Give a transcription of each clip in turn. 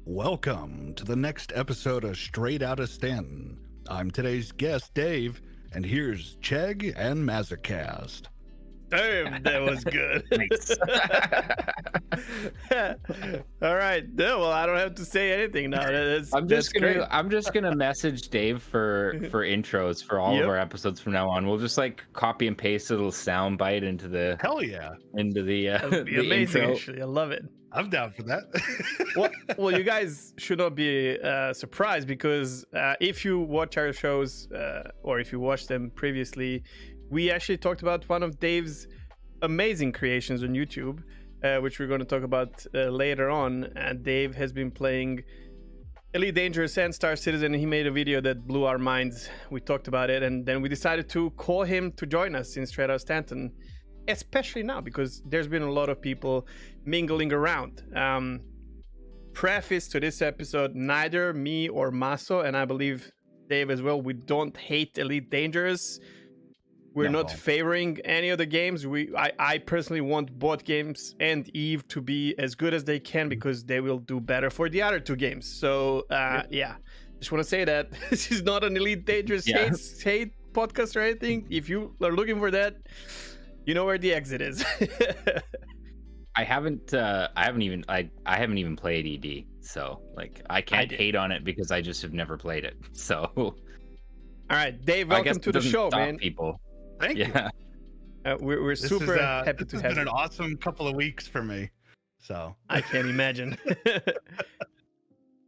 Welcome to the next episode of Straight Outta Stanton. I'm today's guest, Dave, and here's Chegg and Mazzacast. Damn, that was good. All right. No, well, I don't have to say anything now. I'm just gonna message Dave for intros for all of our episodes from now on. We'll just like copy and paste a little sound bite into the Hell yeah. That'd be the amazing. intro. Actually, I love it. I'm down for that. Well, you guys should not be surprised because if you watch our shows or if you watched them previously, we actually talked about one of Dave's amazing creations on YouTube, which we're going to talk about later on. And Dave has been playing Elite Dangerous and Star Citizen, and he made a video that blew our minds. We talked about it, and then we decided to call him to join us in Straight Outta Stanton, especially now because there's been a lot of people mingling around. Preface to this episode, neither me or Maso, and I believe Dave as well, we don't hate Elite Dangerous. We're not favoring any of the games. I personally want both games and Eve to be as good as they can because they will do better for the other two games. So yeah, just want to say that this is not an Elite Dangerous hate podcast or anything. If you are looking for that, you know where the exit is. I haven't even played ED, so like I can't hate on it because I just have never played it. So all right, Dave, welcome to the show, man. People. Thank you. We're super happy to have you. It's been an awesome couple of weeks for me. So I can't imagine.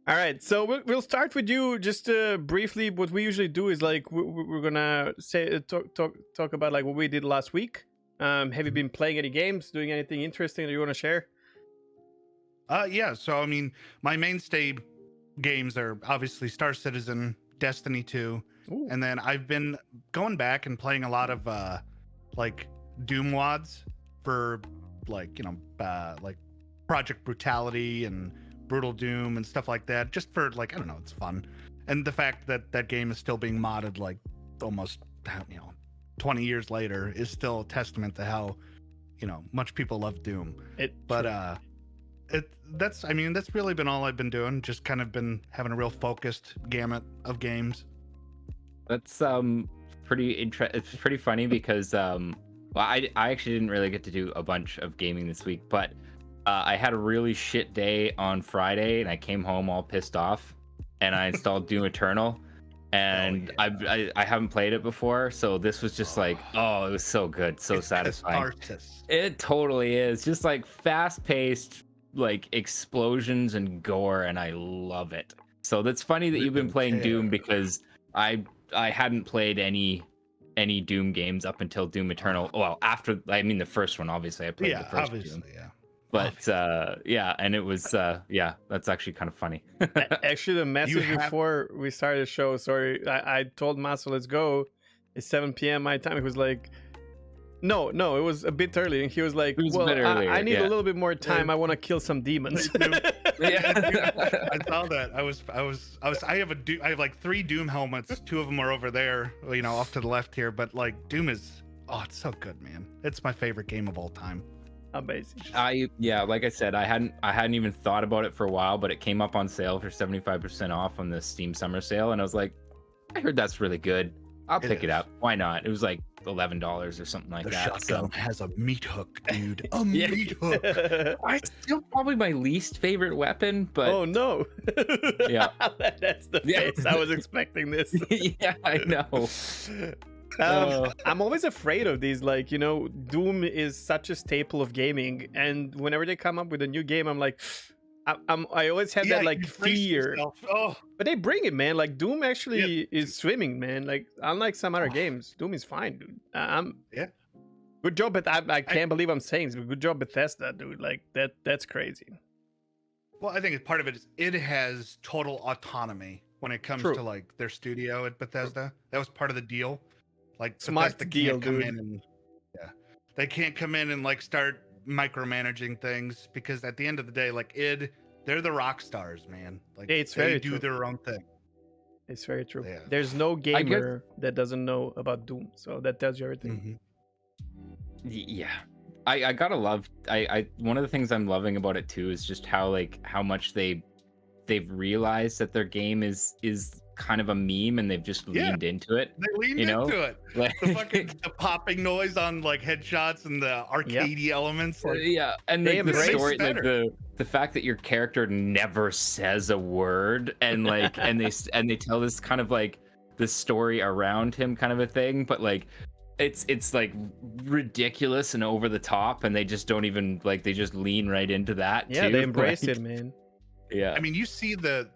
All right, so we'll start with you. Just briefly, what we usually do is like we're gonna talk about like what we did last week. Have you been playing any games, doing anything interesting that you want to share? Yeah. So I mean, my mainstay games are obviously Star Citizen, Destiny 2. Ooh. And then I've been going back and playing a lot of like Doom WODs for like, like Project Brutality and Brutal Doom and stuff like that. Just for like, I don't know, it's fun. And the fact that that game is still being modded like almost, 20 years later is still a testament to how, much people love Doom. That's really been all I've been doing. Just kind of been having a real focused gamut of games. That's it's pretty funny because I actually didn't really get to do a bunch of gaming this week, but I had a really shit day on Friday and I came home all pissed off and I installed Doom Eternal and I haven't played it before, so this was just like, it was so good, so satisfying. It totally is, just like fast-paced like explosions and gore, and I love it. So that's funny that you've been playing Doom because I hadn't played any Doom games up until Doom Eternal. Well, the first one, obviously I played the first Doom. But and it was that's actually kind of funny. Actually, the message before we started the show, sorry, I told Maso, let's go. It's 7 p.m. my time. He was like, no, it was a bit early. And he was like, I need a little bit more time. I want to kill some demons. I saw that. I have like 3 Doom helmets. 2 of them are over there, off to the left here. But like Doom is, it's so good, man. It's my favorite game of all time. Amazing. Like I said, I hadn't even thought about it for a while, but it came up on sale for 75% off on the Steam Summer Sale, and I was like, I heard that's really good. I'll pick it up. Why not? It was like $11 or something like that. The shotgun has a meat hook, dude. A meat hook. It's still probably my least favorite weapon, but oh no. Yeah. That's the face I was expecting this. Yeah, I know. I'm always afraid of these, like, Doom is such a staple of gaming, and whenever they come up with a new game, I'm like, I always have that like fear. But they bring it, man. Like Doom actually is swimming, man. Like unlike some other games, Doom is fine, dude. Good job, but I can't believe I'm saying this, but good job, Bethesda, dude. Like that's crazy. Well, I think part of it is it has total autonomy when it comes to like their studio at Bethesda. That was part of the deal. Like smart Bethesda deal, can't come dude. in and they can't come in and like start micromanaging things because at the end of the day, like they're the rock stars, man. Like they do their own thing. It's very true. Yeah. There's no gamer that doesn't know about Doom, so that tells you everything. Mm-hmm. Yeah, I gotta love. I one of the things I'm loving about it too is just how much they they've realized that their game is kind of a meme and they've just leaned into it. They leaned into it. The popping noise on like headshots and the arcadey elements. Like, yeah, and the story, like the fact that your character never says a word, and like and they tell this kind of like the story around him, kind of a thing, but like it's like ridiculous and over the top, and they just don't even like, they just lean right into that. Yeah, too. they embrace like, it, man. Yeah, I mean, you see the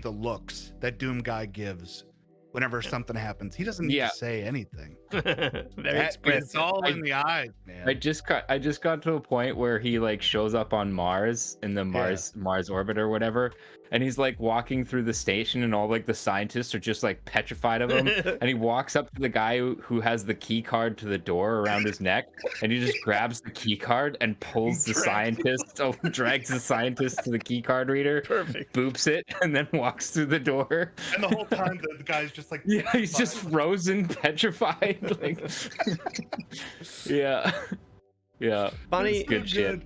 looks that Doom guy gives whenever something happens. He doesn't need to say anything. Very expressive. It's all in the eyes, man. I just got to a point where he like shows up on Mars in the Mars orbit or whatever, and he's like walking through the station, and all like the scientists are just like petrified of him. And he walks up to the guy who has the key card to the door around his neck, and he just grabs the key card and pulls the scientist, drags the scientist to the key card reader, Perfect, boops it, and then walks through the door. And the whole time the guy's just like, yeah, he's just frozen, petrified. Like, yeah. Funny, good shit.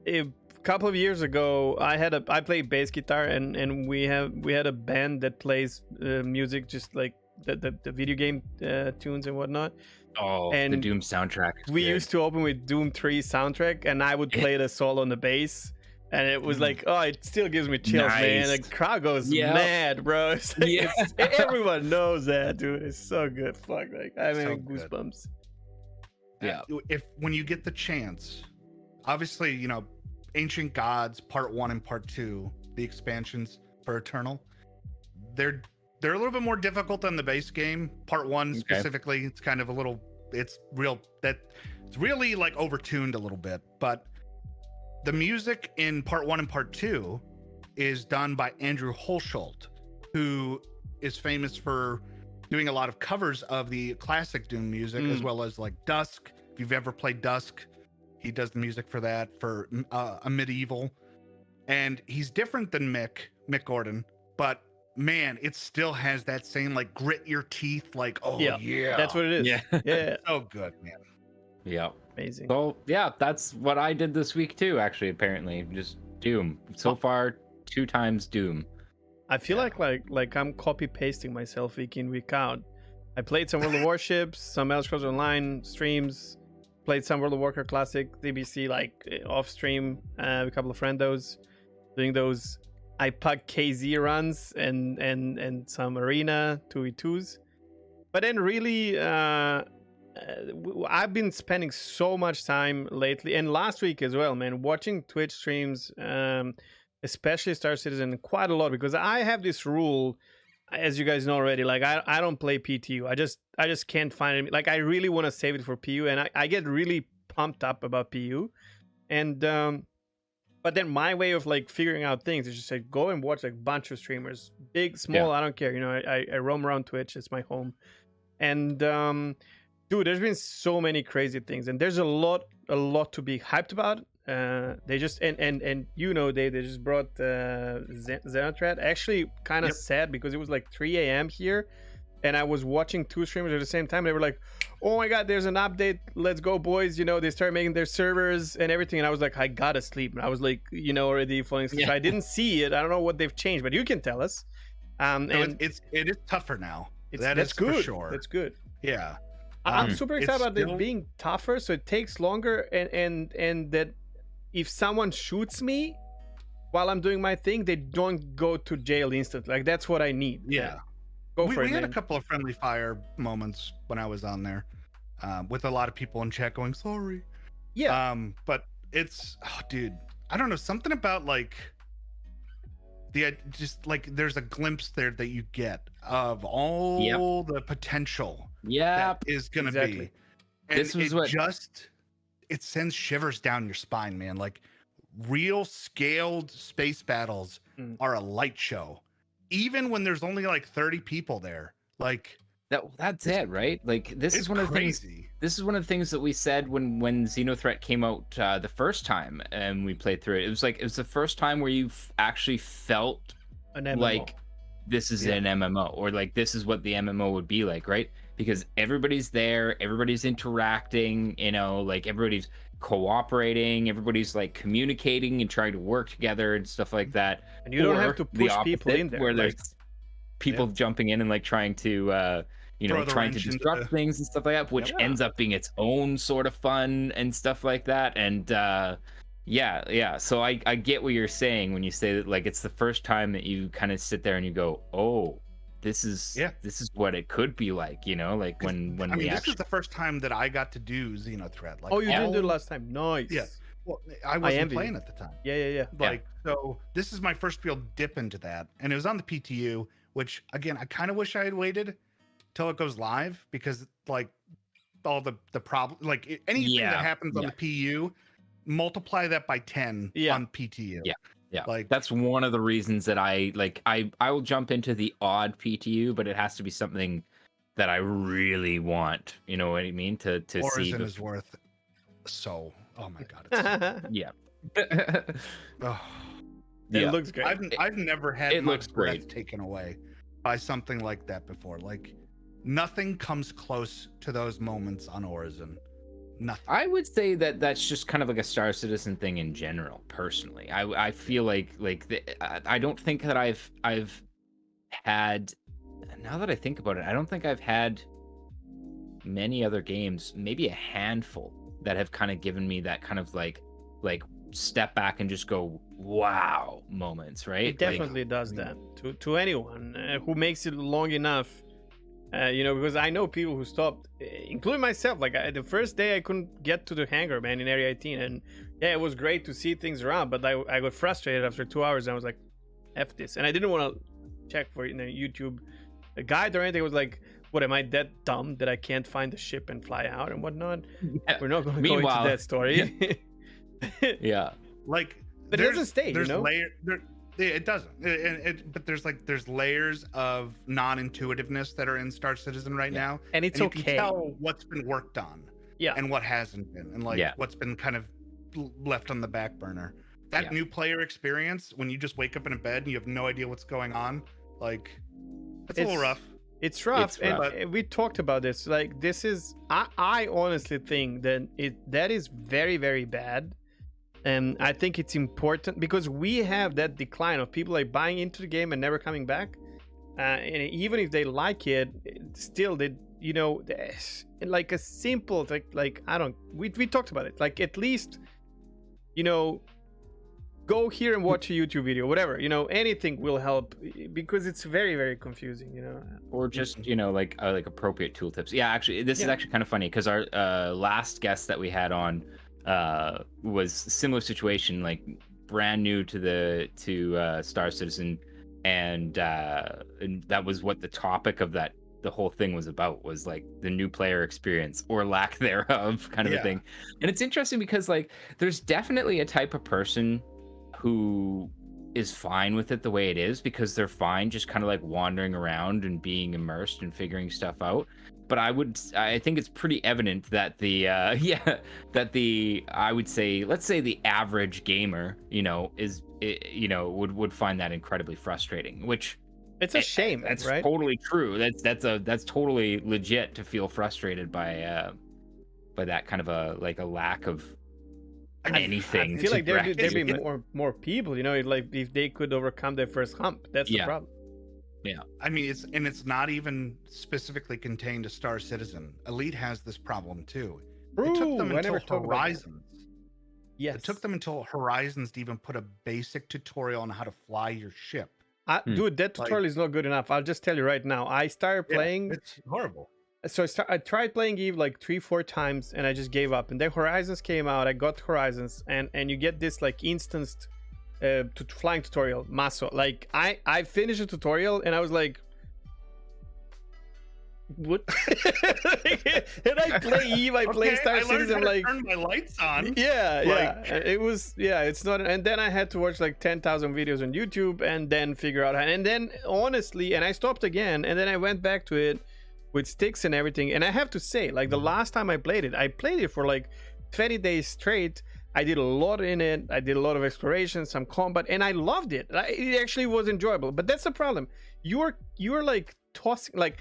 A couple of years ago, I played bass guitar, and we had a band that plays music, just like the video game tunes and whatnot. Oh, and the Doom soundtrack. We used to open with Doom 3 soundtrack, and I would play the solo on the bass. And it was like, oh, it still gives me chills, man. The crowd goes mad, bro. It's like, everyone knows that, dude. It's so good. Fuck, like I'm having goosebumps. Yeah. When you get the chance, obviously, you know, Ancient Gods Part 1 and Part 2, the expansions for Eternal, they're a little bit more difficult than the base game. Part 1 specifically, it's kind of it's really like overtuned a little bit, but the music in Part 1 and Part 2 is done by Andrew Holsholt, who is famous for doing a lot of covers of the classic Doom music, as well as like Dusk. If you've ever played Dusk, he does the music for that, for a Medieval. And he's different than Mick Gordon, but man, it still has that same like grit your teeth, like, oh yeah. That's what it is. Yeah. So good, man. Yeah. Amazing. So yeah, that's what I did this week too, actually. Apparently, just Doom. So far, 2 times Doom. I feel like I'm copy pasting myself week in, week out. I played some World of Warships, some Elder Scrolls Online streams, played some World of Warcraft Classic DBC like off stream, a couple of friendos doing those IPUG KZ runs and some arena 2v2s. But then really I've been spending so much time lately, and last week as well, man, watching Twitch streams, especially Star Citizen, quite a lot, because I have this rule, as you guys know already, like I don't play PTU. I just can't find it. Like I really want to save it for PU, and I get really pumped up about PU, and but then my way of like figuring out things is just like go and watch like a bunch of streamers, big, small, I don't care. You know, I roam around Twitch. It's my home, and dude, there's been so many crazy things, and there's a lot to be hyped about. They just and you know, they just brought Xenotrat. Actually, kind of sad because it was like 3 a.m. here, and I was watching 2 streamers at the same time. They were like, "Oh my god, there's an update! Let's go, boys!" You know, they started making their servers and everything, and I was like, "I gotta sleep." And I was like, you know, already falling asleep. I didn't see it. I don't know what they've changed, but you can tell us. And it is tougher now. That's good. For sure. That's good. Yeah. I'm super excited about it being tougher, so it takes longer, and that if someone shoots me while I'm doing my thing, they don't go to jail instantly. Like that's what I need. Yeah. We had a couple of friendly fire moments when I was on there, with a lot of people in chat going sorry. Yeah. But it's dude, I don't know, something about like just like there's a glimpse there that you get of all the potential that is gonna be. And this was it sends shivers down your spine, man. Like real scaled space battles are a light show, even when there's only like 30 people there. Like that's it, right? Like this is one of the things. This is one of the things that we said when Xenothreat came out the first time and we played through it. It was the first time where you actually felt like this is an MMO, or like this is what the MMO would be like, right? Because everybody's there, everybody's interacting, you know, like everybody's cooperating, everybody's like communicating and trying to work together and stuff like that. And you don't Or have to the push people opposite, in there. where Like, there's people jumping in and like trying to Throw the trying to wrench into disrupt the- things and stuff like that, which Yeah. ends up being its own sort of fun and stuff like that. And yeah, so I get what you're saying when you say that, like, it's the first time that you kind of sit there and you go, oh, this is what it could be like, like when I mean, we this actually is the first time that I got to do Xenothreat. Like, oh, you didn't do it all- last time. Nice. Yeah. Well, I wasn't envy playing you. at the time. Yeah. Like, so this is my first real dip into that, and it was on the PTU, which again, I kind of wish I had waited till it goes live, because like all the problem, like anything that happens on the PU, multiply that by 10 on PTU. Yeah, like that's one of the reasons that I will jump into the odd PTU, but it has to be something that I really want. You know what I mean? To see. Horizon is worth so. Oh my god. It's, Yeah. oh, It looks great. I've never had it my looks breath great. taken away by something like that before. Like, nothing comes close to those moments on Horizon. Nothing. I would say that that's just kind of like a Star Citizen thing in general. Personally, I feel like I don't think that I've had. Now that I think about it, I don't think I've had many other games, maybe a handful, that have kind of given me that kind of like step back and just go wow moments, right? It definitely does that to anyone who makes it long enough. Because I know people who stopped, including myself. Like, the first day I couldn't get to the hangar, man, in Area 18, and yeah, it was great to see things around, but I got frustrated after 2 hours, and I was like, F this. And I didn't want to check for YouTube a guide or anything. It was like, what, am I that dumb that I can't find the ship and fly out and whatnot? Yeah. We're not going to go into that story. Yeah. Like, But it doesn't stay, there's it doesn't. But there's layers of non-intuitiveness that are in Star Citizen right now, And it's you okay. can tell what's been worked on, and what hasn't been, and what's been kind of left on the back burner. That new player experience, when you just wake up in a bed and you have no idea what's going on, like, it's a little rough. It's rough, and we talked about this. Like, this is, I honestly think that that is very, very bad. And I think it's important because we have that decline of people like buying into the game and never coming back. And even if they like it, still like a simple like I don't. We talked about it. Like, at least, go here and watch a YouTube video, whatever. Anything will help, because it's very, very confusing. Or just like appropriate tool tips. Yeah, actually, this is actually kind of funny because our last guest that we had on was similar situation, like brand new to Star Citizen, and that was what the topic of the whole thing was about, was like the new player experience or lack thereof, kind of a thing. And it's interesting because like there's definitely a type of person who is fine with it the way it is, because they're fine just kind of like wandering around and being immersed and figuring stuff out. But I think it's pretty evident that I would say, let's say the average gamer, would find that incredibly frustrating, which it's a shame. That's right? Totally true. That's totally legit to feel frustrated by that kind of a lack of anything. I feel like there'd be direction. more people, like if they could overcome their first hump. That's the problem. Yeah, I mean, it's not even specifically contained to Star Citizen. Elite has this problem too. It took them until Horizons. Yes, it took them until Horizons to even put a basic tutorial on how to fly your ship. Dude, that tutorial is not good enough. I'll just tell you right now. I started playing. It's horrible. So I tried playing Eve like 3-4 times, and I just gave up. And then Horizons came out. I got Horizons, and you get this like instanced flying tutorial, Maso. Like, I finished the tutorial and I was like, what? And I play Eve, I play Star Citizen, like, turn my lights on. It was, it's not. And then I had to watch like 10,000 videos on YouTube and then figure out how. And then honestly, and I stopped again, and then I went back to it with sticks and everything. And I have to say, like, the last time I played it for like 20 days straight. I did a lot in it. I did a lot of exploration, some combat, and I loved it. It actually was enjoyable. But that's the problem. You're like tossing, like,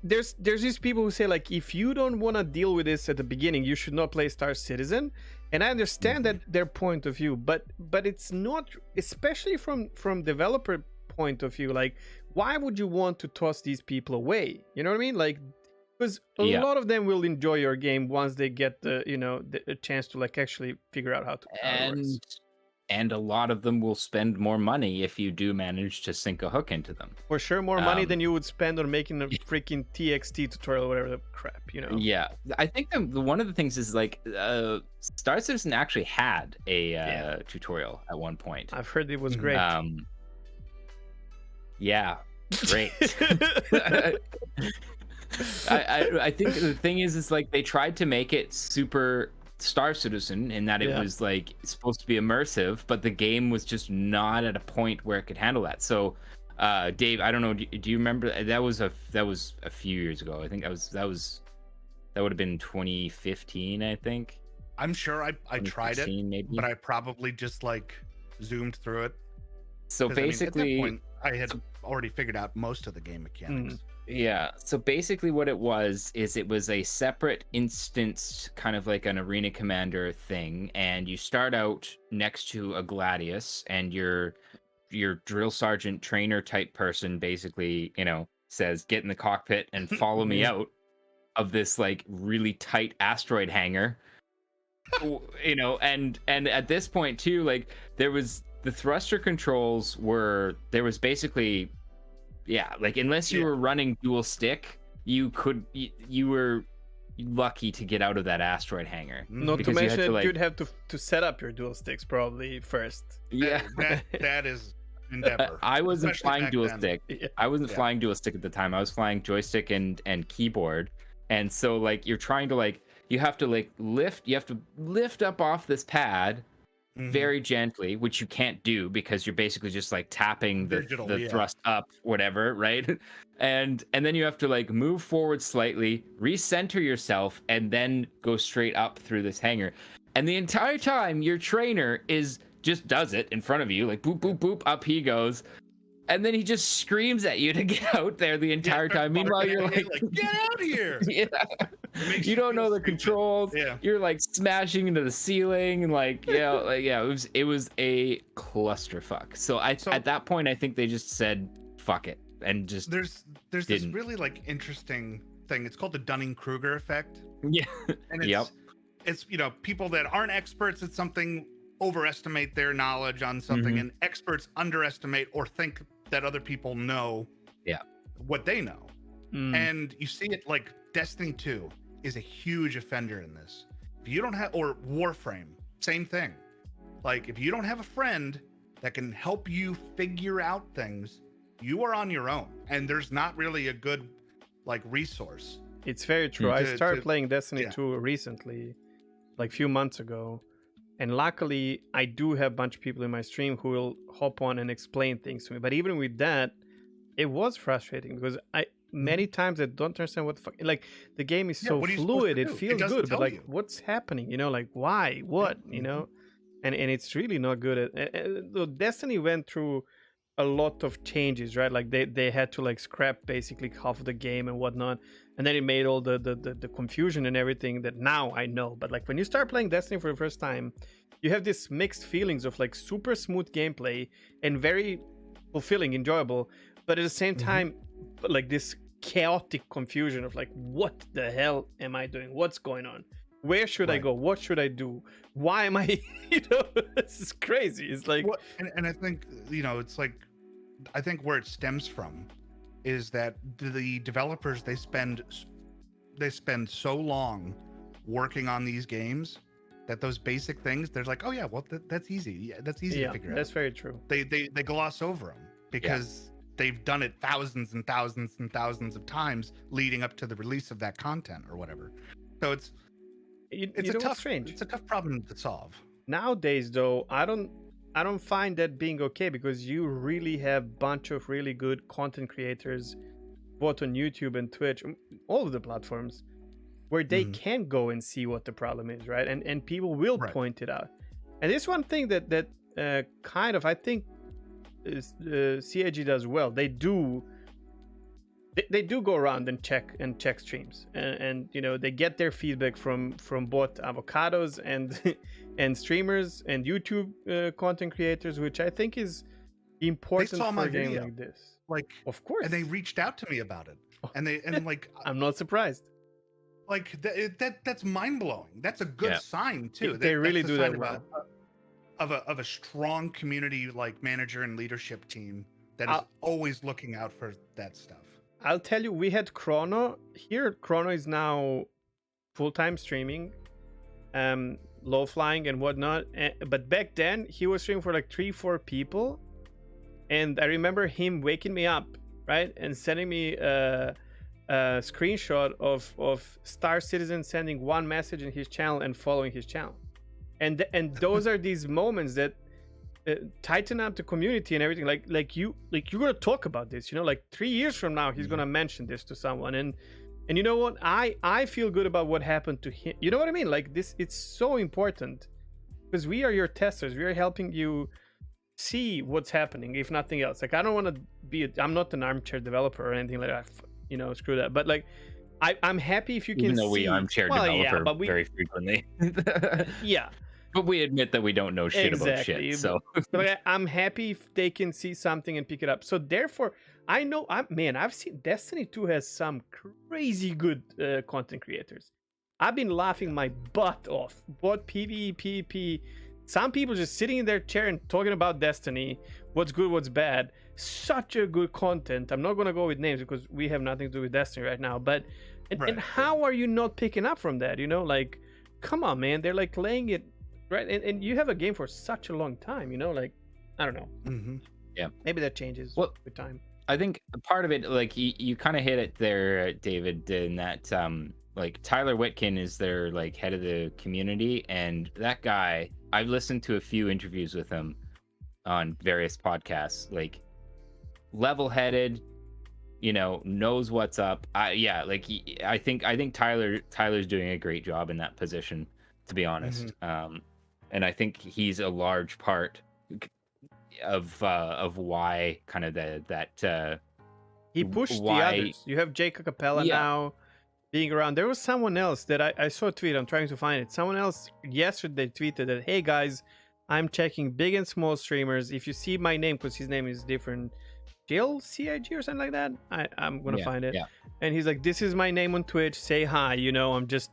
there's these people who say like, if you don't want to deal with this at the beginning, you should not play Star Citizen, and I understand that their point of view, but it's not, especially from developer point of view. Like, why would you want to toss these people away? You know what I mean? Like, because a lot of them will enjoy your game once they get the chance to like actually figure out how to. And a lot of them will spend more money if you do manage to sink a hook into them. For sure, more money than you would spend on making a freaking TXT tutorial or whatever the crap, you know? Yeah. I think one of the things is like Star Citizen actually had a tutorial at one point. I've heard it was great. Yeah, great. I think the thing is like they tried to make it super Star Citizen in that it was like supposed to be immersive, but the game was just not at a point where it could handle that. So Dave, I don't know, do you remember that was a few years ago? I think that would have been 2015, I think. I'm sure I tried it, maybe. But I probably just like zoomed through it. So basically, at that point, I had already figured out most of the game mechanics. Yeah, so basically what it was a separate instanced kind of like an arena commander thing, and you start out next to a Gladius, and your drill sergeant trainer type person basically, says, get in the cockpit and follow me out of this like really tight asteroid hangar. And at this point too, like there was the thruster controls there was basically like unless you were running dual stick, you were lucky to get out of that asteroid hangar. Not to mention you'd have to set up your dual sticks probably first. Yeah, that is endeavor. I wasn't flying dual stick. I wasn't flying dual stick at the time. I was flying joystick and keyboard, and so like you're trying to like you have to lift up off this pad very gently, which you can't do because you're basically just like tapping the thrust up, whatever, right? And then you have to like move forward slightly, recenter yourself, and then go straight up through this hangar. And the entire time your trainer just does it in front of you, like boop boop boop, up he goes. And then he just screams at you to get out there the entire time. Meanwhile, you're like, get out here! You don't know the controls. Yeah. You're like smashing into the ceiling, and it was a clusterfuck. So at that point, I think they just said fuck it and just there's this really like interesting thing. It's called the Dunning-Kruger effect. Yeah, and it's people that aren't experts at something overestimate their knowledge on something, and experts underestimate or think that other people know what they know. And you see it like Destiny 2 is a huge offender in this. If you don't have, or Warframe, same thing. Like if you don't have a friend that can help you figure out things, you are on your own, and there's not really a good like resource. It's very true. I started playing Destiny 2 recently, like a few months ago. And luckily, I do have a bunch of people in my stream who will hop on and explain things to me. But even with that, it was frustrating because many times I don't understand what the fuck. Like the game is so fluid, it feels good, but like what's happening? Like why? What? And it's really not good. Destiny went through a lot of changes, right? Like they had to like scrap basically half of the game and whatnot, and then it made all the confusion and everything that now I know. But like when you start playing Destiny for the first time, you have this mixed feelings of like super smooth gameplay and very fulfilling, enjoyable, but at the same time like this chaotic confusion of like, what the hell am I doing? What's going on? Where should I go? What should I do? Why am I this is crazy. It's like and I think it's like, I think where it stems from is that the developers, they spend so long working on these games that those basic things, there's like, oh yeah, well that's easy. Yeah, that's easy to figure out. That's very true. They gloss over them because they've done it thousands and thousands and thousands of times leading up to the release of that content or whatever. So it's a tough problem to solve. Nowadays though, I don't find that being okay, because you really have a bunch of really good content creators both on YouTube and Twitch, all of the platforms, where they can go and see what the problem is, right? And people will point it out. And this one thing that kind of, I think, CIG does well. They do they do go around and check streams, and you know, they get their feedback from both avocados and and streamers and YouTube content creators, which I think is important saw for my a game video. like this. Like, Of course, and they reached out to me about it, and like I'm not surprised. like that's mind blowing. That's a good Yeah. sign too. They really that's a do that sign well. of a strong community like manager and leadership team that is always looking out for that stuff. I'll tell you, we had Chrono here. Chrono is now full-time streaming, low flying and whatnot. But back then, he was streaming for like 3-4 people, and I remember him waking me up, right, and sending me a screenshot of Star Citizen sending one message in his channel and following his channel, and those are these moments that tighten up the community and everything. Like you're gonna talk about this, you know, like 3 years from now he's gonna mention this to someone, and you know what, I feel good about what happened to him. You know what I mean? Like this, it's so important because we are your testers. We are helping you see what's happening, if nothing else. Like I don't want to be I'm not an armchair developer or anything like that, you know, screw that. But like I'm happy if you can Even though see, we armchair developer very frequently. Yeah. But we admit that we don't know shit about shit. So but I'm happy if they can see something and pick it up. So therefore, I know I've seen Destiny 2 has some crazy good content creators. I've been laughing my butt off. Both PvE, PvP. Some people just sitting in their chair and talking about Destiny, what's good, what's bad. Such a good content. I'm not gonna go with names because we have nothing to do with Destiny right now. But and how are you not picking up from that? You know, like, come on, man. They're like laying it right, and you have a game for such a long time. You know, like, I don't know. Mm-hmm. Yeah, maybe that changes with time. I think part of it, like you kind of hit it there, David, in that like Tyler Witkin is their like head of the community, and that guy, I've listened to a few interviews with him on various podcasts, like level-headed, you know, knows what's up. I think Tyler's doing a great job in that position, to be honest. And I think he's a large part of why kind of that he pushed the others. You have Jake Capella now being around. There was someone else that I saw a tweet. I'm trying to find it. Someone else yesterday tweeted that, hey guys, I'm checking big and small streamers. If you see my name, because his name is different, Jill CIG or something like that, I'm gonna find it. And he's like, this is my name on Twitch, say hi. You know, I'm just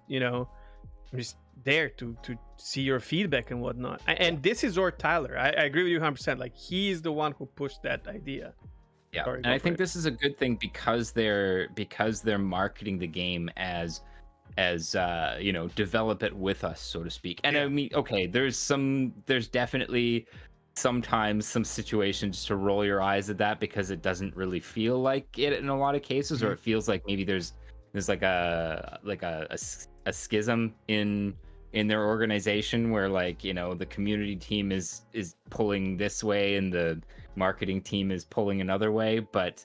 there to see your feedback and whatnot. And this is Or Tyler. I agree with you 100%. Like, he's the one who pushed that idea. Yeah. Sorry, and I think this is a good thing because they're marketing the game as you know, develop it with us, so to speak. And I mean, okay, there's definitely sometimes some situations to roll your eyes at that because it doesn't really feel like it in a lot of cases, or it feels like maybe there's like a schism in their organization where, like, you know, the community team is pulling this way and the marketing team is pulling another way. But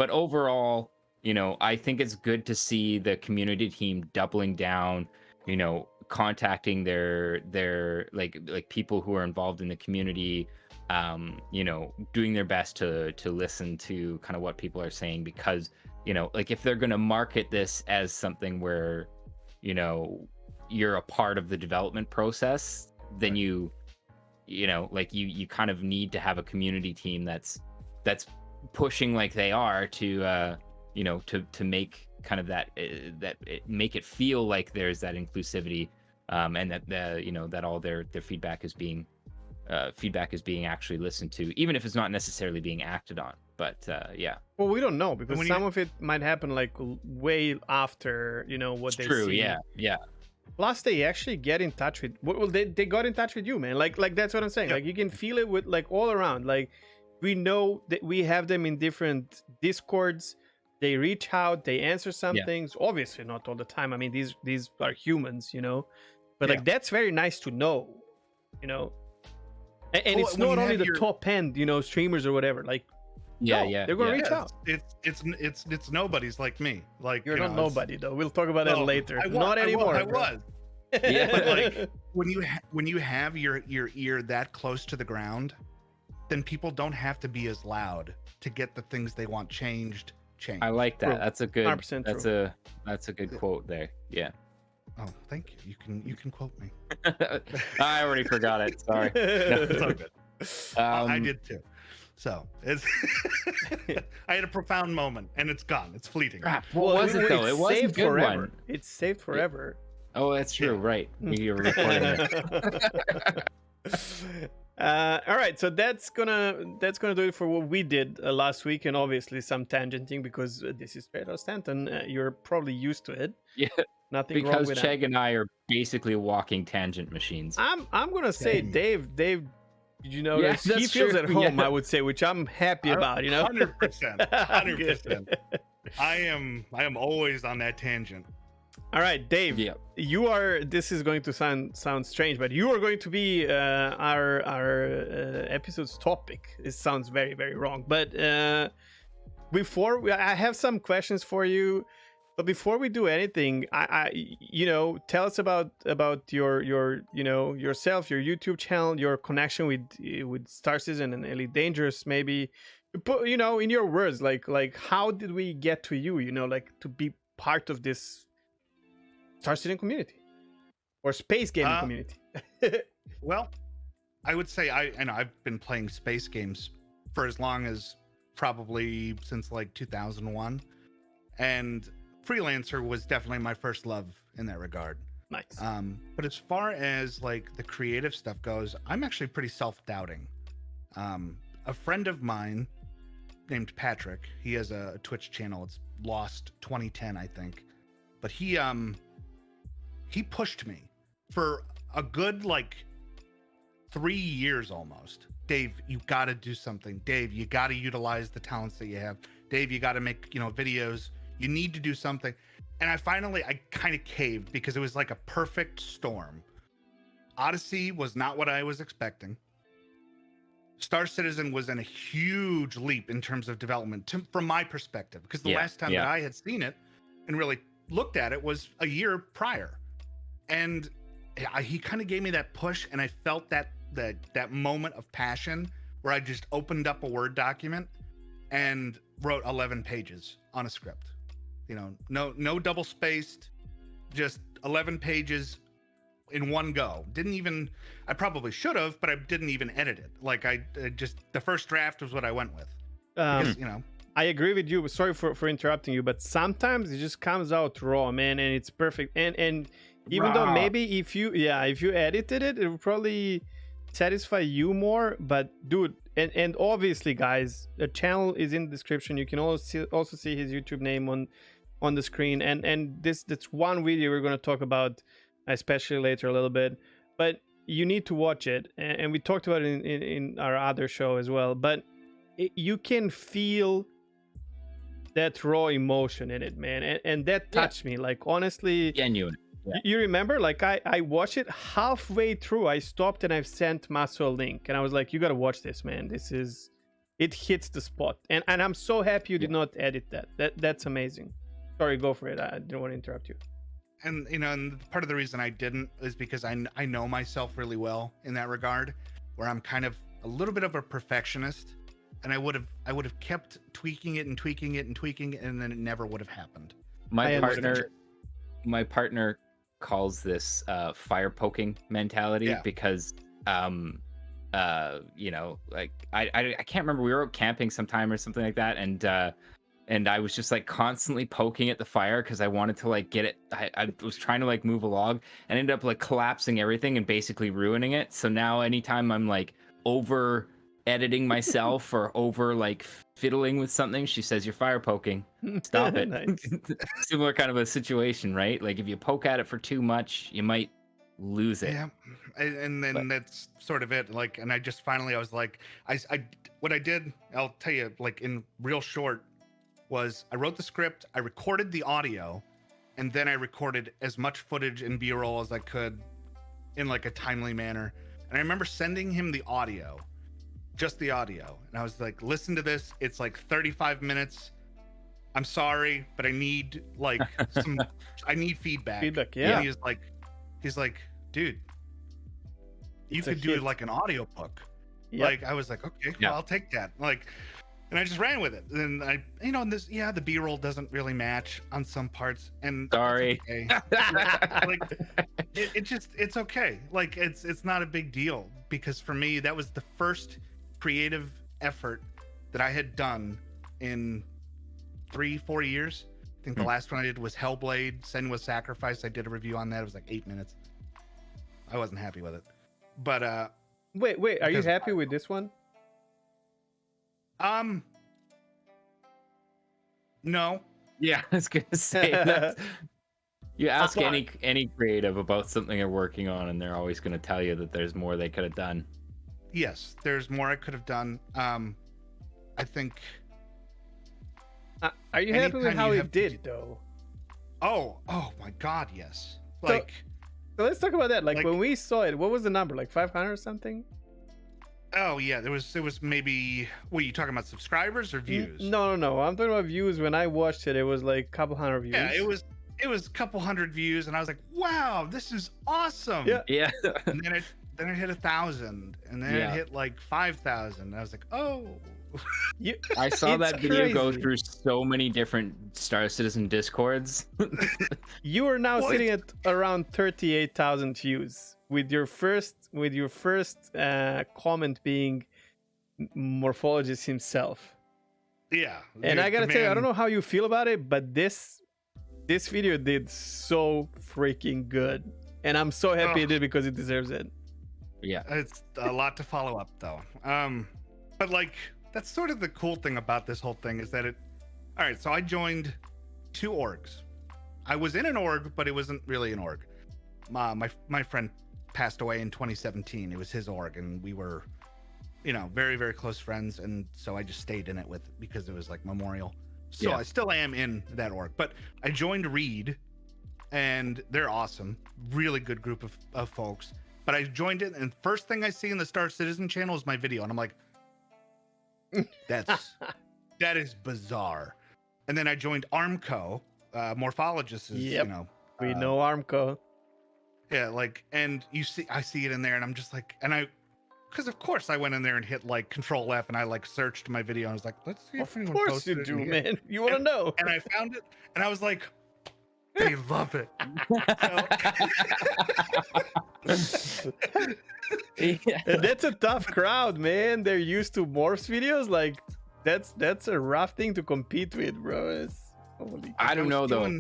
overall, you know, I think it's good to see the community team doubling down, you know, contacting their like people who are involved in the community, you know, doing their best to listen to kind of what people are saying, because, you know, like, if they're going to market this as something where, you know, you're a part of the development process, then you know, like, you kind of need to have a community team that's pushing like they are to you know, to make kind of that make it feel like there's that inclusivity, and that you know, that all their feedback is being actually listened to, even if it's not necessarily being acted on. But yeah. Well, we don't know, because some of it might happen like way after, you know, what they see. True. Yeah. Plus, they actually get in touch with. Well, they got in touch with you, man. Like that's what I'm saying. Like, you can feel it with, like, all around. Like, we know that we have them in different Discords. They reach out, they answer some things. Obviously, not all the time. I mean, these are humans, you know. But like, that's very nice to know, you know. And it's not only the top end, you know, streamers or whatever. Like, they're gonna reach out. It's nobodies like me. Like, you're not nobody though. We'll talk about that later. Not anymore. I was. But like, when you have your ear that close to the ground, then people don't have to be as loud to get the things they want changed change. I like that. True. That's a good. 100% That's a good quote there. Yeah. Oh, thank you. You can quote me. I already forgot it. Sorry. It's all good. I Um, did too. So it's I had a profound moment, and it's gone. It's fleeting. crap. What was it though? It's It was a saved good forever. one. It's saved forever. Oh, that's true. Yeah. Right. You're recording it. All right, so that's gonna do it for what we did last week, and obviously some tangenting because this is Outta Stanton. You're probably used to it. Yeah. Nothing wrong Because with Chegg and I are basically walking tangent machines. that. I'm gonna say Dang. Dave. Did you know Yeah, that he that's feels true. at home? Yeah. I would say, which I'm happy about. 100%. 100%. I am always on that tangent. All right, Dave. Yeah. You are. This is going to sound strange, but you are going to be our episode's topic. It sounds very very wrong, but I have some questions for you. But before we do anything, I tell us about your yourself, your YouTube channel, your connection with Star Citizen and Elite Dangerous. Maybe, but in your words, like how did we get to you? Like to be part of this Star Citizen community or space gaming community. Well, I would say I've been playing space games for as long as probably since like 2001, and Freelancer was definitely my first love in that regard. Nice. But as far as like the creative stuff goes, I'm actually pretty self-doubting. A friend of mine named Patrick, he has a Twitch channel. It's Lost 2010, I think. But he pushed me for a good like 3 years almost. Dave, you got to do something. Dave, you got to utilize the talents that you have. Dave, you got to make videos. You need to do something. And I kind of caved because it was like a perfect storm. Odyssey was not what I was expecting. Star Citizen was in a huge leap in terms of development from my perspective, because the last time that I had seen it and really looked at it was a year prior. And he kind of gave me that push, and I felt that moment of passion where I just opened up a Word document and wrote 11 pages on a script. No double spaced, just 11 pages in one go. I probably should have, but I didn't even edit it. Like the first draft was what I went with. Because, I agree with you. Sorry for interrupting you, but sometimes it just comes out raw, man, and it's perfect. And even though maybe if you edited it, it would probably satisfy you more. But dude, and obviously, guys, the channel is in the description. You can also see his YouTube name on the screen. And that's one video we're going to talk about, especially later a little bit. But you need to watch it, and we talked about it in our other show as well. But you can feel that raw emotion in it, man, and that touched me. Like, honestly, Genuine. Yeah. You remember, like I watched it halfway through. I stopped and I've sent Masu a link, and I was like, "You gotta watch this, man. It hits the spot." And I'm so happy you did not edit that. That's amazing. Sorry, go for it. I didn't want to interrupt you. And and part of the reason I didn't is because I know myself really well in that regard, where I'm kind of a little bit of a perfectionist, and I would have kept tweaking it, and then it never would have happened. My partner calls this fire poking mentality, because like I can't remember, we were out camping sometime or something like that, and I was just like constantly poking at the fire because I wanted to like get it. I was trying to like move a log and ended up like collapsing everything and basically ruining it. So now anytime I'm like over editing myself or over like fiddling with something, she says, "You're fire poking. Stop it." Similar kind of a situation, right? Like if you poke at it for too much, you might lose it. Yeah, and then that's sort of it. Like, and I just finally I was like, what I did, I'll tell you, like in real short, was I wrote the script, I recorded the audio, and then I recorded as much footage in B-roll as I could in like a timely manner. And I remember sending him the audio, just the audio, and I was like, "Listen to this. It's like 35 minutes. I'm sorry, but I need like I need feedback." Yeah. And he's like, "Dude, you could do like an audio book." Yeah. Like I was like, "Okay, well, I'll take that." Like, And I just ran with it. And and the B-roll doesn't really match on some parts. And Sorry. it's okay. Like, it's okay. Like, it's not a big deal, because for me, that was the first creative effort that I had done in 3-4 years. I think the last one I did was Hellblade: Senua's Sacrifice. I did a review on that. It was like 8 minutes. I wasn't happy with it. But wait, are you happy with this one? No. Yeah, I was gonna say that. You ask any creative about something they're working on, and they're always gonna tell you that there's more they could have done. Yes, there's more I could have done. I think. Are you happy with how it did, though? Oh my God, yes. So let's talk about that. Like when we saw it, what was the number? Like 500 or something? Oh yeah, it was maybe. What are you talking about? Subscribers or views? No. I'm talking about views. When I watched it, it was like a couple hundred views. Yeah, it was a couple hundred views, and I was like, wow, this is awesome. Yeah. And then it hit 1,000, and then it hit like 5,000. I was like, oh. I saw that video crazy. go through so many different Star Citizen discords. You are now sitting at around 38,000 views with your first comment being Morphologist himself. Yeah. And dude, I gotta tell you, I don't man- know how you feel about it, but this video did so freaking good, and I'm so happy it did, because it deserves it. Yeah. It's a lot to follow up, though. But like, that's sort of the cool thing about this whole thing, is that all right, so I joined 2 orgs. I was in an org, but it wasn't really an org. My friend passed away in 2017. It was his org, and we were, very, very close friends. And so I just stayed in it because it was like memorial. So I still am in that org, but I joined Reed, and they're awesome. Really good group of folks. But I joined it, and first thing I see in the Star Citizen channel is my video, and I'm like, that is bizarre. And then I joined Armco. Morphologist is, we know Armco. Yeah, like, and I see it in there, and I'm just like, because of course I went in there and hit like Control F, and I like searched my video, and I was like, let's see if anyone Of course posted you it do, here. man. You want to know. And I found it, and I was like, they love it. And that's a tough crowd, man. They're used to Morphs videos. Like, that's a rough thing to compete with, bro. I don't know though.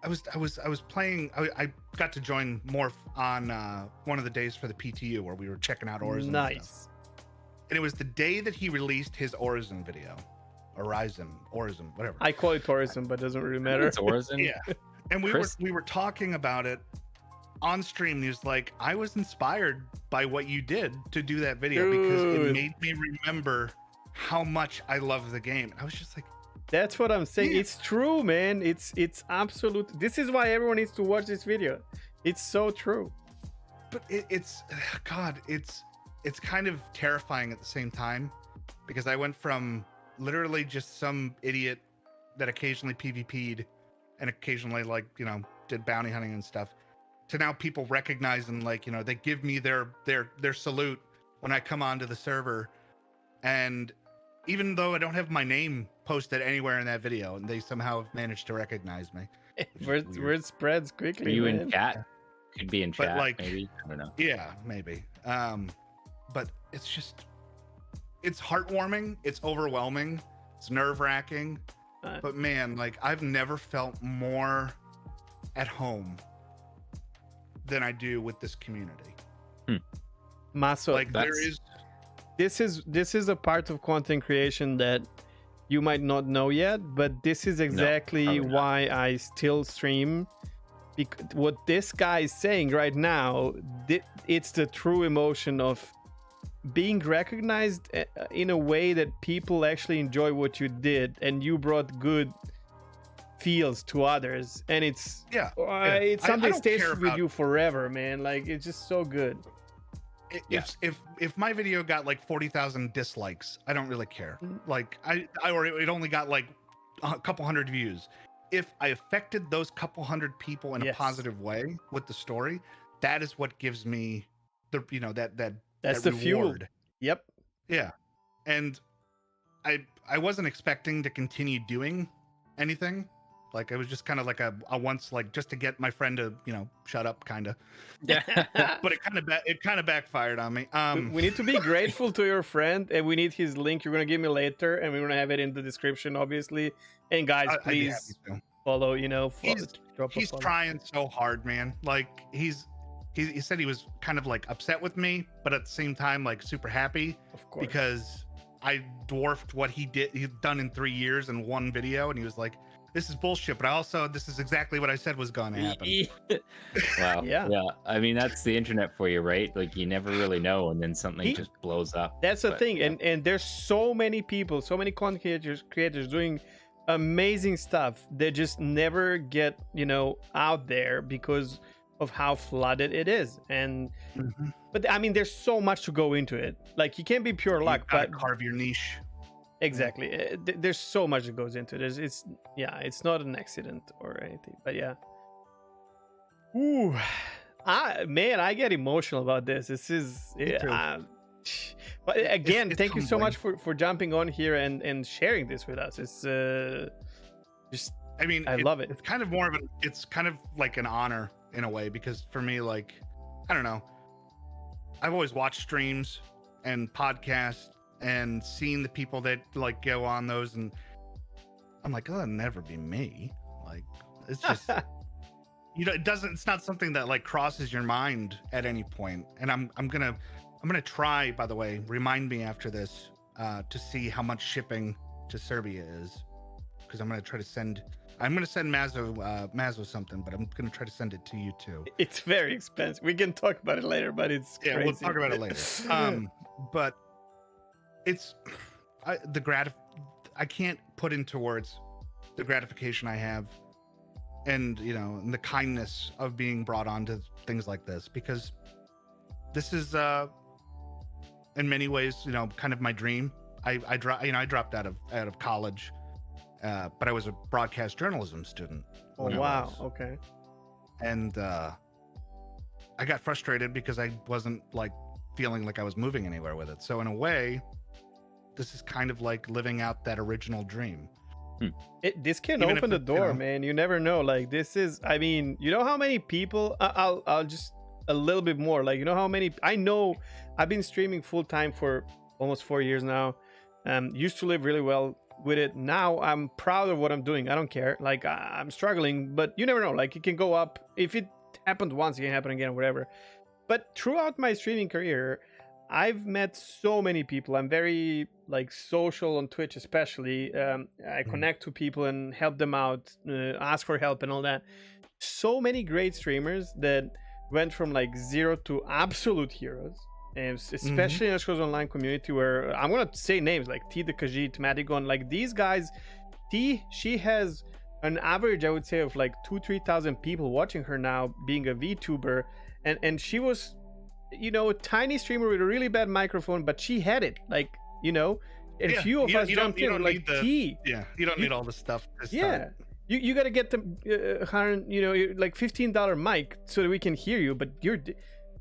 I was playing. I got to join Morph on one of the days for the PTU where we were checking out Horizon. Nice. And it was the day that he released his Horizon video. Horizon, whatever. I call it tourism, but it doesn't really matter. It's Horizon. Yeah. And we were talking about it on stream. And he was like, I was inspired by what you did to do that video, because it made me remember how much I love the game. And I was just like, that's what I'm saying. Yeah. It's true, man. It's absolute. This is why everyone needs to watch this video. It's so true. But it's kind of terrifying at the same time, because I went from literally just some idiot that occasionally PvP'd and occasionally did bounty hunting and stuff, to now people recognizing, they give me their salute when I come onto the server. And even though I don't have my name posted anywhere in that video, and they somehow have managed to recognize me. Word spreads quickly. Are you man. in chat? Could be in chat, maybe. I don't know. Yeah, maybe. But it's heartwarming. It's overwhelming. It's nerve-wracking. But man, I've never felt more at home than I do with this community. Maso, this is a part of content creation that you might not know yet, but this is exactly why I still stream. What this guy is saying right now, it's the true emotion of being recognized in a way that people actually enjoy what you did, and you brought good feels to others, and it's something that stays with you forever, man. Like, it's just so good. If my video got 40,000 dislikes, I don't really care. Or it only got a couple hundred views. If I affected those couple hundred people in a positive way with the story, that is what gives me that's the fuel. reward. Yep. Yeah. And I wasn't expecting to continue doing anything. Like it was just kind of like a once, like just to get my friend to, you know, shut up, kind of. But it kind of backfired on me. We need to be grateful to your friend, and we need his link. You're gonna give me later, and we're gonna have it in the description, obviously. And guys, I'd be happy please to. follow. You know, He's trying so hard, man. Like he said he was kind of like upset with me, but at the same time like super happy, of course, because I dwarfed what he'd done in 3 years in one video, and he was like, this is bullshit, but also this is exactly what I said was going to happen. Wow. Yeah. I mean, that's the internet for you, right? Like you never really know, and then something just blows up. That's the thing, and there's so many people, so many content creators doing amazing stuff that just never get, you know, out there because of how flooded it is. And but I mean, there's so much to go into it. Like you can't be pure luck, but carve your niche. Exactly. There's so much that goes into this. It's not an accident or anything. But yeah. Ooh. I get emotional about this. This is but again, thank you so much for jumping on here and sharing this with us. It's just I love it. It's kind of more of it's kind of like an honor in a way, because for me, like, I don't know, I've always watched streams and podcasts and seen the people that like go on those, and I'm like, oh, that'll never be me. Like, it's just you know, it's not something that like crosses your mind at any point. And I'm gonna try, by the way, remind me after this to see how much shipping to Serbia is, because I'm gonna send Mazzo something, but I'm gonna try to send it to you too. It's very expensive. We can talk about it later, but it's crazy. We'll talk about it later. But it's I can't put into words the gratification I have, and you know, and the kindness of being brought on to things like this, because this is in many ways, you know, kind of my dream. I dropped out of college, but I was a broadcast journalism student. Oh wow, okay. And I got frustrated because I wasn't like feeling like I was moving anywhere with it. So in a way, this is kind of like living out that original dream. This can open the door, you know, man. You never know. Like this is, I mean, you know how many people? I'll just a little bit more. Like, you know how many? I know I've been streaming full time for almost 4 years now. Used to live really well with it. Now I'm proud of what I'm doing. I don't care. Like I'm struggling, but you never know. Like it can go up. If it happened once, it can happen again, or whatever. But throughout my streaming career, I've met so many people. I'm very like social on Twitch, especially. I connect to people and help them out, ask for help and all that. So many great streamers that went from like zero to absolute heroes, and especially in the Ashko's online community, where I'm gonna say names like T the Khajiit, Madigon, like these guys. She has an average, I would say, of like 2,000-3,000 people watching her now, being a VTuber, and she was, you know, a tiny streamer with a really bad microphone, but she had it, like, you know, and a few of us jumped in, like T. Yeah, you don't need all this stuff. Yeah, you got to get them, you know, like $15 mic so that we can hear you, but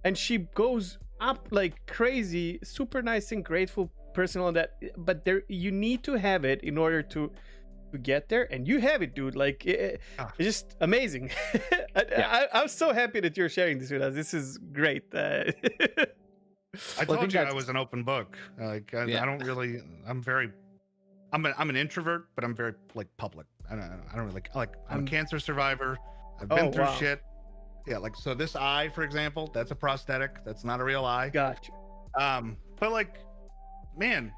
and she goes up like crazy, super nice and grateful person on that, but you need to have it in order to get there, and you have it, dude. Like it's just amazing. I'm so happy that you're sharing this with us. This is great. I told you I was an open book. Like I don't really. I'm an introvert, but I'm very like public. I don't really like. I'm a cancer survivor. I've been through shit. Yeah, like so. This eye, for example, that's a prosthetic. That's not a real eye. Gotcha. But like, man,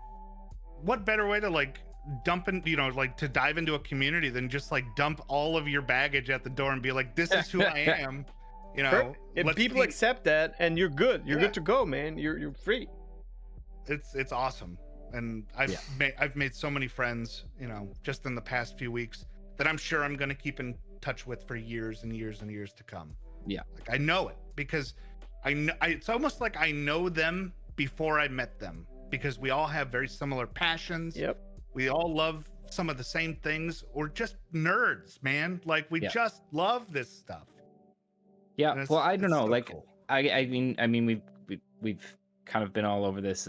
what better way to like dump in, you know, like to dive into a community than just like dump all of your baggage at the door and be like, this is who I am, you know. If people accept that, and you're good, you're good to go, man. You're free. It's awesome, and I've made so many friends, you know, just in the past few weeks that I'm sure I'm going to keep in touch with for years and years and years to come. Yeah, like I know it because I know. It's almost like I know them before I met them, because we all have very similar passions. Yep. We all love some of the same things. We're just nerds, man. Like we just love this stuff. Yeah. Well, I don't know. So like, cool. I mean, we've kind of been all over this,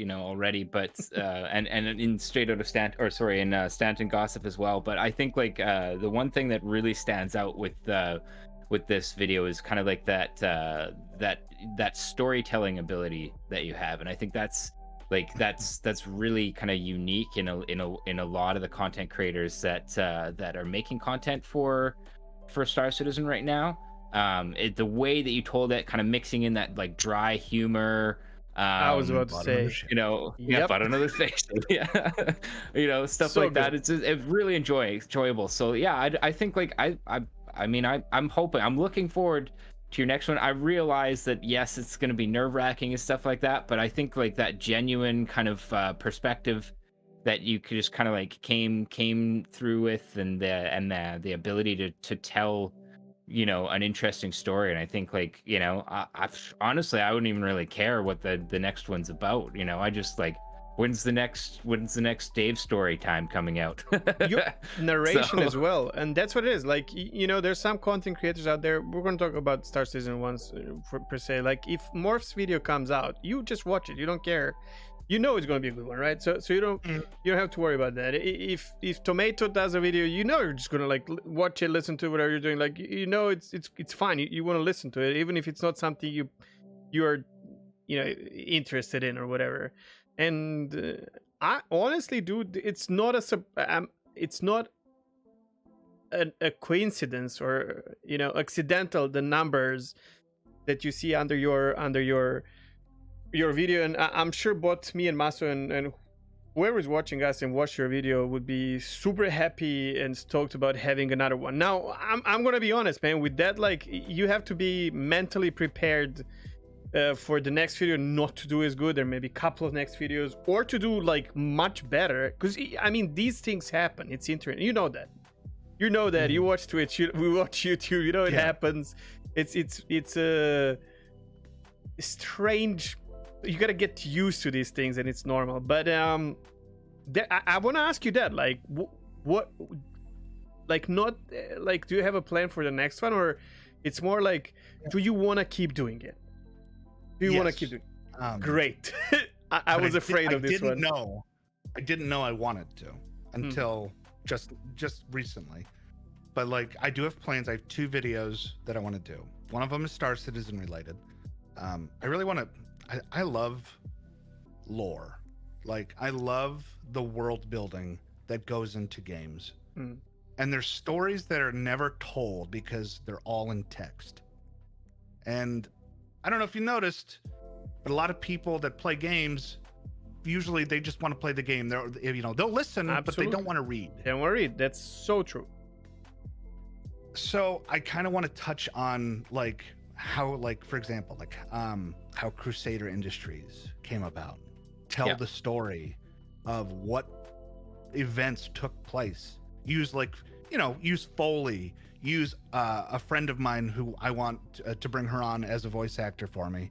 already, but and in Straight Out of Stanton, or sorry, in Stanton Gossip as well. But I think like the one thing that really stands out with this video is kind of like that storytelling ability that you have, and I think that's really kind of unique in a lot of the content creators that are making content for Star Citizen right now. The way that you told it, kind of mixing in that like dry humor. I was about to say, butt under the face, stuff So like that. good. It's really enjoyable. So yeah, I think like I'm hoping, I'm looking forward to your next one. I realize that yes, it's going to be nerve-wracking and stuff like that, but I think like that genuine kind of perspective that you could just kind of like came through with, and the ability to tell an interesting story. And I think like I honestly, I wouldn't even really care what the next one's about. I just like, when's the next Dave story time coming out? Narration as well, and that's what it is. Like there's some content creators out there. We're going to talk about Star Citizen once per se. Like if Morph's video comes out, you just watch it. You don't care. It's going to be a good one, right? So you don't have to worry about that. If Tomato does a video, you're just going to like watch it, listen to whatever you're doing. Like it's fine. You want to listen to it, even if it's not something you are interested in or whatever. And I honestly, dude, it's not a coincidence or accidental, the numbers that you see under your video. And I'm sure both me and Maso and whoever is watching us and watch your video would be super happy and stoked about having another one. Now I'm gonna be honest, man, with that, like you have to be mentally prepared for the next video not to do as good, or maybe a couple of next videos, or to do like much better, because I mean these things happen. It's internet, you know that you watch Twitch, we watch YouTube, it happens. It's a strange, you gotta get used to these things, and it's normal. But I want to ask you that, like what like not like, do you have a plan for the next one, or it's more like, do you want to keep doing it? Do you want to keep doing it? Great. I was afraid of this one. I didn't know I wanted to until just recently. But like, I do have plans. I have 2 videos that I want to do. One of them is Star Citizen related. I really want to. I love lore. Like, I love the world building that goes into games. And there's stories that are never told because they're all in text. And I don't know if you noticed, but a lot of people that play games, usually they just want to play the game. They'll listen, but they don't want to read. They don't want to read. That's so true. So I kind of want to touch on like how, like, for example, like how Crusader Industries came about. Tell the story of what events took place. Use Foley. Use a friend of mine who I want to bring her on as a voice actor for me,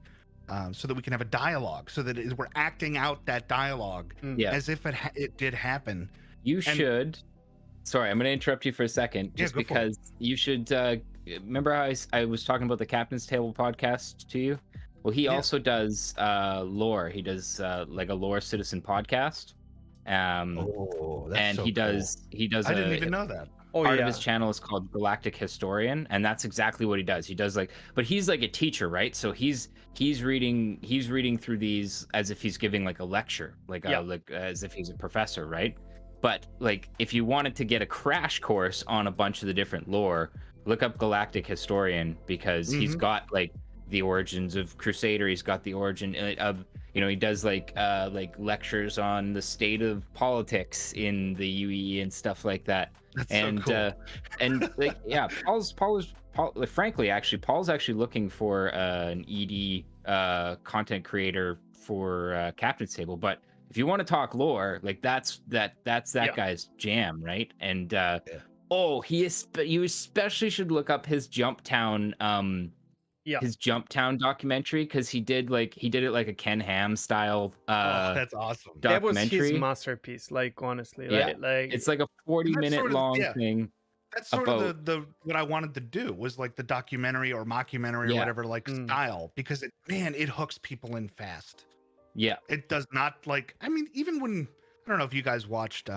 so that we can have a dialogue, so that we're acting out that dialogue as if it did happen. Sorry, I'm going to interrupt you for a second, just because you should remember how I was talking about the Captain's Table podcast to you? Well, he also does lore. He does like a Lore Citizen podcast. And he does. I didn't even know that. Part of his channel is called Galactic Historian, and that's exactly what he does. He does but he's like a teacher, right? So he's reading through these as if he's giving like a lecture, like as if he's a professor, right? But like, if you wanted to get a crash course on a bunch of the different lore, look up Galactic Historian, because he's got like the origins of Crusader. He's got the origin of, he does like lectures on the state of politics in the UEE and stuff like that. That's so cool. And like, Paul's actually looking for an ED content creator for Captain's Table. But if you want to talk lore, like that's that guy's jam, right? And you especially should look up his Jumptown his Jumptown documentary, because he did it like a Ken Ham style that's awesome. That was his masterpiece, like, honestly. Like, it's like a 40-minute long thing. That's sort about of the what I wanted to do was like the documentary or mockumentary or Yeah. whatever like Mm. style, because it hooks people in fast. yeah. It does not like, I mean, even when, I don't know if you guys watched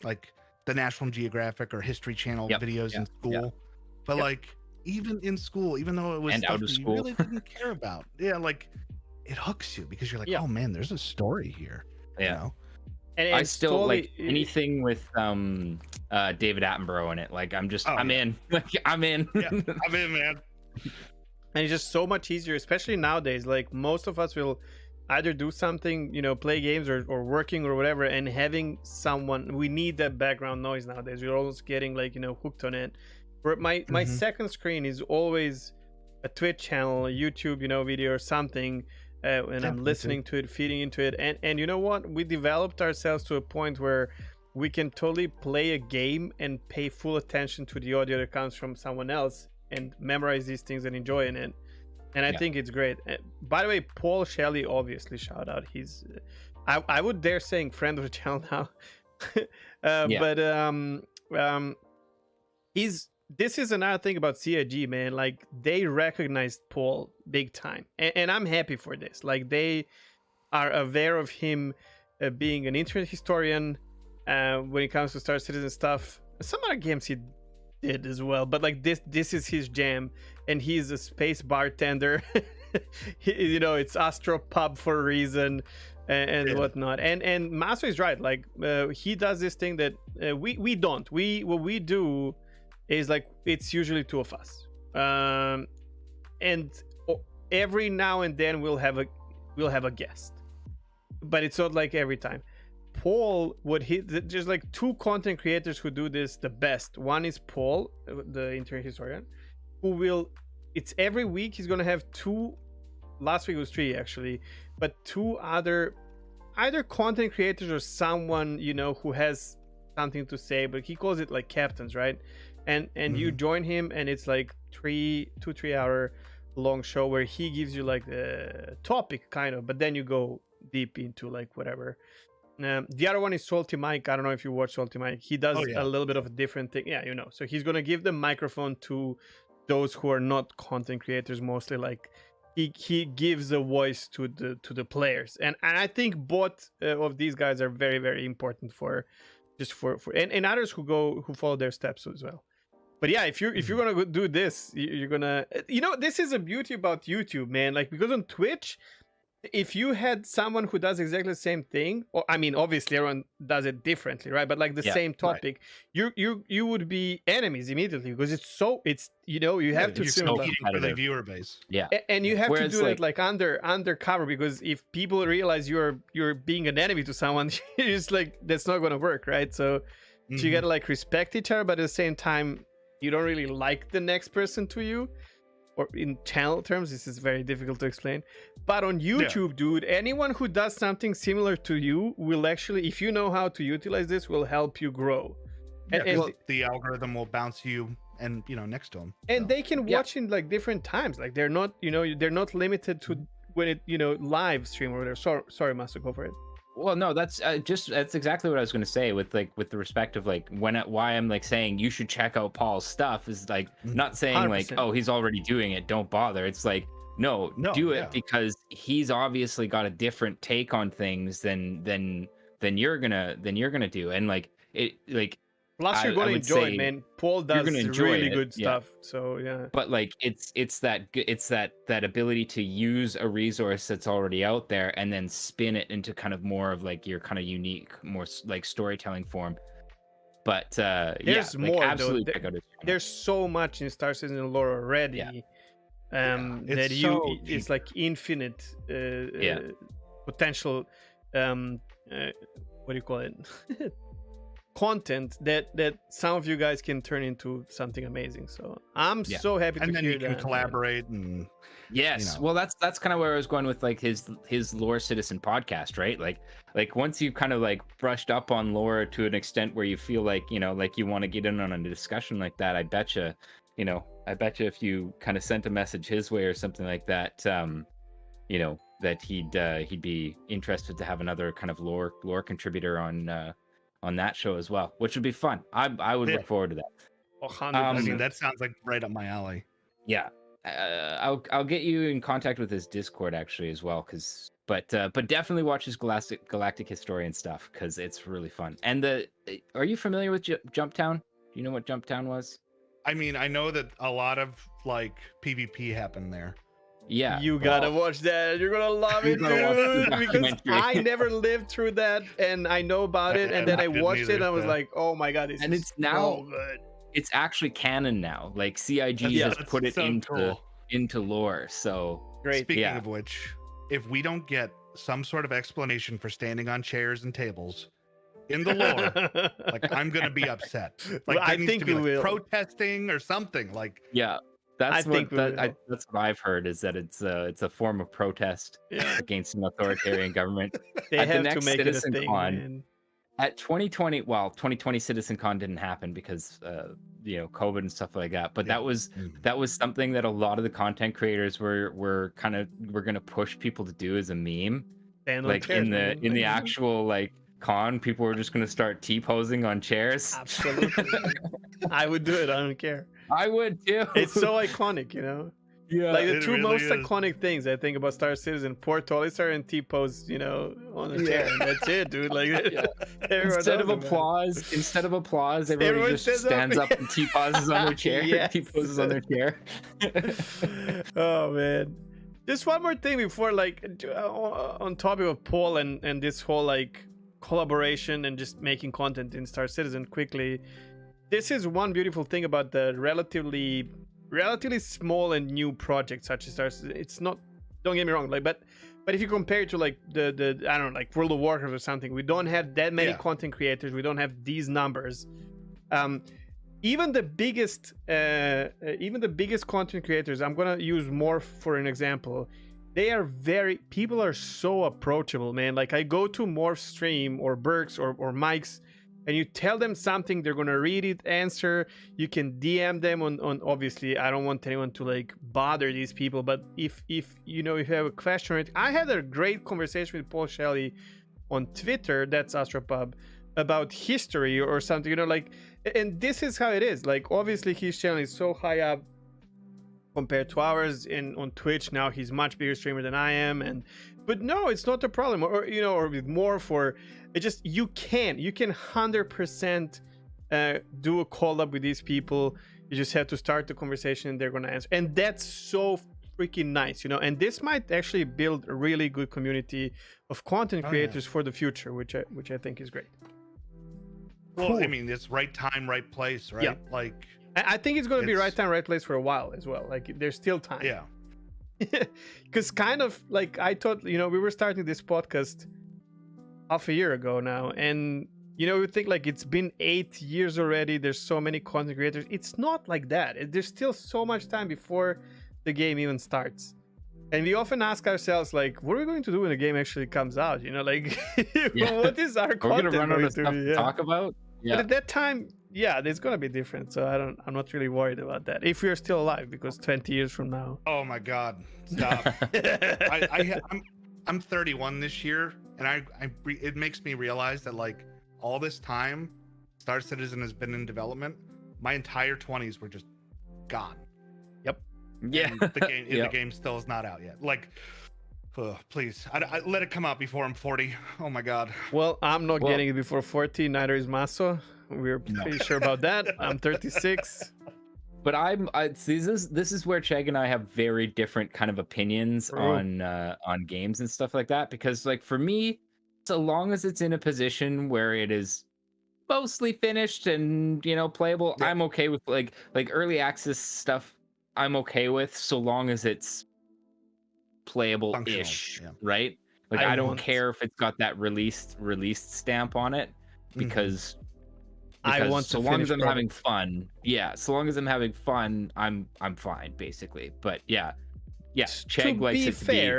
like the National Geographic or History Channel Yep. videos Yeah. in school, but Yep. like even in school, even though it was And stuff out of that you school. really didn't care about, yeah, like it hooks you because you're like, Yeah. oh man, there's a story here. Yeah. You know? And I it's still totally, like anything with David Attenborough in it. Like I'm yeah. in. Like I'm in. Yeah, I'm in, man. and it's just so much easier, especially nowadays. Like most of us will either do something, play games or working or whatever, and having someone, we need that background noise nowadays. We're always getting like, hooked on it. Where my Mhm. second screen is always a Twitch channel, a YouTube, video or something. And Yeah, I'm me listening to it, feeding into it. And you know what? We developed ourselves to a point where we can totally play a game and pay full attention to the audio that comes from someone else and memorize these things and enjoy in it. And I Yeah. think it's great. By the way, Paul Shelley, obviously, shout out. He's, I would dare saying friend of the channel now. But this is another thing about CIG, man. Like they recognized Paul big time, and I'm happy for this. Like they are aware of him being an internet historian when it comes to Star Citizen stuff. Some other games he did as well, but like this is his jam, and he's a space bartender. It's Astro Pub for a reason. And Yeah. whatnot, and Maso is right. Like he does this thing that we don't. What we do is like it's usually two of us, and every now and then we'll have a guest, but it's not like every time. Paul there's like two content creators who do this the best. One is Paul, the internet historian, it's every week he's gonna have two. Last week was three actually, but two other either content creators or someone who has something to say, but he calls it like captains, right? And you join him, and it's like 3 hour long show where he gives you like the topic kind of, but then you go deep into like whatever. The other one is Salty Mike. I don't know if you watch Salty Mike. He does a little bit of a different thing. Yeah, So he's gonna give the microphone to those who are not content creators, mostly like he gives a voice to the players, and I think both of these guys are very, very important for and others who follow their steps as well. But yeah, if you're gonna do this, you're gonna this is a beauty about YouTube, man. Like because on Twitch, if you had someone who does exactly the same thing, or I mean, obviously everyone does it differently, right? But like the same topic, you would be enemies immediately because you have to you're simulate competing for the viewer base. Yeah. and you have Whereas, to do it like undercover, because if people realize you're being an enemy to someone, it's like that's not gonna work, right? So you gotta like respect each other, but at the same time, you don't really like the next person to you. Or in channel terms, this is very difficult to explain. But on YouTube, dude, anyone who does something similar to you will actually, if you know how to utilize this, will help you grow. Yeah, And the algorithm will bounce you and next to them. and they can watch in like different times. Like they're not, they're not limited to when it live stream or whatever. Sorry, Master, go for it. Well, no, that's exactly what I was going to say with the respect of like why I'm like saying you should check out Paul's stuff is like not saying 100%. like, oh, he's already doing it, don't bother. It's like, no, do it because he's obviously got a different take on things than you're gonna do. And like it like Plus, you're going to enjoy it, man. Paul does really good stuff. So yeah. But like, it's that ability to use a resource that's already out there and then spin it into kind of more of like your kind of unique, more like storytelling form. But there's more. Like, absolutely though. check out his channel. There's so much in Star Citizen lore already. That it's like infinite potential. What do you call it? Content that some of you guys can turn into something amazing. So I'm so happy to hear that. And then you can collaborate and well, that's kind of where I was going with like his Lore Citizen podcast, right? Like once you've kind of like brushed up on lore to an extent where you feel like like you want to get in on a discussion like that, I betcha if you kind of sent a message his way or something like that, that he'd be interested to have another kind of lore contributor on that show as well, which would be fun. I would look forward to that. I mean, that sounds like right up my alley. Yeah, I'll get you in contact with his Discord actually as well, but definitely watch his Galactic Historian stuff because it's really fun. And are you familiar with Jumptown? Do you know what Jumptown was? I mean, I know that a lot of like PvP happened there. Yeah, you gotta watch that. You're gonna love it, dude. Because I never lived through that, and I know about it. And then I watched it, and I was like, "Oh my god, it's now so good." It's actually canon now. Like CIG has put it into lore. So great. Speaking of which, if we don't get some sort of explanation for standing on chairs and tables in the lore, like I'm gonna be upset. Like I think we will protesting or something. Like that's what I've heard is that it's a form of protest against an authoritarian government. They have to make it a thing. Man. At 2020 CitizenCon didn't happen because COVID and stuff like that. But that was something that a lot of the content creators were going to push people to do as a meme. Like in the actual like con, people were just going to start T-posing on chairs. Absolutely. I would do it. I don't care. I would too. It's so iconic, Yeah, like the two most iconic things I think about Star Citizen: Port Tollister and T-pose, on a chair. And that's it, dude. Like instead of applause, everybody just stands up and T-poses on their chair. T-poses on their chair. Oh man. Just one more thing before, like, on topic of Paul and this whole like collaboration and just making content in Star Citizen quickly. This is one beautiful thing about the relatively small and new projects such as Star Citizen. It's not, don't get me wrong, like, but if you compare it to like the I don't know, like World of Warcraft or something, we don't have that many content creators. We don't have these numbers. Even the biggest content creators, I'm gonna use more for an example. People are so approachable, man. Like I go to Morph's stream or Burke's or Mike's, and you tell them something, they're gonna read it, answer. You can DM them on obviously, I don't want anyone to like bother these people, but if you have a question or anything. I had a great conversation with Paul Shelley on Twitter, that's Astropub, about history or something, like, and this is how it is. Like obviously his channel is so high up compared to ours on Twitch. Now he's much bigger streamer than I am, but no, it's not a problem. Or with more for it, just you can 100% do a call up with these people. You just have to start the conversation and they're gonna answer, and that's so freaking nice, and this might actually build a really good community of content creators for the future, which I think is great. Well, cool. I mean, it's right time, right place, right? Yeah. Like I think it's going to be right time, right place for a while as well. Like there's still time. Yeah. Because kind of like I thought, we were starting this podcast half a year ago now, and we think like it's been 8 years already. There's so many content creators. It's not like that. There's still so much time before the game even starts. And we often ask ourselves, like, what are we going to do when the game actually comes out? Like, what is our content? We're going to run out of stuff to talk about. Yeah. But at that time, there's going to be different. So I'm not really worried about that. If we are still alive, because 20 years from now. Oh my God, stop. I'm 31 this year, and it makes me realize that like all this time Star Citizen has been in development, my entire 20s were just gone. Yep. Yeah. And the game still is not out yet. Like, please, I let it come out before I'm 40. Oh my God. Well, I'm not getting it before 40. Neither is Maso. We're pretty sure about that. I'm 36. But this is where Chegg and I have very different kind of opinions on games and stuff like that. Because like for me, so long as it's in a position where it is mostly finished and playable, I'm okay with like early access stuff. I'm okay with, so long as it's playable-ish, right? Like I don't care if it's got that released stamp on it, because I want so long as I'm having fun. Yeah, so long as I'm having fun, I'm fine basically. But Chegg likes it to be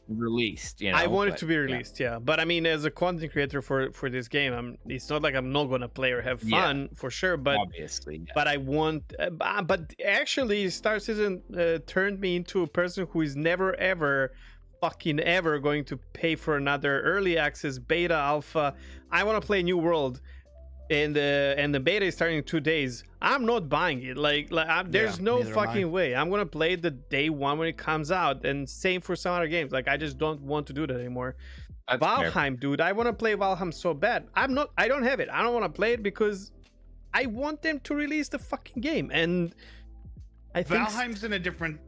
released. I want it to be released, but I mean, as a content creator for this game, it's not like I'm not gonna play or have fun for sure, but obviously, but I want but actually Star Citizen turned me into a person who is never ever going to pay for another early access, beta, alpha. I want to play New World and the beta is starting in 2 days. I'm not buying it. There's no neither am I. fucking way. I'm gonna play it the day one when it comes out, and same for some other games. Like I just don't want to do that anymore. That's fair. Valheim, dude, I want to play Valheim so bad. I don't have it. I don't want to play it because I want them to release the fucking game. And I think Valheim's in a different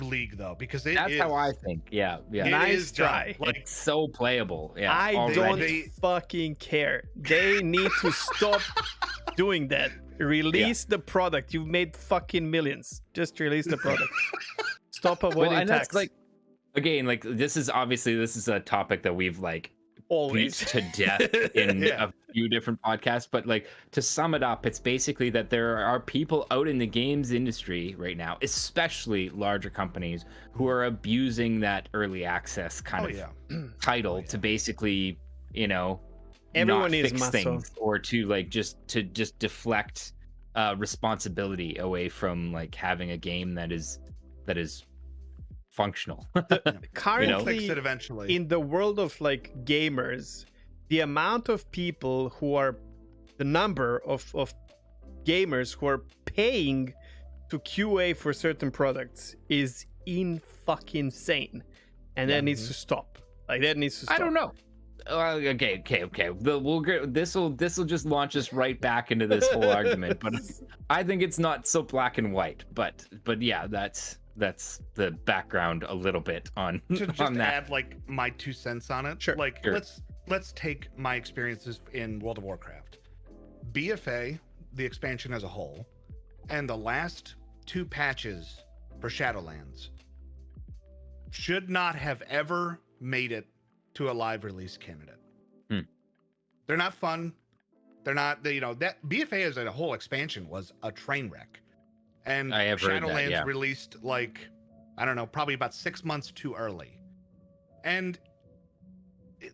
league though, because That's how I think. Yeah. It Nice is done. try. Like It's so playable. Yeah. I already. don't fucking care. They need to stop doing that. Release the product. You've made fucking millions. Just release the product. Stop avoiding and tax. that's like, again, like this is a topic that we've like Always. beat to death in Yeah. a few different podcasts, but like to sum it up, it's basically that there are people out in the games industry right now, especially larger companies, who are abusing that early access kind title to basically, Everyone not needs fix muscle. things, or to like just deflect responsibility away from like having a game that is functional. Currently, fix it eventually. in the world of like gamers, the amount of people the number of gamers who are paying to QA for certain products is fucking insane, and that needs to stop. Like that needs to stop. I don't know. Okay. This will just launch us right back into this whole argument, but I think it's not so black and white. But yeah, that's the background a little bit on To just on that. add like my 2 cents on it. Sure. Like Sure. let's take my experiences in World of Warcraft, BFA, the expansion as a whole, and the last 2 patches for Shadowlands should not have ever made it to a live release candidate. They're not fun. They're not. That BFA as a whole expansion was a train wreck. And I have heard that, Shadowlands yeah. released like, I don't know, probably about 6 months too early. And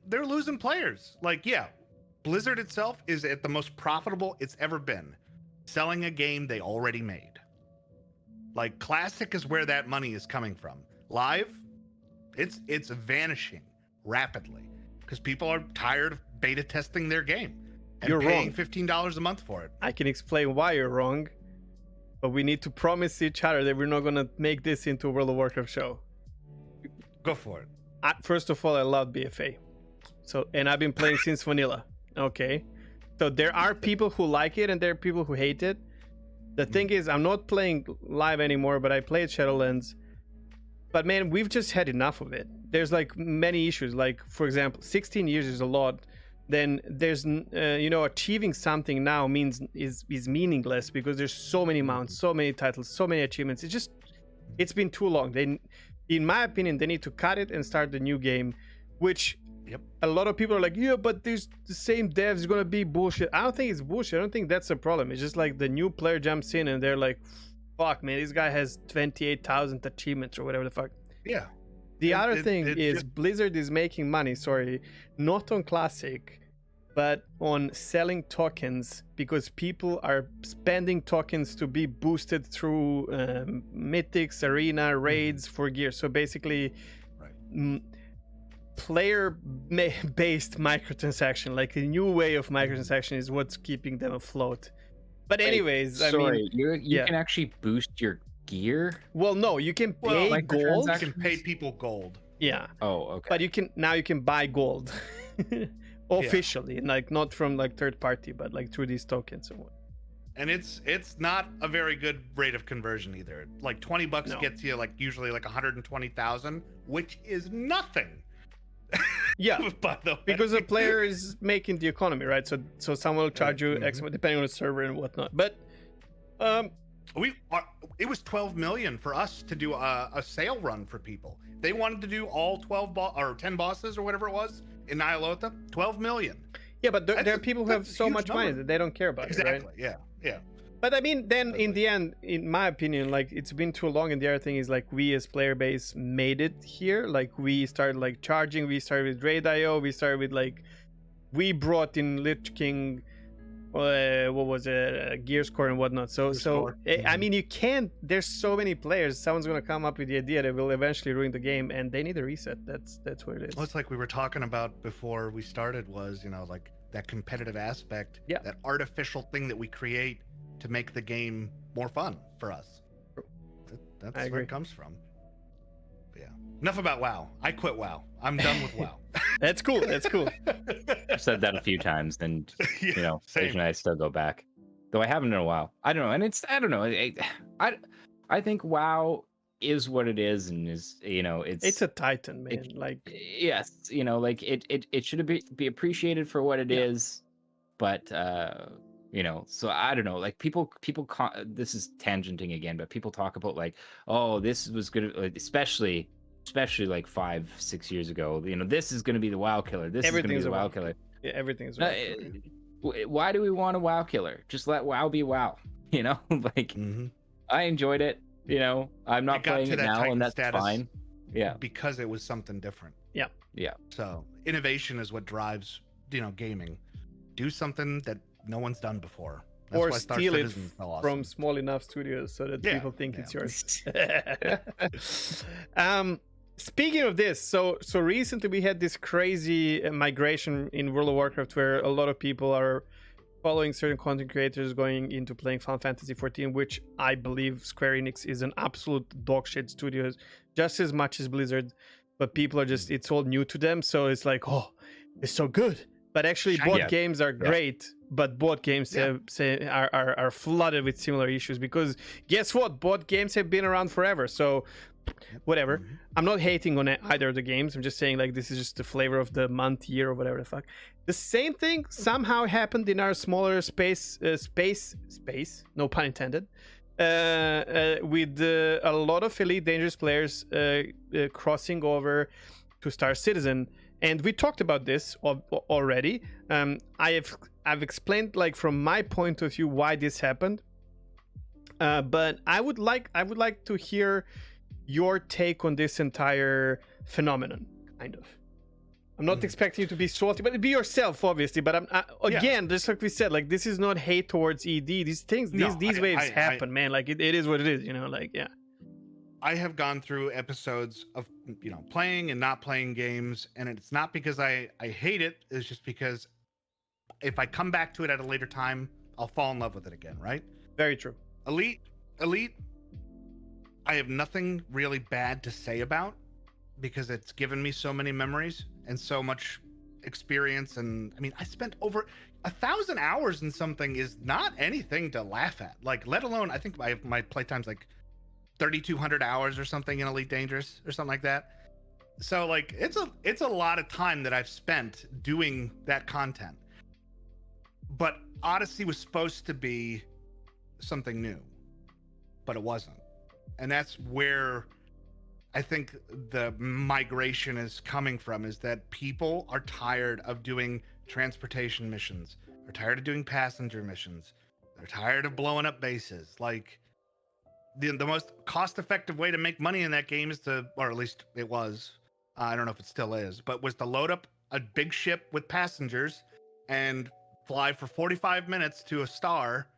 they're losing players. Like, yeah, Blizzard itself is at the most profitable it's ever been, selling a game they already made. Like, Classic is where that money is coming from. Live, it's vanishing rapidly because people are tired of beta testing their game and You're paying wrong. $15 a month for it. I can explain why you're wrong, but we need to promise each other that we're not gonna make this into a World of Warcraft show. Go for it. First of all, I love BFA, and I've been playing since vanilla. Okay, so there are people who like it and there are people who hate it. The thing is, I'm not playing live anymore, but I played Shadowlands. But man, we've just had enough of it. There's like many issues. Like for example, 16 years is a lot. Then there's achieving something now is meaningless because there's so many mounts, so many titles, so many achievements. It's been too long. In my opinion, they need to cut it and start the new game, which a lot of people are like, yeah, but there's the same devs, it's gonna be bullshit. I don't think it's bullshit. I don't think that's a problem. It's just like the new player jumps in and they're like, fuck man, this guy has 28,000 achievements or whatever the fuck. Yeah. The other it thing is just- Blizzard is making money, not on Classic, but on selling tokens, because people are spending tokens to be boosted through mythics, arena, raids for gear. So basically, player-based microtransaction, like a new way of microtransaction, is what's keeping them afloat. But anyways, you can actually boost your gear. Well, no, you can pay like the gold. You can pay people gold. Yeah. Oh, okay. But you can buy gold officially, like not from like third party, but like through these tokens and what. And it's not a very good rate of conversion either. Like $20 gets you like usually like 120,000, which is nothing. Yeah, By the way. because the player is making the economy, right? So someone will charge you X depending on the server and whatnot. But it was 12 million for us to do a sale run for people. They wanted to do all 12 or 10 bosses or whatever it was in Nyalotha. 12 million. yeah, but there are That's people who have a so huge much money number. that they don't care about it, right? Exactly. Yeah. But I mean, then in the end, in my opinion, like it's been too long. And the other thing is, like, we as player base made it here. Like we started like charging. We started with Raid.io. We started with like, we brought in Lich King, what was it, Gear Score and whatnot. So I mean, you can't. There's so many players. Someone's gonna come up with the idea that will eventually ruin the game, and they need a reset. That's what it is. Well, it's like we were talking about before we started was, like that competitive aspect, Yeah. that artificial thing that we create to make the game more fun for us. That's where agree. it comes from. But yeah. Enough about WoW. I quit WoW. I'm done with WoW. That's cool. That's cool. I've said that a few times, and Yeah, you know, same. occasionally I still go back, though I haven't in a while. I don't know, and I don't know. I think WoW is what it is, and is, you know, It's a titan, man. Like, yes, you know, like it should be appreciated for what it is, but you know, so I don't know, like people this is tangenting again, but people talk about like, oh, this was good, like, especially like 5-6 years ago, you know, this is going to be the WoW killer, this is going to be the WoW killer. Yeah, everything is WoW killer. Why do we want a WoW killer? Just let WoW be WoW, you know. Like, I enjoyed it, you know, I'm not playing it now, and that's fine. Yeah, because it was something different. Yeah. So innovation is what drives, you know, gaming. Do something that no one's done before. That's Or why Star steal it Citizen is so awesome. from small enough studios so that people think it's yours. Speaking of this, so recently we had this crazy migration in World of Warcraft where a lot of people are following certain content creators going into playing Final Fantasy 14, which I believe Square Enix is an absolute dogshit studio, just as much as Blizzard, but people are just, it's all new to them, so it's like, oh, it's so good. But actually, board games are great, but board games are flooded with similar issues, because guess what? Board games have been around forever, so whatever. I'm not hating on either of the games. I'm just saying, like, this is just the flavor of the month, year, or whatever the fuck. The same thing somehow happened in our smaller space, no pun intended, with a lot of Elite Dangerous players crossing over to Star Citizen. And we talked about this already. I've explained, like, from my point of view why this happened. But I would like to hear your take on this entire phenomenon, kind of. I'm not expecting you to be salty, but be yourself, obviously. But again, just like we said, like, this is not hate towards ED. These things, these waves happen, man. Like, it is what it is, you know. Like, yeah. I have gone through episodes of, you know, playing and not playing games, and it's not because I hate it. It's just because if I come back to it at a later time, I'll fall in love with it again, right? Very true. Elite, I have nothing really bad to say about, because it's given me so many memories and so much experience. And I mean, I spent over 1,000 hours in something is not anything to laugh at. Like, let alone, I think my playtime's like 3,200 hours or something in Elite Dangerous or something like that. So, like, it's a lot of time that I've spent doing that content. But Odyssey was supposed to be something new, but it wasn't. And that's where I think the migration is coming from, is that people are tired of doing transportation missions. They're tired of doing passenger missions. They're tired of blowing up bases. Like, the most cost-effective way to make money in that game is to, or at least it was, I don't know if it still is, but was to load up a big ship with passengers and fly for 45 minutes to a star,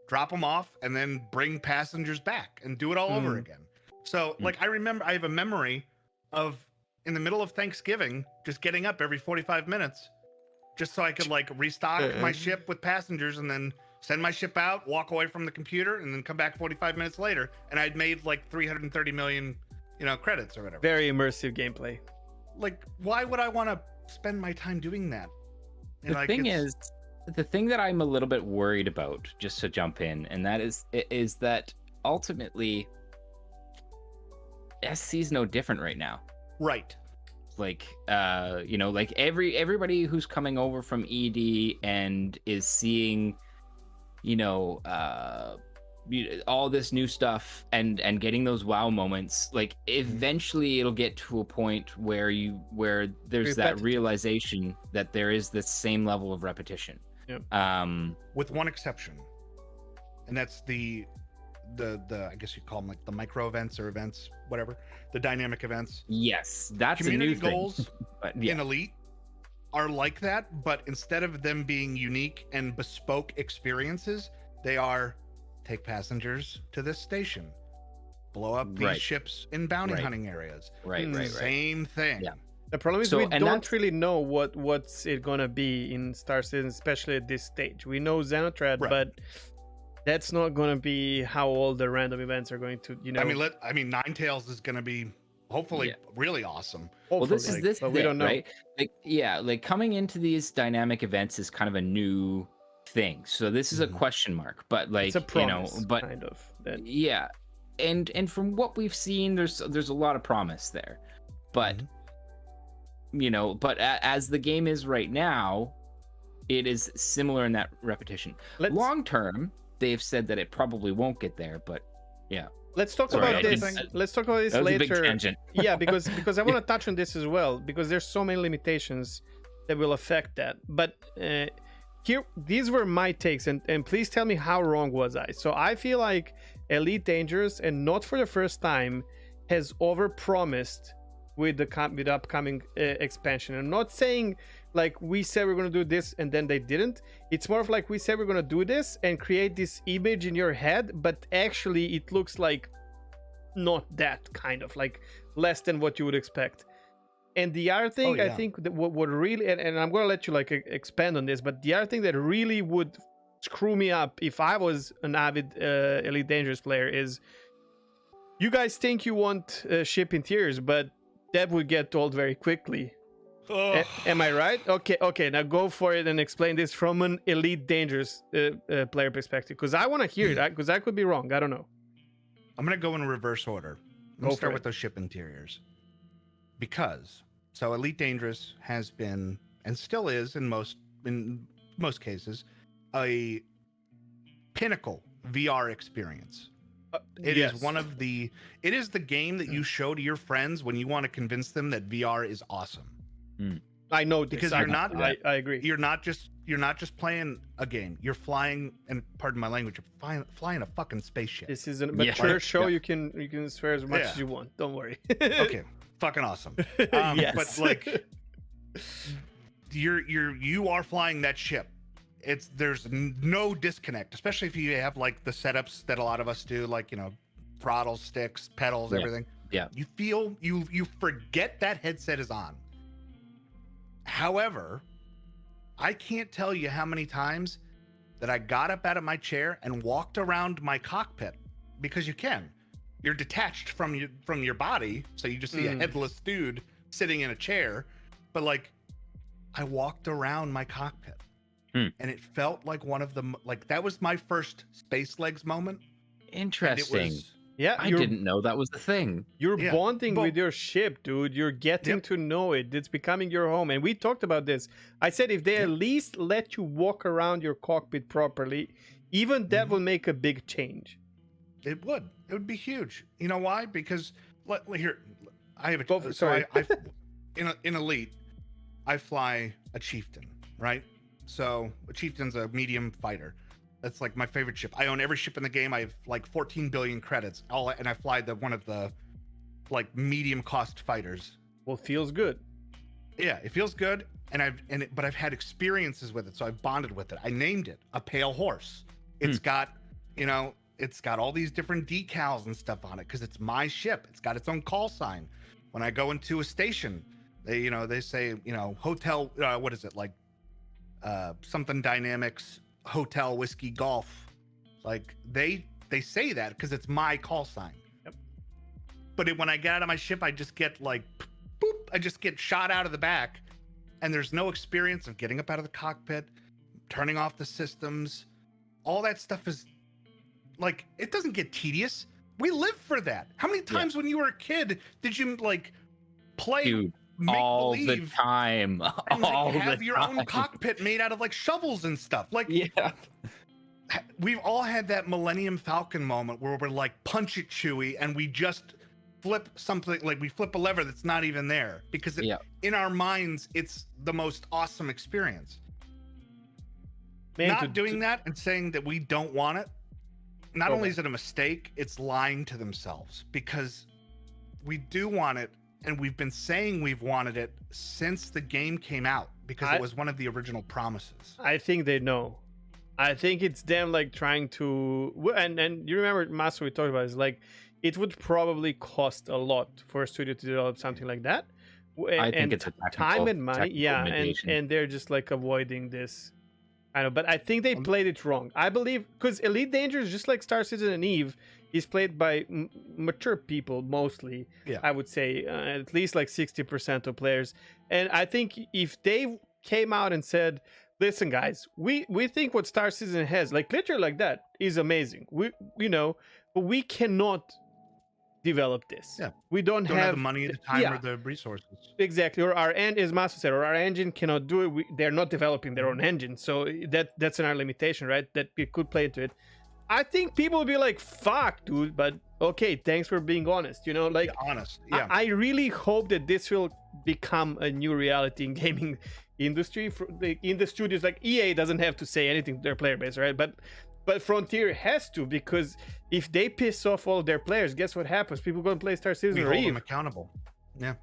drop them off, and then bring passengers back and do it all over again. So, like, I remember, I have a memory of, in the middle of Thanksgiving, just getting up every 45 minutes just so I could, like, restock my ship with passengers and then send my ship out, walk away from the computer, and then come back 45 minutes later, and I'd made like 330 million, you know, credits or whatever. Very immersive gameplay. Like, why would I want to spend my time doing that? And, the like, thing is, the thing that I'm a little bit worried about, just to jump in, and that is that ultimately SC is no different right now. Right. Like, you know, like everybody who's coming over from ED and is seeing, you know, all this new stuff and getting those wow moments, like, eventually it'll get to a point where there's that realization that there is this same level of repetition. With one exception, and that's the I guess you'd call them like the micro events or events, whatever, the dynamic events. Yes, that's community a new goals thing. But, in Elite are like that, but instead of them being unique and bespoke experiences, they are take passengers to this station, blow up these ships in bounty hunting areas. Right. Same thing. Yeah. The problem is So- we and don't that's- really know what's it gonna be in Star Citizen, especially at this stage. We know Xenothreat, Right. but that's not gonna be how all the random events are going to, you know. I mean, Ninetales is going to be hopefully Yeah. really awesome. Well, this hopefully, is this but thing, we don't know. right? Like coming into these dynamic events is kind of a new thing. So this is a Mhm. question mark, but like It's a promise, but kind of. That yeah, and from what we've seen, there's a lot of promise there, but Mhm. but as the game is right now, it is similar in that repetition. let's Long term, they've said that it probably won't get there, but yeah, let's talk Sorry, about I this. didn't- Let's talk about this that was a big later. tangent. Yeah, because I want to touch on this as well, because there's so many limitations that will affect that. But here, these were my takes, and please tell me how wrong was I. So I feel like Elite Dangerous, and not for the first time, has overpromised with the upcoming expansion. I'm not saying like we said we're going to do this and then they didn't. It's more of like we said we're going to do this and create this image in your head, but actually it looks like not that, kind of like less than what you would expect. And the other thing I yeah. think that what really, and I'm going to let you like expand on this, but the other thing that really would screw me up if I was an avid Elite Dangerous player is, you guys think you want ship interiors, but that would get old very quickly. Am I right? Okay. Now go for it and explain this from an Elite Dangerous player perspective, because I want to hear it. Because I could be wrong. I don't know. I'm going to go in reverse order. I'm Go going for to start it. with those ship interiors. Because, so Elite Dangerous has been, and still is in most cases, a pinnacle VR experience. It is Yes. it is the game that you show to your friends when you want to convince them that VR is awesome. I know this. Because you're not- I agree. You're not just playing a game. You're flying, and pardon my language, you're flying a fucking spaceship. This is a Yeah. mature show. Yeah. You can swear as much Yeah. as you want. Don't worry. Okay, fucking awesome. Yes. But like, you are flying that ship. There's no disconnect, especially if you have like the setups that a lot of us do, like throttle sticks, pedals, Yeah. everything. Yeah. You feel you forget that headset is on. However, I can't tell you how many times that I got up out of my chair and walked around my cockpit, because you can. You're detached from your body, so you just see a headless dude sitting in a chair. But like, I walked around my cockpit, and it felt like one of the that was my first Space Legs moment. And Interesting. Yeah, I didn't know that was the thing. You're Yeah, bonding but- with your ship, dude. You're getting Yep. to know it. It's becoming your home. And we talked about this. I said if they at least let you walk around your cockpit properly, even that will make a big change. It would be huge. You know why? Because here, I have a Go for- sorry. in Elite, I fly a Chieftain, right? So a Chieftain's a medium fighter. That's like my favorite ship. I own every ship in the game. I have like 14 billion credits. And I fly one of the like medium cost fighters. Well, feels good. Yeah, it feels good, but I've had experiences with it, so I've bonded with it. I named it a Pale Horse. It's got, it's got all these different decals and stuff on it because it's my ship. It's got its own call sign. When I go into a station, they say, hotel, what is it, like something Dynamics Hotel Whiskey Golf. Like they say that because it's my call sign. Yep. But when I get out of my ship, I just get like, boop, I just get shot out of the back, and there's no experience of getting up out of the cockpit, turning off the systems. All that stuff is like, it doesn't get tedious. We live for that. How many times when you were a kid did you like play Dude, make all the believe time. and like, All have the your own time. cockpit made out of like shovels and stuff? Like, Yeah. we've all had that Millennium Falcon moment where we're like, punch it, Chewie, and we just flip something, like we flip a lever that's not even there because in our minds it's the most awesome experience. Man, Not doing that and saying that we don't want it, not Okay. only is it a mistake, it's lying to themselves, because we do want it, and we've been saying we've wanted it since the game came out, because it was one of the original promises. I think they know. I think it's them like trying to, and you remember, Master, we talked about is like, it would probably cost a lot for a studio to develop something like that, I think and it's a time and money. technical Yeah, mitigation. and they're just like avoiding this kind of. But I think they played it wrong. I believe because Elite Dangerous, just like Star Citizen and Eve, is played by mature people mostly. Yeah. I would say at least like 60% of players. And I think if they came out and said, "Listen, guys, we think what Star Citizen has, like literally like that, is amazing. But we cannot develop this. Yeah. We don't have the money, the time, yeah. or the resources. Exactly, or our end, as Master said, or our engine cannot do it. They're not developing their own engine, so that's another limitation, right? That we could play into it. I think people will be like, "Fuck, dude," but okay, thanks for being honest. Like Honest. Yeah. I really hope that this will become a new reality in gaming industry. In the studios, like EA doesn't have to say anything to their player base, right? But Frontier has to, because if they piss off all their players, guess what happens? People gonna play Star Citizen we or hold Eve. them accountable. Yeah.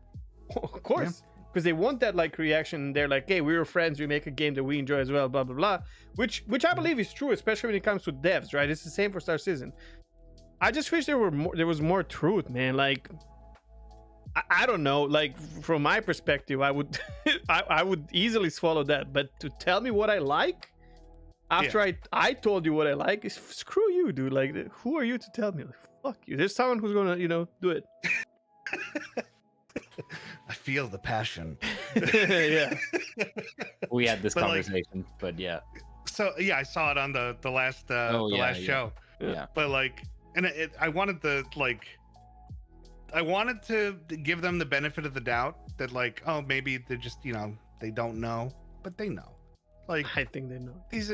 Of course, because they want that like reaction. They're like, "Hey, we're friends. We make a game that we enjoy as well." Blah blah blah. Which I believe is true, especially when it comes to devs, right? It's the same for Star Citizen. I just wish there was more truth, man. Like, I don't know. Like from my perspective, I would I would easily swallow that. But to tell me what I like after I told you what I like, is screw you, dude. Like, who are you to tell me? Like, fuck you. There's someone who's gonna do it. I feel the passion. Yeah. We had this But, conversation, but yeah. So yeah, I saw it on the last last show. Yeah. But like, and I wanted to give them the benefit of the doubt that like, oh, maybe they're just they don't know, but they know. Like, I think they know. These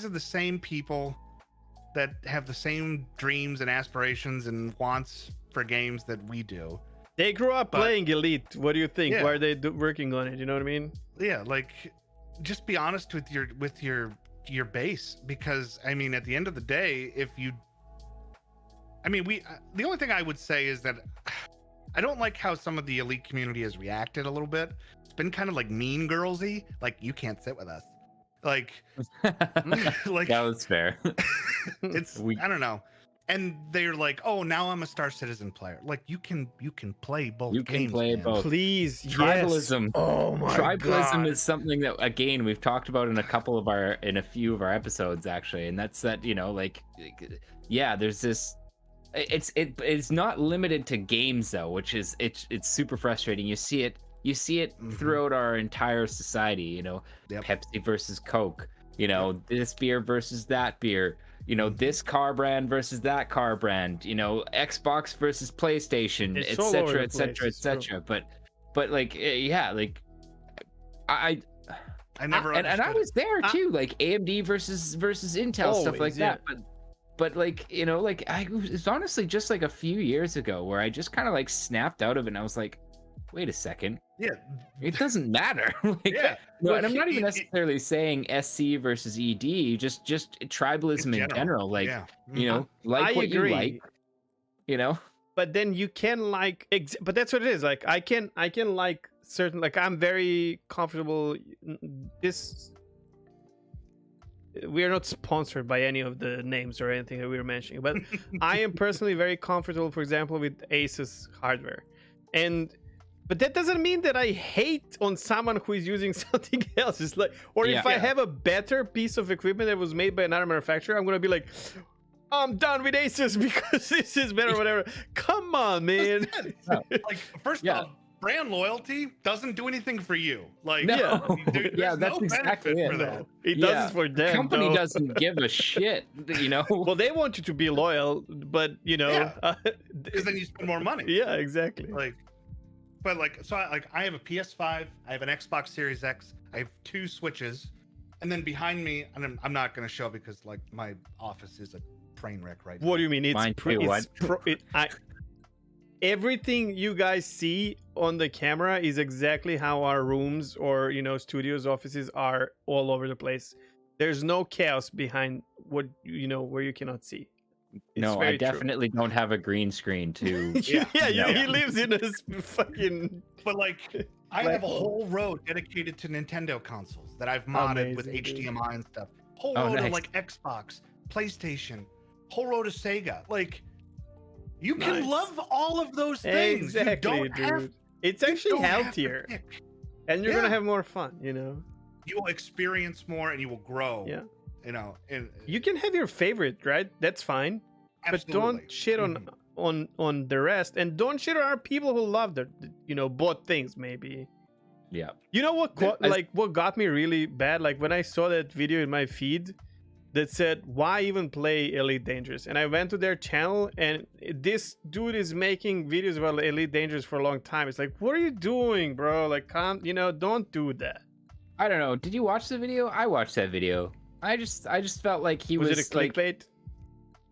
are the same people that have the same dreams and aspirations and wants for games that we do. They grew up playing Elite. What do you think? Yeah. Why are they working on it? You know what I mean? Yeah, like, just be honest with your base, because I mean, at the end of the day, the only thing I would say is that I don't like how some of the Elite community has reacted a little bit. It's been kind of like mean girlsy, like, you can't sit with us. Like, like That was fair. I don't know. And they're like, oh, now I'm a Star Citizen player. Like, you can play both You games. can play man. both. Please, Tribalism. Yes. Oh my Tribalism God. is something that, again, we've talked about in a few of our episodes, actually, and that's that. There's this. It's not limited to games though, which is it's super frustrating. You see it throughout our entire society. Yep. Pepsi versus Coke. This beer versus that beer. This car brand versus that car brand. Xbox versus PlayStation, etc., etc., etc. But like, yeah, like I never and I was understood there too, like AMD versus Intel, stuff like that. But like, it's honestly just like a few years ago where I just kind of like snapped out of it, and I was like, wait a second. Yeah. It doesn't matter. Yeah. No, and I'm not even necessarily saying SC versus ED, just tribalism in general. Like, yeah. Like I what agree. you like, But then you can like, but that's what it is. Like, I can like certain, like, I'm very comfortable. We are not sponsored by any of the names or anything that we were mentioning, but I am personally very comfortable, for example, with Asus hardware. But that doesn't mean that I hate on someone who is using something else. It's like, or if I have a better piece of equipment that was made by another manufacturer, I'm gonna be like, I'm done with Asus because this is better, whatever. Come on, man. Like, first of all, brand loyalty doesn't do anything for you. Like, that's no exactly it. for that. It does it for them. The company though. doesn't give a shit, Well, they want you to be loyal, but because then you spend more money. Yeah, exactly. I have a PS5, I have an Xbox Series X, I have 2 Switches, and then behind me, and I'm not going to show because like my office is a train wreck right now. What do you mean? It's Mine too, everything you guys see on the camera is exactly how our rooms or studios, offices are all over the place. There's no chaos behind what where you cannot see. No, I definitely don't have a green screen to. He lives in a fucking. But like, I have a whole row dedicated to Nintendo consoles that I've modded with HDMI and stuff. Whole row to like Xbox, PlayStation, whole row to Sega. Like, you can love all of those things. Exactly, you don't have. It's You actually don't have to healthier, pick. and you're gonna Yeah. have more fun. You know. You will experience more and you will grow. Yeah. You know, and You can have your favorite, right? That's fine. But absolutely. don't shit Mhm. on the rest, and don't shit on our people who love both things. Maybe Yeah. you know what As- what got me really bad, like when I saw that video in my feed that said why even play Elite Dangerous, and I went to their channel and this dude is making videos about Elite Dangerous for a long time. It's like, what are you doing, bro? Like, don't do that. I don't know. Did you watch the video? I watched that video. I just felt like he was Was it a like, clickbait?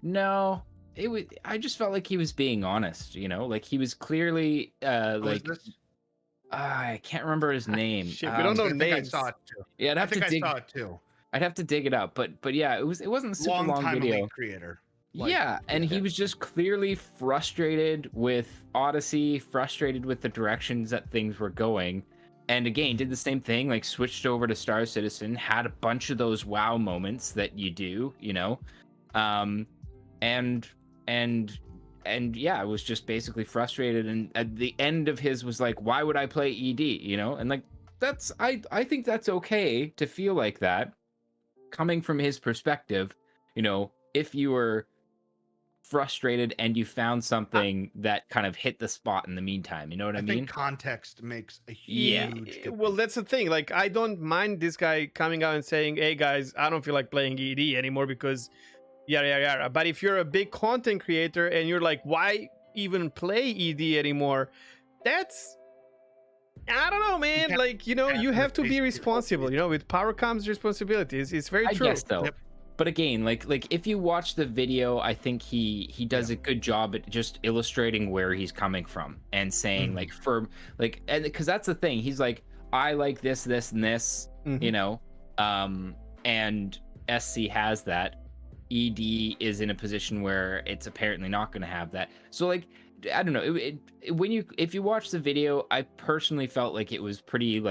no, it was. I just felt like he was being honest. You know, like he was clearly Who is like this? I can't remember his name. Shit, we don't know I think names. I saw it too. Yeah, I'd I have think to I dig. saw it too. I'd have to dig it up. But yeah, it wasn't a super long Long-time video. Elite creator. Like, Yeah, and he was just clearly frustrated with Odyssey, frustrated with the directions that things were going. And again, did the same thing, like switched over to Star Citizen, had a bunch of those wow moments that you do, you know. And yeah, was just basically frustrated, and at the end of his was like, why would I play ED, you know? And like that's I think that's okay to feel like that coming from his perspective, you know, if you were frustrated and you found something that kind of hit the spot in the meantime, you know what I mean? think context makes a Yeah. huge difference. Well, that's the thing. Like, I don't mind this guy coming out and saying, "Hey guys, I don't feel like playing ED anymore because yada." But if you're a big content creator and you're like, "Why even play ED anymore?" That's, I don't know, man. Yeah. Like, you know, Yeah, you have to basically be what responsible. it You know, with power comes responsibilities. It's very I true. guess so. Yep. But again, like if you watch the video, I think he does a good job at just illustrating where he's coming from and saying like and because that's the thing, he's like, I like this, and this, you know, and SC has that. ED is in a position where it's apparently not going to have that. So like, I don't know. If you watch the video, I personally felt like it was pretty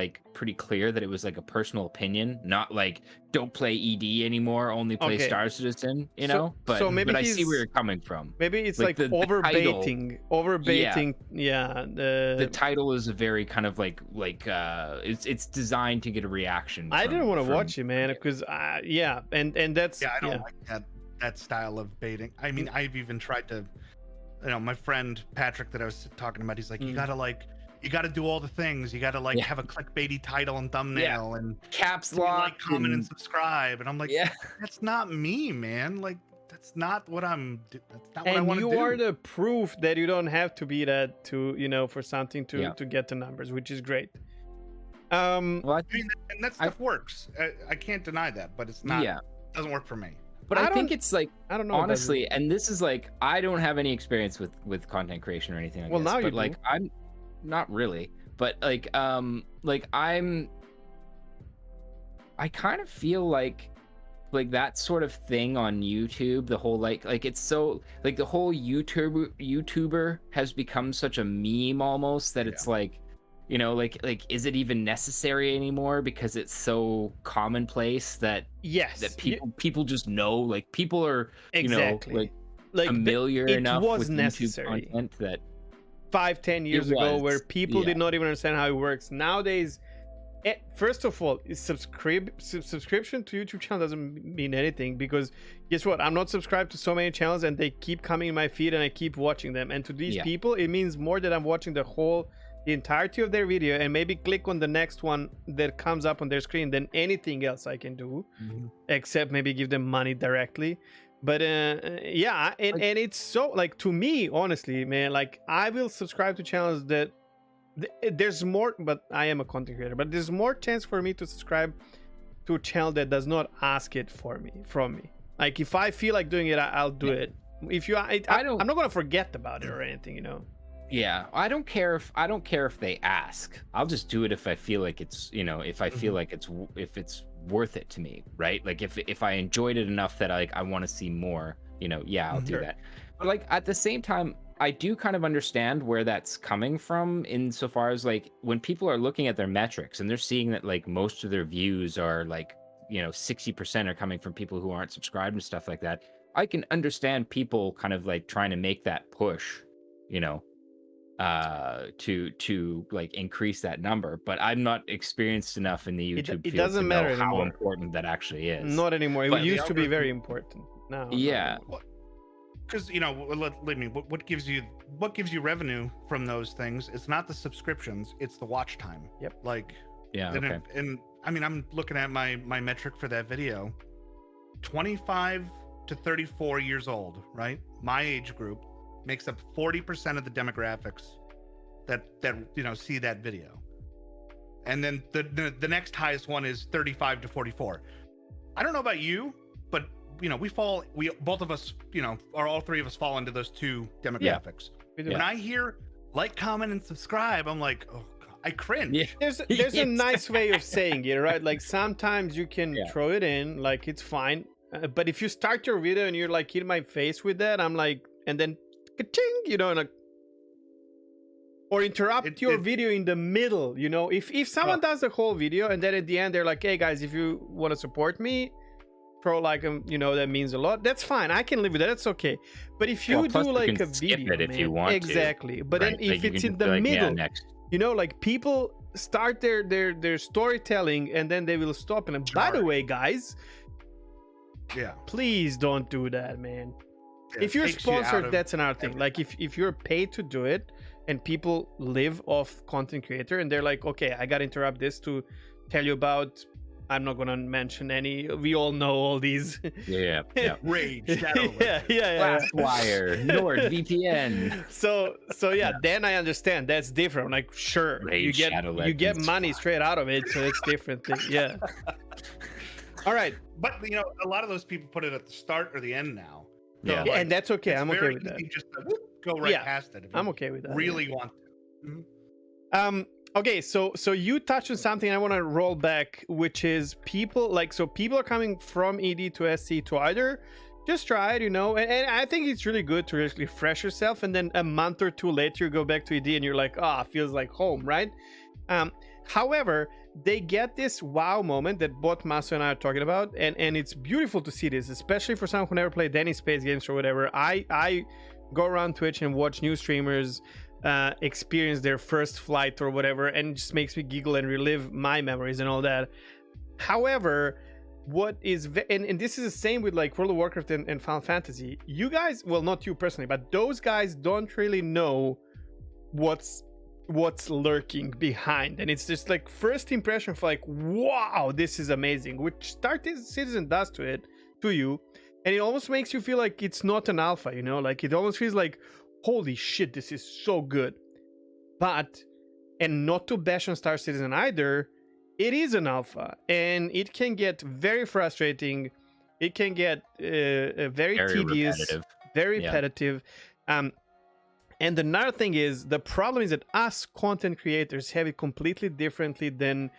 clear that it was like a personal opinion, not like don't play ED anymore, only play Okay. Star Citizen, you So- know. But so maybe I see where he's- you're coming from. Maybe it's Like, like the title- overbaiting. Yeah. The title is a very kind of like it's designed to get a reaction. I didn't want to from- watch it, man, because and that's Yeah, I don't like that style of baiting. I mean, I've even tried to, you know, my friend Patrick that I was talking about, he's like, you gotta do all the things. You gotta like have a clickbaity title and thumbnail and caps like, lock, comment, and subscribe. And I'm like, yeah. that's not me, man. Like, that's not what that's not what I and want to you do. are the proof that you don't have to be that to, you know, for something to get the numbers, which is great. Well, I mean, and that stuff works. I can't deny that, but it's not. yeah. It doesn't work for me. But I think it's like, I don't know. honestly, and this is like, I don't have any experience with content creation or anything like Well, this, now but you like do. I'm not really, but I kind of feel like that sort of thing on YouTube, the whole like it's so like the whole YouTuber has become such a meme almost that it's like, you know, like is it even necessary anymore because it's so commonplace that yes, people just know, like people are exactly. you know like familiar it enough was with necessary. YouTube content that 5-10 years It ago was, where people yeah. did not even understand how it works. Nowadays, first of all, subscription to YouTube channel doesn't mean anything, because guess what? I'm not subscribed to so many channels and they keep coming in my feed and I keep watching them. And to these people, it means more that I'm watching the entirety of their video and maybe click on the next one that comes up on their screen than anything else I can do, except maybe give them money directly. But and it's so like, to me, honestly, man, like I will subscribe to channels that there's more, but I am a content creator, but there's more chance for me to subscribe to a channel that does not ask it from me. Like if I feel like doing it, I'll do it. If I'm not gonna forget about it or anything, you know. Yeah, I don't care if they ask. I'll just do it if I feel like it's, you know, if I feel like if it's worth it to me, right? Like if I enjoyed it enough that I want to see more, you know, yeah, I'll do that. But like at the same time, I do kind of understand where that's coming from, insofar as like when people are looking at their metrics and they're seeing that like most of their views are like, you know, 60% are coming from people who aren't subscribed and stuff like that. I can understand people kind of like trying to make that push, you know. to like increase that number, but I'm not experienced enough in the YouTube It field doesn't to matter know how anymore. important that actually is. Not anymore. It But the used to be algorithm- very important. No. not Yeah. anymore. Because what gives you revenue from those things? It's not the subscriptions, it's the watch time. Yep. Like, Yeah. and, Okay. and I mean, I'm looking at my metric for that video. 25 to 34 years old, right? My age group makes up 40% of the demographics that see that video. And then the next highest one is 35 to 44. I don't know about you, but we both of us, or all three of us fall into those two demographics. We do. When I hear like, comment, and subscribe, I'm like, oh God, I cringe. Yeah. There's a nice way of saying it, right? Like sometimes you can throw it in, like it's fine. But if you start your video and you're like in my face with that, I'm like, and then ka-ching, like, or interrupt your video in the middle. If someone does the whole video and then at the end they're like, hey guys, if you want to support me, throw like that means a lot. That's fine. I can live with that. That's okay. But if you do like a video, it if you want exactly. to. But Right? then if Like, it's you in can the be like, middle, next. like people start their storytelling and then they will stop. And by the way, guys, Yeah. please don't do that, man. Yeah, If you're it takes you out sponsored, of that's another thing. everything. Like if you're paid to do it and people live off content creator and they're like, okay, I gotta interrupt this to tell you about, I'm not gonna mention any, we all know all these. Yeah. Rage. Shadow yeah. Blastwire, NordVPN. So yeah, then I understand that's different. Like sure, Rage Shadow you get Legends, money fuck. straight out of it, so it's different thing. Yeah. All right. But a lot of those people put it at the start or the end now. So, Yeah. Yeah, and that's okay. it's I'm okay very with that. easy just to go right Yeah, past it. If I'm you okay with that. really want to. Mhm. Okay, so you touched on something I want to roll back, which is people are coming from ED to SC to either just try it, and I think it's really good to really refresh yourself, and then a month or two later you go back to ED and you're like, feels like home, right? However, they get this wow moment that both Maso and I are talking about, and it's beautiful to see this, especially for someone who never played any space games or whatever. I go around Twitch and watch new streamers experience their first flight or whatever, and it just makes me giggle and relive my memories and all that. However, what is and this is the same with like World of Warcraft and Final Fantasy. You guys, well, not you personally, but those guys don't really know what's lurking behind, and it's just like first impression of like, wow, this is amazing, which Star Citizen does to you, and it almost makes you feel like it's not an alpha, like it almost feels like, holy shit, this is so good. But, and not to bash on Star Citizen either, it is an alpha, and it can get very frustrating. It can get very tedious, repetitive. very Yeah. repetitive. And another thing is, the problem is that us content creators have it completely differently than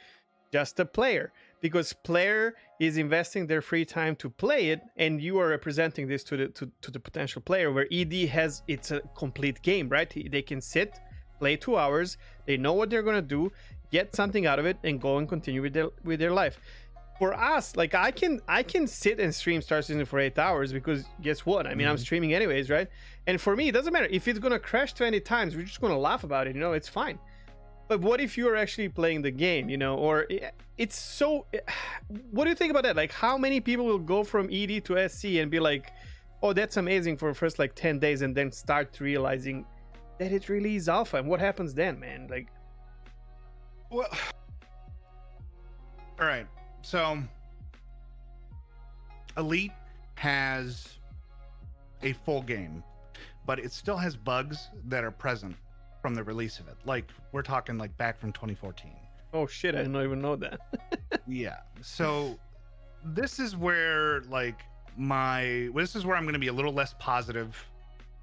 just a player, because player is investing their free time to play it, and you are representing this to the potential player, where ED has, it's a complete game, right? They can sit, play 2 hours, they know what they're gonna do, get something out of it, and go and continue with their life. For us, like I can sit and stream Star Citizen for 8 hours, because guess what? I mean, I'm streaming anyways, right? And for me, it doesn't matter if it's gonna crash 20 times. We're just gonna laugh about it, it's fine. But what if you're actually playing the game, or it's so. What do you think about that? Like, how many people will go from ED to SC and be like, oh, that's amazing for the first like 10 days, and then start realizing that it really is alpha? And what happens then, man? Like, Well, all right. So, Elite has a full game, but it still has bugs that are present from the release of it. Like, we're talking like back from 2014. oh shit, I didn't even know that. Yeah. So, this is where like this is where I'm going to be a little less positive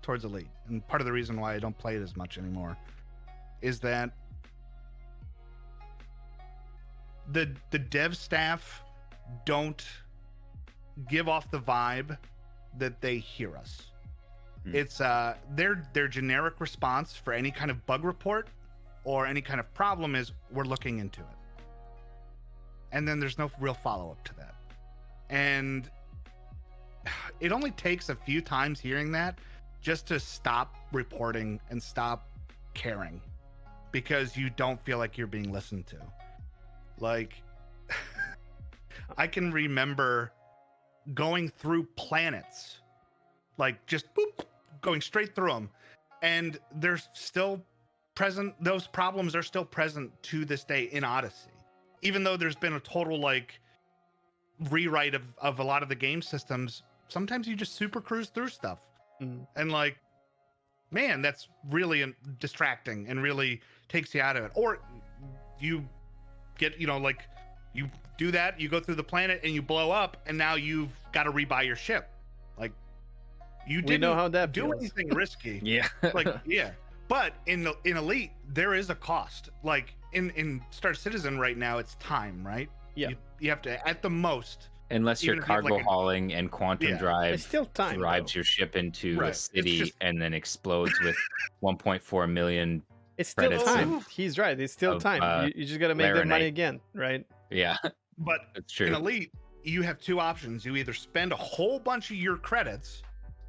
towards Elite, and part of the reason why I don't play it as much anymore is that the dev staff don't give off the vibe that they hear us. It's their generic response for any kind of bug report or any kind of problem is, we're looking into it, and then there's no real follow-up to that. And it only takes a few times hearing that just to stop reporting and stop caring because you don't feel like you're being listened to. Like, I can remember going through planets, like just boop, going straight through them, and there's still present. Those problems are still present to this day in Odyssey, even though there's been a total like rewrite of a lot of the game systems. Sometimes you just super cruise through stuff, and like, man, that's really distracting and really takes you out of it. Or you get, like, you do that, you go through the planet and you blow up, and now you've got to rebuy your ship. Like, you didn't know how that do feels. anything risky. Yeah. Like, yeah. But in Elite, there is a cost. Like in Star Citizen right now, it's time, right? Yeah. You have to, at the most, Unless you're even if you have, cargo like, hauling and quantum Yeah. drive It's still time. drives though. your ship into a Right. It's city just- and then explodes with 1.4 million. It's still credits time. and- He's right. It's still of, time. You just got to make that money Laranite. again, right? Yeah, but that's true. in Elite, you have two options. You either spend a whole bunch of your credits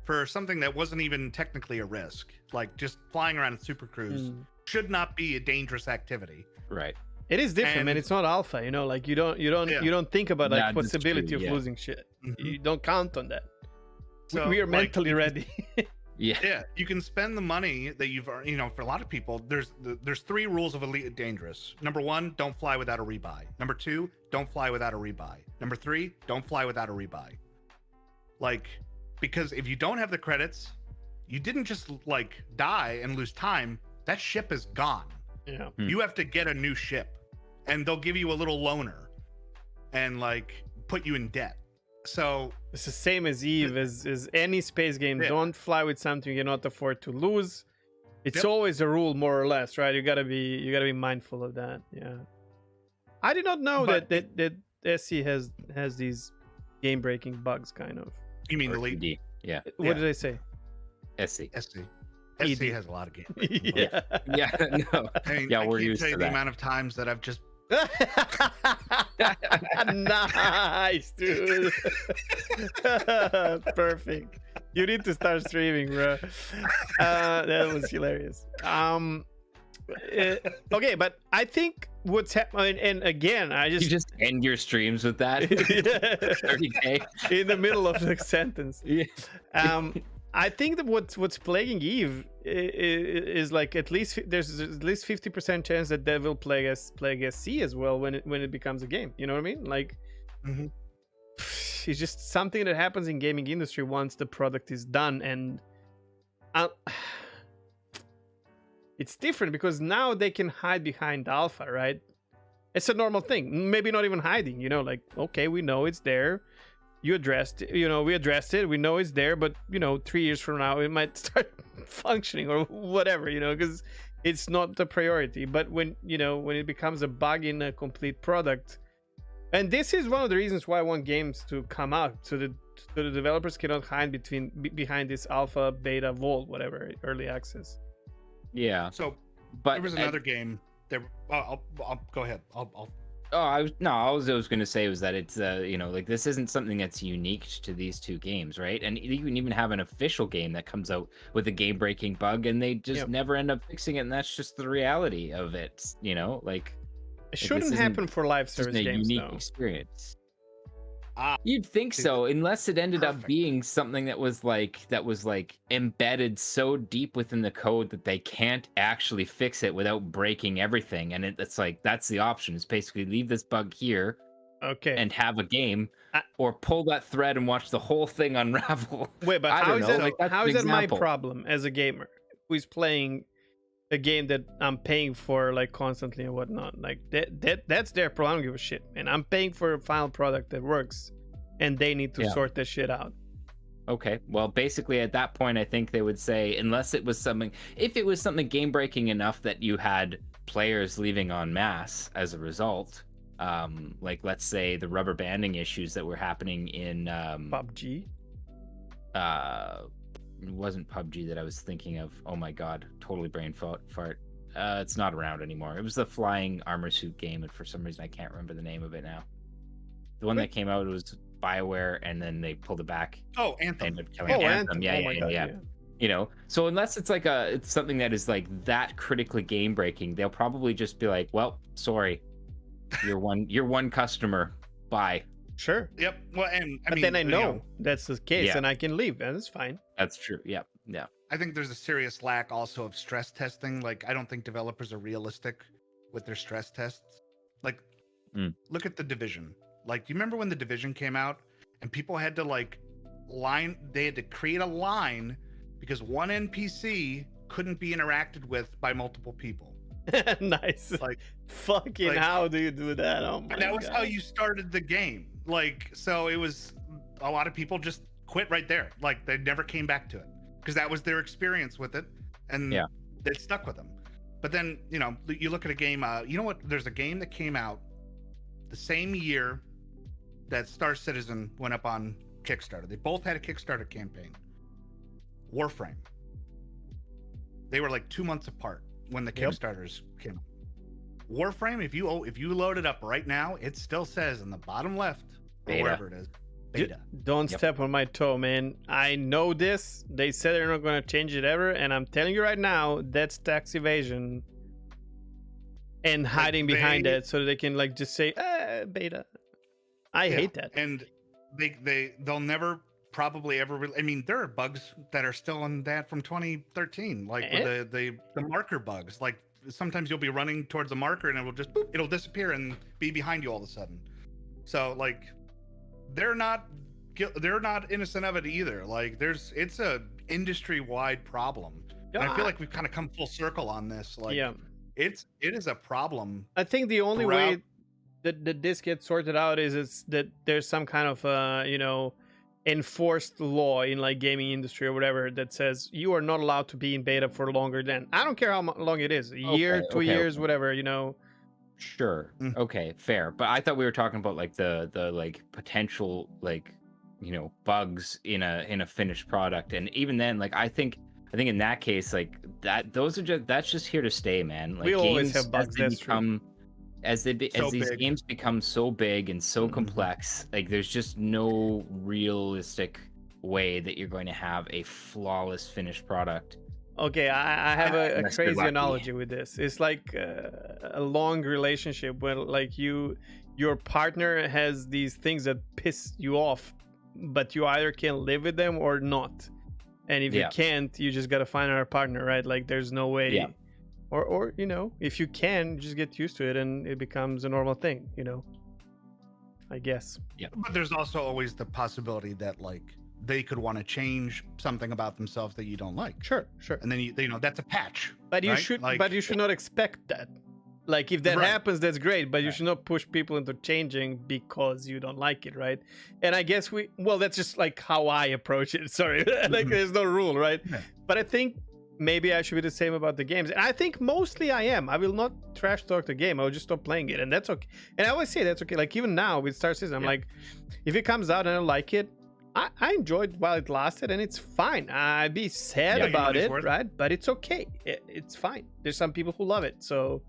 for something that wasn't even technically a risk, like just flying around in Super Cruise should not be a dangerous activity. Right. It is different, man. And- It's not alpha, like you don't Yeah. think about like That is possibility true, of yeah. losing shit. Mhm. You don't count on that. So, We are like, mentally ready. Yeah. Yeah, you can spend the money that you've, for a lot of people, there's three rules of Elite Dangerous. Number 1, don't fly without a rebuy. Number 2, don't fly without a rebuy. Number 3, don't fly without a rebuy. Like, because if you don't have the credits, you didn't just like die and lose time. That ship is gone. Yeah. You have to get a new ship, and they'll give you a little loaner and like put you in debt. So It's the same as Eve, as any space game. Yeah. Don't fly with something you cannot afford to lose. It's Yep. always a rule, more or less, right? You gotta be mindful of that. Yeah. I did not know But- that SC has these game breaking bugs, kind of. you mean Or Elite? ED. Yeah. What Yeah. did I say? SC. SC. ED. SC has a lot of games. Yeah. Yeah. No. I mean, Yeah, I we're can't used tell you to the that. amount of times that I've just Nice, dude. Perfect. You need to start streaming, bro. That was hilarious. Okay, but I think what's happening, and again, I You just end your streams with that. 30K. in the middle of the sentence. Yeah. I think that what's plaguing Eve is like there's at least 50% chance that they will plague SC as well when it becomes a game. You know what I mean? Like, Mhm. it's just something that happens in gaming industry once the product is done, and it's different because now they can hide behind alpha, right? It's a normal thing. Maybe not even hiding. Like, okay, we know it's there. You addressed it, we addressed it, we know it's there, but 3 years from now it might start functioning or whatever, because it's not the priority. But when it becomes a bug in a complete product, and this is one of the reasons why I want games to come out, so that the developers cannot hide behind this alpha, beta, vault, whatever, early access. Yeah. so But there was another game that I'll go ahead. I'll all I was going to say was that it's like this isn't something that's unique to these two games, right? And you can even have an official game that comes out with a game breaking bug and they just Yep. never end up fixing it, and that's just the reality of it, like It shouldn't isn't- happen for live it's just service a games, unique though. experience. Ah, You'd think dude, so, unless it ended up perfect. being something that was like embedded so deep within the code that they can't actually fix it without breaking everything. And it's like that's the option. It's basically leave this bug here Okay. and have a game, I- or pull that thread and watch the whole thing unravel. Wait, but I how don't is know, that? like, that's How an is that my example. problem as a gamer who is playing a game that I'm paying for like constantly and whatnot? Like that's their problem. I don't give a shit, man. I'm paying for a final product that works, and they need to Yeah. sort this shit out. Okay, well, basically at that point, I think they would say, unless it was something, if it was something game breaking enough that you had players leaving en masse as a result, like let's say the rubber banding issues that were happening in PUBG. it wasn't PUBG that I was thinking of. Oh my god, totally brain fart. It's not around anymore. It was the flying armor suit game, and for some reason I can't remember the name of it now. The one that came out was BioWare, and then they pulled it back. Oh, Anthem. Ended up killing Oh, Anthem. Anthem. Yeah, Oh my yeah, God, yeah. yeah. You know, so unless it's like it's something that is like that critically game breaking, they'll probably just be like, well, sorry, you're one customer, bye. Sure. Yep. Well, and But then I know that's the case, and I can leave, and it's fine. That's true. Yeah. I think there's a serious lack also of stress testing. Like, I don't think developers are realistic with their stress tests. Like, look at The Division. Like, do you remember when The Division came out and people had to they had to create a line because one NPC couldn't be interacted with by multiple people. Nice. Like, fucking how do you do that? Oh my and that was God. how you started the game. Like, so it was a lot of people just quit right there. Like, they never came back to it because that was their experience with it, and it stuck with them. But then, you know, you look at a game. You know what? There's a game that came out the same year that Star Citizen went up on Kickstarter. They both had a Kickstarter campaign. Warframe. They were like 2 months apart when the Kickstarters came out. Warframe, if you load it up right now, it still says in the bottom left, or wherever it is, beta. Don't step on my toe, man. I know this. They said they're not going to change it ever, and I'm telling you right now, that's tax evasion and hiding behind it so that they can just say beta. I hate that. And they'll never probably ever. I mean, there are bugs that are still in that from 2013, like with the marker bugs. Like, sometimes you'll be running towards a marker and it will just it'll disappear and be behind you all of a sudden. So like, they're not innocent of it either. Like, it's a industry wide problem. And I feel like we've kind of come full circle on this. Like, it is a problem. I think the only way that this gets sorted out is that there's some kind of enforced law in like gaming industry or whatever that says you are not allowed to be in beta for longer than, I don't care how long it is, a year, 2 years, whatever, Sure. Okay, fair. But I thought we were talking about like the like potential bugs in a finished product, and even then, like I think in that case, like that's just here to stay, man. Like, we always have bugs. As these games become so big and so complex, like there's just no realistic way that you're going to have a flawless finished product. Okay, I have a crazy analogy with this. It's like a long relationship where like your partner has these things that piss you off, but you either can live with them or not. And if you can't, you just gotta find another partner, right? Like, there's no way. Yeah. Or if you can, just get used to it and it becomes a normal thing, I guess. Yeah. But there's also always the possibility that like they could want to change something about themselves that you don't like. Sure. And then that's a patch. But you right? should like, but you should not expect that. Like, if that happens, that's great, but you should not push people into changing because you don't like it, right? And I guess that's just like how I approach it. Sorry. Like, there's no rule, right? Yeah. But I think maybe I should be the same about the games. And I think mostly I am. I will not trash talk the game. I will just stop playing it. And that's okay. And I always say that's okay. Like, even now with Star Citizen, I'm like, if it comes out and I don't like it, I enjoyed while it lasted, and it's fine. I'd be sad about it, right? But it's okay. It's fine. There's some people who love it. So,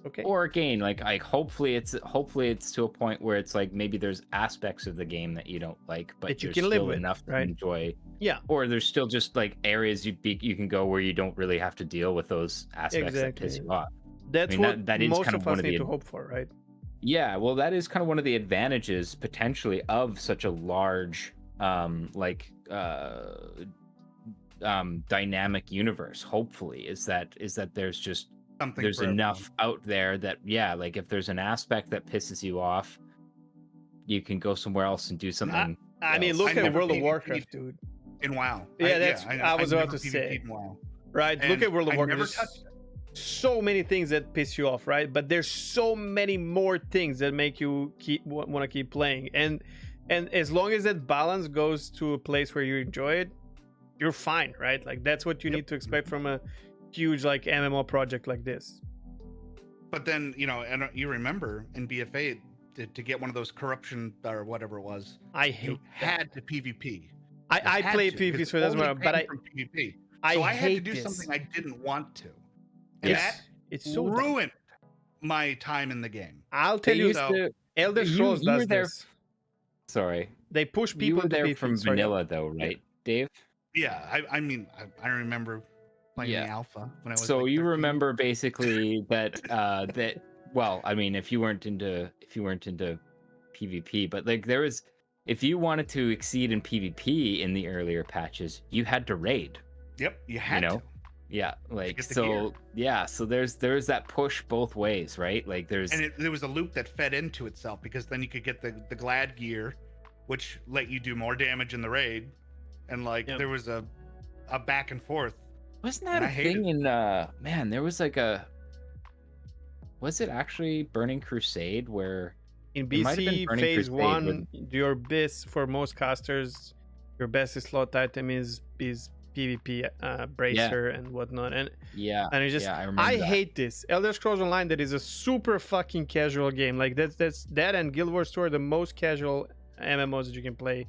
okay. Or again, like hopefully it's to a point where it's like maybe there's aspects of the game that you don't like, but you there's can live still with, enough to right? enjoy. Yeah. Or there's still just like areas you can go where you don't really have to deal with those aspects that piss you off. That's that is most kind of us one need to hope for, right? Yeah, well, that is kind of one of the advantages potentially of such a large dynamic universe. Hopefully, is that there's just there's enough out there that like if there's an aspect that pisses you off, you can go somewhere else and do something. I mean, look at World of Warcraft, dude. In WoW. Yeah, I was about to say. Right, look at World of Warcraft. So many things that piss you off, right? But there's so many more things that make you want to keep playing, and as long as that balance goes to a place where you enjoy it, you're fine, right? Like, that's what you need to expect from a huge like MMO project like this. But then and you remember in BFA to get one of those corruption or whatever it was, you had to PvP. I play PvP, so it doesn't matter. But PvP. So I had to do something I didn't want to. And it's so ruined my time in the game. I'll tell you, Elder Scrolls does this. Sorry. They push people you were there to from vanilla though, right, Dave? Yeah, I mean, I remember playing Yeah. the alpha when I was. So like, you 13. remember basically that that well, I mean, if you weren't into PvP, but like there was, if you wanted to exceed in PvP in the earlier patches, you had to raid. Yep, you You had know, to. yeah, like get the so, gear. yeah. So there's that push both ways, right? Like there's And there was a loop that fed into itself because then you could get the glad gear, which let you do more damage in the raid, and like Yep. there was a back and forth. wasn't that and a I hated thing in man? There was like a was it actually Burning Crusade where In it might have been BC Burning phase Crusade one, when- your best for most casters, your best slot item is PvP bracer and whatnot. And it's just yeah, I remember I that. hate this. Elder Scrolls Online, that is a super fucking casual game. Like that's that and Guild Wars 2 are the most casual MMOs that you can play,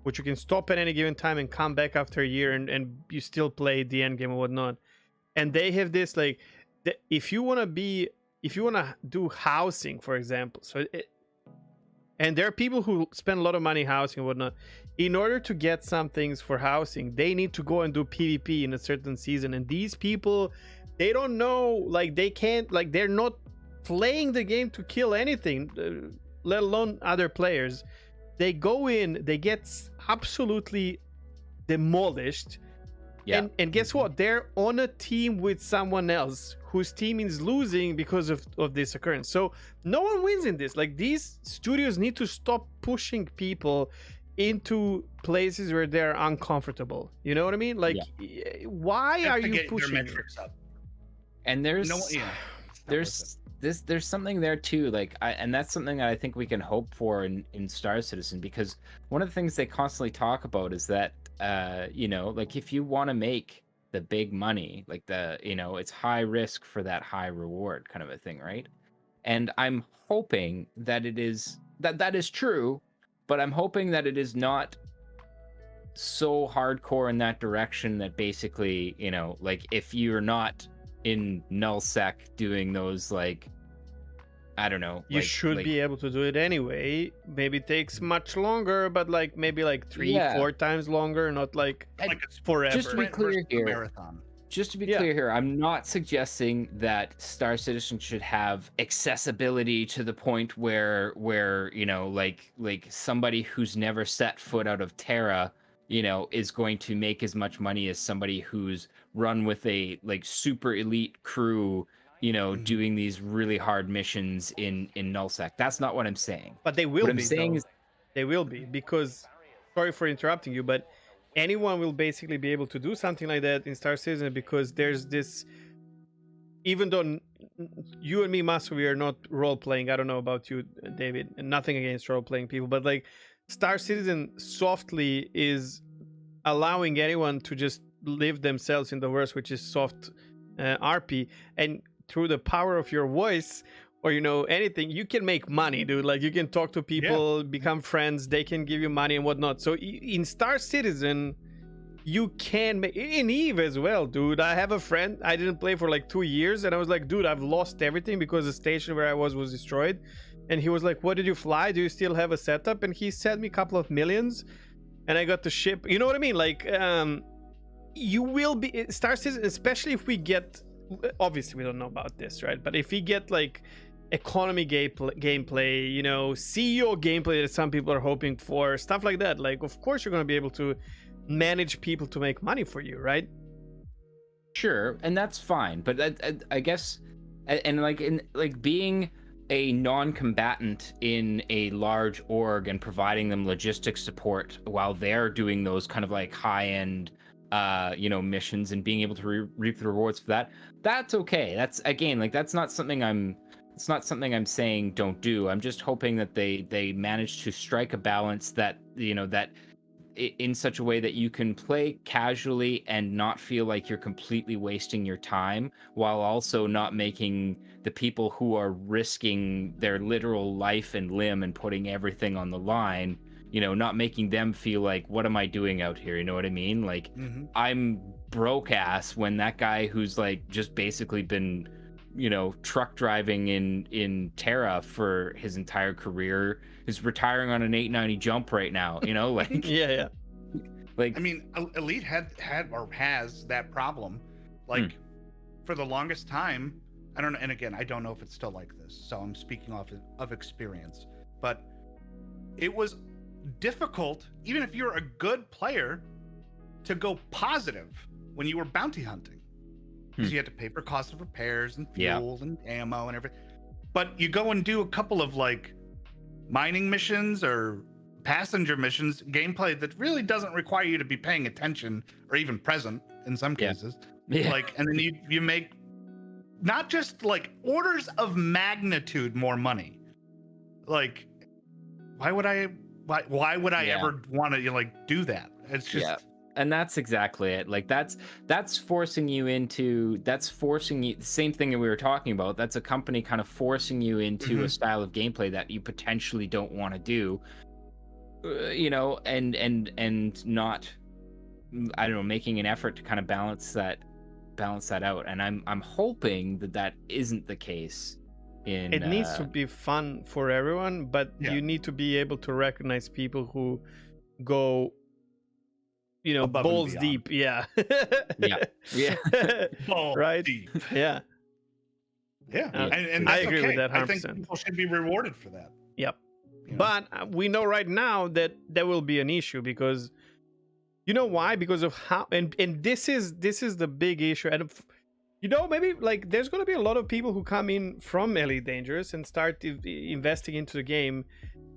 which you can stop at any given time and come back after a year and you still play the end game or whatnot. And they have this like if you want to do housing, for example, and there are people who spend a lot of money housing and whatnot. In order to get some things for housing, they need to go and do PvP in a certain season. And these people, they don't know, like they can't, like they're not playing the game to kill anything, let alone other players. They go in, they get absolutely demolished. Yeah. And guess what? They're on a team with someone else whose team is losing because of this occurrence. So no one wins in this. Like these studios need to stop pushing people into places where they're uncomfortable. You know what I mean? Like, why Have are to you get pushing? their metrics up. And there's There's something there too, like and that's something that I think we can hope for in Star Citizen, because one of the things they constantly talk about is that like if you want to make the big money, like it's high risk for that high reward kind of a thing, right? And I'm hoping that it is that is true, but I'm hoping that it is not so hardcore in that direction that basically, like if you're not in nullsec doing those, like I don't know, You should be able to do it anyway. Maybe it takes much longer, but like maybe like 3-4 times longer, not like forever. Just to be clear here, marathon. Just to be clear here, I'm not suggesting that Star Citizen should have accessibility to the point where like somebody who's never set foot out of Terra, is going to make as much money as somebody who's run with a like super elite crew, doing these really hard missions in nullsec. That's not what I'm saying. But they will what be. I'm saying is they will be, because sorry for interrupting you, but anyone will basically be able to do something like that in Star Citizen, because there's this, even though you and me, Master, we are not role playing. I don't know about you, David, and nothing against role playing people, but like Star Citizen softly is allowing anyone to just live themselves in the verse, which is soft RP, and through the power of your voice or anything, you can make money, dude. Like you can talk to people, become friends, they can give you money and whatnot. So in Star Citizen, you can make, in Eve as well, dude. I have a friend, I didn't play for like 2 years, and I was like, dude, I've lost everything because the station where I was destroyed. And he was like, what did you fly? Do you still have a setup? And he sent me a couple of millions and I got the ship. You know what I mean? Like you will be Star Citizen, especially if we get, obviously we don't know about this, right? But if we get like economy gameplay, CEO gameplay that some people are hoping for, stuff like that, like of course you're going to be able to manage people to make money for you, right? Sure, and that's fine, but I guess, and like in like being a non-combatant in a large org and providing them logistics support while they're doing those kind of like high-end missions and being able to reap the rewards for that, that's okay. That's, again, like that's not something I'm saying don't do. I'm just hoping that they manage to strike a balance that that in such a way that you can play casually and not feel like you're completely wasting your time, while also not making the people who are risking their literal life and limb and putting everything on the line, not making them feel like, what am I doing out here? You know what I mean? Like I'm broke ass when that guy who's like just basically been truck driving in Terra for his entire career is retiring on an 890 jump right now, like yeah Like, I mean, Elite had or has that problem. Like, for the longest time, I don't know. And again, I don't know if it's still like this, so I'm speaking of experience. But it was difficult, even if you're a good player, to go positive when you were bounty hunting, because you had to pay for cost of repairs and fuel and ammo and everything. But you go and do a couple of like mining missions or passenger missions, gameplay that really doesn't require you to be paying attention or even present in some cases. Like, and then you make not just like orders of magnitude more money. Like, why would I ever want to like do that? It's just and that's exactly it. Like that's forcing you into the same thing that we were talking about. That's a company kind of forcing you into a style of gameplay that you potentially don't want to do. You know, and not, I don't know, making an effort to kind of balance that out. And I'm hoping that isn't the case. It needs to be fun for everyone, but you need to be able to recognize people who go, you know, above balls deep. Balls right deep. And and I agree with that 100%. I think people should be rewarded for that. Yep. You know? But we know right now that there will be an issue, because you know why? Because of how, and this is the big issue. And you know, maybe like there's going to be a lot of people who come in from Elite Dangerous and start investing into the game.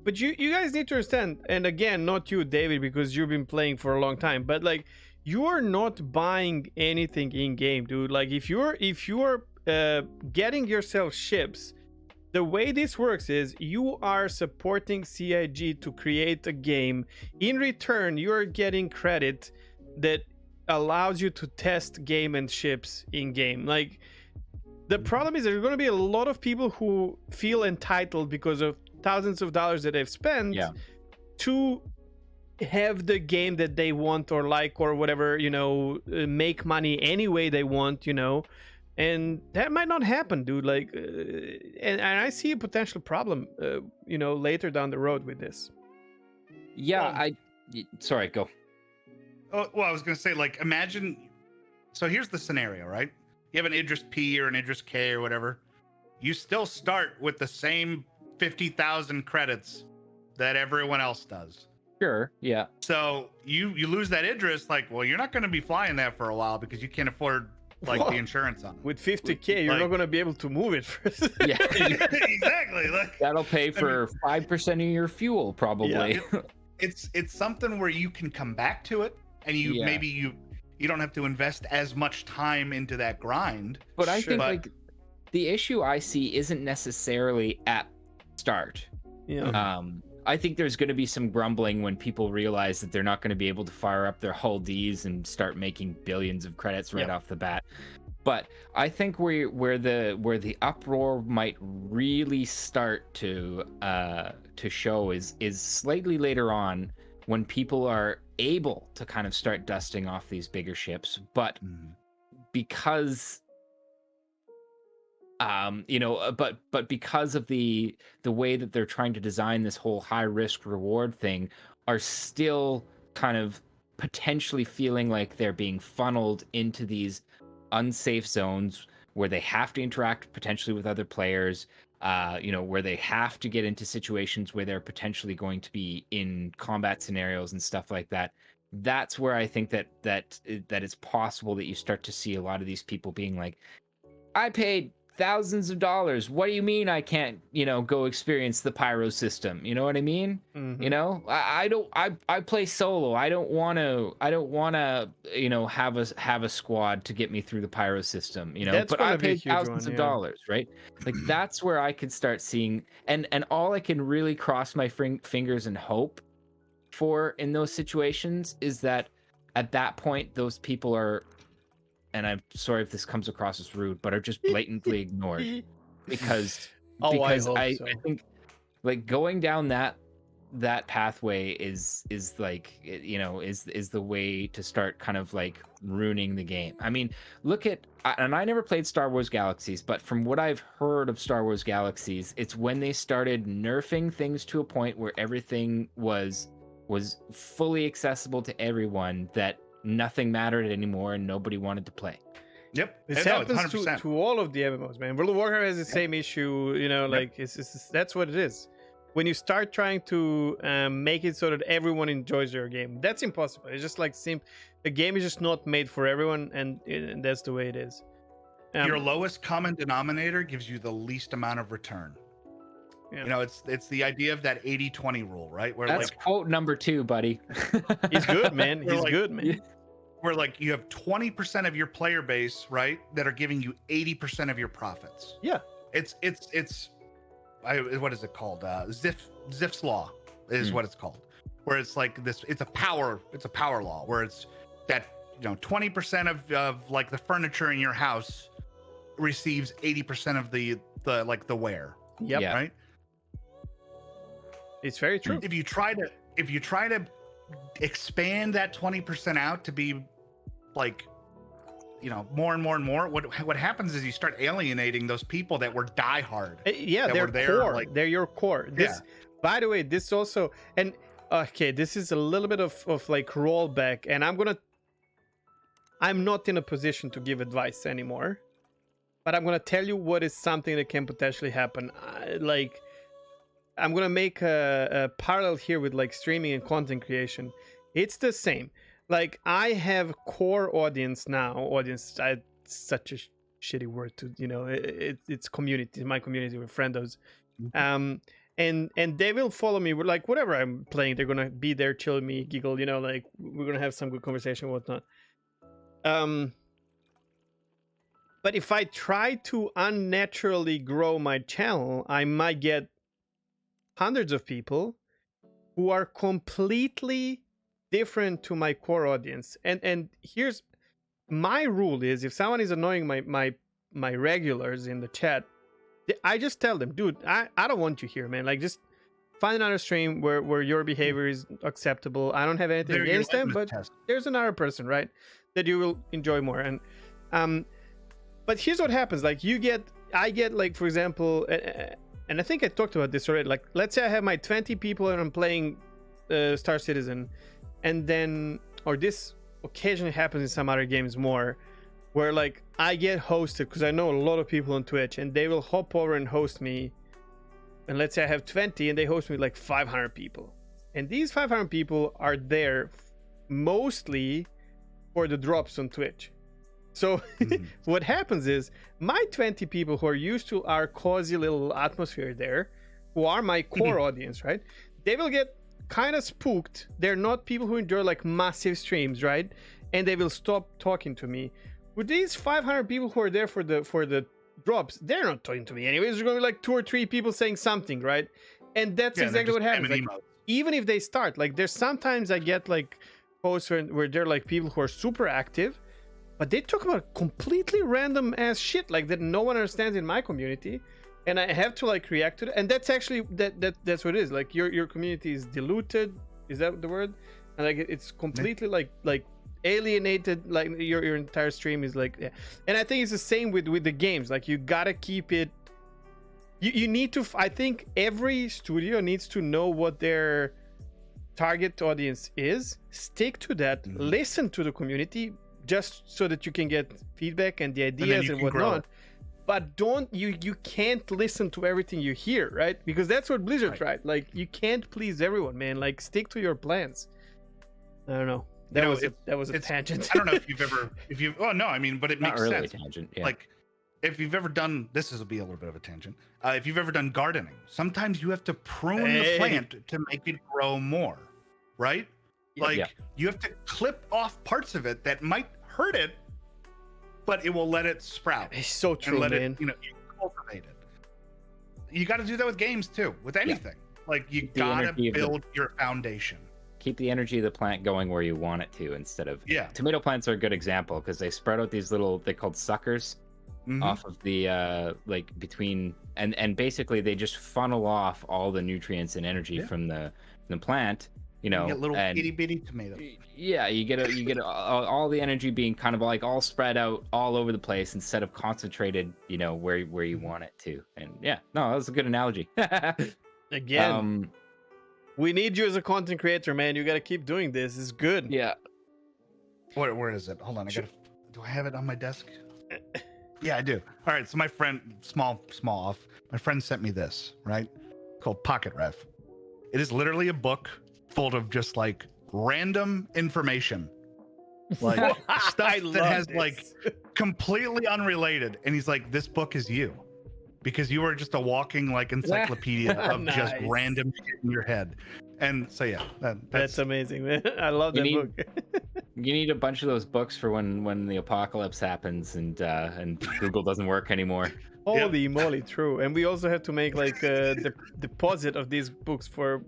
But you guys need to understand, and again, not you, David, because you've been playing for a long time, but like, you are not buying anything in game, dude. Like, if you're getting yourself ships, the way this works is you are supporting CIG to create a game. In return, you're getting credit that allows you to test game and ships in game. Like, the problem is there's going to be a lot of people who feel entitled because of thousands of dollars that they've spent to have the game that they want or like or whatever, you know, make money any way they want, you know. And that might not happen, dude. Like, and I see a potential problem, you know, later down the road with this. Sorry, go. Oh, well, I was going to say, like, imagine. So here's the scenario, right? You have an Idris P or an Idris K or whatever. You still start with the same 50,000 credits that everyone else does. Sure, yeah. So you lose that Idris, like, well, you're not going to be flying that for a while because you can't afford like the insurance on it. With 50K, you're not going to be able to move it first. Exactly. Like, that'll pay for 5% of your fuel, probably. It's something where you can come back to it, and maybe you don't have to invest as much time into that grind. But I think like the issue I see isn't necessarily at start. I think there's going to be some grumbling when people realize that they're not going to be able to fire up their Hull Ds and start making billions of credits right off the bat. But I think where the uproar might really start to show is slightly later on, when people are able to kind of start dusting off these bigger ships, but because but because of the way that they're trying to design this whole high risk reward thing, are still kind of potentially feeling like they're being funneled into these unsafe zones where they have to interact potentially with other players, where they have to get into situations where they're potentially going to be in combat scenarios and stuff like that. That's where I think that it's possible that you start to see a lot of these people being like, I paid thousands of dollars. What do you mean I can't, go experience the pyro system? You know what I mean? Mm-hmm. I play solo. I don't want to, have a squad to get me through the pyro system, but I paid thousands of dollars, right? Like, that's where I could start seeing, and all I can really cross my fingers and hope for in those situations is that at that point, those people are, and I'm sorry if this comes across as rude, but are just blatantly ignored because I think like going down that pathway is like, is the way to start kind of like ruining the game. I mean, look at, and I never played Star Wars Galaxies, but from what I've heard of Star Wars Galaxies, it's when they started nerfing things to a point where everything was was fully accessible to everyone, that nothing mattered anymore and nobody wanted to play. Yep. This No, happens 100%. to all of the MMOs, man. World of Warcraft has the same issue, you know, like that's what it is. When you start trying to make it so that everyone enjoys your game, that's impossible. It's just like the game is just not made for everyone, and that's the way it is. Your lowest common denominator gives you the least amount of return. Yeah. You know, it's the idea of that 80-20 rule, right? Where That's quote number 2, buddy. He's good, man. He's good, man. Where like you have 20% of your player base, right, that are giving you 80% of your profits. Yeah. What is it called? Zipf's law is what it's called. Where it's like this, it's a power law where it's that, you know, 20% of like the furniture in your house receives 80% of the wear. Yep. Yeah. Right. It's very true. If you try to expand that 20% out to be like, you know, more and more and more, what happens is you start alienating those people that were diehard. Yeah, that they're were there, core. like, they're your core. This, by the way, this also, and okay, this is a little bit of like rollback, and I'm not in a position to give advice anymore, but I'm gonna tell you what is something that can potentially happen. I'm gonna make a parallel here with like streaming and content creation. It's the same. Like I have core audience now. Audience, such a shitty word to, you know. It's community. My community with friendos, and they will follow me. We're like whatever I'm playing, they're gonna be there, chill with me, giggle. You know, like we're gonna have some good conversation, and whatnot. But if I try to unnaturally grow my channel, I might get hundreds of people who are completely different to my core audience. And here's my rule is, if someone is annoying my regulars in the chat, I just tell them, dude, I don't want you here, man. Like, just find another stream where your behavior is acceptable. I don't have anything against them, but there's another person, right, that you will enjoy more. And but here's what happens. Like I get like, for example, and I think I talked about this already. Like, let's say I have my 20 people and I'm playing Star Citizen, and then, or this occasionally happens in some other games more, where like I get hosted because I know a lot of people on Twitch, and they will hop over and host me. And let's say I have 20 and they host me like 500 people. And these 500 people are there mostly for the drops on Twitch. So what happens is my 20 people who are used to our cozy little atmosphere there, who are my core audience, right? They will get kind of spooked. They're not people who enjoy like massive streams, right? And they will stop talking to me. With these 500 people who are there for the drops, they're not talking to me anyways. There's gonna be like 2 or 3 people saying something, right? And that's exactly what happens. Like, even if they start, like, there's sometimes I get like posts where they're like people who are super active, but they talk about completely random ass shit like that no one understands in my community, and I have to like react to it. And that's actually that's what it is. Like your community is diluted. Is that the word? And like it's completely like alienated. Like your entire stream is like, yeah. And I think it's the same with the games. Like you gotta keep it. You need to. I think every studio needs to know what their target audience is. Stick to that. Listen to the community, just so that you can get feedback and the ideas and whatnot. But you can't listen to everything you hear, right? Because that's what Blizzard tried. Like, you can't please everyone, man. Like, stick to your plans. I don't know. That was a tangent. I don't know if you've oh no, I mean, but it makes Not really sense. a tangent, yeah. Like, if you've ever done, this will be a little bit of a tangent. If you've ever done gardening, sometimes you have to prune the plant to make it grow more, right? Like, you have to clip off parts of it that might hurt it, but it will let it sprout. It's so true, man. It, you cultivate it. You got to do that with games too, with anything. Like, you got to build your foundation. Keep the energy of the plant going where you want it to, instead of tomato plants are a good example because they spread out these little, they're called suckers off of the like between, and basically they just funnel off all the nutrients and energy from the plant. You know, you get little itty bitty tomatoes. Yeah, you get all the energy being kind of like all spread out all over the place instead of concentrated. You know, where you want it to. And yeah, no, that was a good analogy. Again, We need you as a content creator, man. You got to keep doing this. It's good. Yeah. Where is it? Hold on, do I have it on my desk? Yeah, I do. All right, so my friend, small off. My friend sent me this, right? Called Pocket Ref. It is literally a book full of just like random information, like stuff that has like completely unrelated. And he's like, "This book is you, because you are just a walking like encyclopedia of just random shit in your head." And so yeah, that's amazing, man. I love that book. You need a bunch of those books for when the apocalypse happens and Google doesn't work anymore. Holy moly, true. And we also have to make like the deposit of these books for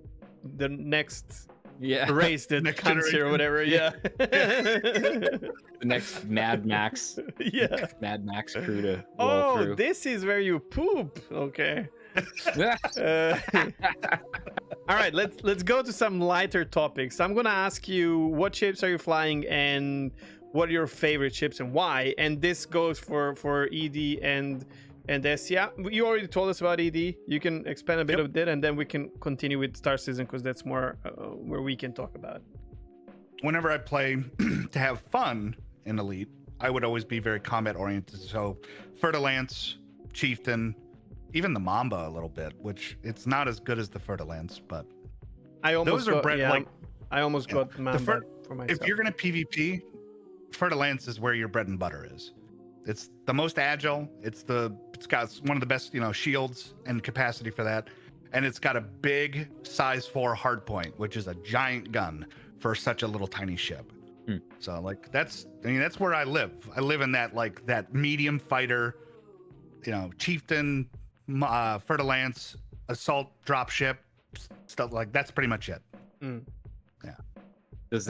the next race that comes here or whatever. Yeah. The next Mad Max. Yeah. Mad Max crew to roll through. This is where you poop. Okay. All right, let's go to some lighter topics. I'm gonna ask you, what ships are you flying and what are your favorite ships and why? And this goes for ED and SCA. You already told us about ED. You can expand a bit of that, and then we can continue with Star Citizen, because that's more where we can talk about. Whenever I play to have fun in Elite, I would always be very combat oriented. So Fer-de-Lance, Chieftain, even the Mamba a little bit, which it's not as good as the Fer-de-Lance, but I almost those are bred like I almost got Mamba for myself. If you're gonna PvP, Fer-de-Lance is where your bread and butter is. It's the most agile. It's got one of the best, shields and capacity for that, and it's got a big size 4 hardpoint, which is a giant gun for such a little tiny ship. So like that's where I live. I live in that medium fighter, Chieftain, Fer-de-Lance, assault dropship, stuff like that's pretty much it. Yeah. Does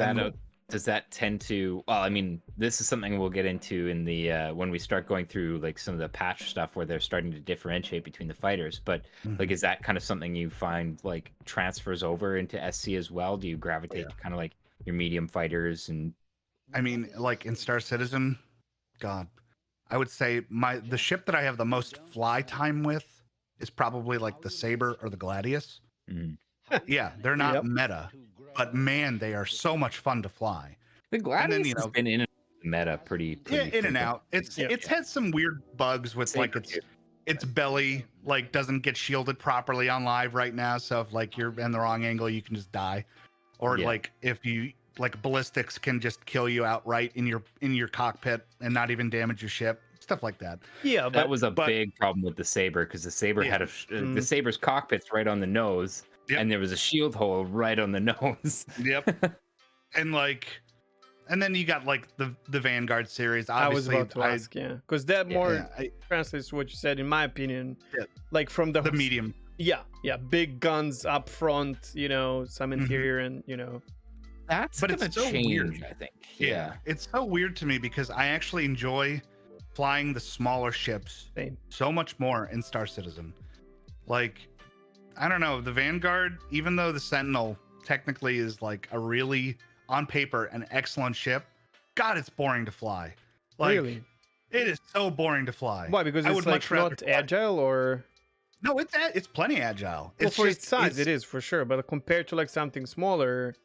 that tend to? Well, I mean, this is something we'll get into in the when we start going through like some of the patch stuff where they're starting to differentiate between the fighters. But like, is that kind of something you find like transfers over into SC as well? Do you gravitate to kind of like your medium fighters? And I mean, like in Star Citizen, God, I would say the ship that I have the most fly time with is probably like the Saber or the Gladius. Yeah, they're not meta, but man, they are so much fun to fly. The Gladius has been in and out of the meta pretty in and out. It's had some weird bugs with like its belly like doesn't get shielded properly on live right now. So if like you're in the wrong angle, you can just die, or like if you like ballistics can just kill you outright in your cockpit and not even damage your ship. Stuff like that. Yeah, that was a big problem with the Saber, because the Saber had the Saber's cockpit's right on the nose, and there was a shield hole right on the nose. And then you got like the Vanguard series. Obviously, I was about to ask, because that more translates to what you said, in my opinion. Like from the medium. Big guns up front, some interior, and that's but it's so change, weird. I think. It's so weird to me because I actually enjoy flying the smaller ships so much more in Star Citizen. Like, I don't know, the Vanguard, even though the Sentinel technically is like a really, on paper, an excellent ship, God, it's boring to fly. Like, really? It is so boring to fly. Why? Because it's like not agile, or? No, it's plenty agile. Well, for its size, it is for sure. But compared to like something smaller,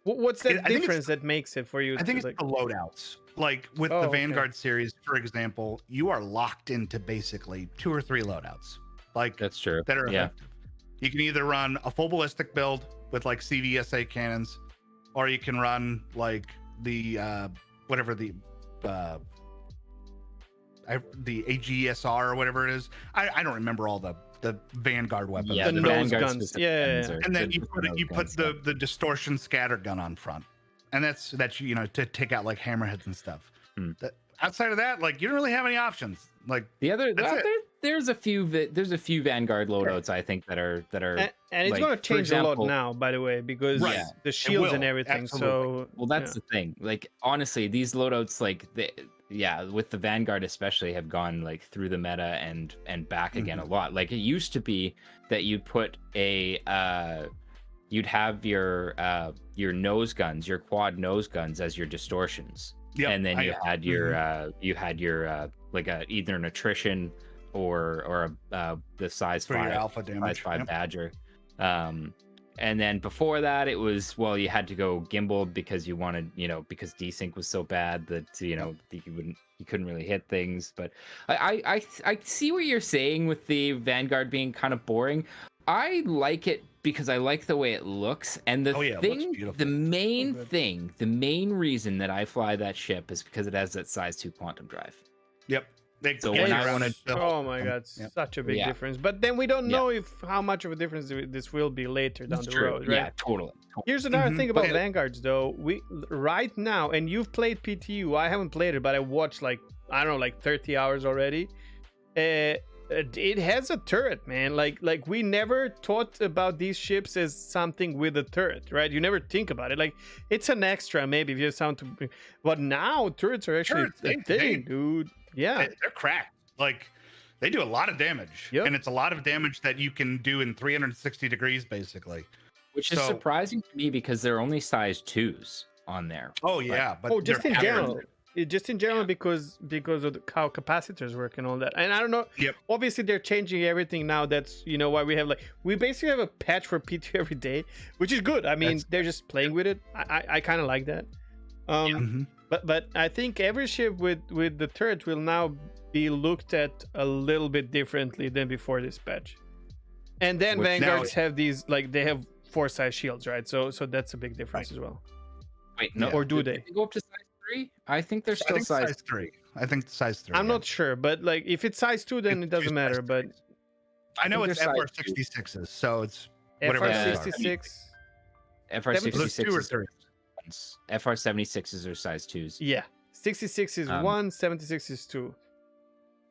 what's that difference that makes it for you? I think it's the loadouts. Like with the Vanguard series, for example, you are locked into basically 2 or 3 loadouts. Like that's true. That are effective. You can either run a full ballistic build with like CVSA cannons, or you can run like the AGSR or whatever it is. I don't remember all the Vanguard weapons. The nose guns. And then you put the distortion scatter gun on front. And that's to take out like hammerheads and stuff. Outside of that, like you don't really have any options. Like there's a few Vanguard loadouts I think that are and it's like, going to change a lot now, by the way, because the shields and everything. Absolutely. So that's the thing. Like honestly, these loadouts with the Vanguard especially have gone like through the meta and back again a lot. Like it used to be that you'd put you'd have your nose guns, your quad nose guns as your distortions. And then you had your like either an attrition or the size 5 alpha damage. size 5 Badger. And then before that, it was, well, you had to go gimbaled because you wanted, because desync was so bad that you couldn't really hit things. But I see what you're saying with the Vanguard being kind of boring. I like it because I like the way it looks, and the main reason that I fly that ship is because it has that size 2 quantum drive. Yep. So when I want to, oh my god, such a big difference. But then we don't know how much of a difference this will be later down the road, right? Yeah, totally. Here's another thing about Vanguards, though. We right now, and you've played PTU. I haven't played it, but I watched like 30 hours already. It has a turret, man. Like we never thought about these ships as something with a turret, right? You never think about it. Like it's an extra, maybe if you have something to. But now turrets are actually a thing, dude. Yeah, they're cracked. Like they do a lot of damage, and it's a lot of damage that you can do in 360 degrees, basically. Which is surprising to me because they're only size 2s on there. Oh yeah, but just in general. Because of how capacitors work and all that. And I don't know. Yep. Obviously, they're changing everything now. That's why we have we basically have a patch for P2 every day, which is good. I mean, they're just playing with it. I kind of like that. But I think every ship with the turret will now be looked at a little bit differently than before this patch. And then Vanguards have these they have 4 size shields, right? So that's a big difference as well. Wait, no, or do they go up to size 3? I think they're still size 3. I think size 3. I'm not sure, but if it's size 2, then it doesn't matter. But I know it's FR66s, so it's whatever. FR66. FR66 2 or 3. FR76s are size 2s. Yeah, 66 is 1, 76 is 2.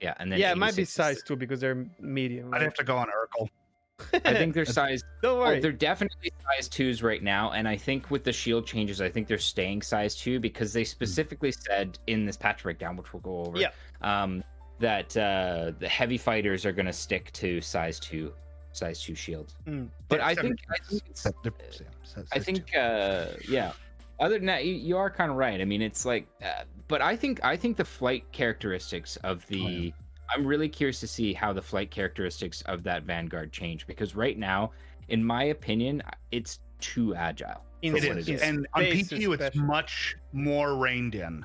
Yeah, and then it might be size 2 because they're medium. I'd have to go on Urkel. I think they're size. Don't worry. They're definitely size 2s right now, and I think with the shield changes, I think they're staying size 2 because they specifically said in this patch breakdown, which we'll go over, that the heavy fighters are going to stick to size 2 shields. But I think other than that, you are kind of right. I mean, it's but I think the flight characteristics of the. I'm really curious to see how the flight characteristics of that Vanguard change, because right now, in my opinion, it's too agile. It is. And on PTU, it's much more reined in.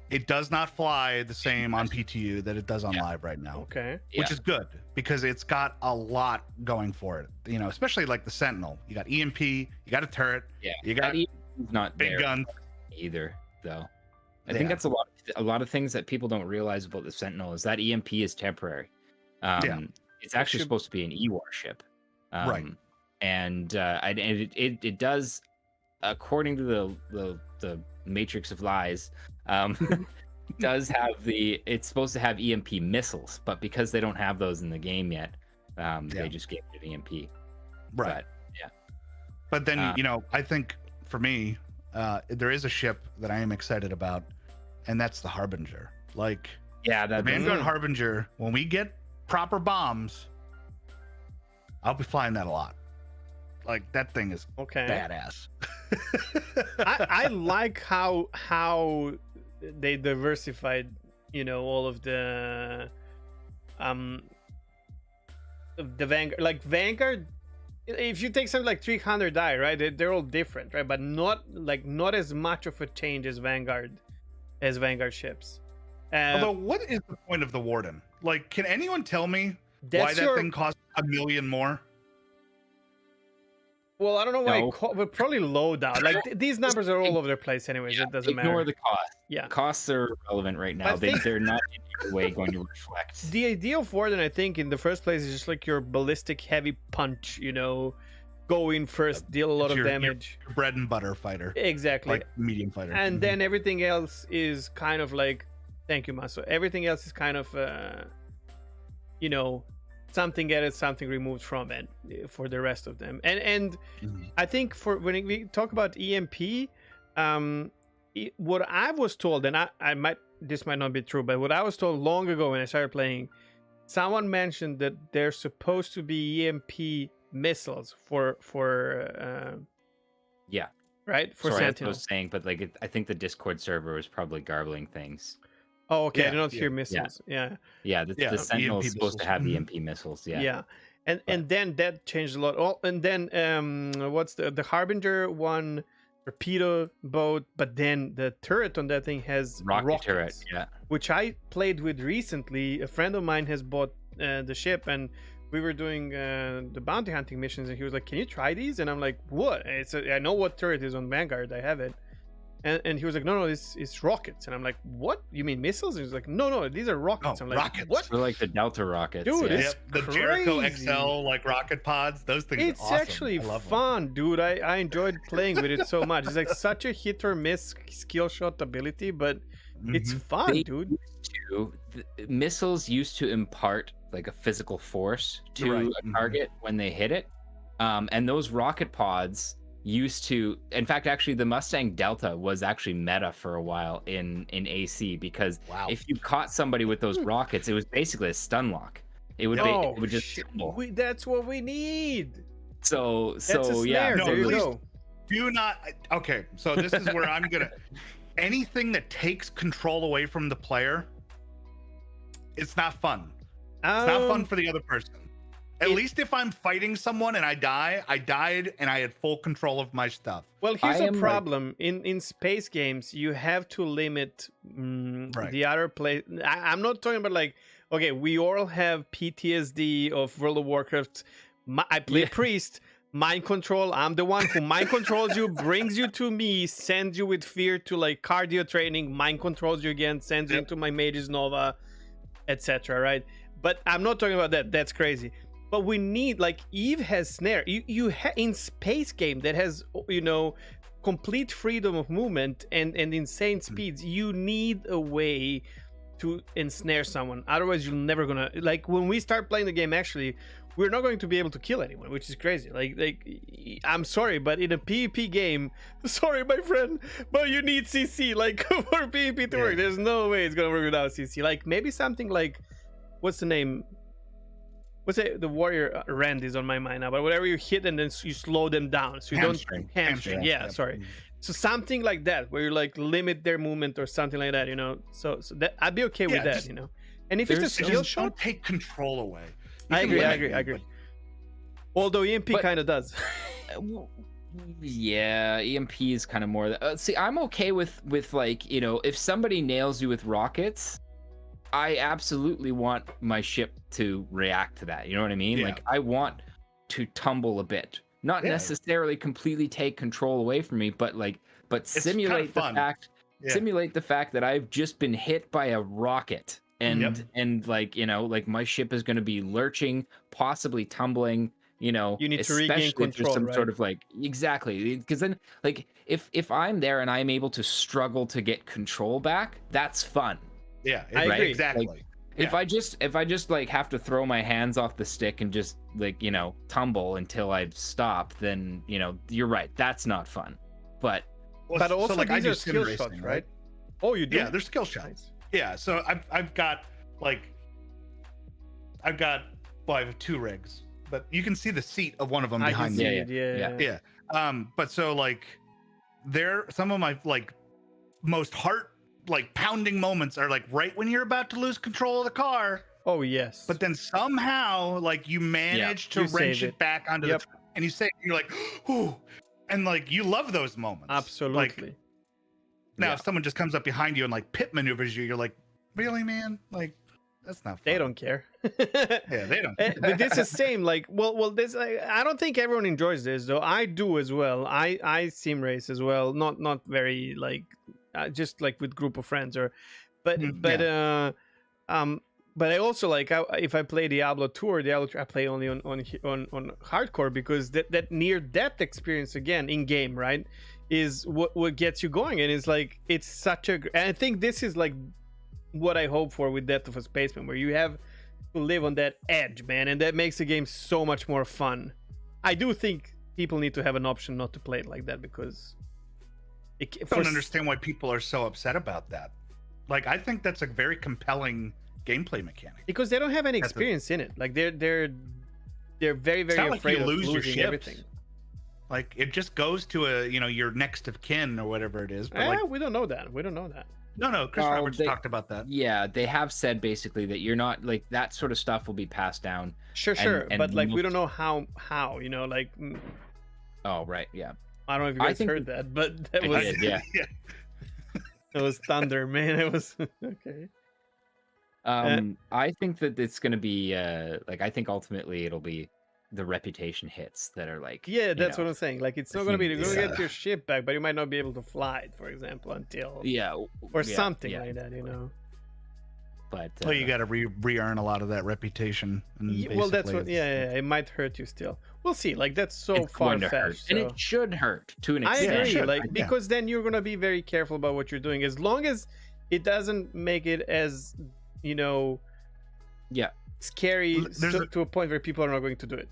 It does not fly the same on PTU that it does on live right now. Okay. Which is good because it's got a lot going for it. Especially like the Sentinel. You got EMP, you got a turret, you got not big guns either, though. I think that's a lot of things that people don't realize about the Sentinel is that EMP is temporary. It's actually supposed to be an E-war ship, right? And it does, according to the Matrix of Lies, does have it's supposed to have EMP missiles, but because they don't have those in the game yet, they just gave it an EMP. Right. But then I think for me, there is a ship that I am excited about, and that's the Harbinger. The Vanguard Harbinger, when we get proper bombs, I'll be flying that a lot. That thing is badass. I like how they diversified, all of the Vanguard. Vanguard, if you take something like 300 die, right? They're all different, right? But not as much of a change as Vanguard ships. Although, what is the point of the Warden? Can anyone tell me why that thing costs $1 million more? Well, I don't know why. But probably low down. These numbers are all over the place, anyways. It doesn't matter. Ignore the cost. Yeah, costs are irrelevant right now. They're not in any way going to reflect. The idea of Warden, I think, in the first place, is just your ballistic heavy punch. Go in first, deal a lot of damage. Your bread and butter fighter. Exactly. Medium fighter. And then everything else is kind of thank you, Maso. Everything else is kind of, something added, something removed from it for the rest of them. And I think when we talk about EMP, what I was told, and this might not be true, but what I was told long ago when I started playing, someone mentioned that there's supposed to be EMP missiles for right, for Sentinel. I was saying, but I think the Discord server was probably garbling things. Oh, okay. I did not hear missiles. The Sentinel is supposed to have EMP missiles. Yeah. And then that changed a lot. Oh, and then what's the Harbinger one torpedo boat, but then the turret on that thing has rockets, turret, yeah. which I played with recently. A friend of mine has bought the ship, and we were doing the bounty hunting missions, and he was like, "Can you try these?" And I'm like, "What?" I know what turret is on Vanguard. I have it. And he was like, no, it's rockets. And I'm like, what? You mean missiles? And he's like, no, these are rockets. I'm like, rockets. What? They're like the Delta rockets. Dude, yeah. it's the Jericho XL like rocket pods. Those things It's are awesome. actually I love them. fun, dude. I enjoyed playing with it so much. It's like such a hit or miss skill shot ability, but it's fun, They dude. Missiles used to impart like a physical force to Right. a target when they hit it. And those rocket pods used to, in fact, actually the Mustang Delta was actually meta for a while in AC, because Wow. if you caught somebody with those rockets, it was basically a stun lock. It would it would just tumble. That's what we need. So That's a yeah, snare. No, There you please. go. Do not. Okay, so this is where I'm gonna. Anything that takes control away from the player, it's not fun. It's not fun for the other person. At least if I'm fighting someone and I died and I had full control of my stuff. Well, here's I a am, problem. In space games, you have to limit Right. the other play. I'm not talking about like, okay, we all have PTSD of World of Warcraft. I play Priest, mind control. I'm the one who mind controls you, brings you to me, sends you with fear to like cardio training, mind controls you again, sends you into my Mage's Nova, etc. Right? But I'm not talking about that. That's crazy. But we need, like, Eve has snare. You in space game that has, complete freedom of movement and insane speeds. You need a way to ensnare someone. Otherwise, you're never gonna, like, when we start playing the game, actually, we're not going to be able to kill anyone, which is crazy. Like I'm sorry, but in a PvP game, sorry, my friend, but you need CC, like, for PvP to work. There's no way it's gonna work without CC. Like, maybe something like, what's the name? What's it? The warrior Rand is on my mind now, but whatever you hit and then you slow them down, so you Hamstring. don't hamstring. Yeah, sorry. So something like that, where you like limit their movement or something like that, So that I'd be okay with that, just- And if it's a Just skill don't shot, take control away. I You can agree. limit me, Although EMP But- kind of does. Yeah, EMP is kind of more. See, I'm okay with like, if somebody nails you with rockets, I absolutely want my ship to react to that. You know what I mean? Yeah. Like, I want to tumble a bit, not Yeah. necessarily completely take control away from me, but simulate fun. the fact, Yeah. simulate the fact that I've just been hit by a rocket, and like, like my ship is going to be lurching, possibly tumbling. You need to regain especially if there's control, some right? sort of like, exactly, because then like if I'm there and I'm able to struggle to get control back, that's fun. Yeah, I agree. exactly. Like, if I just like have to throw my hands off the stick and just like, tumble until I stop, then you're right, that's not fun. But But also, I these do are sim skill racing, shots, right? Oh, you do? Yeah, they're skill shots. Nice. Yeah, so I've got I have 2 rigs, but you can see the seat of one of them I behind can me. see it, yeah. Yeah. But so like there some of my like most heart like pounding moments are like right when you're about to lose control of the car, Oh, yes. but then somehow like you manage to You wrench save it back onto Yep. the and you say you're like, ooh, and like you love those moments. Absolutely. Like, now if someone just comes up behind you and like pit maneuvers you, you're like, really, man? Like, that's not fun. They don't care. Yeah, they don't. But this is same. Like, well, this. I don't think everyone enjoys this, though. I do as well. I sim race as well. Not very like, just like with group of friends but I also like if I play Diablo 2 or Diablo 3, I play only on hardcore, because that near death experience again in game, right, is what gets you going, and it's like it's such a. And I think this is like what I hope for with Death of a Spaceman, where you have to live on that edge, man, and that makes the game so much more fun. I do think people need to have an option not to play it like that, because I don't understand why people are so upset about that. Like, I think that's a very compelling gameplay mechanic. Because they don't have any experience in it. Like they're very, very not afraid like you of lose your losing ships. everything. Like, it just goes to a your next of kin or whatever it is. But like, We don't know that. No, Chris Well, Roberts they- talked about that. Yeah, they have said basically that you're not like that sort of stuff will be passed down. Sure, and but like we most- don't know how like Oh, right, yeah. I don't know if you I guys think- heard that, but that I was did, yeah. it was thunder, man. It was okay. I think that it's gonna be like I think ultimately it'll be the reputation hits that are like Yeah, that's what I'm saying. Like it's I not gonna be think you're gonna yeah. get your ship back, but you might not be able to fly it, for example, until yeah or yeah, something yeah. like that, you know. But Well, you got to re-earn a lot of that reputation. And Well, that's basically what. Yeah, it might hurt you still. We'll see. Like that's so it's far going to hurt, fetched. and it should hurt to an I extent. agree. should, Like yeah. because then you're gonna be very careful about what you're doing, as long as it doesn't make it as Yeah, scary There's a- to a point where people are not going to do it.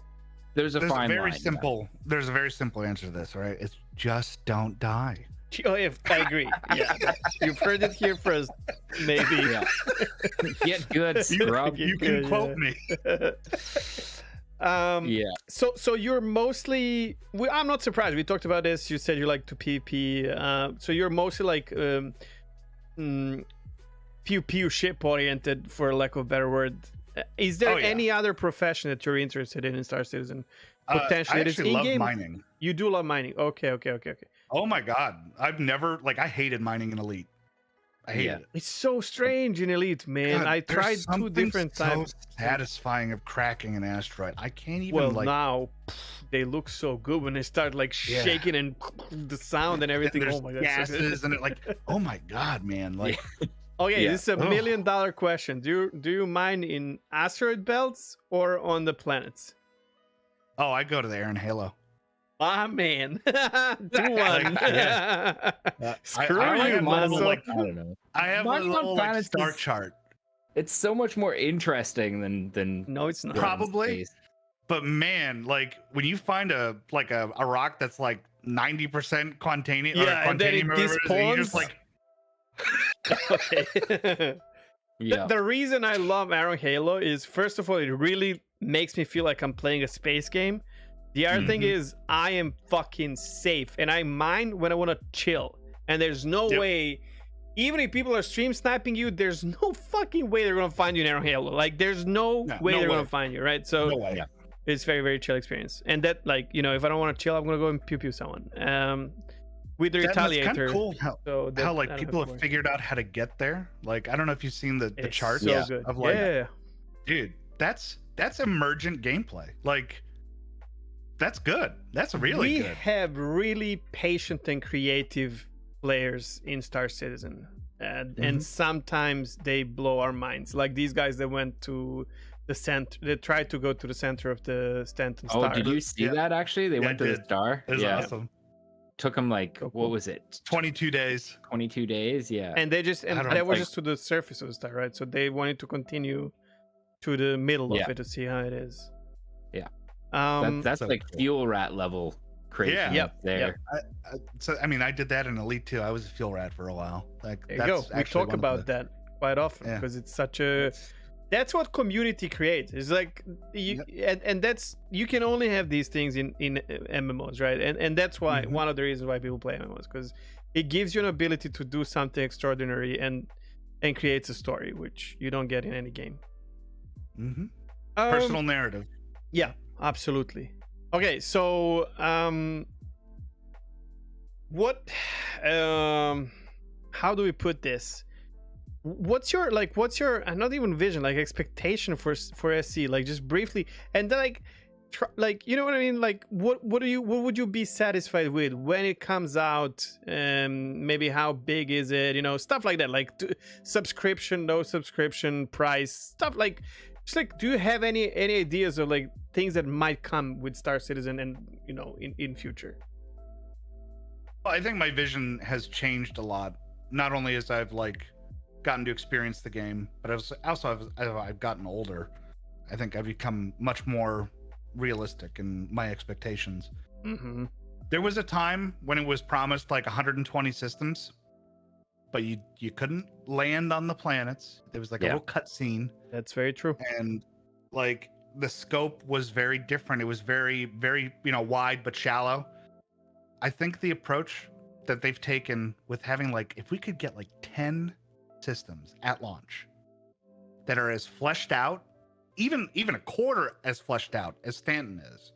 there's a there's fine a very line. simple. There's a very simple answer to this, right? It's just don't die. Oh, if I agree. Yeah, you've heard it here first. Maybe. Yeah. Get good, scrub. You can Yeah, quote yeah. me. Yeah. So you're mostly. I'm not surprised. We talked about this. You said you like to PvP. So you're mostly like pew pew ship oriented, for lack of a better word. Is there Oh, yeah. any other profession that you're interested in Star Citizen? Potentially, I it is actually love in-game. mining. You do love mining. Okay. Oh my god, I've never I hated mining in Elite. I hated Yeah. it. It's so strange in Elite, man. God, I there's tried two something different times. So satisfying of cracking an asteroid. I can't even Well, like. now they look so good when they start like Yeah. shaking and the sound and everything. There's Oh my god! gases and it like. Oh my god, man! Like Okay, Yeah. this is a Ugh. $1 million question. Do you mine in asteroid belts or on the planets? oh, I go to the air and Halo. Ah man, 2-1. Screw I you, have a little, Mazo. like, I don't know. I have a Mining on little like planets star is- chart, It's so much more interesting than No, it's not. Probably. space. but man, like when you find a rock that's like 90% quantanium, Yeah, and then it quantanium or whatever it is, and you're just despawns. like. Okay. Yeah. The reason I love Arrow Halo is, first of all, it really makes me feel like I'm playing a space game. The other thing Mhm. is, I am fucking safe, and I mine when I want to chill. And there's no Yep. way, even if people are stream sniping you, there's no fucking way they're gonna find you in Arrow Halo. Like, there's no No, way no they're way. gonna find you, right? So No way. Yeah. it's very, very chill experience. And that, like, if I don't want to chill, I'm gonna go and pew pew someone. With the That's kind retaliator. of cool how, So that, how I like don't people to have worry. figured out how to get there. Like I don't know if you've seen the It's charts so Yeah. good. of like, Yeah. dude, that's emergent gameplay. Like that's good. That's really we good. have really patient and creative players in Star Citizen, and Mhm. sometimes they blow our minds. Like these guys that went to the center, they tried to go to the center of the Stanton Oh, Star. did you see Yeah. that actually? They Yeah, went I to the did. star. It was Yeah. awesome. Took them like So what cool. was it? 22 days. 22 days? Yeah. And they just, and I don't that was think- just to the surface of the star, right? So they wanted to continue to the middle Yeah. of it to see how it is. Yeah. Um. That's so like cool. fuel rat level crazy. Yeah. Yep, There. So I mean, I did that in Elite too. I was a fuel rat for a while. Like There you go. that's We actually talk one of about the- that quite often Yeah. because it's such a. That's what community creates. It's like and that's, you can only have these things in MMOs, right? And that's why Mhm. one of the reasons why people play MMOs, because it gives you an ability to do something extraordinary and creates a story which you don't get in any game. Mhm. Personal narrative. Yeah, absolutely. Okay, so what how do we put this? What's your not even vision, like expectation for SC, like just briefly, and then like you know what I mean, like what would you be satisfied with when it comes out? Maybe how big is it, stuff like that, like subscription, no subscription, price, stuff like, just like, do you have any ideas of like things that might come with Star Citizen and in future? Well, I think my vision has changed a lot. Not only as I've like gotten to experience the game, but as I've gotten older. I think I've become much more realistic in my expectations. Mm-hmm. There was a time when it was promised like 120 systems, but you couldn't land on the planets. There was like a Yeah. little cutscene, That's very true. and like the scope was very different. It was very, very wide but shallow. I think the approach that they've taken with having like, if we could get like 10 systems at launch that are as fleshed out, even a quarter as fleshed out as Stanton is,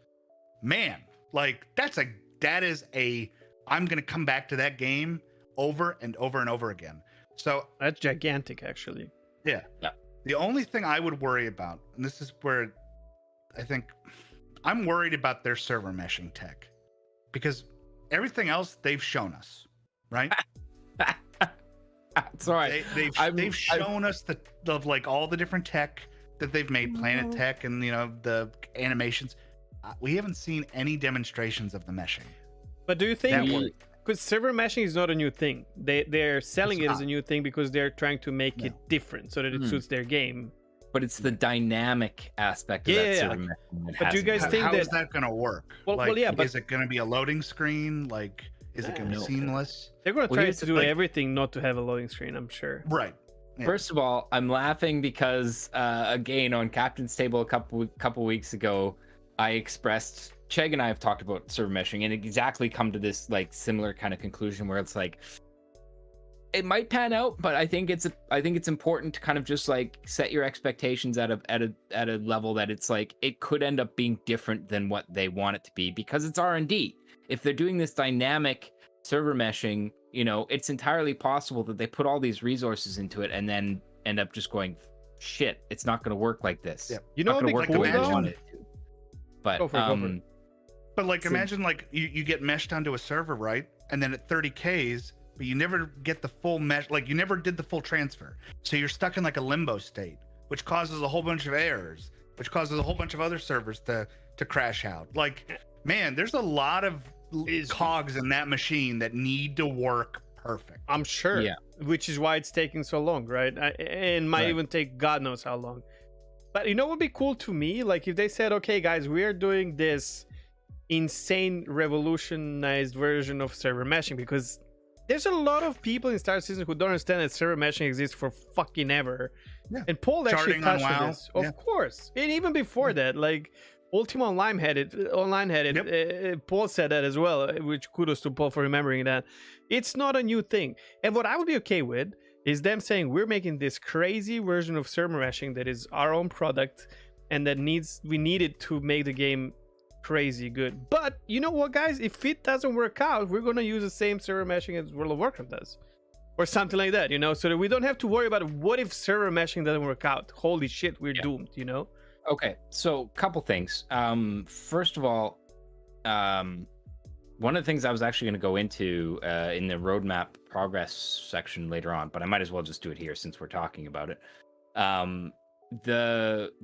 man, like that is a I'm gonna come back to that game over and over and over again. So That's gigantic, actually. yeah. The only thing I would worry about, and this is where I think I'm worried about their server meshing tech, because everything else they've shown us, right? It's all right. They've shown us the like all the different tech that they've made, Planet Tech, and the animations. We haven't seen any demonstrations of the meshing. But do you think, That because server meshing is not a new thing, they're selling it as a new thing because they're trying to make it different so that it suits their game. But it's the dynamic aspect of that server meshing that But do you guys think how that is that going to work? Well, yeah, but is it going to be a loading screen? Like, is it going to be seamless? they're going to try here's to the do thing. everything not to have a loading screen, I'm sure. Right. Yeah. First of all, I'm laughing because again on Captain's Table a couple weeks ago, I expressed Chegg and I have talked about server meshing and exactly come to this like similar kind of conclusion where it's like it might pan out, but I think it's important to kind of just like set your expectations at a level that it's like it could end up being different than what they want it to be because it's R&D. If they're doing this dynamic server meshing, it's entirely possible that they put all these resources into it and then end up just going, shit, it's not going to work like this. Yeah. You know Not what gonna would be work cool the way I though? want it to. But Go for it. But like, imagine like you get meshed onto a server, right? And then at 30Ks, but you never get the full mesh, like you never did the full transfer. So you're stuck in like a limbo state, which causes a whole bunch of errors, which causes a whole bunch of other servers to crash out. Like, man, there's a lot of cogs in that machine that need to work perfect. I'm sure. Yeah. Which is why it's taking so long, right? And might Right. even take God knows how long. But what would be cool to me? Like if they said, okay, guys, we are doing this insane revolutionized version of server meshing, because there's a lot of people in Star Citizen who don't understand that server meshing exists for fucking ever. Yeah. And Paul actually Charting on touched on WoW. this. Of Yeah. course. And even before that, like Ultima Online had it. Paul said that as well, which kudos to Paul for remembering that. It's not a new thing. And what I would be okay with is them saying we're making this crazy version of server meshing that is our own product and that we need it to make the game crazy good. But you know what, guys? If it doesn't work out, we're going to use the same server meshing as World of Warcraft does. Or something like that, so that we don't have to worry about what if server meshing doesn't work out. Holy shit, we're doomed, Okay, so couple things. First of all, one of the things I was actually going to go into in the roadmap progress section later on, but I might as well just do it here since we're talking about it.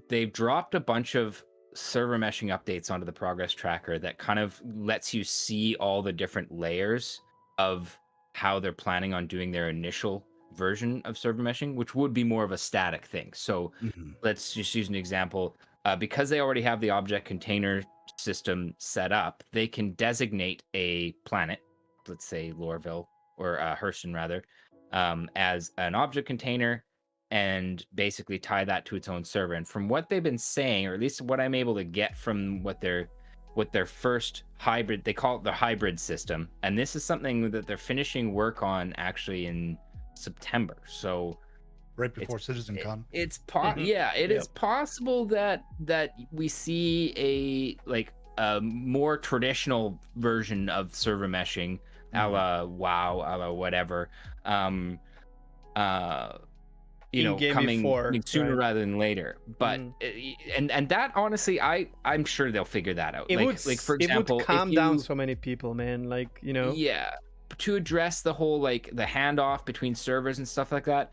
They've dropped a bunch of server meshing updates onto the progress tracker that kind of lets you see all the different layers of how they're planning on doing their initial version of server meshing, which would be more of a static thing. So let's just use an example. Because they already have the object container system set up, they can designate a planet, let's say Lorville or Hurston rather, as an object container and basically tie that to its own server. And from what they've been saying, or at least what I'm able to get from what their first hybrid, they call it the hybrid system, and this is something that they're finishing work on actually in September. So Right before CitizenCon. it's is possible that we see a more traditional version of server meshing, a la WoW, a la whatever, In-game coming before, sooner right. rather than later. But and that honestly, I'm sure they'll figure that out. For example, it would calm if down you- so many people, man. Yeah, to address the whole the handoff between servers and stuff like that.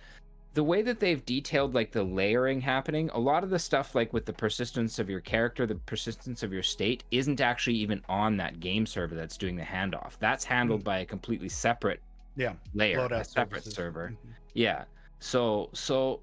The way that they've detailed the layering happening, a lot of the stuff with the persistence of your character, the persistence of your state isn't actually even on that game server that's doing the handoff. That's handled by a completely separate layer, Loadout a separate services. server. Yeah. So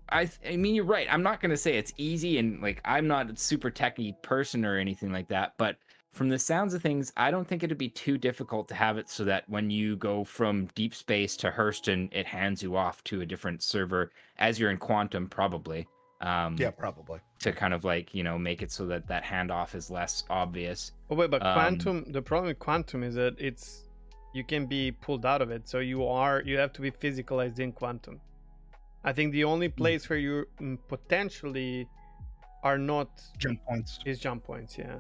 I mean, you're right. I'm not going to say it's easy, and I'm not a super techie person or anything like that, but from the sounds of things, I don't think it'd be too difficult to have it so that when you go from deep space to Hurston, it hands you off to a different server as you're in Quantum, probably. Probably. To kind of make it so that handoff is less obvious. Oh wait, but Quantum. The problem with Quantum is that you can be pulled out of it. So you have to be physicalized in quantum. I think the only place where you potentially are not Jump points. is jump points. Yeah.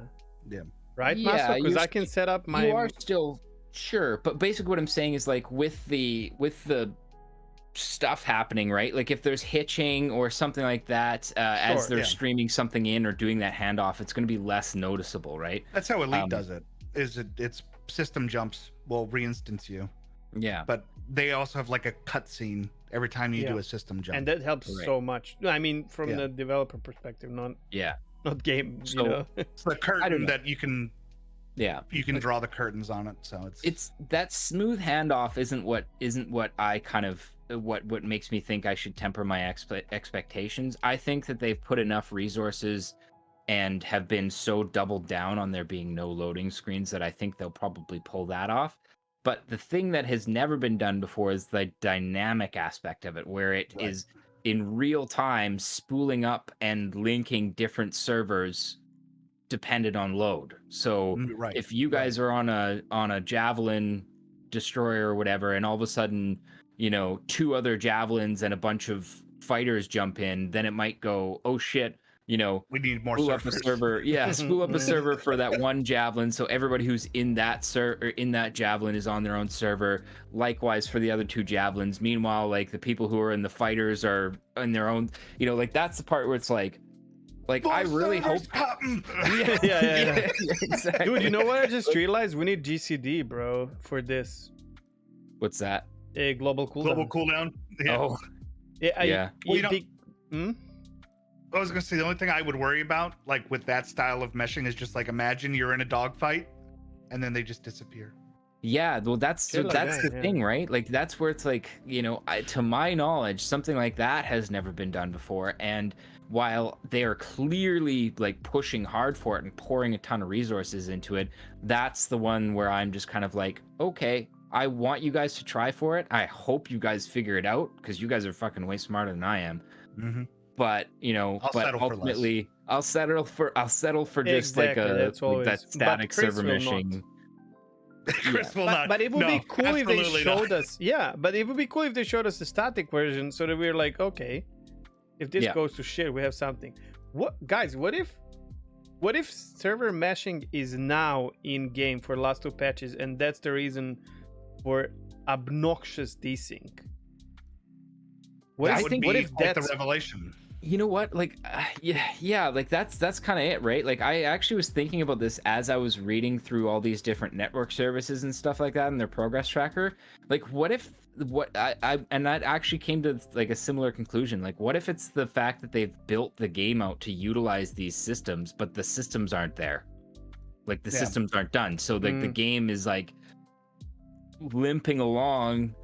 Yeah. Right, Yeah, Master? Because you're I can set up my. You are still sure, but basically what I'm saying is like with the stuff happening, right? Like if there's hitching or something like that, as they're streaming something in or doing that handoff, it's going to be less noticeable, right? That's how Elite does it. It's system jumps will reinstance you. Yeah. But they also have like a cutscene every time you do a system jump. And that helps so much. I mean, from the developer perspective, not game. So, you know? It's the curtain that you can. Yeah, you can draw the curtains on it, so it's that smooth handoff isn't what I kind of what makes me think I should temper my expectations. I think that they've put enough resources and have been so doubled down on there being no loading screens that I think they'll probably pull that off. But the thing that has never been done before is the dynamic aspect of it, where it is in real time spooling up and linking different servers dependent on load. So if you guys are on a javelin destroyer or whatever, and all of a sudden, you know, 2 other javelins and a bunch of fighters jump in, then it might go, oh shit, you know, we need more spool up a server. Yeah, spool up a server for that one javelin, so everybody who's in that javelin is on their own server. Likewise for the other 2 javelins. Meanwhile, like the people who are in the fighters are in their own, you know, like that's the part where it's like I really hope. Yeah. Exactly. Dude, you know what I just realized? We need GCD, bro, for this. What's that? A global cooldown. Global cooldown. Yeah. Oh. Yeah. Well, I was gonna say the only thing I would worry about, like with that style of meshing, is just like imagine you're in a dogfight, and then they just disappear. Yeah, well, that's the thing, right? Like that's where it's like, you know, to my knowledge, something like that has never been done before. And while they are clearly like pushing hard for it and pouring a ton of resources into it, that's the one where I'm just kind of like, okay, I want you guys to try for it. I hope you guys figure it out because you guys are fucking way smarter than I am. Mm-hmm. But you know, ultimately, I'll settle for just like that static server meshing. Chris will not. But it would be cool if they showed not. us. Yeah, but it would be cool if they showed us the static version, so that we're like, okay, if this goes to shit, we have something. What, guys? What if server meshing is now in game for the last 2 patches, and that's the reason for obnoxious desync? What if that's the revelation? You know what? Like, yeah, like that's kind of it, right? Like, I actually was thinking about this as I was reading through all these different network services and stuff like that and their progress tracker. Like, what if and that actually came to like a similar conclusion. Like, what if it's the fact that they've built the game out to utilize these systems, but the systems aren't there? Like, the systems aren't done, so like the game is like limping along.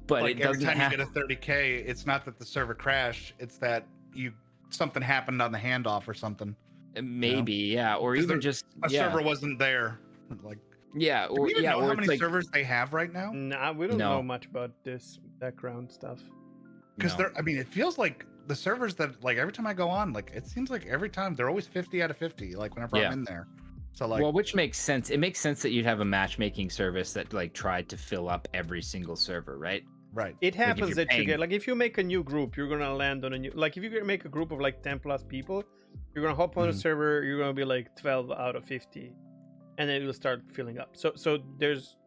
But like it doesn't every time you get a 30K, it's not that the server crashed, it's that something happened on the handoff or something. Maybe, yeah, or even just a server wasn't there. Like, or do we even know or how many like, servers they have right now? Nah, we don't know much about this background stuff. Because I mean, it feels like the servers that like every time I go on, like it seems like every time they're always 50 out of 50. Like whenever I'm in there. So like, well, which makes sense. It makes sense that you'd have a matchmaking service that like tried to fill up every single server, right? Right. It happens that you get, like, if you make a new group, you're gonna land on a new, like if you make a group of like 10 plus people, you're gonna hop on a server, you're gonna be like 12 out of 50, and then it'll start filling up. So there's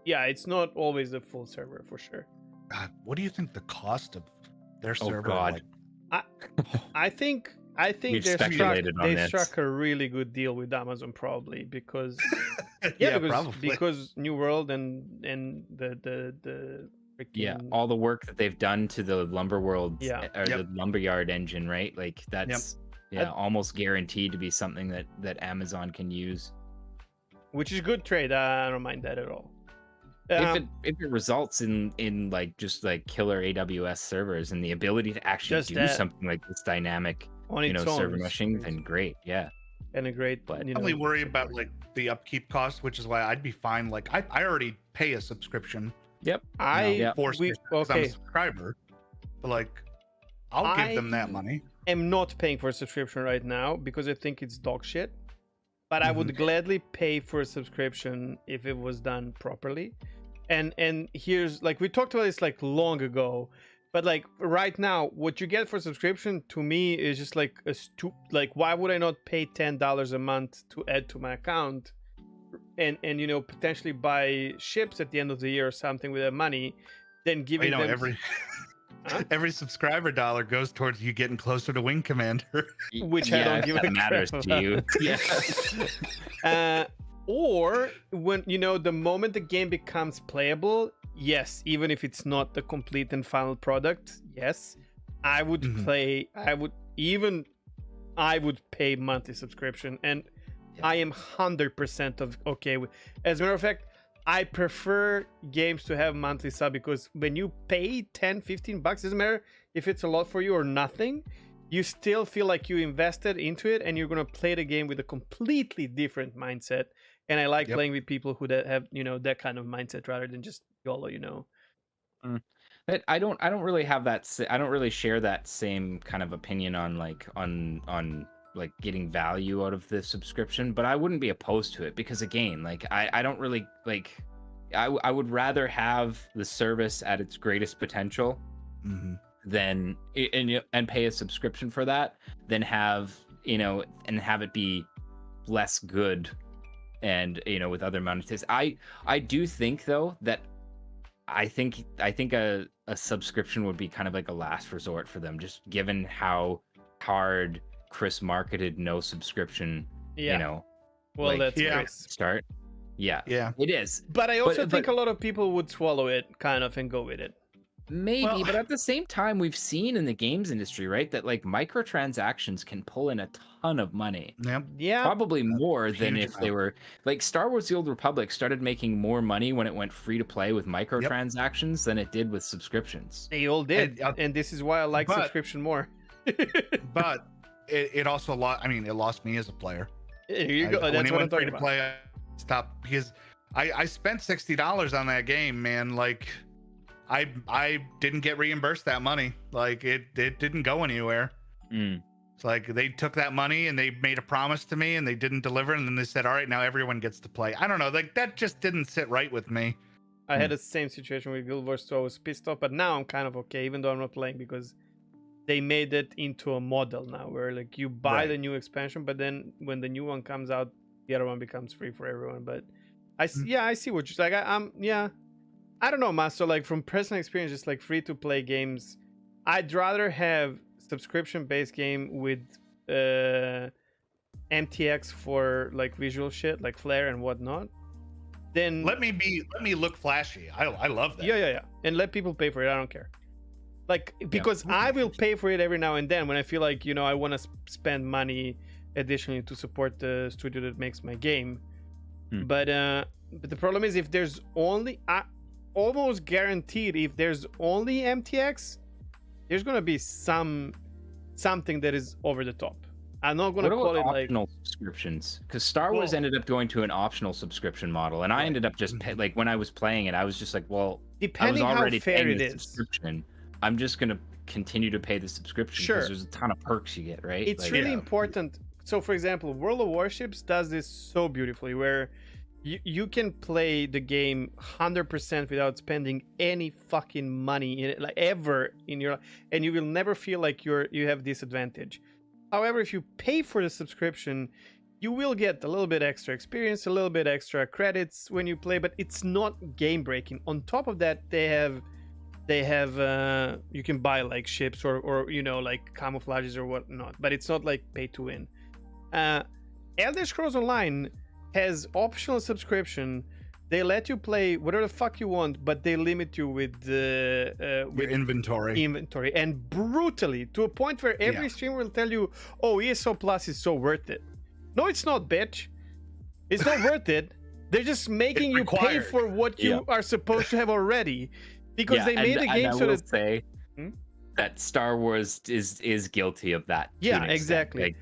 it's not always a full server for sure. God, what do you think the cost of their server? Oh God. Like, I think they struck a really good deal with Amazon, probably because because New World and the freaking... all the work that they've done to the Lumber World or the Lumberyard engine, right? Like that's almost guaranteed to be something that Amazon can use, which is good trade. I don't mind that at all. If it results in like just like killer AWS servers and the ability to actually do something like this dynamic, server meshing, then great, and a great. But I only worry about like the upkeep cost, which is why I'd be fine. Like I already pay a subscription. Yep, I'm a subscriber, but like I'll give them that money. I'm not paying for a subscription right now because I think it's dog shit. but I would gladly pay for a subscription if it was done properly. And here's, like, we talked about this like long ago, but like right now, what you get for subscription to me is just like like, why would I not pay $10 a month to add to my account, and you know, potentially buy ships at the end of the year or something with that money, then giving them every subscriber dollar goes towards you getting closer to Wing Commander, which I don't give a matters crap to you. Yeah. Or when, you know, the moment the game becomes playable, yes, even if it's not the complete and final product, yes, I would play. I would pay monthly subscription, and I am 100% okay with. As a matter of fact, I prefer games to have monthly sub, because when you pay $10-15, doesn't matter if it's a lot for you or nothing, you still feel like you invested into it, and you're gonna play the game with a completely different mindset. And I like playing with people who have, you know, that kind of mindset rather than just YOLO, you know. But I don't really have that. I don't really share that same kind of opinion on like getting value out of the subscription. But I wouldn't be opposed to it, because again, like I don't really like. I would rather have the service at its greatest potential than and pay a subscription for that, than have, you know, and have it be less good. And, you know, with other monetization, I do think though that I think a subscription would be kind of like a last resort for them, just given how hard Chris marketed no subscription. You know, well, like, that's start. Yeah, it is. But I also think a lot of people would swallow it kind of and go with it. Maybe, but at the same time, we've seen in the games industry, right, that like microtransactions can pull in a ton of money. Yeah. Probably more than if they were like Star Wars: The Old Republic started making more money when it went free to play with microtransactions than it did with subscriptions. They all did, and this is why I like subscription more. But it also lost. I mean, it lost me as a player. Here you go. That's what I'm talking about. Play, I stopped, because I spent $60 on that game, man. Like, I didn't get reimbursed that money. Like, it didn't go anywhere. It's like they took that money and they made a promise to me and they didn't deliver, and then they said, all right, now everyone gets to play. I don't know, like that just didn't sit right with me. I had the same situation with Guild Wars, so I was pissed off, but now I'm kind of okay, even though I'm not playing, because they made it into a model now where like you buy the new expansion, but then when the new one comes out, the other one becomes free for everyone. But I see what you're like. I don't know, Master. Like, from personal experience, just like free to play games, I'd rather have subscription-based game with MTX for like visual shit, like Flare and whatnot. Then let me look flashy. I love that. Yeah. And let people pay for it. I don't care. Like, because I will pay for it every now and then when I feel like, you know, I want to spend money additionally to support the studio that makes my game. But the problem is, if there's only almost guaranteed, if there's only MTX, there's gonna be something that is over the top. I'm not gonna call it like optional subscriptions, because Star Wars ended up going to an optional subscription model, and I ended up just like when I was playing it, I was just like, well, depending I was already how fair paying it the is, subscription. I'm just gonna continue to pay the subscription because there's a ton of perks you get, right? It's like, really important. So, for example, World of Warships does this so beautifully, where you can play the game 100% without spending any fucking money in it, like ever in your life, and you will never feel like you have disadvantage. However, if you pay for the subscription, you will get a little bit extra experience, a little bit extra credits when you play, but it's not game breaking. On top of that, they have you can buy like ships or you know, like camouflages or whatnot, but it's not like pay to win. Elder Scrolls Online has optional subscription. They let you play whatever the fuck you want, but they limit you with inventory, and brutally, to a point where every streamer will tell you, "Oh, ESO Plus is so worth it." No, it's not, bitch. It's not worth it. They're just making you pay for what you are supposed to have already, because they made the game so that. Say that Star Wars is guilty of that. Yeah, exactly.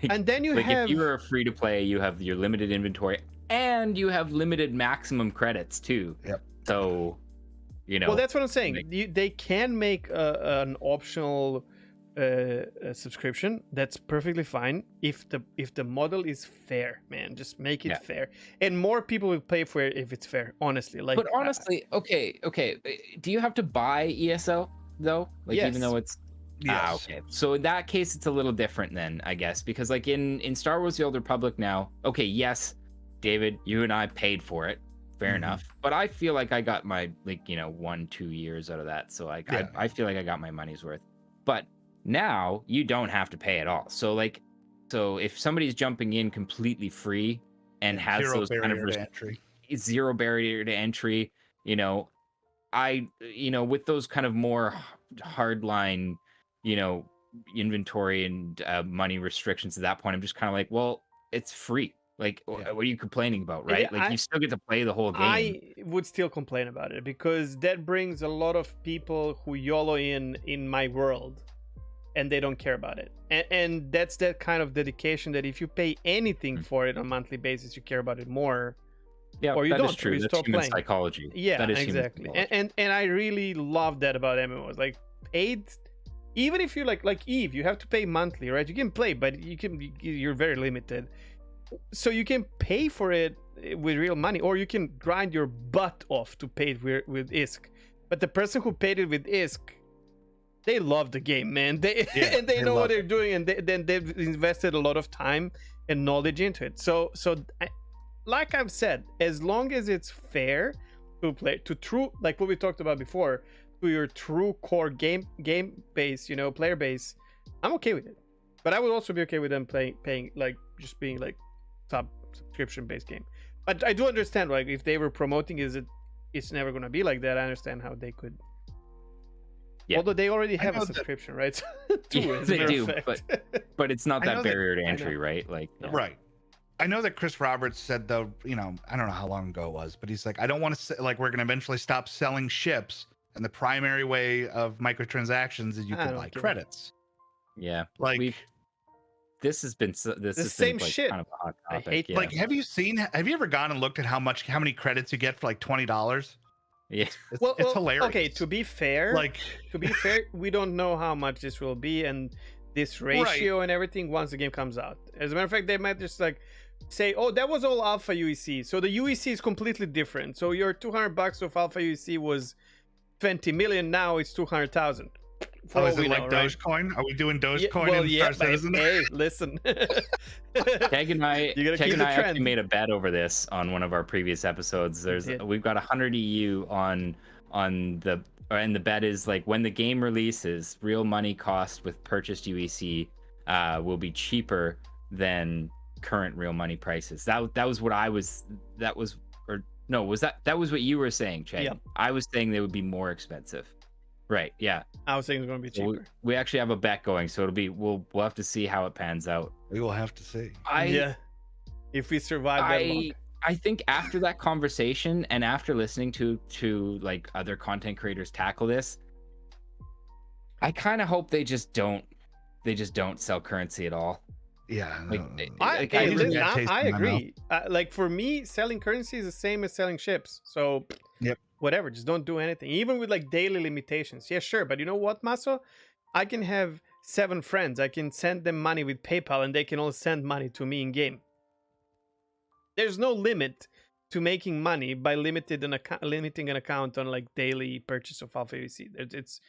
And then you have, if you are free to play, you have your limited inventory and you have limited maximum credits too. Yep. So, you know. Well, that's what I'm saying. They can make an optional a subscription, that's perfectly fine. If the model is fair, man, just make it fair, and more people will pay for it if it's fair. Honestly, like. But honestly, okay. Do you have to buy ESO though? Like, Yes. even though it's okay. So in that case, it's a little different then, I guess, because like in Star Wars: The Old Republic now, okay, yes, David, you and I paid for it, fair enough. But I feel like I got my 1-2 years out of that, so like I feel like I got my money's worth. But now you don't have to pay at all. So if somebody's jumping in completely free and has those kind of zero barrier to entry, with those kind of more hardline, inventory and money restrictions at that point, I'm just kind of like, well, it's free. Like, what are you complaining about, right? Yeah, you still get to play the whole game. I would still complain about it because that brings a lot of people who YOLO in my world, and they don't care about it. And that's that kind of dedication that if you pay anything for it on a monthly basis, you care about it more. Yeah, or you that don't. is true. You That's stop human playing. psychology. Yeah, that is exactly. Human psychology. And I really love that about MMOs. Like, paid, even if you like Eve, you have to pay monthly, right? You can play, but you're very limited. So you can pay for it with real money, or you can grind your butt off to pay it with ISK. But the person who paid it with ISK, they love the game, man. They know what they're doing, and they've invested a lot of time and knowledge into it. So like I've said, as long as it's fair to play to true, like what we talked about before, to your true core game base, player base, I'm okay with it. But I would also be okay with them paying like just being like subscription based game. But I do understand, like, if they were promoting it's never going to be like that. I understand how they could. Yeah. Although they already have a subscription, right? They do, but it's not that barrier to entry, right? Like, right. I know that Chris Roberts said, though, I don't know how long ago it was, but he's like, I don't want to we're going to eventually stop selling ships, and the primary way of microtransactions is you can buy credits. Yeah, like this has been the same shit. Kind of a hot topic. I hate. Like, have you ever gone and looked at how many credits you get for like $20? Yeah, it's hilarious. Okay, to be fair, we don't know how much this will be and this ratio and everything once the game comes out. As a matter of fact, they might just like say, "Oh, that was all alpha UEC." So the UEC is completely different. So your $200 of alpha UEC was 20 million. Now it's 200,000. Is it like Dogecoin? Are we doing Dogecoin in Star Citizen? Hey, listen. Keg and I actually made a bet over this on one of our previous episodes. We've got 100 EU and the bet is like, when the game releases, real money cost with purchased UEC will be cheaper than current real money prices. That was what what you were saying, Che? Yeah. I was saying they would be more expensive. Right, yeah. I was saying it's going to be cheaper. We actually have a bet going, so we'll have to see how it pans out. We will have to see. If we survive that long. I think after that conversation and after listening to like other content creators tackle this, I kind of hope they just don't sell currency at all. Yeah, I agree. Like, for me, selling currency is the same as selling ships. So whatever, just don't do anything. Even with like daily limitations. Yeah, sure. But you know what, Maso? I can have 7 friends. I can send them money with PayPal, and they can all send money to me in game. There's no limit to making money by limiting an account on like daily purchase of Alpha UC. It's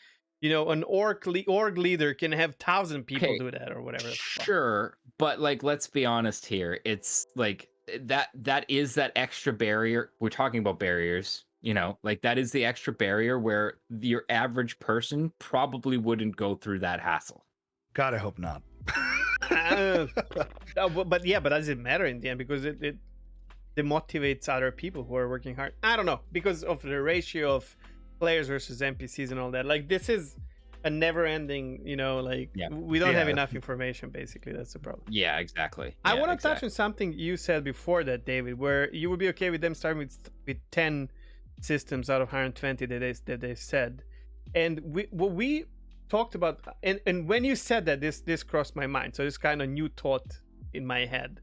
an org leader can have 1,000 people do that or whatever. Sure, but like, let's be honest here. It's like that is that extra barrier. We're talking about barriers. Like, that is the extra barrier where your average person probably wouldn't go through that hassle. God, I hope not. But that doesn't matter in the end, because it demotivates other people who are working hard. I don't know, because of the ratio of players versus NPCs and all that. Like, this is a never-ending, we don't have enough information, basically. That's the problem. Yeah, exactly. I want to touch on something you said before that, David, where you would be okay with them starting with 10 systems out of 120 that they said. And we talked about, and when you said that, this crossed my mind. So this kind of new thought in my head.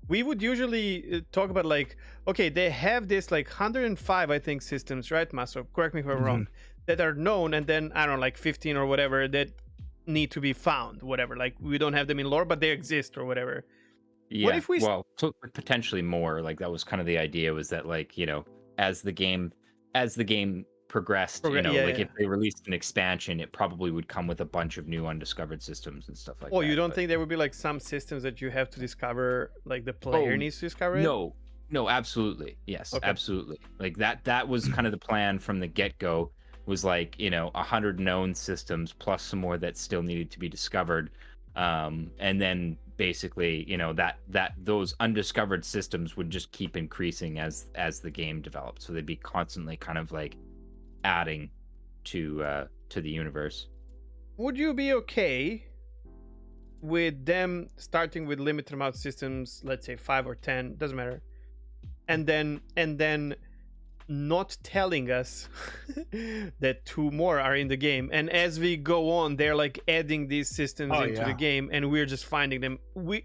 We would usually talk about, like, okay, they have this like 105, I think, systems, right, Maso? Correct me if I'm wrong, that are known, and then I don't know, like 15 or whatever that need to be found, whatever. Like we don't have them in lore, but they exist or whatever. Yeah. if we s- Well, potentially more. Like that was kind of the idea, was that like, as the game progressed, Yeah, like yeah. if they released an expansion, it probably would come with a bunch of new undiscovered systems and stuff like that. Oh, you don't but- think there would be like some systems that you have to discover, like the player Oh, needs to discover it? No, absolutely. Yes, Okay. absolutely. Like that was kind of the plan from the get-go, was like, 100 known systems plus some more that still needed to be discovered. And then basically, that those undiscovered systems would just keep increasing as the game developed. So they'd be constantly kind of like adding to the universe. Would you be okay with them starting with limited amount of systems, let's say 5 or 10, doesn't matter, and then not telling us that 2 more are in the game, and as we go on they're like adding these systems into the game, and we're just finding them,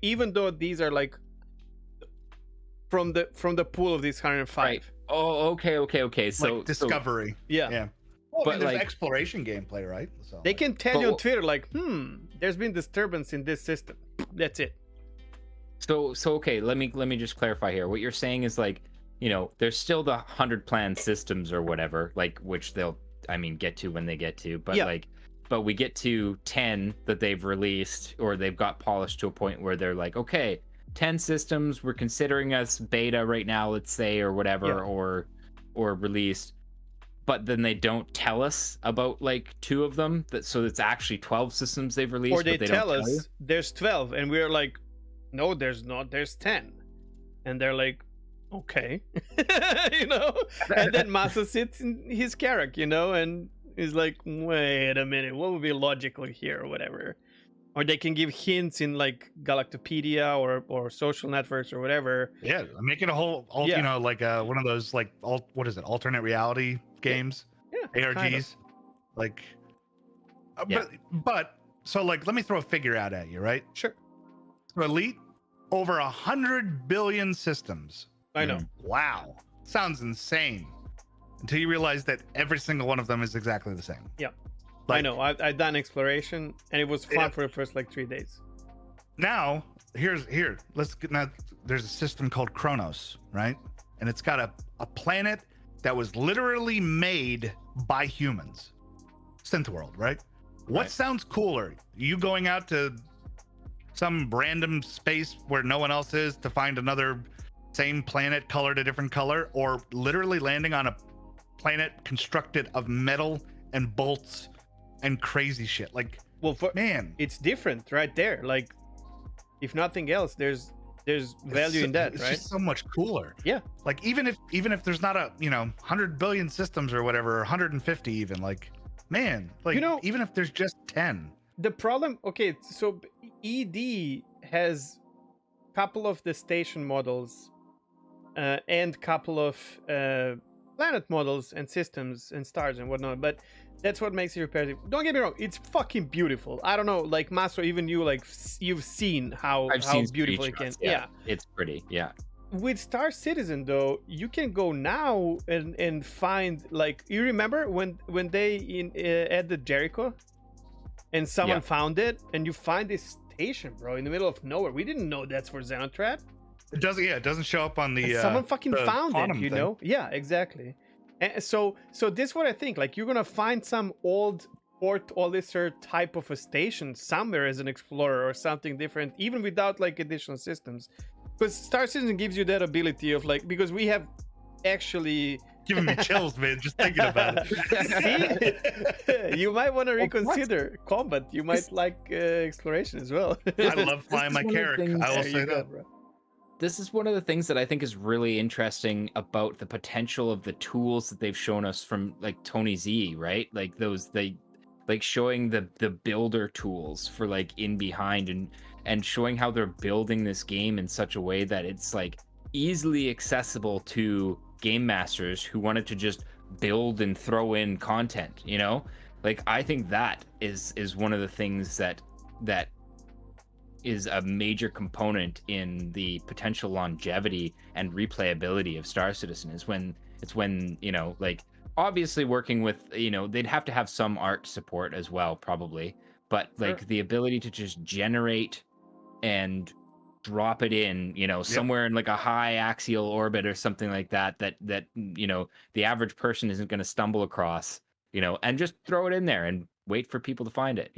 even though these are like from the pool of these 105. Right. Oh, okay. So like discovery. Yeah. Well, But, there's like- exploration gameplay, right? So They can tell you on But- Twitter like, there's been disturbance in this system. That's it. So okay, let me just clarify here. What you're saying is like, there's still the 100 plan systems or whatever, like which they'll get to when they get to, but Yeah. but we get to 10 that they've released or they've got polished to a point where they're like, okay, 10 systems, we're considering us beta right now, let's say, or whatever, Yeah. or released. But then they don't tell us about like 2 of them, so it's actually 12 systems they've released. Or they but tell don't you. us there's 12, and we're like, no, there's not, there's 10. And they're like, okay. And then Masa sits in his character, and is like, wait a minute, what would be logical here, or whatever. Or they can give hints in like Galactopedia or social networks or whatever. yeah, make it a whole, Yeah. like one of those like what is it, alternate reality games, Yeah, ARGs, kind of. like. Yeah. But so like, let me throw a figure out at you, right? Sure. So Elite, over 100 billion systems. I know. Wow, sounds insane. Until you realize that every single one of them is exactly the same. Yeah. I Like, know. I've done exploration, and it was fun Yeah. for the first like 3 days. Now, let's get now. There's a system called Kronos, right? And it's got a planet that was literally made by humans. Synthworld, right? What Right. sounds cooler? You going out to some random space where no one else is to find another same planet colored a different color, or literally landing on a planet constructed of metal and bolts and crazy shit? Like, Well, man, it's different right there. Like, if nothing else, there's value in that, it's right? just so much cooler. Yeah. Like even if there's not a 100 billion systems or whatever, or 150 even, like, man, like, even if there's just 10. The problem, okay, so ED has couple of the station models and couple of planet models and systems and stars and whatnot, but that's what makes it repetitive. Don't get me wrong, it's fucking beautiful. I don't know, like Maso, even you, like you've seen how beautiful it can. Yeah, it's pretty. Yeah. With Star Citizen though, you can go now and find, like, you remember when they added Jericho and someone found it, and you find this station, bro, in the middle of nowhere. We didn't know that's for Xenotrat. It doesn't. Yeah, it doesn't show up on the. And someone fucking the found it, quantum you thing. know? Yeah, exactly. And so this is what I think. Like, you're gonna find some old Port Olisar type of a station somewhere as an explorer or something different, even without like additional systems. Because Star Citizen gives you that ability of like, because we have actually Giving me chills, man, just thinking about it. See, you might want to reconsider combat. You might like exploration as well. I love flying my one of the character. things- I will There say you go, that. bro. This is one of the things that I think is really interesting about the potential of the tools that they've shown us from like Tony Z, right? Like like showing the builder tools for like in behind and showing how they're building this game in such a way that it's like easily accessible to game masters who wanted to just build and throw in content, Like I think that is one of the things that is a major component in the potential longevity and replayability of Star Citizen, is when like obviously working with, they'd have to have some art support as well, probably. But like the ability to just generate and drop it in, somewhere in like a high axial orbit or something like that the average person isn't going to stumble across, and just throw it in there and wait for people to find it,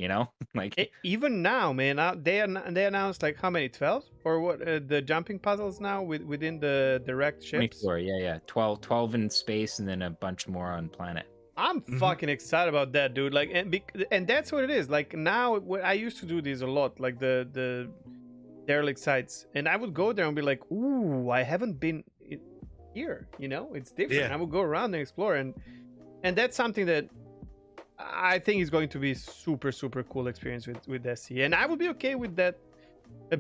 like even now, man, they announced like how many, 12 or what, the jumping puzzles now within the direct ships. 24, yeah, 12 in space and then a bunch more on planet. I'm fucking excited about that, dude. Like, and that's what it is. Like now, I used to do these a lot, like the derelict sites, and I would go there and be like, "Ooh, I haven't been here." It's different. Yeah. I would go around and explore, and that's something that I think is going to be super super cool experience with SC, and I would be okay with that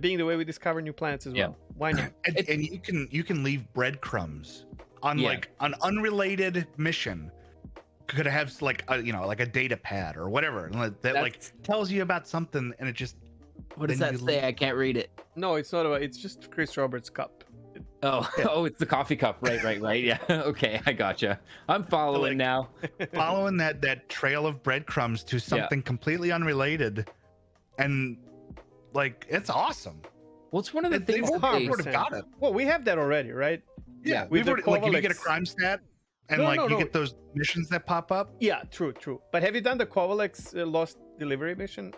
being the way we discover new planets as well. Why not? And you can leave breadcrumbs on like an unrelated mission. Could have like a data pad or whatever that like tells you about something, and it just. What does that say? I can't read it. No, it's not about. It's just Chris Roberts' cup. Oh, it's the coffee cup. Right. Yeah. Okay, I gotcha. I'm following now. Following that trail of breadcrumbs to something completely unrelated, and like it's awesome. Well, it's one of the things that they would have got it. Well, we have that already, right? Yeah, we've already, like if you get a crime stat. And you get those missions that pop up. Yeah, true. But have you done the Kovalex Lost Delivery mission?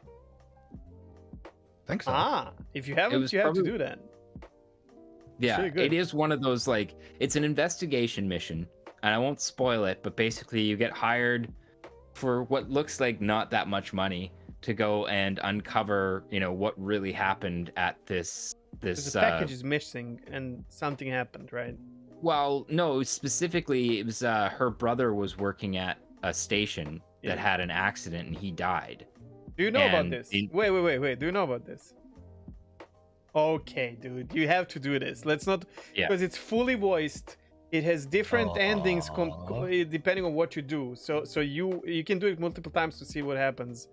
Think so. If you haven't, you have to do that. Yeah, it is one of those, like, it's an investigation mission, and I won't spoil it, but basically you get hired for what looks like not that much money to go and uncover, what really happened at this. The package is missing, and something happened, right? Well, no, specifically, it was her brother was working at a station that had an accident and he died. Do you know about this? Wait. Do you know about this? Okay, dude, you have to do this. Let's not, because it's fully voiced. It has different endings depending on what you do. So you can do it multiple times to see what happens.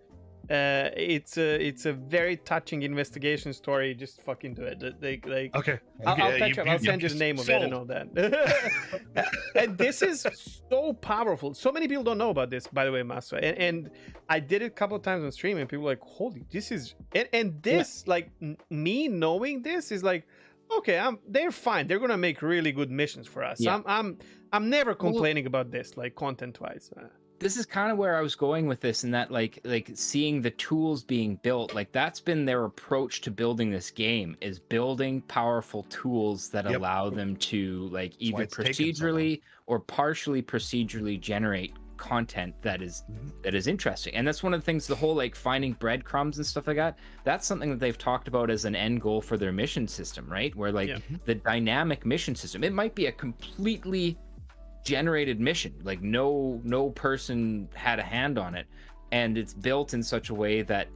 It's a very touching investigation story. Just fucking do it. Okay. I'll send you the name of it and all that. And this is so powerful. So many people don't know about this, by the way, Maso. And I did it a couple of times on stream, and people were like, "Holy, this is..." And this, like, me knowing this is like, okay, they're fine. They're gonna make really good missions for us. Yeah. I'm never complaining about this, like, content-wise. This is kind of where I was going with this, and that like seeing the tools being built, like that's been their approach to building this game, is building powerful tools that allow them to like either procedurally or partially procedurally generate content that is interesting. And that's one of the things, the whole like finding breadcrumbs and stuff like that, that's something that they've talked about as an end goal for their mission system, right? Where like the dynamic mission system, it might be a completely generated mission, like no person had a hand on it, and it's built in such a way that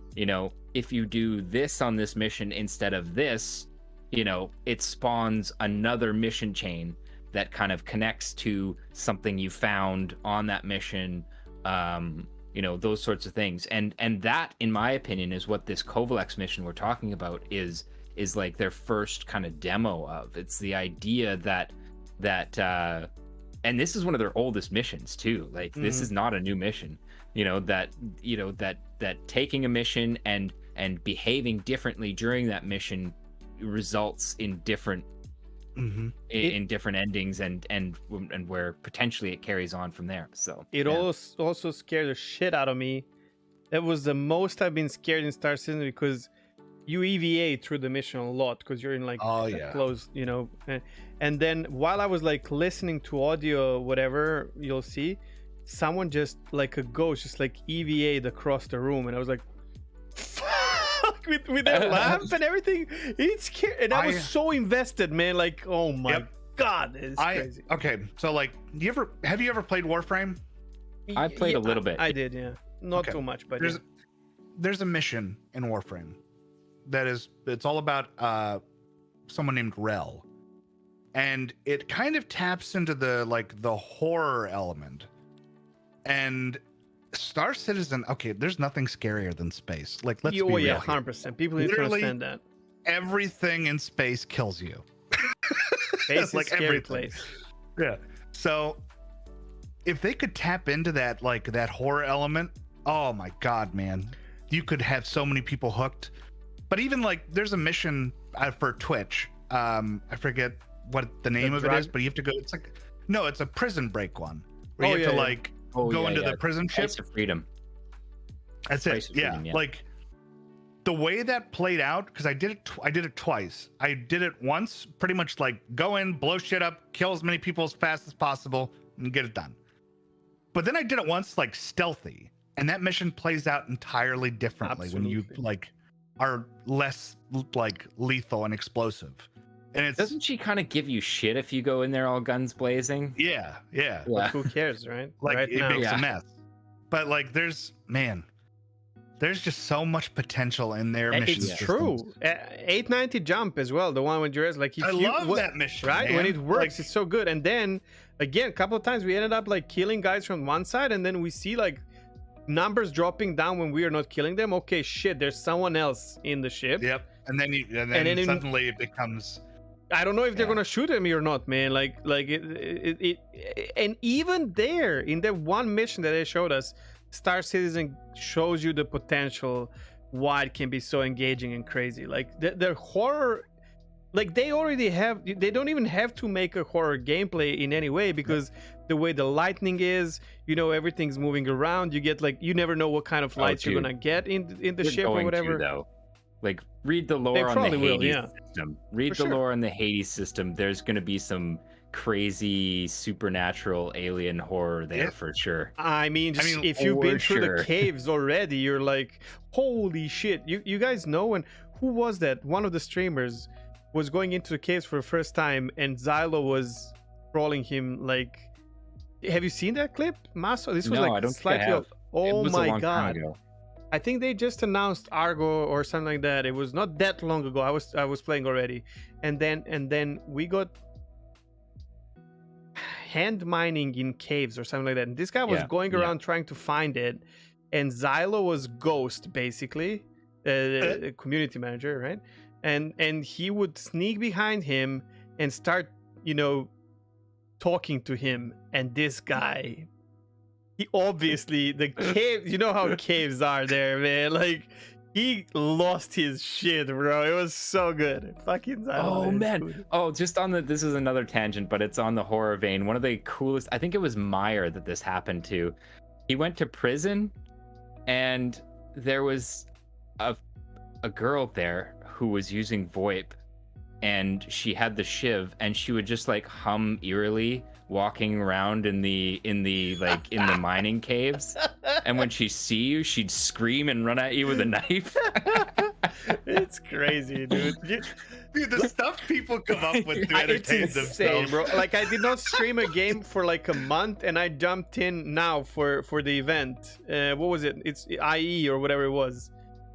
if you do this on this mission instead of this, it spawns another mission chain that kind of connects to something you found on that mission, those sorts of things, and that, in my opinion, is what this Kovalex mission we're talking about is like their first kind of demo of. It's the idea that and this is one of their oldest missions too. Like this is not a new mission. That taking a mission and behaving differently during that mission results in different in different endings and where potentially it carries on from there. So it also scared the shit out of me. That was the most I've been scared in Star Citizen, because you EVA through the mission a lot because you're in like close, and then while I was like listening to audio, whatever you'll see, someone just like a ghost just like EVA'd across the room, and I was like, fuck, with that lamp and everything. It's scary, and I was so invested, man. Like, oh my god, it's crazy. Okay, so like, have you ever played Warframe? I played a little bit. I did, not too much, but there's a mission in Warframe it's all about someone named Rel, and it kind of taps into the horror element. And Star Citizen, okay, there's nothing scarier than space. Like, let's be real. 100%. People need to understand that everything in space kills you. Space is like every place. Yeah. So if they could tap into that, like that horror element, oh my god, man, you could have so many people hooked. But even like, there's a mission for Twitch. I forget what the name of it is, but you have to go. It's like, no, it's a prison break one where you have to like go into the prison ship. Price of Freedom. That's it. Yeah. Like the way that played out, because I did it twice. I did it once, pretty much like go in, blow shit up, kill as many people as fast as possible, and get it done. But then I did it once like stealthy, and that mission plays out entirely differently when you like are less like lethal and explosive. And it's, doesn't she kind of give you shit if you go in there all guns blazing? Yeah. But who cares, right? Like right it now. makes a mess. But like there's just so much potential in their missions. It's true. 890 jump as well, the one with Jurez. Like I love that mission, right? man. When it works, like, it's so good. And then again, a couple of times we ended up like killing guys from one side, and then we see like numbers dropping down when we are not killing them. Okay, shit, there's someone else in the ship. Yep. And then suddenly it becomes. I don't know if they're gonna shoot at me or not, man. Like it, and even there in that one mission that they showed us, Star Citizen shows you the potential why it can be so engaging and crazy. Like their horror, like they don't even have to make a horror gameplay in any way, because the way the lightning is, everything's moving around. You get like, you never know what kind of lights you're gonna get in the ship or whatever. Though. Like, read the lore on the Hades system. Read the lore on the Hades system. There's going to be some crazy supernatural alien horror there for sure. I mean, if you've been through the caves already, you're like, holy shit. You guys know, and who was that? One of the streamers was going into the caves for the first time, and Xylo was trolling him. Like, have you seen that clip, Maso? This was I don't slightly think I have. Oh my a long god. time ago. I think they just announced Argo or something like that. It was not that long ago. I was playing already, and then we got hand mining in caves or something like that. And this guy was going around trying to find it, and Xylo was Ghost, basically, a community manager, right? And he would sneak behind him and start, talking to him. And this guy, he obviously, the cave, you know how caves are there, man. Like, he lost his shit, bro. It was so good. Fucking Xylo. Oh, man. Oh, just on this is another tangent, but it's on the horror vein. One of the coolest, I think it was Meyer that this happened to. He went to prison, and there was a girl there who was using VoIP, and she had the shiv, and she would just like hum eerily walking around in the mining caves, and when she see you, she'd scream and run at you with a knife. It's crazy, dude. Dude, the stuff people come up with to entertain it's insane, bro. Like, I did not stream a game for like a month, and I jumped in now for the event. What was it? It's IE or whatever it was.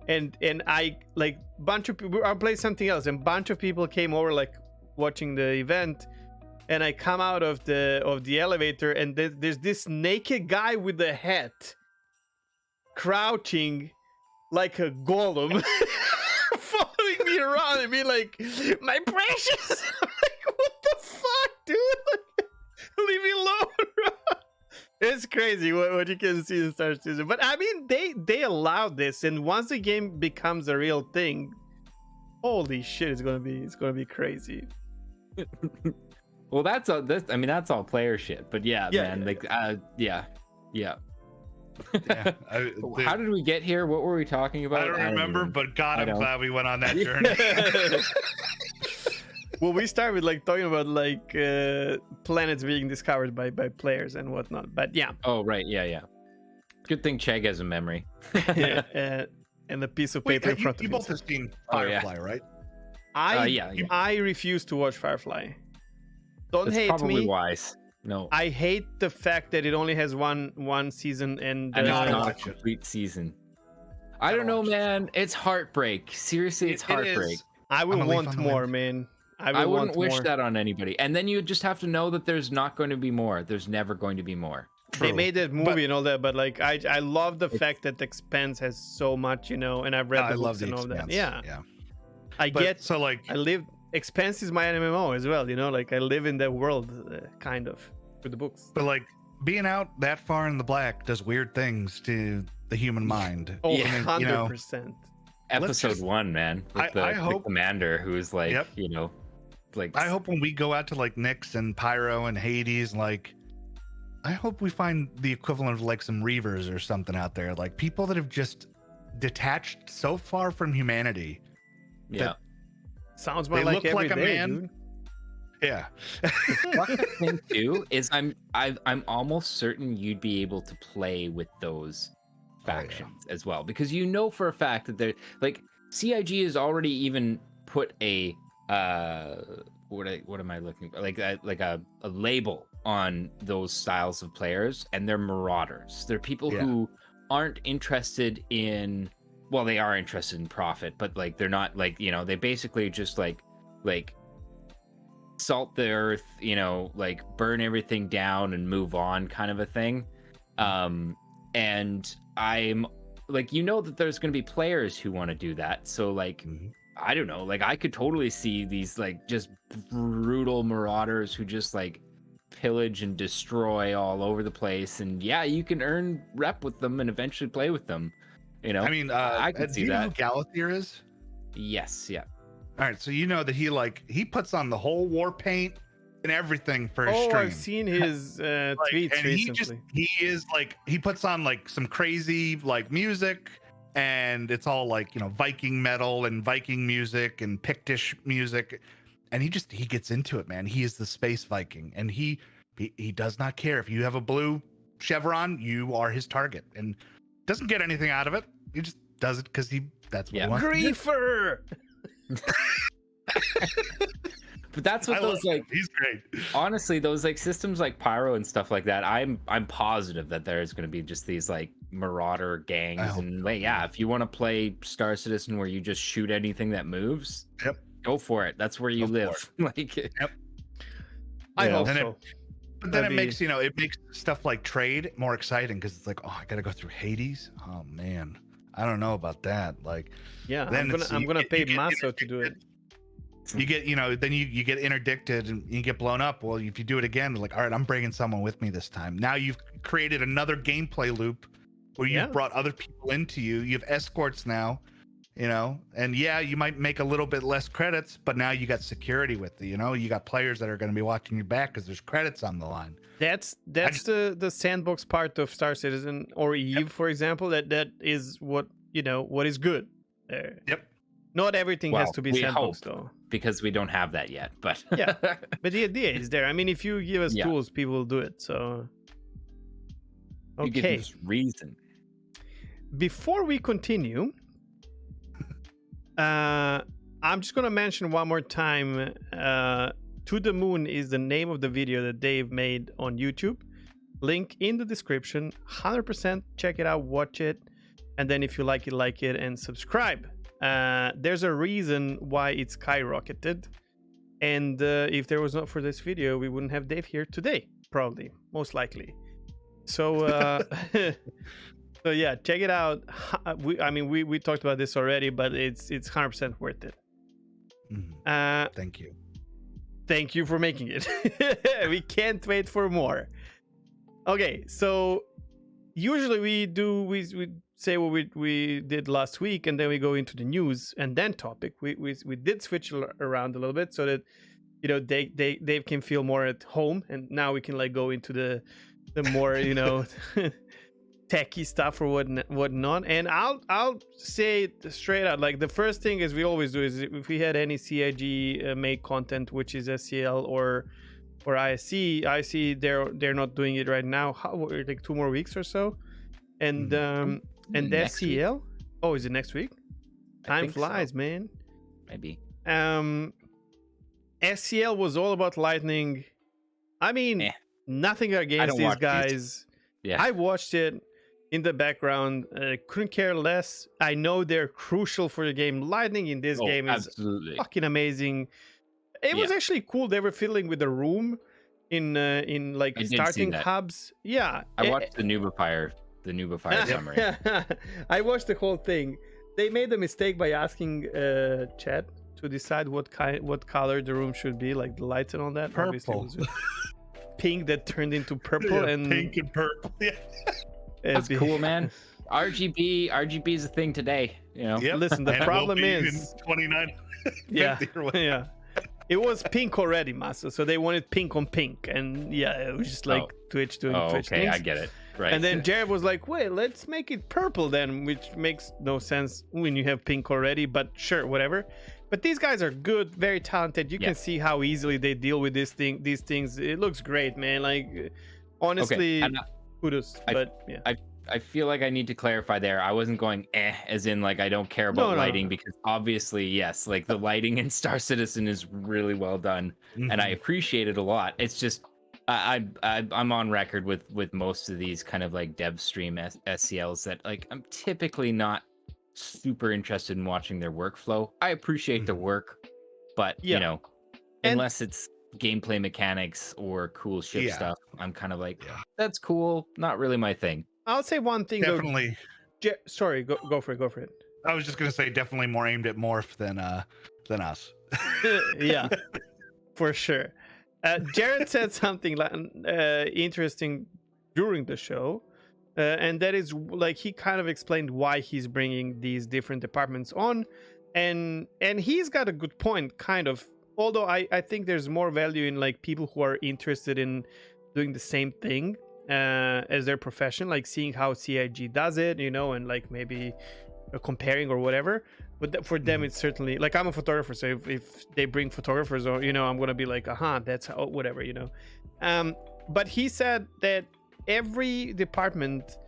And I, like, bunch of people, I played something else, and bunch of people came over, like, watching the event. And I come out of the elevator, and there's this naked guy with a hat, crouching like a golem, following me around and be like, "My precious!" I'm like, what the fuck, dude? Like, leave me alone, bro. It's crazy what you can see in Star Citizen. But I mean, they allowed this, and once the game becomes a real thing, holy shit, it's gonna be crazy. Well, that's all player shit. But man, like, yeah. How did we get here? What were we talking about? I don't remember, but God, I'm glad we went on that journey. Well, we start with like talking about like planets being discovered by players and whatnot. But yeah. Oh right, yeah. Good thing Chegg has a memory. And a piece of paper in front of you him. both have seen Firefly, right? I refuse to watch Firefly. Don't hate probably me. Wise. No. I hate the fact that it only has one season and it's not a complete season. I don't know, man. It's heartbreak. Seriously, it's heartbreak. I would want more, man. I wouldn't wish that on anybody. And then you just have to know that there's not going to be more. There's never going to be more. True. They made that movie and all that, but like I love the fact that the Expanse has so much, and I've read the books and all that. Yeah. I live. Expanse is my MMO as well, like I live in that world, kind of, with the books. But like being out that far in the black does weird things to the human mind. Oh, Yeah, 100%. Episode just- 1, man. With the hope- commander who's like, Yep. like I hope when we go out to like Nyx and Pyro and Hades, like, I hope we find the equivalent of like some Reavers or something out there, like people that have just detached so far from humanity. yeah. Sounds more They like look every like a day, man. dude. Yeah. One thing too is I'm almost certain you'd be able to play with those factions as well, because you know for a fact that they're like CIG has already even put a what am I looking for, like a label on those styles of players, and they're marauders. They're people who aren't interested in, well, they are interested in profit, but like they're not like, they basically just like salt the earth, like burn everything down and move on kind of a thing. And I'm like, that there's going to be players who want to do that. So like, I don't know, like I could totally see these like just brutal marauders who just like pillage and destroy all over the place. And yeah, you can earn rep with them and eventually play with them. I mean, I can do see you know who that. Galathier is? Yes, yeah. All right, so you know that he puts on the whole war paint and everything for his stream. I've seen his tweets and recently. he puts on like some crazy like music, and it's all like Viking metal and Viking music and Pictish music, and he gets into it, man. He is the space Viking, and he does not care if you have a blue chevron, you are his target, and doesn't get anything out of it. He just does it because that's what he wants to do. Griefer! But that's what those like. He's great. Honestly, those like systems like Pyro and stuff like that, I'm positive that there's going to be just these like marauder gangs, and like, yeah, if you want to play Star Citizen where you just shoot anything that moves, go for it. That's where you live. Like, I hope And so. But then it makes stuff like trade more exciting, because it's like, oh, I gotta go through Hades. Oh man, I don't know about that. Like, Yeah, then I'm gonna pay Maso to do it. You get, then you get interdicted and you get blown up. Well, if you do it again, like, all right, I'm bringing someone with me this time. Now you've created another gameplay loop where you've brought other people into you. You have escorts now, and you might make a little bit less credits, but now you got security with you. You got players that are going to be watching your back because there's credits on the line. That's the sandbox part of Star Citizen or Eve, for example. That is what is good. Yep. Not everything has to be we sandbox, hope, though. because we don't have that yet. But Yeah, but the idea is there. I mean, if you give us tools, people will do it. So you give us reason. Before we continue, I'm just gonna mention one more time. To the Moon is the name of the video that Dave made on YouTube. Link in the description. 100% check it out, watch it, and then if you like it, and subscribe. There's a reason why it's skyrocketed, and if there was not for this video, we wouldn't have Dave here today, probably, most likely. So so yeah, check it out. We talked about this already, but it's 100% worth it. Thank you for making it. We can't wait for more. Okay, so usually we say what we did last week, and then we go into the news and then topic. We did switch around a little bit so that Dave can feel more at home, and now we can like go into the more techie stuff or whatnot. And I'll say it straight out, like the first thing is we always do is if we had any CIG made content, which is SCL or ISC, they're not doing it right now. Like 2 more weeks or so. And and SCL week? Oh, is it next week? Time flies, man. Maybe. SCL was all about Lightning. I mean, nothing against these guys. Yeah, I watched it in the background. Couldn't care less. I know they're crucial for the game. Lightning in this game is fucking amazing. It was actually cool. They were fiddling with the room in like starting hubs. Yeah, I watched the Nubifier summary. I watched the whole thing. They made a mistake by asking chat to decide what color the room should be, like the lights and all that. Purple. pink that turned into purple Yeah, and pink and purple. Yeah. That's cool, man. RGB is a thing today. You know. Yep. Listen, the And it will problem be is, in 29. yeah, 50 or whatever. yeah. It was pink already, Master. So they wanted pink on pink, and yeah, it was just like Twitch doing Twitch okay, things. I get it. Right. And then Jared was like, "Wait, let's make it purple then," which makes no sense when you have pink already. But sure, whatever. But these guys are good, very talented. You can see how easily they deal with these things. It looks great, man. Like, honestly, kudos. But yeah. I feel like I need to clarify there. I wasn't going as in like I don't care about lighting because obviously, yes, like the lighting in Star Citizen is really well done and I appreciate it a lot. It's just I'm on record with most of these kind of like dev stream SCLs that like I'm typically not super interested in watching their workflow. I appreciate the work, but you know, unless it's gameplay mechanics or cool ship stuff, I'm kind of like, that's cool, not really my thing. I'll say one thing Definitely. though. Sorry, go for it. I was just gonna say definitely more aimed at Morph than us. Yeah, for sure. Jared said something interesting during the show, and that is like he kind of explained why he's bringing these different departments on, and he's got a good point, kind of. Although I think there's more value in like people who are interested in doing the same thing as their profession, like seeing how CIG does it, you know, and like maybe comparing or whatever. But for them, it's certainly like I'm a photographer, so if they bring photographers, or you know, I'm gonna be like, that's how, whatever, you know. But he said that every department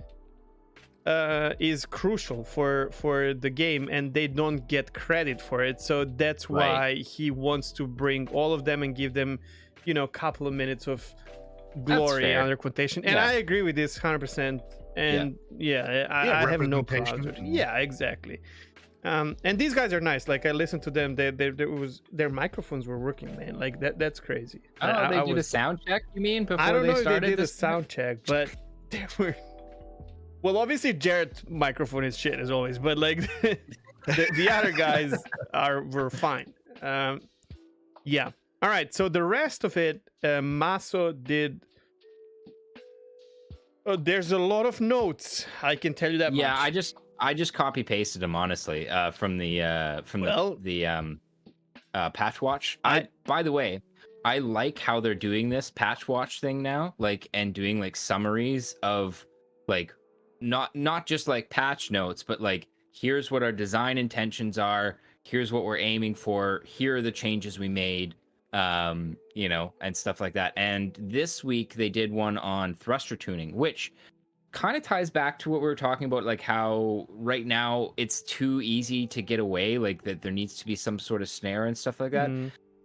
is crucial for the game, and they don't get credit for it. So that's why he wants to bring all of them and give them, you know, a couple of minutes of glory under quotation. And I agree with this 100%. And I have no problems with it. Yeah, exactly. And these guys are nice. Like I listened to them. Their microphones were working, man. Like that's crazy. Oh, they did a sound check. You mean before I don't know they started? If they did this a sound check, but they were. Well, obviously Jared's microphone is shit as always, but like the other guys were fine. Yeah. All right. So the rest of it, Maso did. There's a lot of notes. I can tell you that. Yeah, much. I just copy pasted them honestly from the patch watch. By the way, I like how they're doing this patch watch thing now, like and doing like summaries of like not just like patch notes, but like here's what our design intentions are, here's what we're aiming for, here are the changes we made, you know, and stuff like that. And this week they did one on thruster tuning, which kind of ties back to what we were talking about, like how right now it's too easy to get away, like that there needs to be some sort of snare and stuff like that.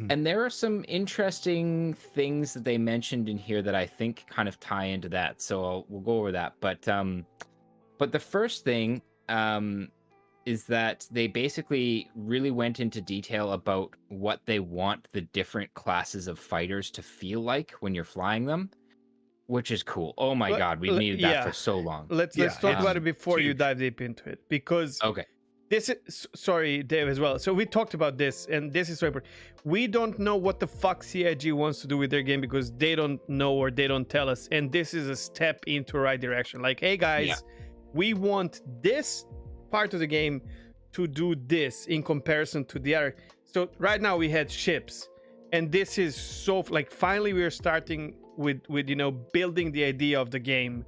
And there are some interesting things that they mentioned in here that I think kind of tie into that. So we'll go over that. But the first thing is that they basically really went into detail about what they want the different classes of fighters to feel like when you're flying them, which is cool. Oh my God, we've needed that for so long. Let's talk about it before you dive deep into it, because this is, sorry, Dave, as well. So we talked about this, and this is so important. We don't know what the fuck CIG wants to do with their game because they don't know or they don't tell us. And this is a step into the right direction. Like, hey guys, we want this part of the game to do this in comparison to the other. So right now we had ships, and this is so like finally we are starting with you know building the idea of the game.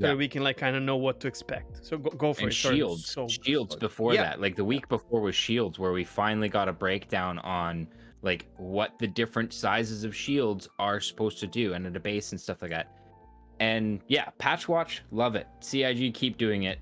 So that we can like kind of know what to expect. So go for and it. Shields before that, like the week before was shields, where we finally got a breakdown on like what the different sizes of shields are supposed to do and at a base and stuff like that. And yeah, patch watch, love it. CIG, keep doing it.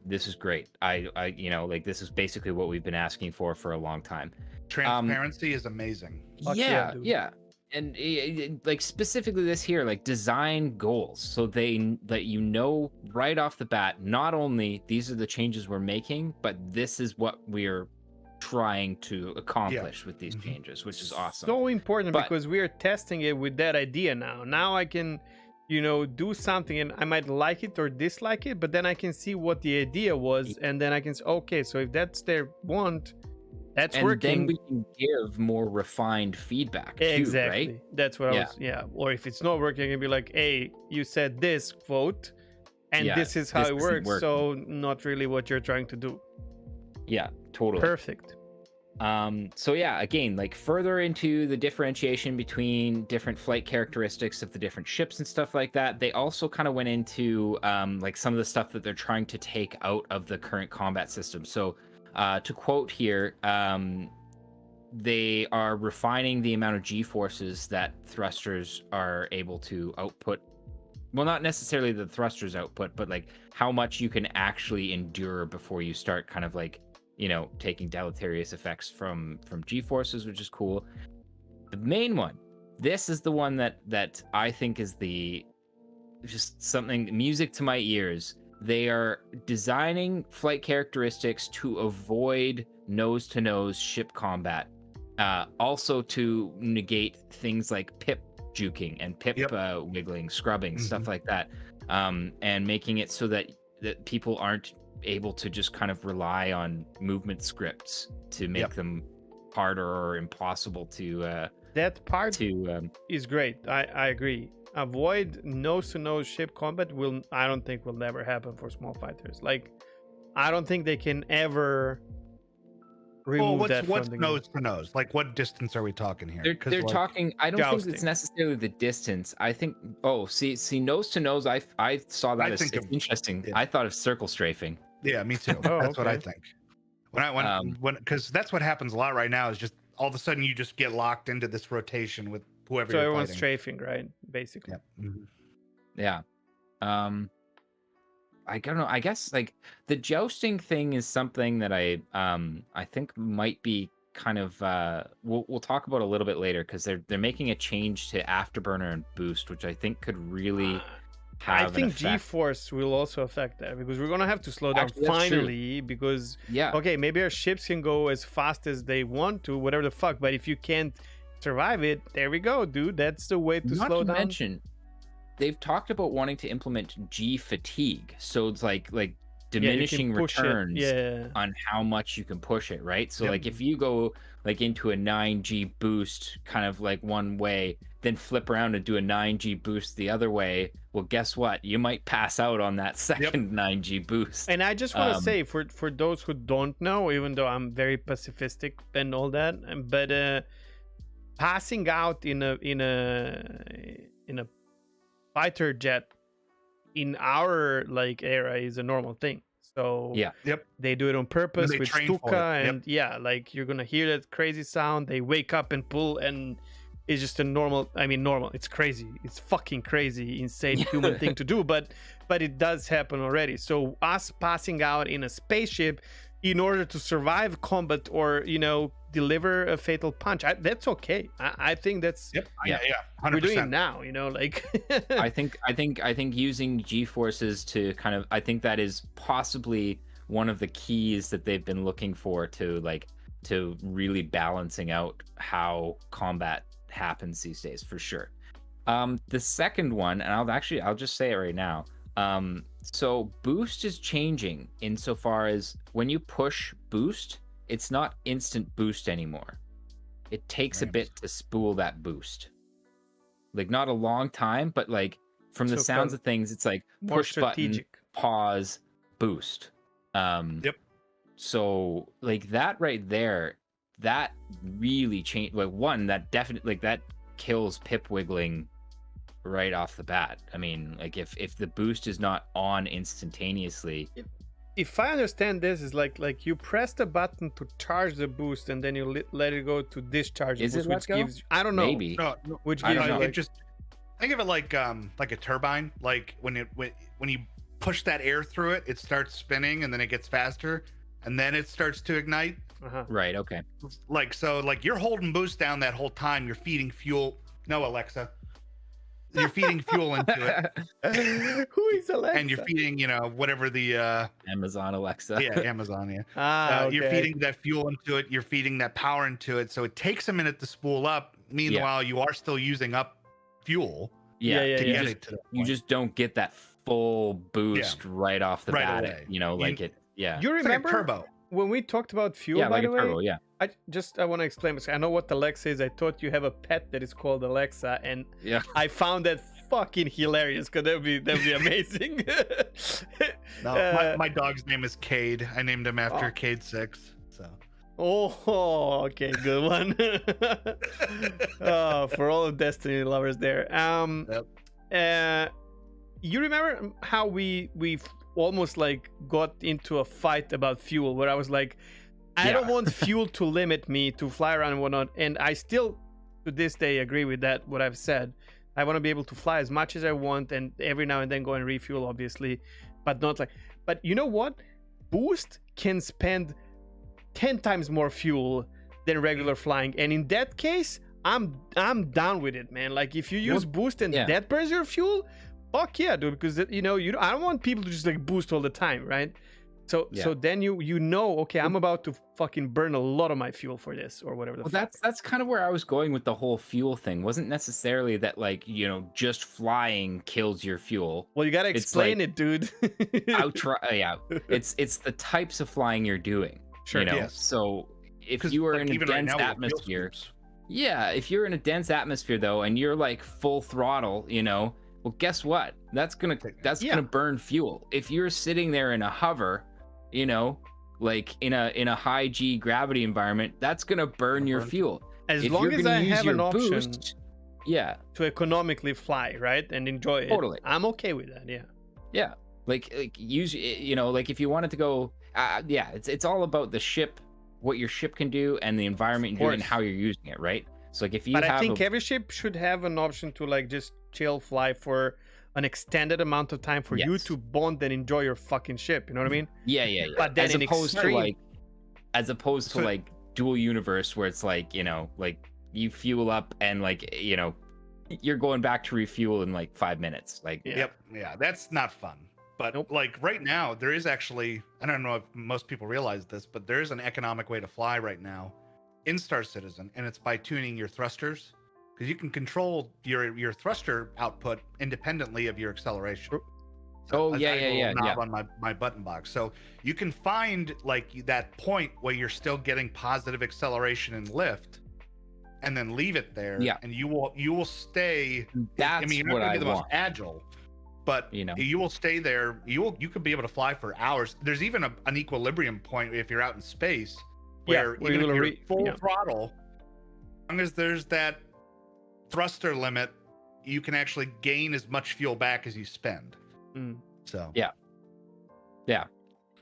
This is great. I you know, like this is basically what we've been asking for a long time. Transparency is amazing. Yeah. And like specifically this here, like design goals, so that you know right off the bat, not only these are the changes we're making, but this is what we're trying to accomplish with these changes, which is awesome. So important, because we are testing it with that idea now. Now I can, you know, do something and I might like it or dislike it, but then I can see what the idea was, and then I can say, okay, so if that's their want, That's And working. then we can give more refined feedback too, Exactly. right? That's what I was. Yeah. Or if it's not working, it'd be like, hey, you said this quote, and Yeah, this is how this it isn't works. working. So not really what you're trying to do. Yeah, totally. Perfect. So yeah, again, like further into the differentiation between different flight characteristics of the different ships and stuff like that, they also kind of went into like some of the stuff that they're trying to take out of the current combat system. So to quote here, they are refining the amount of G-forces that thrusters are able to output. Well, not necessarily the thrusters output, but like how much you can actually endure before you start kind of like, you know, taking deleterious effects from G-forces, which is cool. The main one, this is the one that I think is the just something music to my ears. They are designing flight characteristics to avoid nose-to-nose ship combat, also to negate things like pip juking and pip wiggling, scrubbing, stuff like that, and making it so that people aren't able to just kind of rely on movement scripts to make them harder or impossible to that part is great. I agree. Avoid nose-to-nose ship combat I don't think will never happen for small fighters. Like, I don't think they can ever remove that. What's nose to nose? Like, what distance are we talking here? They're like, talking. I don't jousting. think it's necessarily the distance. I think. Oh, see, nose to nose. I saw that as it's interesting. I thought of circle strafing. Yeah, me too. That's what I think. When because that's what happens a lot right now. Is just all of a sudden you just get locked into this rotation with whoever. So you're everyone's fighting. strafing, right? Basically. Yeah. I don't know. I guess like the jousting thing is something that I think might be kind of we'll talk about a little bit later, because they're making a change to afterburner and boost, which I think could really have I think an effect. G-force will also affect that, because we're gonna have to slow down finally. Because okay, maybe our ships can go as fast as they want to, whatever the fuck. But if you can't survive it, there we go, dude. That's the way to slow down. Mention, they've talked about wanting to implement G fatigue, so it's like diminishing returns on how much you can push it, right? So like if you go like into a 9G boost kind of like one way, then flip around and do a 9G boost the other way, well, guess what? You might pass out on that second 9G boost. And I just want to say, for those who don't know, even though I'm very pacifistic and all that, but passing out in a fighter jet in our like era is a normal thing. So they do it on purpose with Stuka, and like you're gonna hear that crazy sound. They wake up and pull, and it's just a normal. I mean, normal. It's crazy. It's fucking crazy, insane human thing to do. But it does happen already. So us passing out in a spaceship in order to survive combat, or deliver a fatal punch, that's okay. I think that's 100%. We're doing it now, like I think using G-forces to kind of, I think that is possibly one of the keys that they've been looking for to really balancing out how combat happens these days, for sure. The second one, and I'll just say it right now. So boost is changing insofar as when you push boost, it's not instant boost anymore. It takes a bit to spool that boost. Like, not a long time, but like from the sounds of things, it's like push button, pause, boost. So like that right there, that really changed. Like, one, that definitely, like, that kills pip wiggling right off the bat. I mean, like if the boost is not on instantaneously. If I understand this, is like you press the button to charge the boost, and then you let it go to discharge the boost, which gives, I don't know, maybe, which gives you it just, think of it like a turbine. Like when you push that air through it, it starts spinning, and then it gets faster, and then it starts to ignite. Right. Okay. Like, so like you're holding boost down that whole time. You're feeding fuel. No, Alexa. You're feeding fuel into it. Who is Alexa? And you're feeding, whatever the Amazon Alexa. Yeah, Amazon. Yeah. Okay. You're feeding that fuel into it. You're feeding that power into it. So it takes a minute to spool up. Meanwhile, you are still using up fuel. You just don't get that full boost right off the bat. Away. You remember like turbo. when we talked about fuel, Yeah, by like the a way, turbo. Yeah. I want to explain this. I know what Alexa is. I thought you have a pet that is called Alexa, and Yeah. I found that fucking hilarious because that'd be amazing. No, my dog's name is Cade. I named him after Oh. Cade 6. So Oh, okay, good one. Oh, for all of Destiny lovers there. You remember how we almost like got into a fight about fuel, where I was like, I don't want fuel to limit me to fly around and whatnot, and I still to this day agree with that. What I've said, I want to be able to fly as much as I want, and every now and then go and refuel, obviously, but not like. But you know what? Boost can spend 10 times more fuel than regular flying, and in that case I'm down with it, man. Like if you use boost and that burns your fuel, fuck yeah, dude, because I don't want people to just like boost all the time, right? So then you know, okay, I'm about to fucking burn a lot of my fuel for this or whatever. That's kind of where I was going with the whole fuel thing. Wasn't necessarily that like, just flying kills your fuel. Well, you gotta explain it, dude. I'll try. Yeah, it's the types of flying you're doing. Sure. Yes. So if you are in a dense atmosphere, if you're in a dense atmosphere though, and you're like full throttle, well, guess what? That's gonna burn fuel. If you're sitting there in a hover, like in a high G gravity environment, that's gonna burn your fuel. As long as I have an option, to economically fly, right, and enjoy it, totally, I'm okay with that. Yeah. Like use like if you wanted to go, it's all about the ship, what your ship can do, and the environment you're doing, and how you're using it, right? So like if you, I think every ship should have an option to like just chill, fly for an extended amount of time for you to bond and enjoy your fucking ship. You know what I mean? Yeah. But then as opposed to like dual universe, where it's like like you fuel up and like you're going back to refuel in like 5 minutes. Like yeah, that's not fun. But like right now, there is actually, I don't know if most people realize this, but there is an economic way to fly right now in Star Citizen, and it's by tuning your thrusters, because you can control your thruster output independently of your acceleration. So, on my button box, so you can find like that point where you're still getting positive acceleration and lift, and then leave it there. Yeah, and you will stay. That's you're not what gonna I be the want. most agile, but you will stay there. You could be able to fly for hours. There's even an equilibrium point if you're out in space, where even if you're full throttle, as long as there's that thruster limit, you can actually gain as much fuel back as you spend. So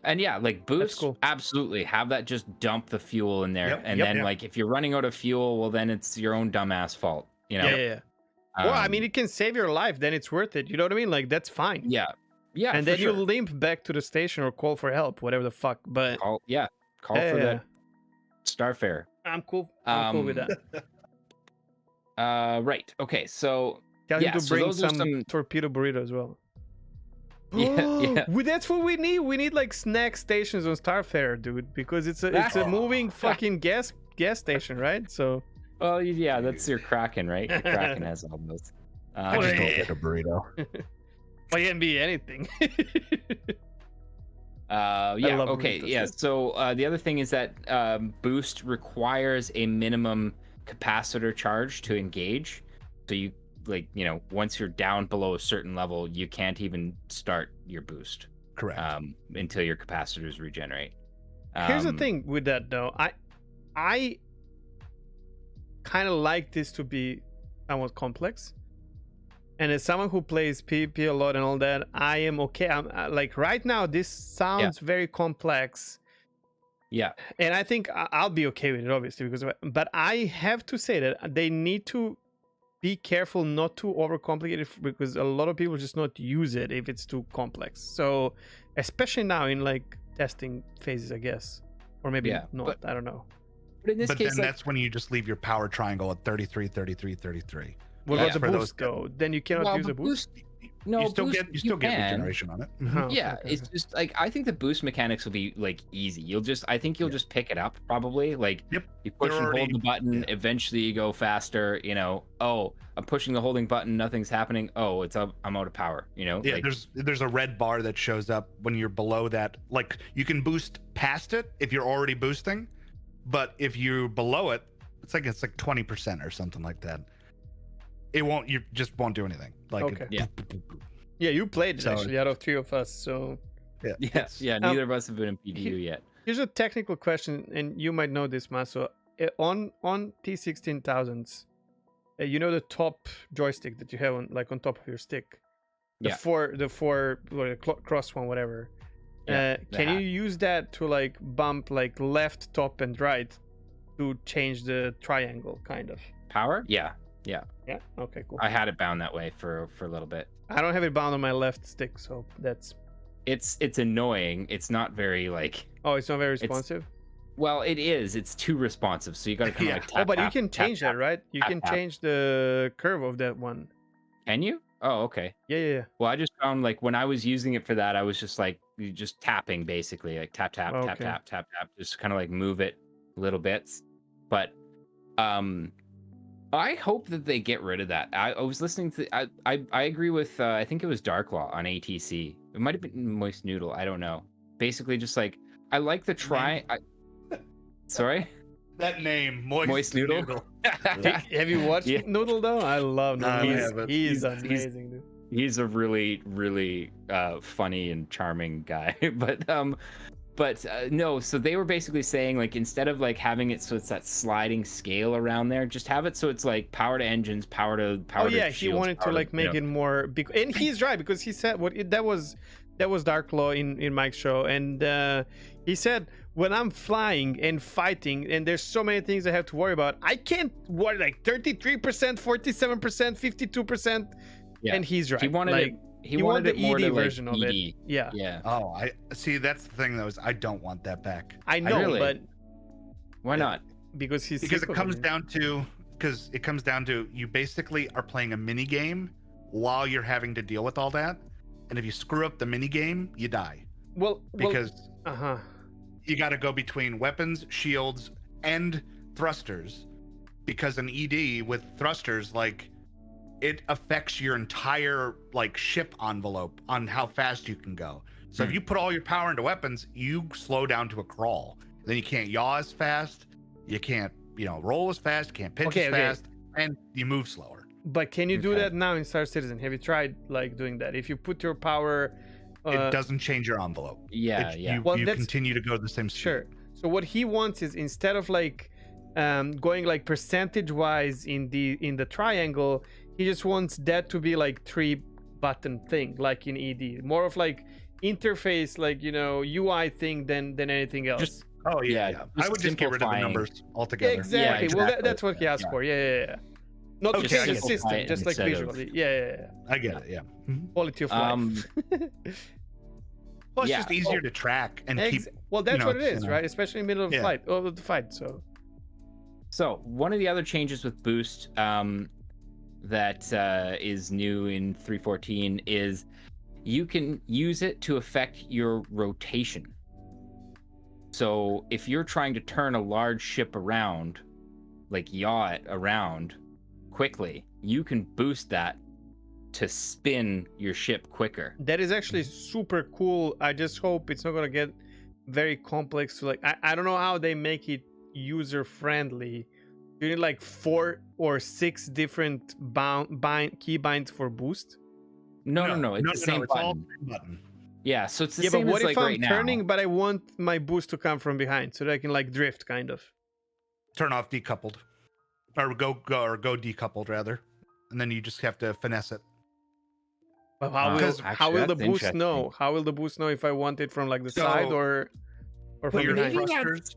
and like boost, absolutely have that just dump the fuel in there, like if you're running out of fuel, well then it's your own dumbass fault. Well, I mean, it can save your life, then it's worth it. You know what I mean? Like that's fine. Yeah. And then you limp back to the station or call for help, whatever the fuck. But call for that Starfare. I'm cool. I'm cool with that. Right. Okay. So tell you to bring some torpedo burrito as well. Yeah. That's what we need. We need like snack stations on Starfare, dude, because it's a moving fucking gas station, right? So. Well, yeah, that's your Kraken, right? Your Kraken has all those. I just don't get a burrito. Well, it can be anything. Okay. Yeah. So the other thing is that boost requires a minimum capacitor charge to engage. So you once you're down below a certain level, you can't even start your boost. Correct. Until your capacitors regenerate. Here's the thing with that though. I kind of like this to be somewhat complex. And as someone who plays PvP a lot and all that, I am okay. I'm like right now, this sounds very complex. Yeah. And I think I'll be okay with it, obviously, but I have to say that they need to be careful not to overcomplicate it, because a lot of people just not use it if it's too complex. So especially now in like testing phases, I guess, or maybe not. I don't know. But in this case, then that's when you just leave your power triangle at 33, 33, 33. What about the boost though? Then you cannot use a boost. No, you still boost, get can. regeneration on it. Oh, Yeah, okay, it's just like I think the boost mechanics will be like easy. I think you'll just pick it up probably. Like Yep. you push They're and hold already- the button, yeah. eventually you go faster. You know, oh, I'm pushing the holding button, nothing's happening. Oh, I'm out of power. You know, Yeah, like, there's a red bar that shows up when you're below that. Like you can boost past it if you're already boosting, but if you're below it, it's like 20% or something like that. You just won't do anything. Like Okay. Yeah. Yeah, you played it So- actually out of 3 of us. So yeah. Neither of us have been in PDU yet. here's a technical question, and you might know this, Maso. On T16000s, you know the top joystick that you have on top of your stick, the Yeah. four or the cross one, whatever. Yeah, Can that. you use that to like bump like left, top, and right to change the triangle, kind of? Power? Yeah. Yeah. Okay. Cool. I had it bound that way for a little bit. I don't have it bound on my left stick, so that's. It's annoying. It's not very like. Oh, it's not very responsive. Well, it is. It's too responsive. So you got to kind of Yeah. like. Oh, Tap, but you tap, can tap, change tap. that, right? You tap, can tap. change the curve of that one. Can you? Oh, okay. Yeah. Well, I just found like when I was using it for that, I was just like just tapping basically, like tap tap tap Okay. tap tap tap, just kind of like move it little bits. But I hope that they get rid of that. I was listening to I agree with I think it was Darklaw on ATC. It might have been Moist Noodle. I don't know. Basically, just like I like the try. Sorry. That name, Moist Noodle? Have you watched Yeah. Noodle though? I love No, I Noodle. haven't. He's He's- amazing, dude. He's a really funny and charming guy. But no, so they were basically saying like instead of like having it so it's that sliding scale around there, just have it so it's like power to engines, power to Oh to yeah, he shields, wanted to power like make you it more big, and he's right because he said that was Darklaw in Mike's show, and he said when I'm flying and fighting and there's so many things I have to worry about, I can't worry like 33%, 47%, 52%, Yeah. and he's right. He wanted like, it. He wanted it the more ED to like version of it. ED. Yeah, Yeah. Oh, I see. That's the thing, though, is I don't want that back. I know, really- but Why not? because he's Because sick it of comes down to you basically are playing a mini game while you're having to deal with all that, and if you screw up the mini game, you die well, because uh-huh. you got to go between weapons, shields, and thrusters. Because an ED with thrusters, like, it affects your entire like ship envelope on how fast you can go. So if you put all your power into weapons, you slow down to a crawl. Then you can't yaw as fast, you can't roll as fast, you can't pitch as fast, and you move slower. But can you do Okay. that now in Star Citizen? Have you tried like doing that? If you put your power, It doesn't change your envelope. Yeah, yeah. You, Well, you that's- continue to go the same speed. sure. So what he wants is instead of like going like percentage wise in the triangle, he just wants that to be like 3-button thing, like in ED, more of like interface, like UI thing than anything else. Just- Oh yeah, Yeah, I would just get rid of the simplifying. numbers altogether. exactly. Yeah, Well, exactly. that's what he asked Yeah. for. Yeah. Not Okay, to I change the get it. system, Simplify it just like instead of- visually. Yeah. I get it. Yeah. Mhm. Quality of life. Well, it's Yeah. just easier to track and keep. Well, that's know, what it it's, is, you know. right? Especially in the middle of Yeah. the fight. So So one of the other changes with boost that is new in 3.14 is you can use it to affect your rotation. So if you're trying to turn a large ship around, like yaw it around quickly, you can boost that to spin your ship quicker. that is actually super cool. I just hope it's not gonna get very complex. To I don't know how they make it user friendly. You need like 4 or 6 different key binds for boost. No, it's the same It's all button. same button. Yeah, so it's the Yeah, same but what as if like I'm right turning, now. but I want my boost to come from behind so that I can like drift, kind of. Turn off decoupled, or go decoupled rather, and then you just have to finesse it. But how Because will the that's boost know? interesting. How will the boost know if I want it from like the So- side or But from your behind? maybe- thrusters,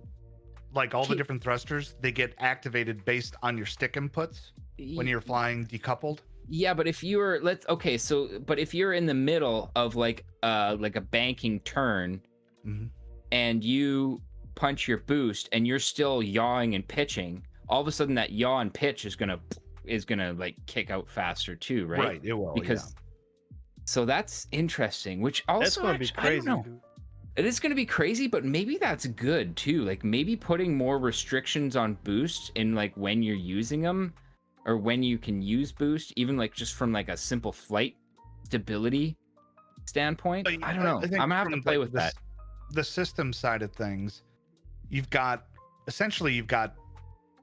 like all the Keep- different thrusters, they get activated based on your stick inputs when you're flying decoupled. Yeah, but if you're but if you're in the middle of like a banking turn Mhm. and you punch your boost and you're still yawing and pitching, all of a sudden that yaw and pitch is gonna like kick out faster too, right? It will. Because So that's interesting. Which That's also, gonna be actually, I don't crazy, know. dude. It is going to be crazy, but maybe that's good too. Like maybe putting more restrictions on boost in like when you're using them, or when you can use boost, even like just from like a simple flight stability standpoint. I don't know. I think I'm gonna have to from play with that. The system side of things, you've got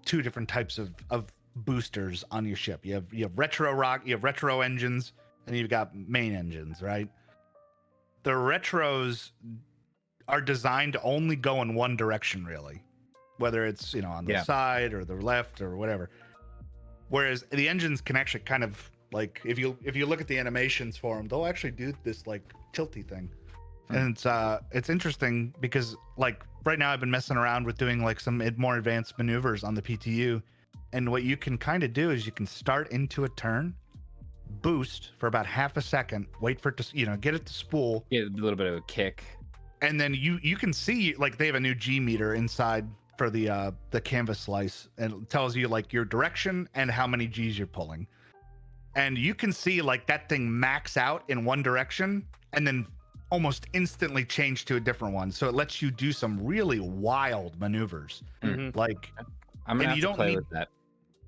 two different types of boosters on your ship. You have retro engines, and you've got main engines, right? The retros are designed to only go in one direction, really, whether it's on the side or the left or whatever. Whereas the engines can actually kind of like, if you look at the animations for them, they'll actually do this like tilty thing. And it's interesting because like right now I've been messing around with doing like some more advanced maneuvers on the PTU, and what you can kind of do is you can start into a turn, boost for about half a second, wait for it to get it to spool, Get a little bit of a kick. and then you can see like they have a new G meter inside for the canvas slice, and it tells you like your direction and how many G's you're pulling, and you can see like that thing max out in one direction and then almost instantly change to a different one. So it lets you do some really wild maneuvers. Like, I'm gonna have to play with that.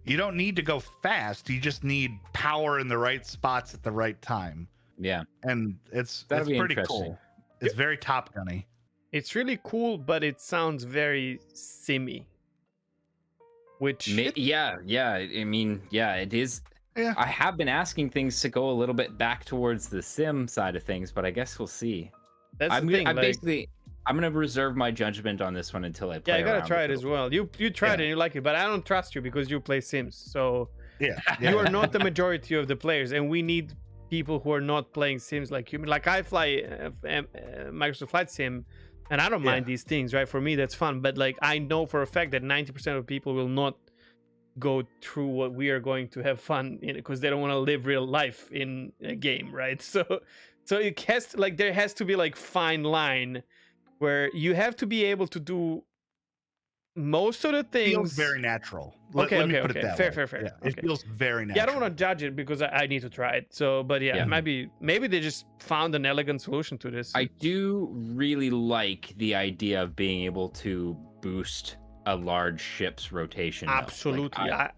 You don't need to go fast. You just need power in the right spots at the right time. Yeah, and it's be pretty cool. It's very Top Gunny. It's really cool, but it sounds very simmy. Which yeah. I mean, yeah, it is. Yeah. I have been asking things to go a little bit back towards the sim side of things, but I guess we'll see. That's the thing. I'm gonna reserve my judgment on this one until I play. Yeah, you gotta around try with it as well. You tried it and you like it, but I don't trust you because you play Sims. So you are not the majority of the players, and we need people who are not playing Sims like you. Like I fly Microsoft Flight Sim, and I don't mind these things, right? For me, that's fun. But like I know for a fact that 90% of people will not go through what we are going to have fun in, because they don't want to live real life in a game, right? So it has to, like, there has to be like fine line where you have to be able to do most of the things. Feels very natural. Okay, let me put it that way. Fair. Yeah, okay. It feels very natural. Yeah, I don't want to judge it because I need to try it. So, but yeah. maybe they just found an elegant solution to this. I do really like the idea of being able to boost a large ship's rotation. Absolutely. Like,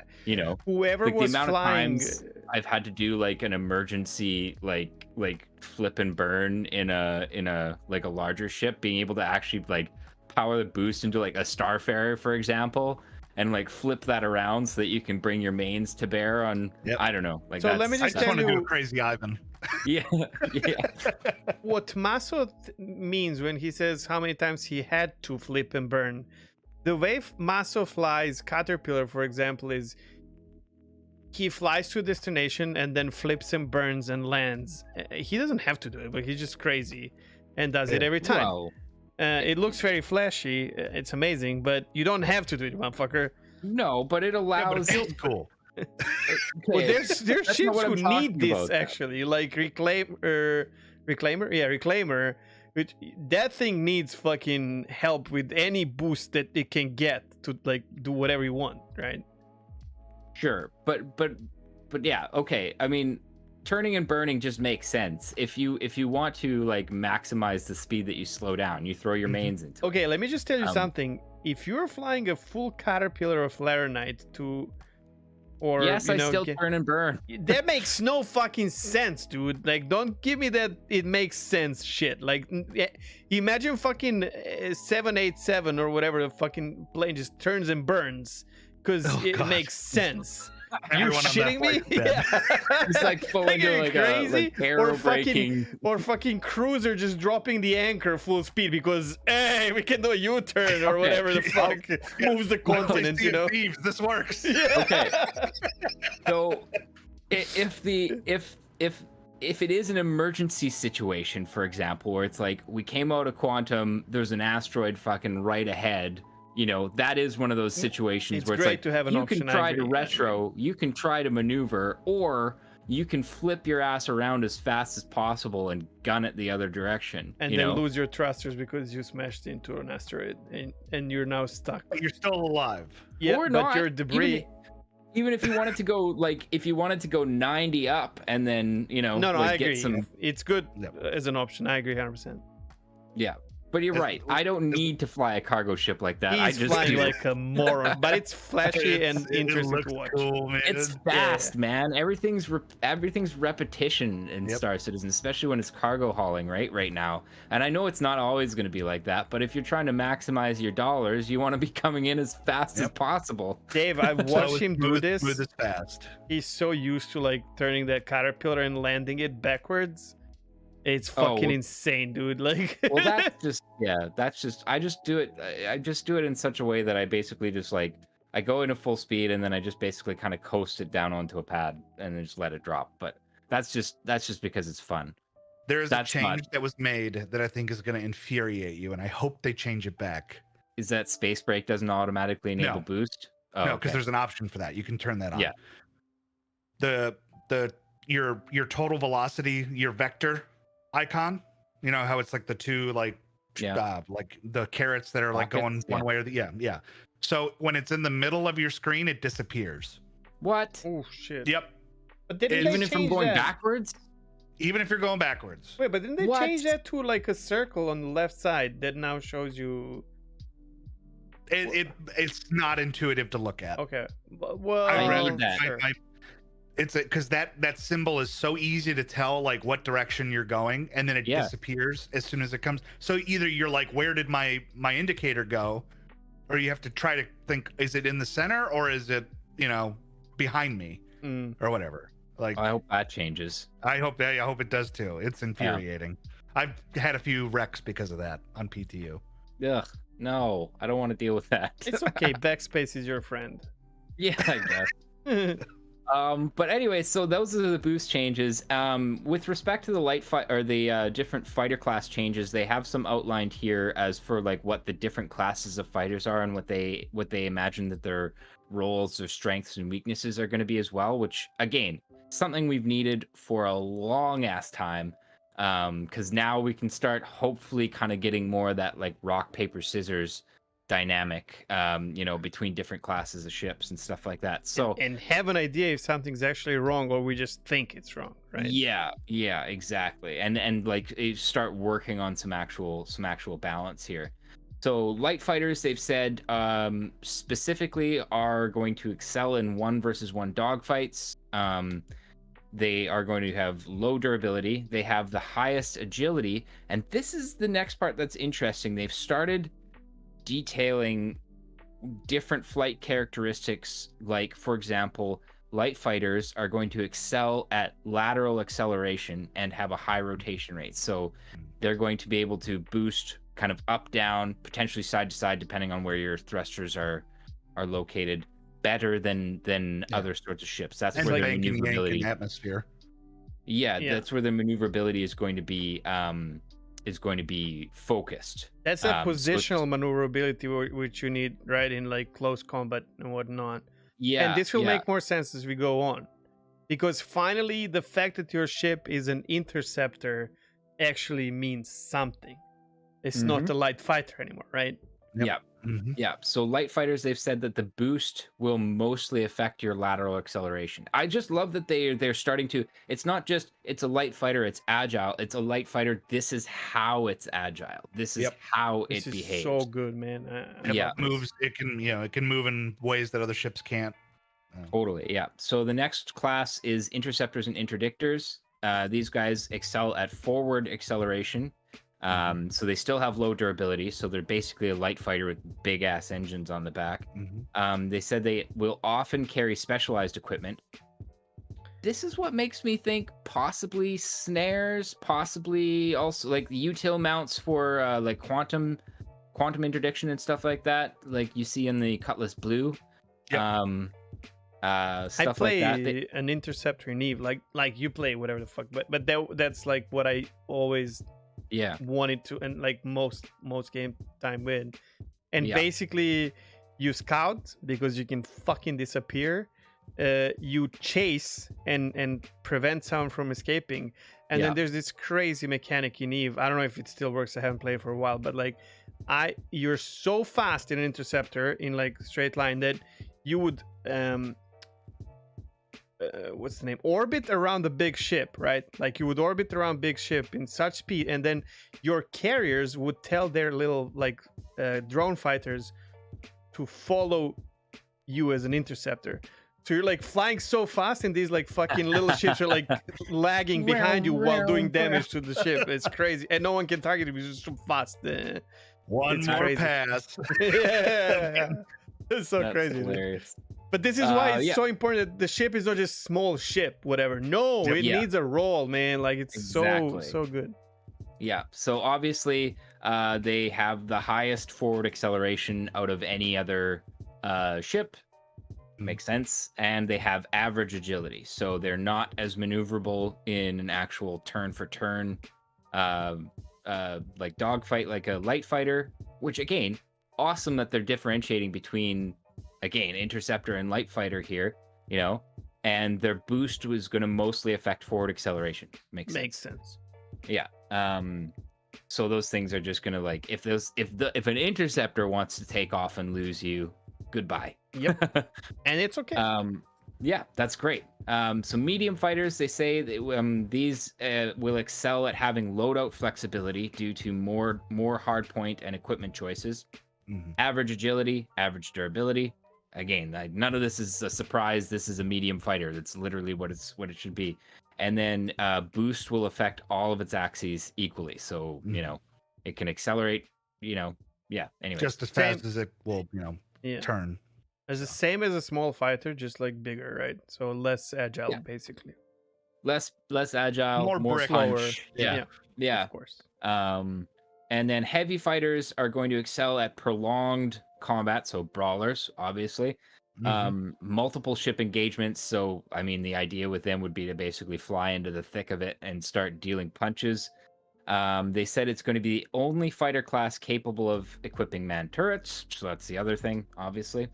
whoever like was the amount flying, of times I've had to do like an emergency like flip and burn in a like a larger ship, being able to actually like power the boost into like a Starfarer, for example, and like flip that around so that you can bring your mains to bear on. I don't know. Like, so let me just I just tell want to you, do a crazy Ivan. yeah. What Maso means when he says how many times he had to flip and burn. The way Maso flies Caterpillar, for example, is he flies to a destination and then flips and burns and lands. He doesn't have to do it, but he's just crazy and does it every time. Wow. It looks very flashy. It's amazing, but you don't have to do it, motherfucker. No, but it allows. Yeah, but it feels cool. Well, there's ships who need this actually, like Reclaimer. Which that thing needs fucking help with any boost that it can get to like do whatever you want, right? Sure, but yeah, okay. I mean, turning and burning just makes sense. If you want to like maximize the speed that you slow down, you throw your mains into. Okay, let me just tell you something. If you're flying a full Caterpillar of Laranite I still turn and burn. That makes no fucking sense, dude. Like, don't give me that it makes sense shit. Like, imagine fucking 787 or whatever the fucking plane just turns and burns because it makes sense. You shitting me? Yeah. It's like falling to like crazy, or fucking cruiser just dropping the anchor full speed because hey, we can do a U-turn or whatever the fuck moves the continent. Thieves, this works. Yeah. Okay. So if it is an emergency situation, for example, where it's like we came out of quantum, there's an asteroid fucking right ahead. That is one of those situations where it's like to have an you option. can try to retro, you can try to maneuver, or you can flip your ass around as fast as possible and gun it the other direction. And then lose your thrusters because you smashed into an asteroid and you're now stuck. But you're still alive. Yeah, or but not, your debris. Even if you wanted to go like if you wanted to go 90 up and then No, like, I agree. get some It's good Yep. as an option. I agree 100%. yeah. But you're right. I don't need to fly a cargo ship like that. I He's just flying do. like a moron, but it's flashy and It interesting looks to watch. cool, man. It's fast, man. Everything's repetition in Yep. Star Citizen, especially when it's cargo hauling, right now. And I know it's not always going to be like that, but if you're trying to maximize your dollars, you want to be coming in as fast as possible. Dave, I've So watched him do this. Smooth as fast. He's so used to like turning that caterpillar and landing it backwards. It's fucking insane, dude. Like, Well, that's just I just do it. I just do it in such a way that I basically just like I go into full speed and then I just basically kind of coast it down onto a pad and then just let it drop. But that's just because it's fun. There is a That's change not- that was made that I think is going to infuriate you, and I hope they change it back. Is that space brake doesn't automatically enable No. boost? Oh, No, because okay. there's an option for that. You can turn that on. Yeah. Your total velocity, your vector icon. You know how it's like the two like like the carrots that are like going Rockets, one yeah. way or the yeah. So when it's in the middle of your screen, it disappears. What? oh shit. Yep. But didn't Even they Even if I'm change going that? backwards? Even if you're going backwards. Wait, but didn't they What? change that to like a circle on the left side that now shows you? It's not intuitive to look at. Okay. Well, I read rather that. sure. it's because that symbol is so easy to tell like what direction you're going, and then it Yeah. disappears as soon as it comes. So either you're like, where did my indicator go, or you have to try to think, is it in the center or is it behind me Mm. or whatever. Like I hope that changes. I hope it does too. It's infuriating. I've had a few wrecks because of that on PTU. Ugh, no, I don't want to deal with that. It's okay. Backspace is your friend. Yeah, I guess. But anyway, so those are the boost changes. With respect to the light fight or the different fighter class changes, they have some outlined here as for like what the different classes of fighters are and what they imagine that their roles, their strengths and weaknesses are going to be as well. Which again, something we've needed for a long ass time. Because now we can start hopefully kind of getting more of that like rock paper scissors dynamic between different classes of ships and stuff like that. So and have an idea if something's actually wrong or we just think it's wrong, right? yeah, exactly. And like start working on some actual balance here. So light fighters, they've said specifically are going to excel in 1v1 dogfights. They are going to have low durability. They have the highest agility, and this is the next part that's interesting. They've started detailing different flight characteristics, like for example, light fighters are going to excel at lateral acceleration and have a high rotation rate. So they're going to be able to boost kind of up, down, potentially side to side, depending on where your thrusters are located, better than other sorts of ships. That's And where their bank and yank maneuverability. in atmosphere. Yeah, Yeah. that's where the maneuverability is going to be focused. That's that So positional maneuverability which you need, right, in like close combat and whatnot. Yeah, And this will yeah. make more sense as we go on. Because finally, the fact that your ship is an interceptor actually means something. It's not a light fighter anymore, right? Yep. Yeah. Mhm. Yeah, so light fighters, they've said that the boost will mostly affect your lateral acceleration. I just love that they're starting to. It's not just it's a light fighter, it's agile. It's a light fighter. This is how it's agile. This is Yep. how This it is behaves. so good, man. Yeah. It moves. It can move in ways that other ships can't. Totally, yeah. So the next class is interceptors and interdictors. These guys excel at forward acceleration. So they still have low durability, so they're basically a light fighter with big ass engines on the back. They said they will often carry specialized equipment. This is what makes me think possibly snares, possibly also like the util mounts for like quantum interdiction and stuff like that, like you see in the Cutlass Blue. Yep. I Stuff play like that. an interceptor in Eve, like you play whatever the fuck, but that's like what I always wanted to, and like most game time with. And basically you scout because you can fucking disappear, you chase and prevent someone from escaping, and then there's this crazy mechanic in Eve. I don't know if it still works, I haven't played for a while, but like you're so fast in an interceptor in like straight line that you would what's the name? Orbit around the big ship, right? Like you would orbit around big ship in such speed, and then your carriers would tell their little like drone fighters to follow you as an interceptor. So you're like flying so fast, and these like fucking little ships are like lagging behind you while doing damage to the ship. It's crazy, and no one can target you because it's so fast. One It's more crazy. pass. Yeah, it's so That's crazy. hilarious. But this is why it's yeah. so important that the ship is not just small ship, whatever. No, Yep. it Yeah. needs a role, man. Like it's Exactly. so good. Yeah. So obviously, they have the highest forward acceleration out of any other ship. Makes sense. And they have average agility, so they're not as maneuverable in an actual turn for turn, like dogfight, like a light fighter. Which again, awesome that they're differentiating between, again, interceptor and light fighter here. You know, and their boost was going to mostly affect forward acceleration. Makes sense. Yeah. So those things are just gonna like if an interceptor wants to take off and lose you, goodbye. Yep. And it's okay. Yeah, that's great. So medium fighters, they say these will excel at having loadout flexibility due to more hardpoint and equipment choices. Mhm. Average agility, average durability. Again, none of this is a surprise. This is a medium fighter. That's literally what it should be. And then boost will affect all of its axes equally. So, you know, it can accelerate, yeah. Anyway. Just as fast as it will, Yeah. turn. It's the same as a small fighter, just like bigger, right? So less agile, Yeah. basically. Less agile, more brick. Slower. punch. Yeah. Of course. And then heavy fighters are going to excel at prolonged combat, so brawlers, obviously. Multiple ship engagements. So, I mean, the idea with them would be to basically fly into the thick of it and start dealing punches. They said it's going to be the only fighter class capable of equipping manned turrets. So that's the other thing, obviously.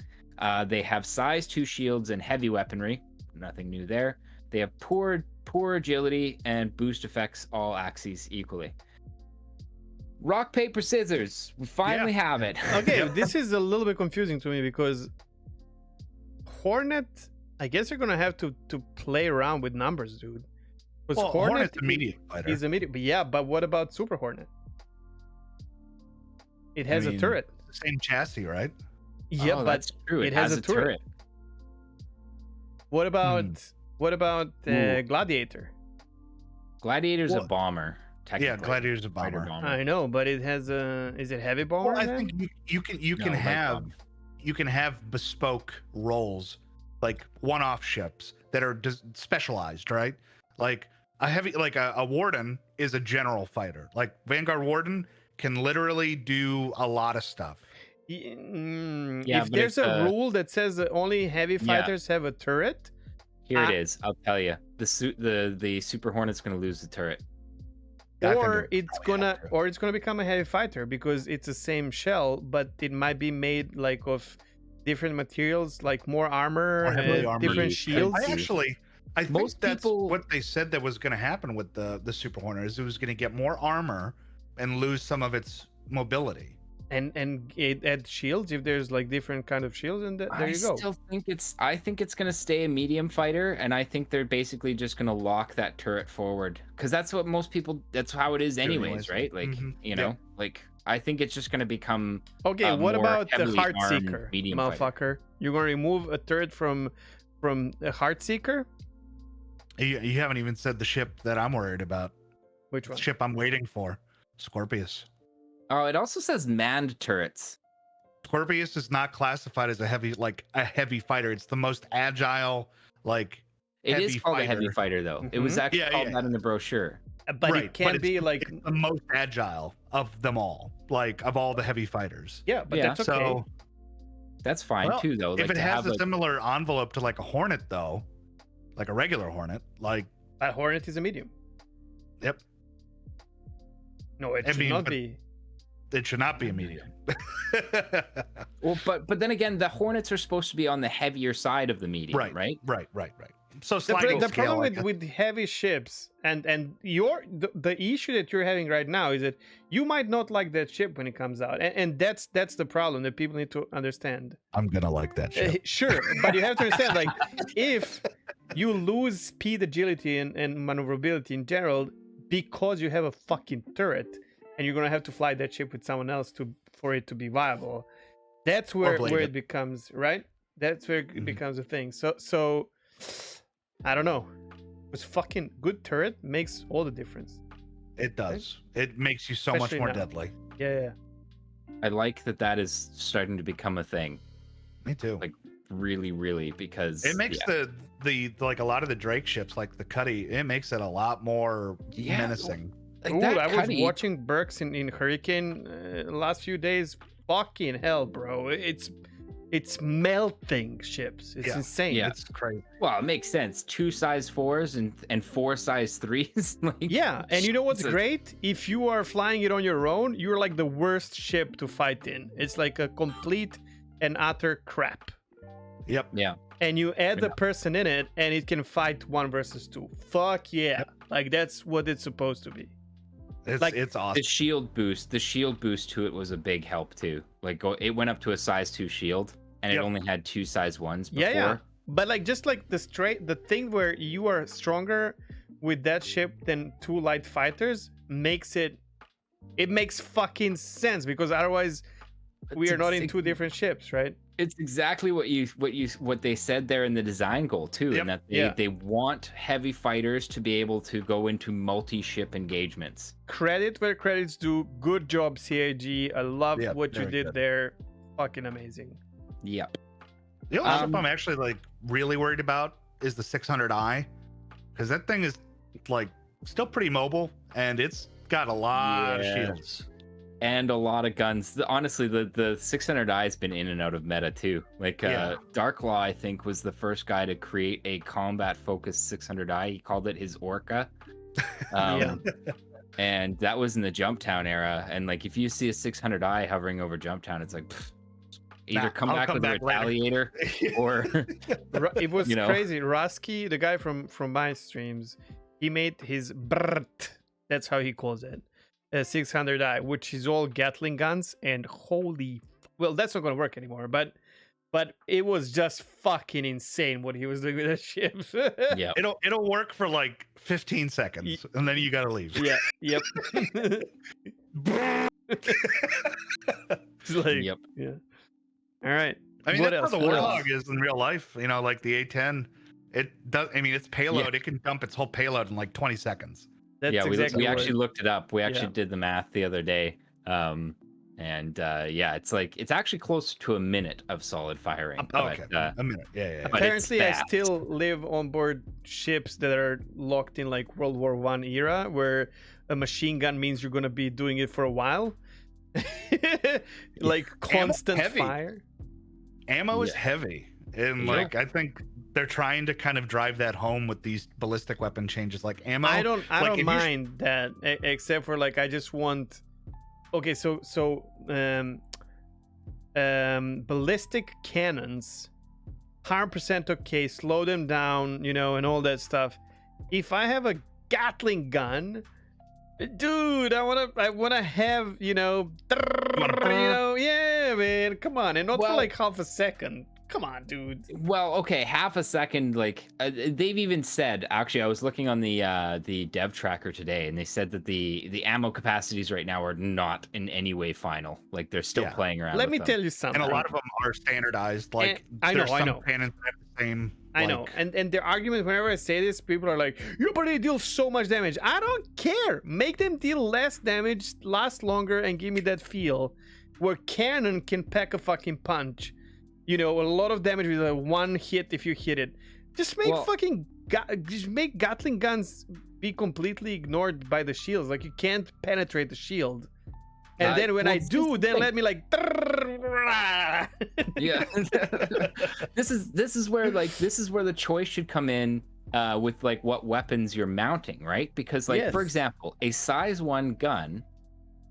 They have size 2 shields and heavy weaponry. Nothing new there. They have poor agility and boost affects all axes equally. Rock, paper, scissors. We finally have it. Okay, this is a little bit confusing to me because Hornet, I guess you're gonna have to play around with numbers, dude. Because Well, Hornet's a medium fighter. is a medium, but yeah. But what about Super Hornet? It has a mean, turret. Same chassis, right? Yeah, Oh, but that's true. It has a turret. what about Ooh. Gladiator? Gladiator's a Well, bomber. Yeah, Technically. Gladiator's a Fighter bomber. I know, but it has a. Is it heavy bomber? Well, I then? think you can No, light have bomber. you can have bespoke roles, like one-off ships that are specialized, right? Like a heavy, like a warden is a general fighter. Like Vanguard Warden can literally do a lot of stuff. Yeah, If but there's it's, a rule that says that only heavy Yeah. fighters have a turret, Here it is. I'll tell you. The Super Hornet's going to lose the turret. I think or it it's probably gonna have to. or it's gonna become a heavy fighter because it's the same shell, but it might be made like of different materials, like more armor, More heavily armored. different shields. I think Most that's people- what they said that was going to happen with the Super Hornet is it was going to get more armor and lose some of its mobility. And it add shields if there's like different kind of shields, and there you go. I think it's going to stay a medium fighter, and I think they're basically just going to lock that turret forward because that's what most people. That's how it is, anyways, right? Like Yeah. like I think it's just going to become. Okay, what more about the heavily Heart armed Seeker, medium motherfucker? fighter. You're gonna remove a turret from a Heart Seeker? You haven't even said the ship that I'm worried about. Which The one? ship I'm waiting for, Scorpius. Oh, it also says manned turrets. Scorpius is not classified as a heavy fighter. It's the most agile, like It is heavy called a heavy fighter. fighter, though. It was actually Yeah, called yeah. that in the brochure. But right, it can't be like it's the most agile of them all, like of all the heavy fighters. yeah, but Yeah. that's okay. So That's fine well, too, though. if Like, it to has have a similar envelope to like a Hornet, though, like a regular Hornet, like But Hornet is a medium. yep, No, it I should mean, not but- be. it should not be a medium. Well, but then again, the Hornets are supposed to be on the heavier side of the medium, Right. right? right. So The, sliding the scale, problem I guess. with heavy ships and the issue that you're having right now is that you might not like that ship when it comes out, and that's the problem that people need to understand. I'm gonna like that ship. Sure, but you have to understand, like, if you lose speed, agility, and maneuverability in general because you have a fucking turret, and you're gonna have to fly that ship with someone else for it to be viable. That's where it becomes right. That's where it becomes a thing. So I don't know. This fucking good turret makes all the difference. It does. It makes you so much more deadly. Yeah. I like that is starting to become a thing. Me too. Like really, really, because it makes the like a lot of the Drake ships, like the Cuddy, it makes it a lot more menacing. Like I was watching Burks in Hurricane last few days. Fucking hell, bro! It's melting ships. It's insane. Yeah, it's crazy. Well, it makes sense. 2 size 4s and 4 size 3s. Like, yeah, and you know what's great? If you are flying it on your own, you're like the worst ship to fight in. It's like a complete and utter crap. Yep. Yeah. And you add the person in it, and it can fight 1 versus 2. Fuck yeah! Yep. Like that's what it's supposed to be. It's awesome. The shield boost to it was a big help too. Like it went up to a size 2 shield. And it only had 2 size 1s before. Yeah. But like just like the thing where you are stronger with that ship than 2 light fighters makes it makes fucking sense, because otherwise we are not in 2 different ships, right? It's exactly what they said there in the design goal too, and that they want heavy fighters to be able to go into multi-ship engagements. Credit where credit's due. Good job, CAG. I love what you did there. Fucking amazing. Yep. The only ship I'm actually like really worried about is the 600i, because that thing is like still pretty mobile and it's got a lot of shields and a lot of guns. Honestly, the 600i has been in and out of meta too. Like Darklaw, I think, was the first guy to create a combat focused 600i. He called it his Orca. And that was in the Jumptown era. And like if you see a 600i hovering over Jumptown, it's like either come back with a Retaliator or it was crazy. Rusky, the guy from my streams, he made his Brt, that's how he calls it, 600i, which is all Gatling guns, and well, that's not gonna work anymore, but it was just fucking insane what he was doing with the ships. Yeah, it'll work for like 15 seconds and then you gotta leave. Yep. Like, yeah. All right. I mean, that's how the Warthog is in real life. You know, like the A10, it does. I mean, its payload, it can dump its whole payload in like 20 seconds. That's we actually looked it up. We actually did the math the other day. It's like it's actually close to a minute of solid firing. Okay, a minute. Yeah. Apparently, I still live on board ships that are locked in like World War I era, where a machine gun means you're going to be doing it for a while. Like constant fire. Ammo is heavy, and like I think they're trying to kind of drive that home with these ballistic weapon changes. Like ammo, I don't mind that, except for like I just want. Okay, so ballistic cannons, 100% okay. Slow them down, and all that stuff. If I have a Gatling gun, dude, I wanna have, yeah, man, come on, and not for like half a second. Come on, dude. Well, okay, half a second. Like they've even said. Actually, I was looking on the dev tracker today, and they said that the ammo capacities right now are not in any way final. Like they're still playing around. Let me tell you something. And a lot of them are standardized. Like I know. Cannons that have the same. I know, and the argument whenever I say this, people are like, "Your buddy deals so much damage." I don't care. Make them deal less damage, last longer, and give me that feel where cannon can pack a fucking punch. A lot of damage with a one hit if you hit it. Just make just make Gatling guns be completely ignored by the shields. Like you can't penetrate the shield. And then when I do, then let me like. Yeah. This is where the choice should come in with like what weapons you're mounting, right? Because for example, a size 1 gun,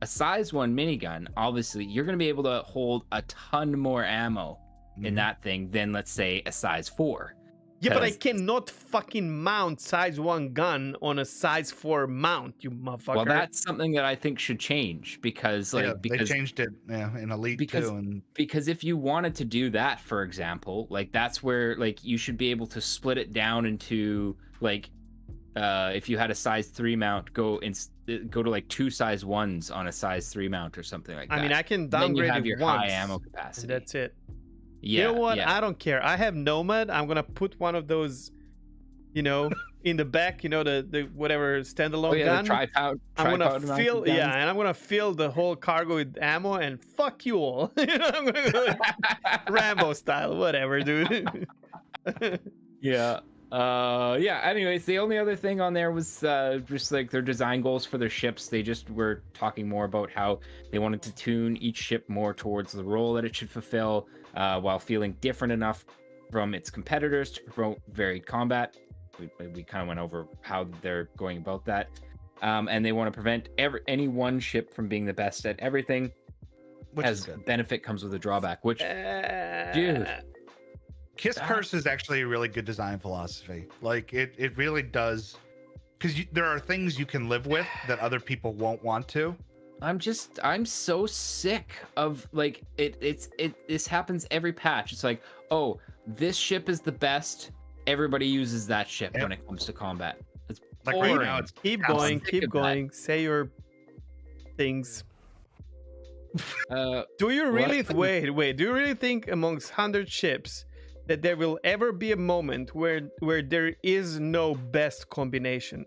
a size 1 minigun, obviously you're going to be able to hold a ton more ammo in that thing than, let's say, a size 4. Yeah, but I cannot fucking mount size 1 gun on a size 4 mount, you motherfucker. Well, that's something that I think should change because they changed it in Elite too. And because if you wanted to do that, for example, like that's where like you should be able to split it down into like if you had a size 3 mount, go to like 2 size 1s on a size 3 mount or something like that. I mean, I can downgrade then you have your once, high ammo capacity. That's it. Yeah, you know what? Yeah. I don't care. I have Nomad. I'm gonna put one of those, in the back. the whatever standalone gun. The tripod. I'm gonna fill and I'm gonna fill the whole cargo with ammo and fuck you all. I'm gonna go like Rambo style, whatever, dude. Yeah. Anyways, the only other thing on there was just like their design goals for their ships. They just were talking more about how they wanted to tune each ship more towards the role that it should fulfill, while feeling different enough from its competitors to promote varied combat. We kind of went over how they're going about that, and they want to prevent any one ship from being the best at everything. Which as benefit comes with a drawback. Which, dude. Kiss Curse is actually a really good design philosophy. Like it really does, because there are things you can live with that other people won't want to. I'm so sick of like this happens every patch. It's like, oh, this ship is the best. Everybody uses that ship when it comes to combat. It's like right now. It's keep going. Say your things. Do you really wait? Do you really think amongst 100 ships that there will ever be a moment where there is no best combination?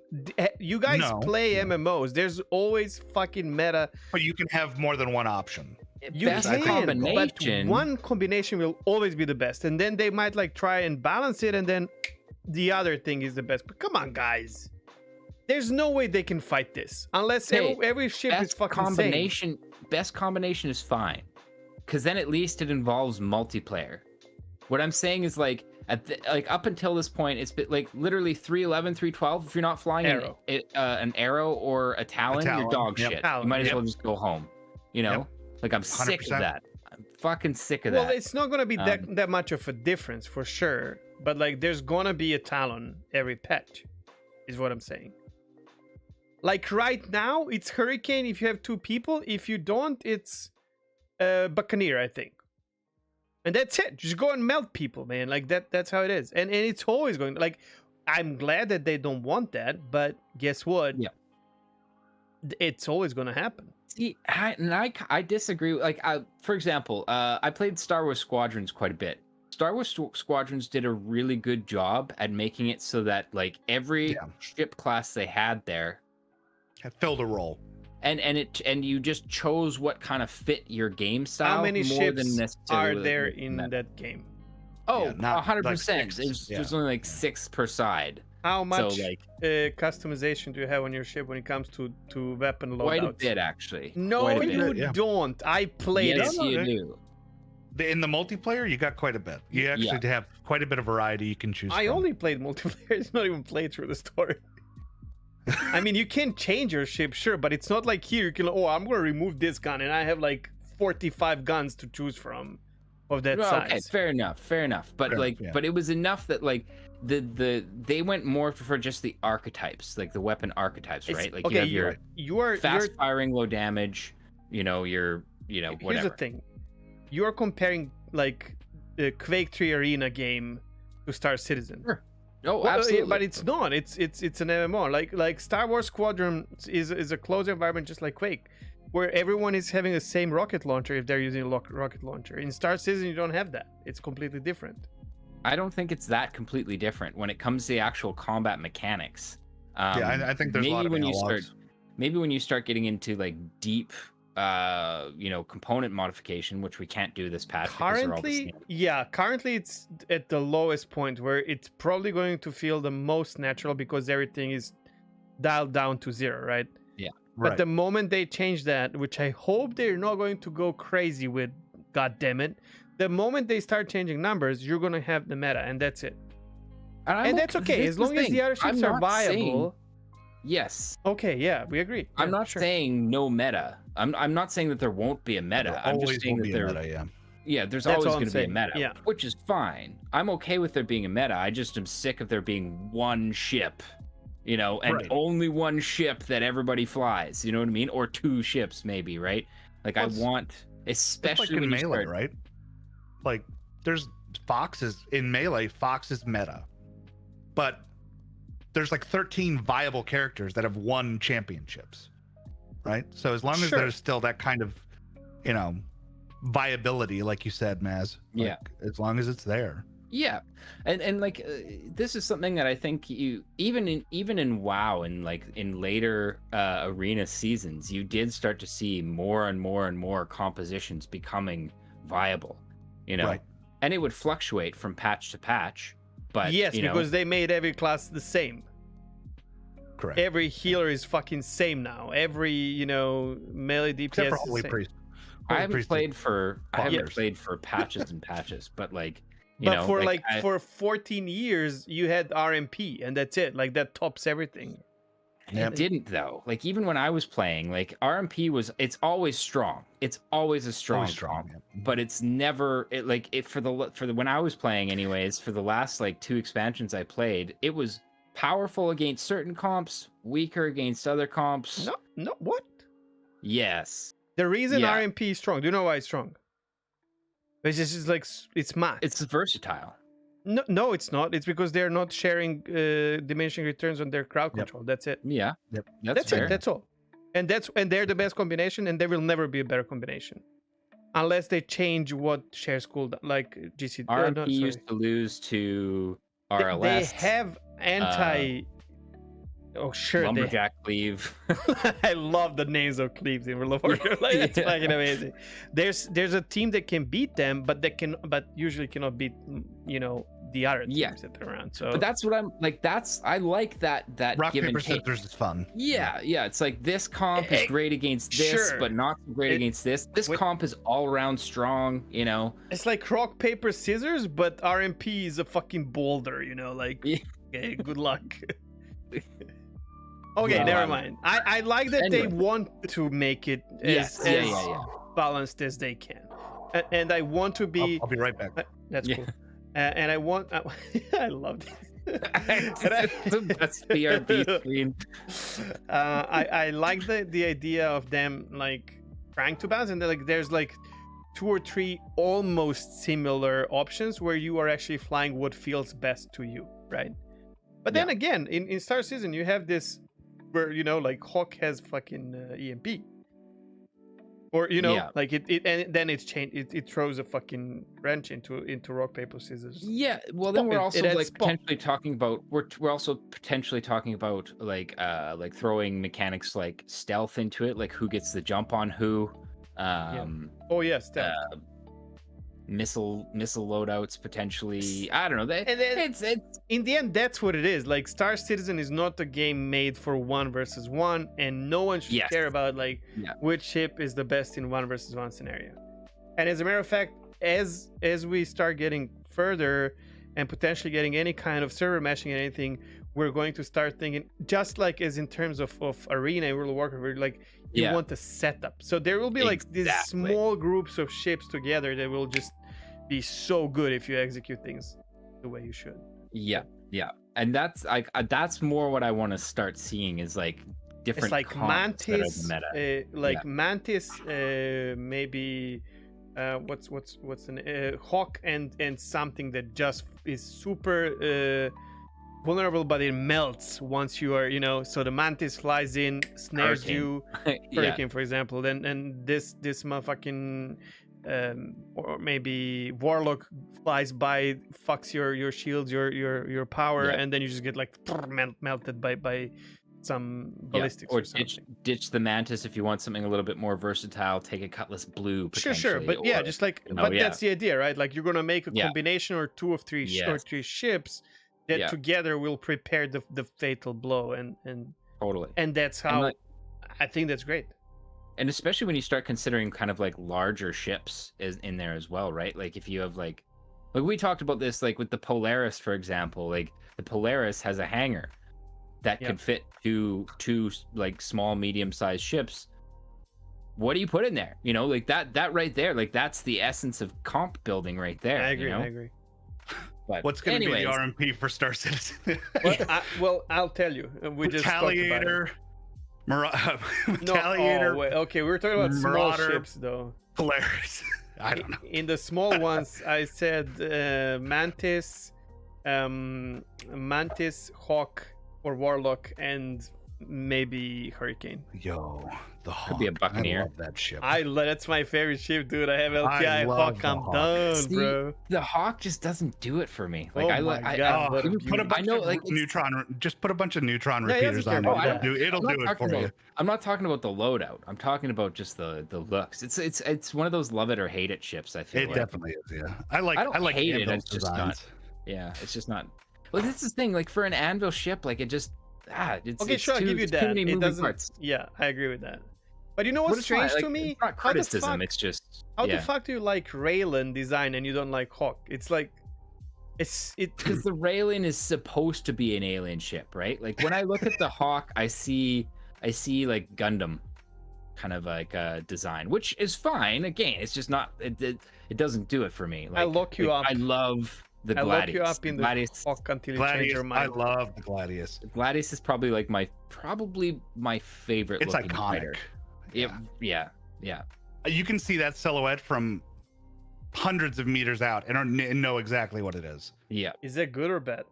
You guys play MMOs. There's always fucking meta. But you can have more than one option. You can, but one combination will always be the best, and then they might like try and balance it, and then the other thing is the best. But come on, guys. There's no way they can fight this unless every ship is fucking combination. Best combination is fine, because then at least it involves multiplayer. What I'm saying is like up until this point, it's been like literally 311, 312. If you're not flying an arrow or a talon, you're dog shit. You might as well just go home. Like I'm 100%. Sick of that. I'm fucking sick of that. Well, it's not gonna be that much of a difference for sure, but like there's gonna be a talon every patch, is what I'm saying. Like right now, it's Hurricane if you have 2 people. If you don't, it's Buccaneer, I think. And that's it. Just go and melt people, man. Like that's how it is. And it's always going. Like, I'm glad that they don't want that, but guess what? Yeah. It's always going to happen. See, I disagree. Like, for example, I played Star Wars Squadrons quite a bit. Star Wars Squadrons did a really good job at making it so that like every ship class they had there filled a role. And you just chose what kind of fit your game style. How many more ships than necessarily are there in that game? Oh, 100%. There's only like 6 per side. How much customization do you have on your ship when it comes to weapon loadouts? Quite a bit, actually. No, you don't. I played it. Yes, you do. In the multiplayer, you got quite a bit. You actually have quite a bit of variety you can choose from. I only played multiplayer. It's not even played through the story. I mean, you can change your ship, sure, but it's not like here you can. Oh, I'm gonna remove this gun, and I have like 45 guns to choose from of that size. Okay, fair enough. But but it was enough that like they went more for just the archetypes, like the weapon archetypes, right? Like you have your fast firing, low damage. Your whatever. Here's the thing: you are comparing like the Quake 3 Arena game to Star Citizen. Sure. Oh, absolutely. But it's not. It's an MMO. Like Star Wars Squadron is a closed environment, just like Quake, where everyone is having the same rocket launcher if they're using a rocket launcher. In Star Citizen, you don't have that. It's completely different. I don't think it's that completely different when it comes to the actual combat mechanics. I think there's a lot of analogs. Maybe when you start getting into like deep component modification, which we can't do this patch. Currently it's at the lowest point where it's probably going to feel the most natural because everything is dialed down to 0, right? Yeah. But the moment they change that, which I hope they're not going to go crazy with, god damn it, the moment they start changing numbers, you're going to have the meta, and that's it. And that's okay, as long as the other ships are viable. Yes. Okay, yeah, we agree. I'm not saying no meta. I'm not saying that there won't be a meta. I'm just saying that there. there's That's always all going I'm to be a saying. meta, Yeah. which is fine. I'm okay with there being a meta. I just am sick of there being one ship, and Right. only one ship that everybody flies. You know what I mean? Or two ships, maybe, right? Like Well, I want, It's especially like in when you Melee, start. right? Like there's Foxes in Melee. Fox is meta, but there's like 13 viable characters that have won championships, right? So as long as Sure. there's still that kind of, viability, like you said, Maz. Like, Yeah. as long as it's there. Yeah, and like this is something that I think you even in WoW and like in later arena seasons, you did start to see more and more and more compositions becoming viable, Right. and it would fluctuate from patch to patch. But yes, because they made every class the same. Correct. Every healer is fucking same now. Every melee DPS Except for is Holy the same. Priest. I Holy haven't Priest played for bonkers. patches and patches, but like For 14 years you had RMP and that's it. Like that tops everything. It didn't though. Like even when I was playing, like RMP it's always strong. It's always a strong comp, but it's never for the when I was playing anyways, for the last like 2 expansions I played, it was powerful against certain comps, weaker against other comps. No, what? Yes. The reason Yeah. RMP is strong, do you know why it's strong? It's just like it's math. It's versatile. No, it's not. It's because they're not sharing diminishing returns on their crowd control. That's it. Yeah. Yep. That's fair. it. That's all. And they're the best combination, and there will never be a better combination, unless they change what shares cooldown, like GC. RMP used to lose to RLS. They have anti. Oh sure, Lumberjack Cleave. I love the names of cleaves in World of Warcraft. Like, that's fucking amazing. There's a team that can beat them, but usually cannot beat the other teams that are around. So, but that's what I'm like. I like that Rock, give paper, and take. scissors is fun. Yeah. It's like this comp is great against this, Sure. but not so great against this. This comp is all around strong. It's like rock paper scissors, but RMP is a fucking boulder. Like, okay, good luck. Okay, Well, never mind. I like that they anyway. want to make it as balanced as they can, and I want to be. I'll be right back. That's cool. And I want. I love this. It's the best BRB screen. I like the idea of them like trying to balance, and there's like 2 or 3 almost similar options where you are actually flying what feels best to you, right? But then again, in Star Citizen, you have this where like Hawk has fucking EMP, or like it and then it's changed. It throws a fucking wrench into rock paper scissors. Yeah, well then we're also adds like spot. potentially talking about we're also potentially talking about like throwing mechanics like stealth into it, like who gets the jump on who. Oh yes, missile loadouts potentially. I don't know. And then, It's in the end, that's what it is. Like Star Citizen is not a game made for 1 versus 1, and no one should care about which ship is the best in 1 versus 1 scenario. And as a matter of fact, as we start getting further and potentially getting any kind of server meshing and anything, we're going to start thinking just like as in terms of arena in World of Warcraft, where like you want a setup. So there will be like these small groups of ships together that will just be so good if you execute things the way you should. Yeah. And that's like that's more what I want to start seeing is like different. It's like comps that are Mantis, meta. Mantis, maybe what's the Hawk and something that just is super vulnerable, but it melts once you are so the Mantis flies in, snares you, Hurricane for example, then and this motherfucking or maybe Warlock flies by, fucks your shields, your power, and then you just get like melted by some ballistics or or something. ditch the Mantis if you want something a little bit more versatile. Take a Cutlass Blue potentially. Sure, but just like that's the idea, right? Like you're gonna make a combination or 2 of 3 or 3 ships that together will prepare the fatal blow, and totally, and that's how I think that's great. And especially when you start considering kind of like larger ships is in there as well, right? Like if you have like we talked about this like with the Polaris, for example. Like the Polaris has a hangar that could fit two like small medium-sized ships. what do you put in there? You know, like that right there, like that's the essence of comp building right there. I agree. You know? I agree. But What's going to be the RMP for Star Citizen? Well, I'll tell you. We just talked about it. Retaliator. Wait, okay, we were talking about small Marauder, ships though. Polaris. I don't know. In the small ones, I said Mantis, Hawk, or Warlock, and maybe Hurricane. Yo, the Hawk. Could be a Buccaneer. I love that ship. That's my favorite ship, dude. I have LTI I love Hawk. the I'm Hawk. done, See, bro. the Hawk just doesn't do it for me. Like Put a bunch of it's- neutron. Just put a bunch of neutron Yeah, he repeaters doesn't on care it. about that. It'll do it for you. I'm not talking about the loadout. I'm talking about just the looks. It's one of those love it or hate it ships. I feel It like. definitely is. Yeah, I like hate it. Anvil's It's just designs. not. Yeah, it's just not. Well, this is the thing. Like for an Anvil ship, like it just it's Okay, it's sure, I'll too, give you it's too that. many It moving doesn't. parts. Yeah, I agree with that. But you know But what's it's not, strange to like, me? It's not How the criticism. fuck- It's just How the fuck do you like Raylan design and you don't like Hawk? It's like, it. because the Raylan is supposed to be an alien ship, right? Like when I look at the Hawk, I see like Gundam kind of like design, which is fine. Again, it's just not it doesn't do it for me. Like, I look you up. I love the I Gladius. look you up in the Gladius, Hawk until you change Gladius. your I mind. love the Gladius. Gladius is probably like my favorite. It's looking iconic. fighter. Yeah. You can see that silhouette from hundreds of meters out and know exactly what it is. Yeah. Is that good or bad?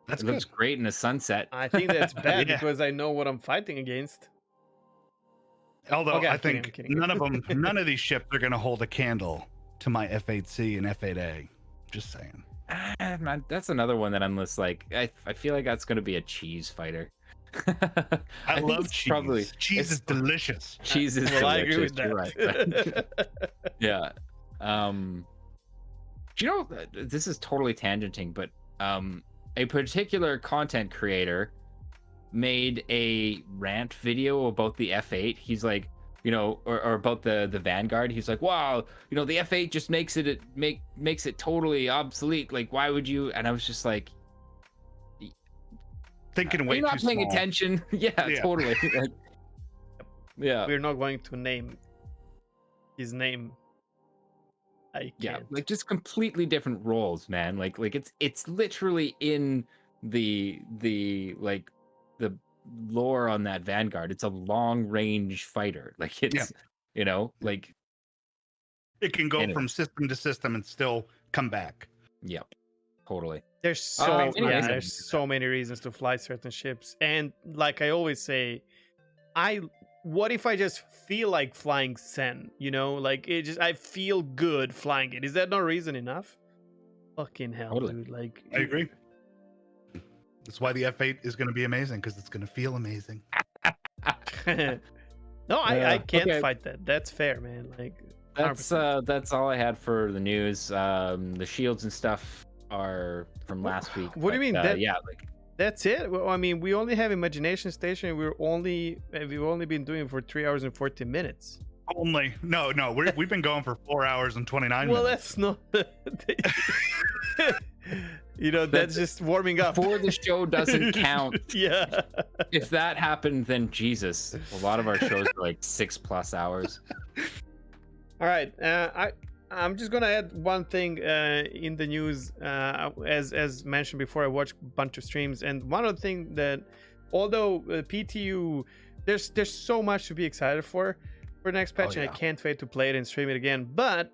That's It good. looks great in the sunset. I think that's bad Yeah. because I know what I'm fighting against. Although Okay, I I'm kidding, think I'm kidding. none of these ships are going to hold a candle to my F8C and F8A. Just saying. Man, that's another one that I'm just like I feel like that's gonna be a cheese fighter. I think love it's cheese. Cheese it's- is delicious. Cheese is Well, I agree with delicious, that. you're right. Yeah. Do you know this is totally tangenting, but a particular content creator made a rant video about the F8. He's like, you know, or about the Vanguard. He's like, wow, you know, the F8 just makes it totally obsolete. Like, why would you? And I was just like, Thinking way you're too not paying small. attention. Yeah, Yeah. totally. Like, yeah. We're not going to name his name. I Yeah, can't. like just completely different roles, man. Like it's literally in the like the lore on that Vanguard. It's a long range fighter. Like it's you know, like It can go Anyway. from system to system and still come back. yep, totally. There's so anyways. there's so many reasons to fly certain ships, and like I always say, what if I just feel like flying Sen? You know, like I feel good flying it. Is that not reason enough? Fucking hell, Totally. dude! Like I agree. That's why the F8 is going to be amazing because it's going to feel amazing. No, I can't okay. fight that. That's fair, man. Like That's all I had for the news. The shields and stuff are from last week. What do you but, mean? That- yeah, like That's it. Well, I mean, we only have Imagination Station. We've only been doing it for 3 hours and 40 minutes. Only we've been going for 4 hours and 29 Well, minutes. that's not. You know, that's just warming up. before the show doesn't count. Yeah. If that happened, then Jesus, a lot of our shows are like 6+ hours. All right. I'm just gonna add one thing in the news. As mentioned before, I watched a bunch of streams, and one of the things that, although PTU, there's so much to be excited for next patch, and I can't wait to play it and stream it again. But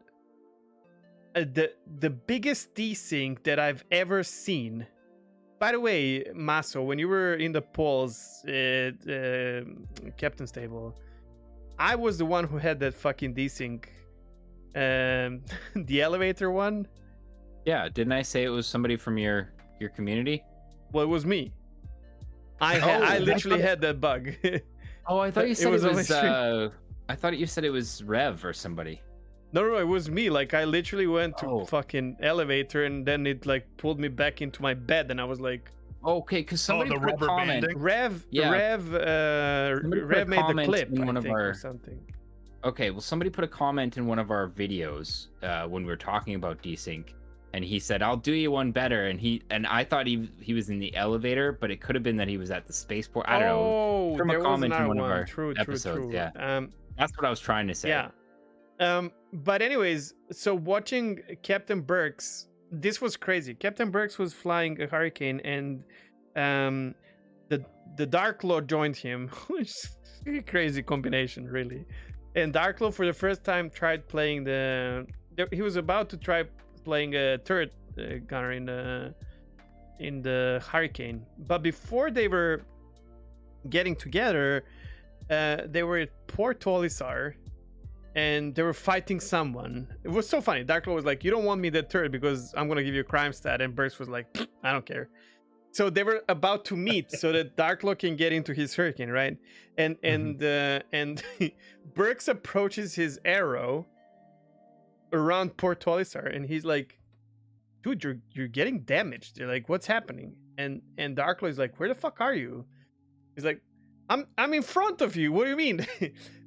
the biggest desync that I've ever seen. By the way, Maso, when you were in the polls, Captain's table, I was the one who had that fucking desync. The elevator one. Yeah, didn't I say it was somebody from your community? Well, it was me. I literally had that bug. Oh, I thought you It said it was on my was. stream. I thought you said it was Rev or somebody. No, it was me. Like I literally went to Oh. fucking elevator, and then it like pulled me back into my bed, and I was like, Okay, because somebody the put a rubber comment. banding? Rev, Yeah. Rev Somebody put a made the comment clip in I one of think, or our- something. Okay, well, somebody put a comment in one of our videos when we were talking about desync, and he said, "I'll do you one better." And I thought he was in the elevator, but it could have been that he was at the spaceport. I don't know. Oh, From a there was comment in another one of one. our True. episodes, yeah. That's what I was trying to say. Yeah. But anyways, so watching Captain Burks, this was crazy. Captain Burks was flying a Hurricane, and the Dark Lord joined him, which is a crazy combination, really. And Dark Lord, for the first time, tried playing he was about to try playing a turret gunner in the Hurricane, but before they were getting together, they were at Port Olisar, and they were fighting someone. It was so funny. Dark Lord was like, "You don't want me that turret because I'm gonna give you a crime stat," and Burks was like, "I don't care." So they were about to meet so that Dark Lord can get into his Hurricane, right? And Burks approaches his arrow around Port Olisar, and he's like, "Dude, you're getting damaged." They're like, "What's happening?" And Dark Lord is like, "Where the fuck are you?" He's like, I'm in front of you. What do you mean?"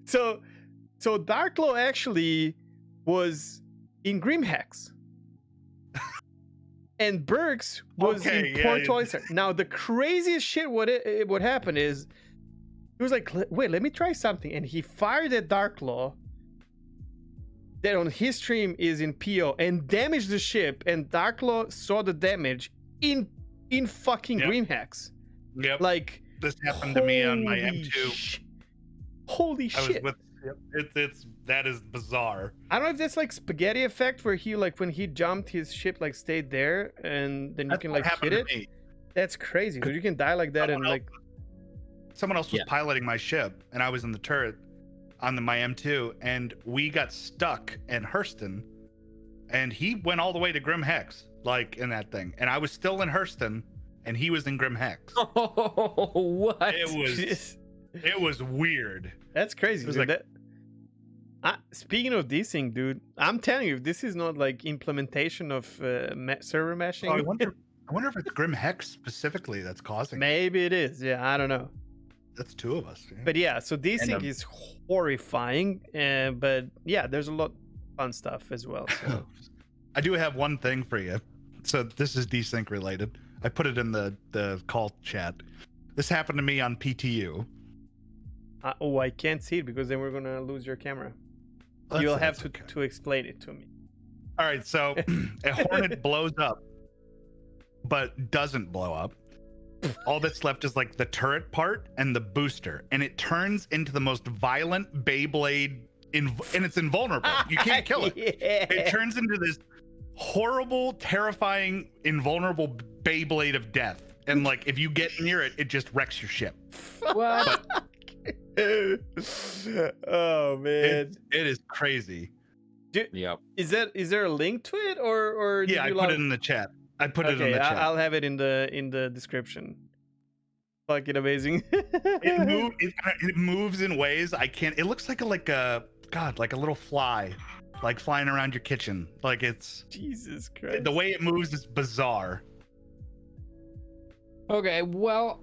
So Dark Lord actually was in Grimhex. And Burks was in Port Olisar. Now, the craziest shit what happened is, he was like, "Wait, let me try something." And he fired at Dark Lord that on his stream is in PO and damaged the ship. And Dark Lord saw the damage in fucking Grimhex. Yep. Like, this happened to me on my M2. Holy shit. That is bizarre. I don't know if that's like spaghetti effect where he, like, when he jumped, his ship like stayed there and then you can like hit it. Me. That's crazy because you can die like that. Someone else was piloting my ship and I was in the turret on my M2, and we got stuck in Hurston, and he went all the way to Grim Hex, like in that thing, and I was still in Hurston and he was in Grim Hex. Oh, what? It was weird. That's crazy. It was dude. Speaking of this thing, dude, I'm telling you, if this is not like implementation of server meshing. Oh, I wonder if it's Grim Hex specifically that's causing Maybe it is. Yeah, I don't know. That's two of us. Yeah. But yeah, so this thing is horrifying. But yeah, there's a lot of fun stuff as well. So. I do have one thing for you. So this is desync related. I put it in the call chat. This happened to me on PTU. I can't see it because then we're gonna lose your camera. You'll have to explain it to me. All right, so a Hornet blows up, but doesn't blow up. All that's left is like the turret part and the booster, and it turns into the most violent Beyblade, and it's invulnerable. You can't kill it. It turns into this horrible, terrifying, invulnerable Beyblade of death. And like, if you get near it, it just wrecks your ship. What? Oh man, it is crazy. Yep. Is there a link to it or yeah, I put it in the chat. I put it in the chat. I'll have it in the description. Fucking amazing. It moves in ways I can't. It looks like a little fly, like flying around your kitchen. Like it's Jesus Christ. The way it moves is bizarre. Okay, well,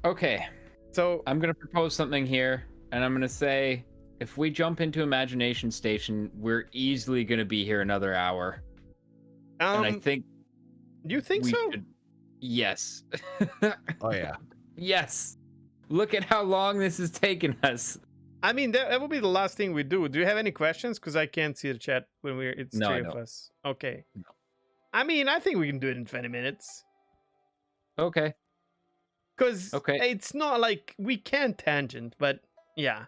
okay. So I'm gonna propose something here, and I'm gonna say, if we jump into Imagination Station, we're easily gonna be here another hour. And I think. You think so? Yes. Oh yeah. Yes. Look at how long this has taken us. I mean, that will be the last thing we do. Do you have any questions? Because I can't see the chat when it's three of us. Okay. No. I mean, I think we can do it in 20 minutes. Okay. Because it's not like we can tangent, but yeah.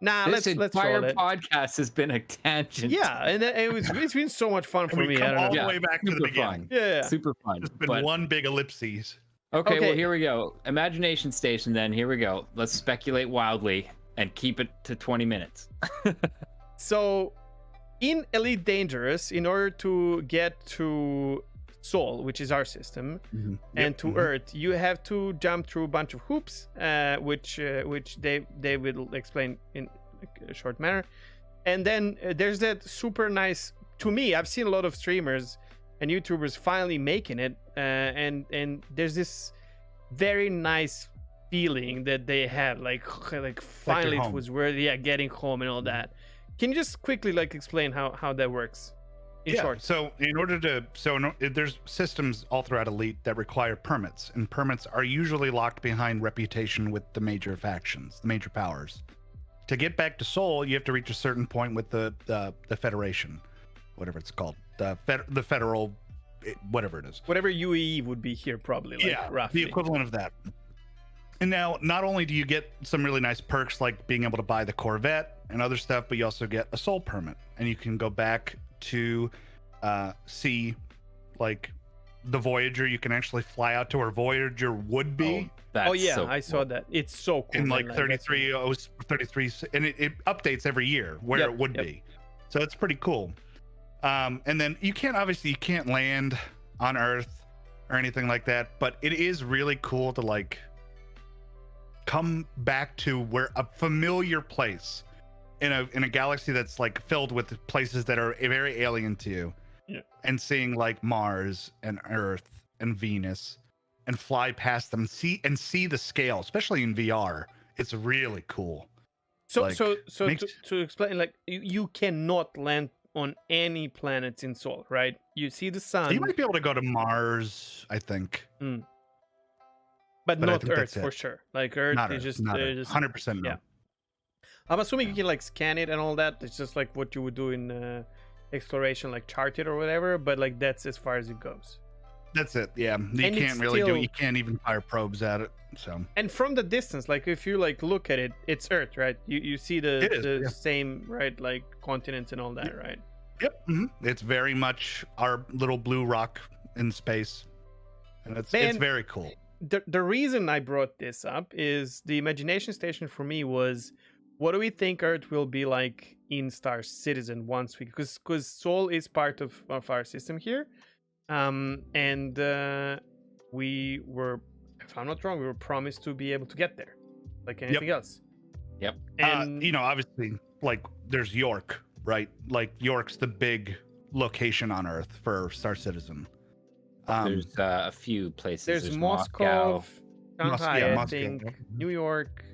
Nah, let's roll it. This entire podcast has been a tangent. Yeah, and it's been so much fun for me. I don't know. All the way back to the beginning. Yeah. Super fun. It's been one big ellipses. Okay, well, here we go. Imagination Station, then. Here we go. Let's speculate wildly and keep it to 20 minutes. So, in Elite Dangerous, in order to get to Sol, which is our system, and to Earth, you have to jump through a bunch of hoops, which they will explain in a short manner. And then there's that super nice, to me, I've seen a lot of streamers and YouTubers finally making it, and there's this very nice feeling that they have, like finally it was worthy, getting home and all that. Can you just quickly explain how that works? In short. So there's systems all throughout Elite that require permits, and permits are usually locked behind reputation with the major factions, the major powers, to get back to Sol, you have to reach a certain point with the Federation, whatever it's called, the federal, whatever it is. Whatever UAE would be here, probably. Like, Yeah, roughly. the equivalent of that. And now, not only do you get some really nice perks like being able to buy the Corvette and other stuff, but you also get a Sol permit, and you can go back to see like the Voyager. You can actually fly out to where Voyager would be. Oh yeah, so I saw cool. that. It's so cool. In man, like that's- 33, and it updates every year where Yep, it would yep. be. So it's pretty cool. And then you can't land on Earth or anything like that, but it is really cool to like come back to where a familiar place in a galaxy that's like filled with places that are very alien to you. Yeah. And seeing like Mars and Earth and Venus and fly past them, see the scale, especially in VR. It's really cool. So like, so makes- to explain, like you cannot land on any planets in Sol, right? You see the sun, You might be able to go to Mars, I think. but but I not think Earth that's it. for sure. Like Earth Not is Earth, just not they're Earth. just 100% no. yeah. I'm assuming you can like scan it and all that. It's just like what you would do in exploration, like charted or whatever. But like that's as far as it goes. That's it. Yeah, you And it's can't really do still- it. You can't even fire probes at it. So And from the distance, like if you like look at it, it's Earth, right? You see It the is, yeah. same, right? Like continents and all that, right? yep, it's very much our little blue rock in space, and it's Man, very cool. The reason I brought this up is the imagination station for me was, what do we think Earth will be like in Star Citizen once we, because Sol is part of our system here, and we were, if I'm not wrong, we were promised to be able to get there, like anything else. Yep. And Obviously, like there's York, right? Like York's the big location on Earth for Star Citizen. There's a few places. there's Moscow, Shanghai, I Moscow, think, yeah. New York,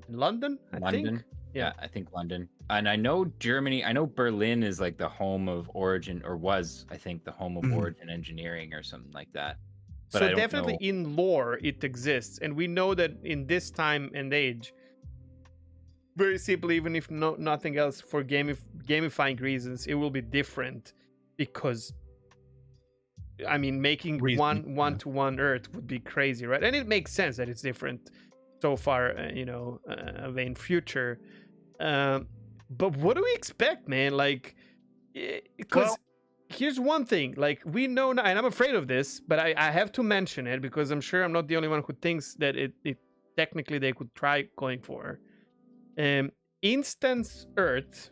London, I London. think. Yeah, I think London. And I know Germany. I know Berlin is like the home of Origin, or was, I think, the home of Mhm. Origin Engineering or something like that. But I So don't definitely know. in lore it exists, and we know that in this time and age, very simply, even if nothing else, for gamifying reasons, it will be different, because I mean, making Reason, one yeah. to one Earth would be crazy, right? And it makes sense that it's different so far, of in future. But what do we expect, man? Like, because Well- here's one thing, like we know now, and I'm afraid of this, but I have to mention it because I'm sure I'm not the only one who thinks that it technically they could try going for instance Earth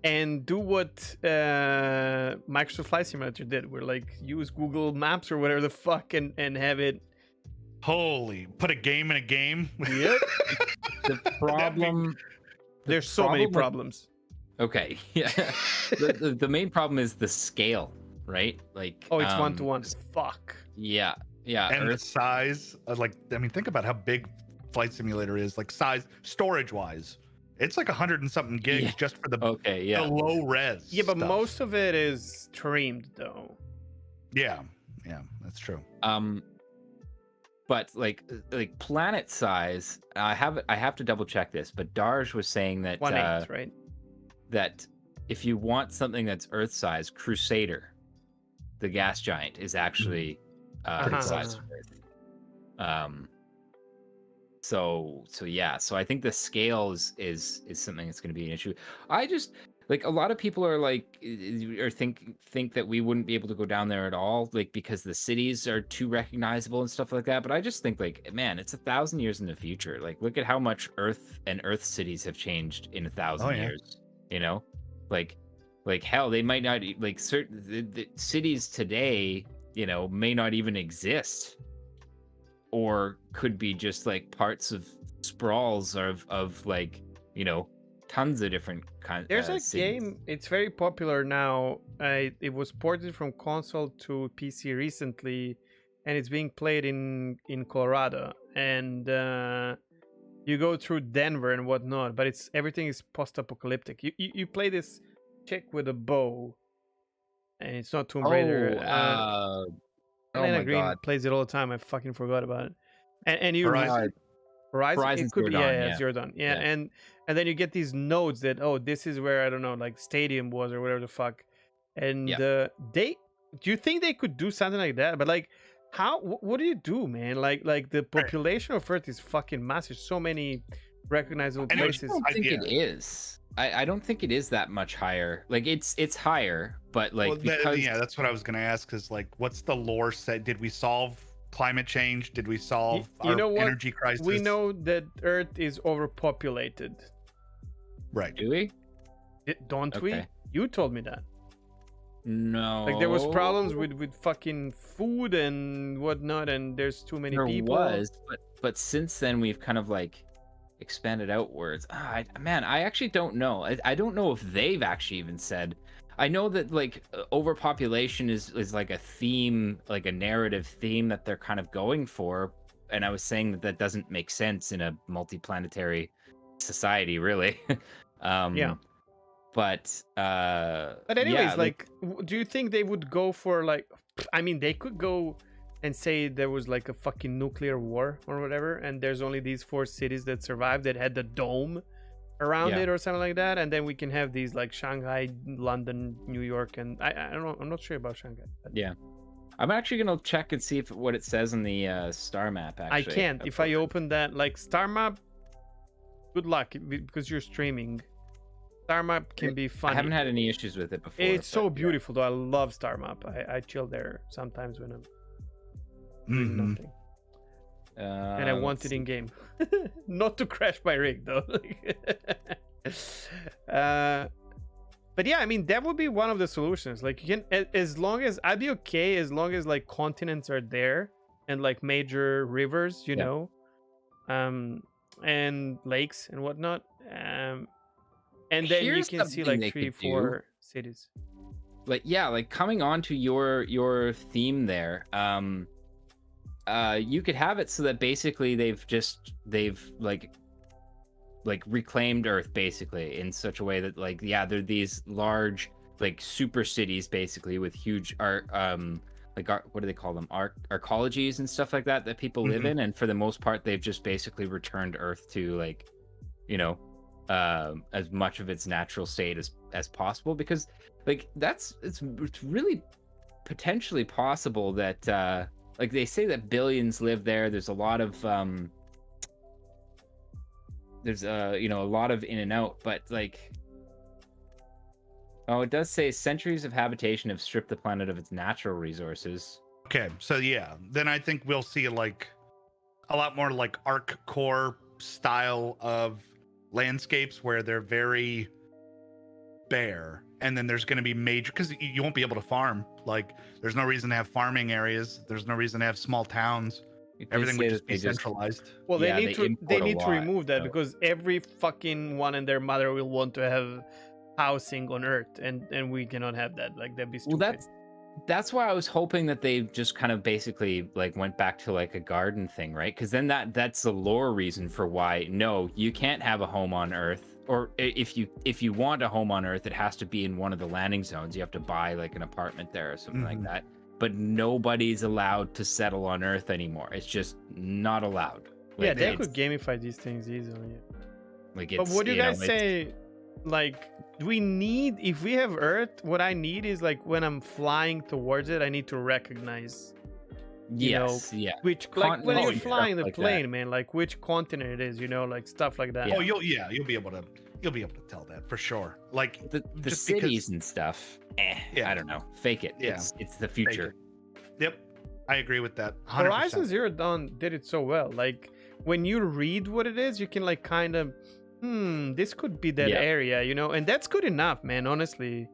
and do what Microsoft Flight Simulator did, where like use Google Maps or whatever the fuck and have it. Holy, put a game in a game. Yep. The problem. There's so many problem with- problems. Okay. Yeah. The main problem is the scale, right? Like. Oh, it's 1-to-1. Fuck. Yeah. Yeah. And the Earth. size, think about how big Flight Simulator is, like size, storage wise. It's like 100 and something gigs Yeah. just for the Okay. Yeah. low res. Yeah, but stuff. most of it is streamed though. Yeah, that's true. But like planet size, I have to double check this, but Darj was saying that 1/8, right? that if you want something that's Earth size, Crusader, the gas giant, is actually the size of Earth. So yeah, so I think the scale is something that's going to be an issue. I just like, a lot of people are like, or think that we wouldn't be able to go down there at all, like because the cities are too recognizable and stuff like that. But I just think, like, man, it's 1,000 years in the future. Like, look at how much Earth and Earth cities have changed in 1,000 Oh, yeah. years. You know, like hell, they might not, like, certain the cities today, may not even exist, or could be just like parts of sprawls of like, tons of different kinds. There's a game, it's very popular now. It was ported from console to PC recently, and it's being played in Colorado. And you go through Denver and whatnot, but everything is post-apocalyptic. You play this chick with a bow, and it's not Tomb Raider. Oh Elena my Green God. plays it all the time. I fucking forgot about it. And you Horizon. Horizon it could Zero be, Dawn, yeah, yeah. Zero Dawn, yeah. Yeah. And then you get these nodes that, oh, this is where, I don't know, like Stadium was or whatever the fuck. And Yeah. do you think they could do something like that? But like, what do you do, man? Like the population of Earth is fucking massive. So many recognizable I know, I places. don't think yeah. it is. I don't think it is that much higher. Like it's higher, but like Well, because yeah, that's what I was gonna ask. Is like, what's the lore set? Did we solve climate change? Did we solve You our know what? energy crisis? We know that Earth is overpopulated. right? do we? Don't we? Okay. You told me that. No. Like there was problems with fucking food and whatnot, and there's too many There people. was, but since then we've kind of like expanded outwards. Man, I actually don't know. I don't know if they've actually even said. I know that like overpopulation is like a theme, like a narrative theme that they're kind of going for, and I was saying that doesn't make sense in a multiplanetary society, really. Yeah. But anyways, yeah, like, do you think they would go for like? I mean, they could go and say there was like a fucking nuclear war or whatever, and there's only these 4 cities that survived that had the dome around Yeah. it or something like that, and then we can have these like Shanghai, London, New York, and I don't know. I'm not sure about Shanghai. But yeah. I'm actually gonna check and see if what it says on the star map. I Actually, can't. If I open that like star map, good luck because you're streaming. Star map can be funny. I haven't had any issues with it before. It's so but, yeah. beautiful though. I love star map. I chill there sometimes when I'm doing Mhm. nothing. And I want let's it in game. Not to crash my rig though. But yeah, I mean that would be one of the solutions. Like you can, as long as I'd be okay, as long as like continents are there and like major rivers, you Yeah. know, and lakes and whatnot. And then Here's you can see like something they 3, could do. 4 cities. Like yeah, like coming on to your theme there. You could have it so that basically they've like reclaimed Earth basically in such a way that like yeah, they're these large like super cities basically with huge what do they call them, arcologies and stuff like that people live in, and for the most part they've just basically returned Earth to like, you know, as much of its natural state as possible, because like it's really potentially possible that like they say that billions live there. There's a lot of there's you know, a lot of in and out, but like it does say centuries of habitation have stripped the planet of its natural resources. Okay, so yeah, then I think we'll see like a lot more like Arc Core style of landscapes where they're very bare, and then there's going to be major, because you won't be able to farm. Like there's no reason to have farming areas. There's no reason to have small towns. Everything would just be centralized. Well, they need to import a remove that lot, so. because every fucking one and their mother will want to have housing on Earth, and we cannot have that. Like that'd be stupid. Well, that's why I was hoping that they just kind of basically like went back to like a garden thing, right? Because then that's the lore reason for why no, you can't have a home on Earth, or if you want a home on Earth, it has to be in one of the landing zones. You have to buy like an apartment there or something like that. But nobody's allowed to settle on Earth anymore. It's just not allowed. Like, yeah, they could gamify these things easily. Like, but what do you guys say? Like, do we need, if we have Earth, what I need is like when I'm flying towards it, I need to recognize, you know, which, like when you're flying the plane, man, like which continent it is, you know, like stuff like that. Yeah. Oh, you'll be able to tell that for sure. Like the cities and stuff. I don't know. Fake it. Yeah. It's the future. Yep. I agree with that. 100%. Horizon Zero Dawn did it so well. Like when you read what it is, you can like kind of, this could be that area, you know, and that's good enough, man. Honestly,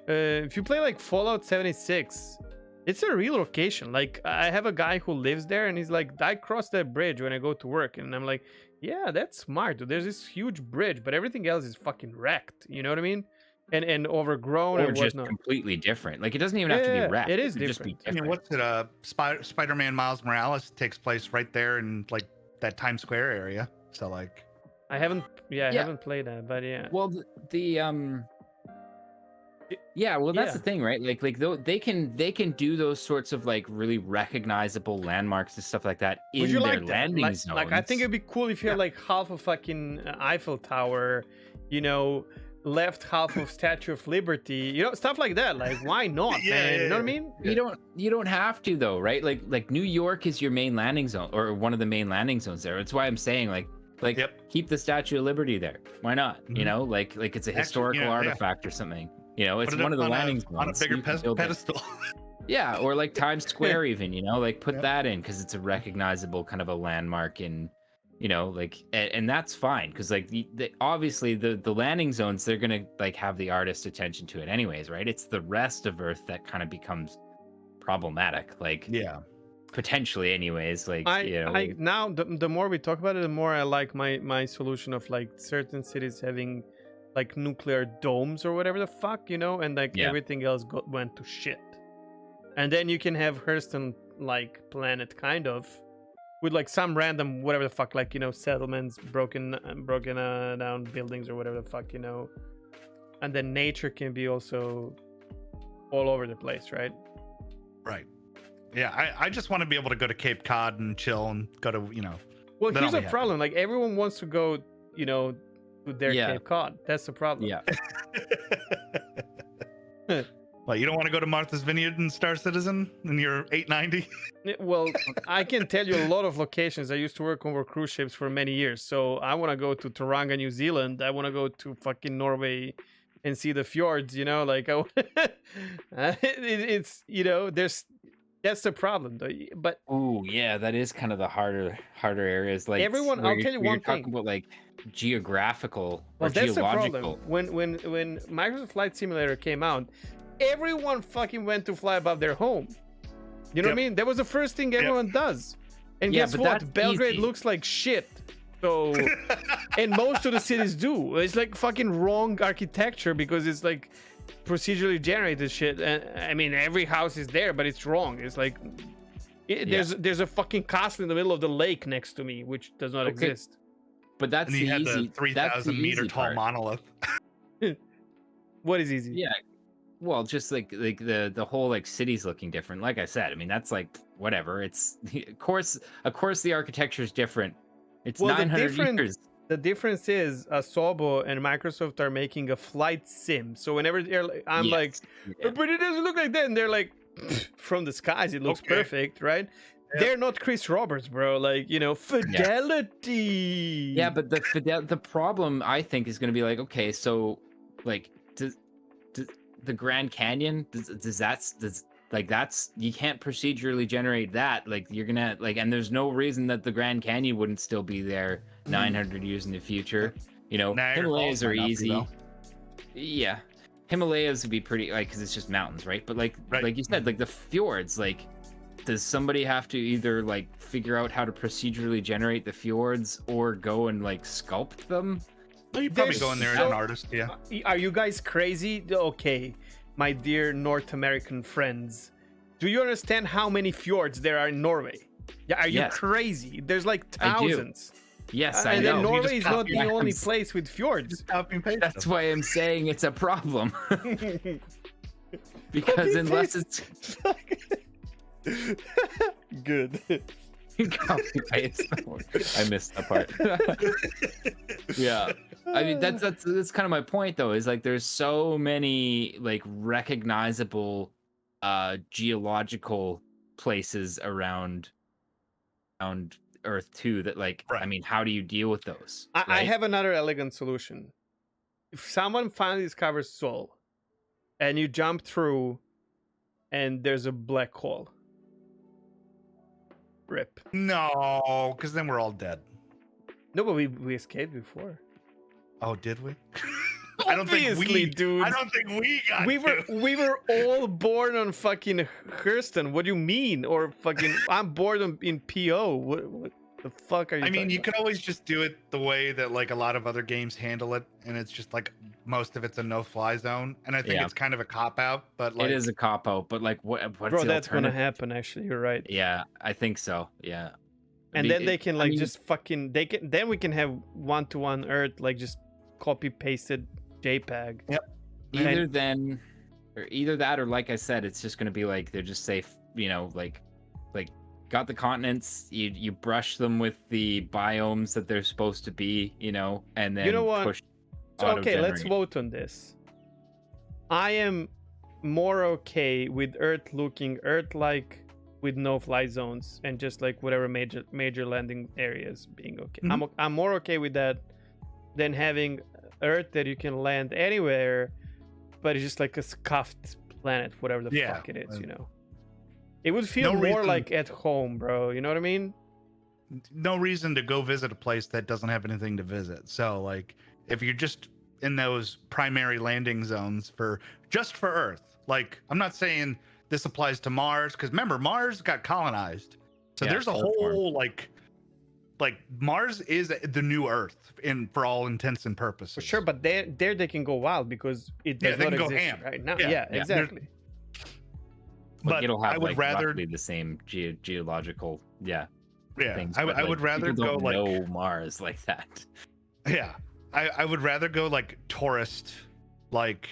if you play like Fallout 76, it's a real location. Like I have a guy who lives there, and he's like, I cross that bridge when I go to work, and I'm like, yeah, that's smart, dude. There's this huge bridge, but everything else is fucking wrecked. You know what I mean? And overgrown or and just whatnot. Completely different. Like it doesn't even have to be wrecked. It is could just different. be I mean, what's it? Spider-Man Miles Morales takes place right there in like that Times Square area. So like, I haven't played that, but yeah. Well, the Yeah, well, that's Yeah. the thing, right? They can do those sorts of like really recognizable landmarks and stuff like that Would in you their like that? landing Like, I think zones. it'd be cool if you had like half a fucking Eiffel Tower, you know, left half of Statue of Liberty, you know, stuff like that. Like, why not, Yeah, man? yeah, You know what I yeah. mean? You don't have to though, right? Like New York is your main landing zone or one of the main landing zones there. That's why I'm saying like Yep. keep the Statue of Liberty there. Why not? You Mhm. know, like it's a Actually, historical yeah, yeah. artifact or something. You know, it's Put it one up of the on landing on a zones. bigger You can build it. pedestal. Yeah, or like Times Square even, you know, like put Yep. that in because it's a recognizable kind of a landmark in, you know, like and that's fine because like obviously the landing zones they're gonna like have the artist attention to it anyways, right? It's the rest of Earth that kind of becomes problematic, like Yeah. potentially anyways, like you know. I now the more we talk about it, the more I like my solution of like certain cities having like nuclear domes or whatever the fuck, you know, and like Yeah. everything else went to shit. And then you can have Hurston like planet kind of with like some random whatever the fuck, like, you know, settlements, broken down buildings or whatever the fuck, you know. And then nature can be also all over the place, right? Right. Yeah. I just want to be able to go to Cape Cod and chill and go to, you know. Well, Then here's I'll the be problem. Like everyone wants to go, you know, to their Yeah. Cape Cod. That's the problem. Yeah. Well, you don't want to go to Martha's Vineyard and Star Citizen in your 890? Well, I can tell you a lot of locations. I used to work over cruise ships for many years. So I want to go to Tauranga, New Zealand. I want to go to fucking Norway and see the fjords, you know, like it's, you know, that's the problem though. But Oh yeah, that is kind of the harder areas. Like Everyone- where I'll tell you where one you're talking thing. about like geographical or well, that's the geological. problem. When Microsoft Flight Simulator came out, everyone fucking went to fly above their home. You know what I Yep. mean? That was the first thing everyone does. And Yeah, guess but what? that's Belgrade easy. looks like shit. So, and most of the cities do. It's like fucking wrong architecture because it's like procedurally generated shit. And I mean, every house is there, but it's wrong. It's like there's a fucking castle in the middle of the lake next to me, which does not Okay. exist. But that's And you the had easy. the that's the 3,000 meter easy tall part. monolith. What is easy? Yeah. Well, just like the whole like city's looking different. Like I said, I mean that's like whatever. It's of course the architecture is different. It's Well, the 900 different- years. The difference is Asobo and Microsoft are making a flight sim. So whenever I'm Yes. like, Yeah. but it doesn't look like that, and they're like, from the skies, it looks Okay. perfect, right? Yeah. They're not Chris Roberts, bro. Like, you know, fidelity. Yeah, but the problem I think is going to be like, okay, so like does the Grand Canyon does like that's you can't procedurally generate that, like you're gonna like, and there's no reason that the Grand Canyon wouldn't still be there 900 years in the future. You know, Niagara Himalayas Falls are might not be, easy. though. Yeah, Himalayas would be pretty like because it's just mountains, right? But like Right. like you said, like the fjords, like does somebody have to either like figure out how to procedurally generate the fjords or go and like sculpt them? Well, you probably There's go in there as so- an artist, yeah. Are you guys crazy? Okay, my dear North American friends, do you understand how many fjords there are in Norway? Yeah, are you Yes. crazy? There's like I do. thousands. Yes, I And know. then You Norway just is not copy the only that. place with fjords. Just copy and paste That's them. why I'm saying it's a problem. Because unless it's Good. copy paste, I missed that part. Yeah, I mean that's kind of my point though. Is like there's so many like recognizable geological places around Earth too that like I Right. mean how do you deal with those? I right? have another elegant solution. If someone finally discovers Sol, and you jump through, and there's a black hole. Rip. No, because then we're all dead. No, but we escaped before. Oh, did we? I don't think Obviously, we, dude. I don't think we got We were to. we were all born on fucking Hurston. What do you mean? Or fucking I'm born in PO. What the fuck are you? I mean, talking you about? could always just do it the way that like a lot of other games handle it, and it's just like most of it's a no-fly zone, and I think Yeah. it's kind of a cop-out. But like, it is a cop out, but like what's Bro, the that's gonna alternative? happen. Actually, you're right. Yeah, I think so. Yeah. I And mean, then they can I like mean, just fucking then we can have one-to-one Earth, like just copy pasted JPEG. either and- then or either that, or like I said, it's just going to be like they're just safe, like got the continents, you brush them with the biomes that they're supposed to be, and then push. So, okay, let's vote on this. I am more okay with Earth looking Earth-like with no fly zones and just like whatever major landing areas being okay. Mm-hmm. I'm more okay with that than having Earth that you can land anywhere, but it's just like a scuffed planet, whatever the fuck it is, It would feel more like at home, bro. You know what I mean? No reason to go visit a place that doesn't have anything to visit. So, like, if you're just in those primary landing zones for Earth, like, I'm not saying this applies to Mars, because remember, Mars got colonized. So there's a whole like Mars is the new Earth for all intents and purposes. For sure, but there they can go wild because it does not exist right now. Yeah, exactly. But it'll have I would rather roughly the same geological things. I would rather go like no Mars like that. Yeah, I would rather go like tourist, like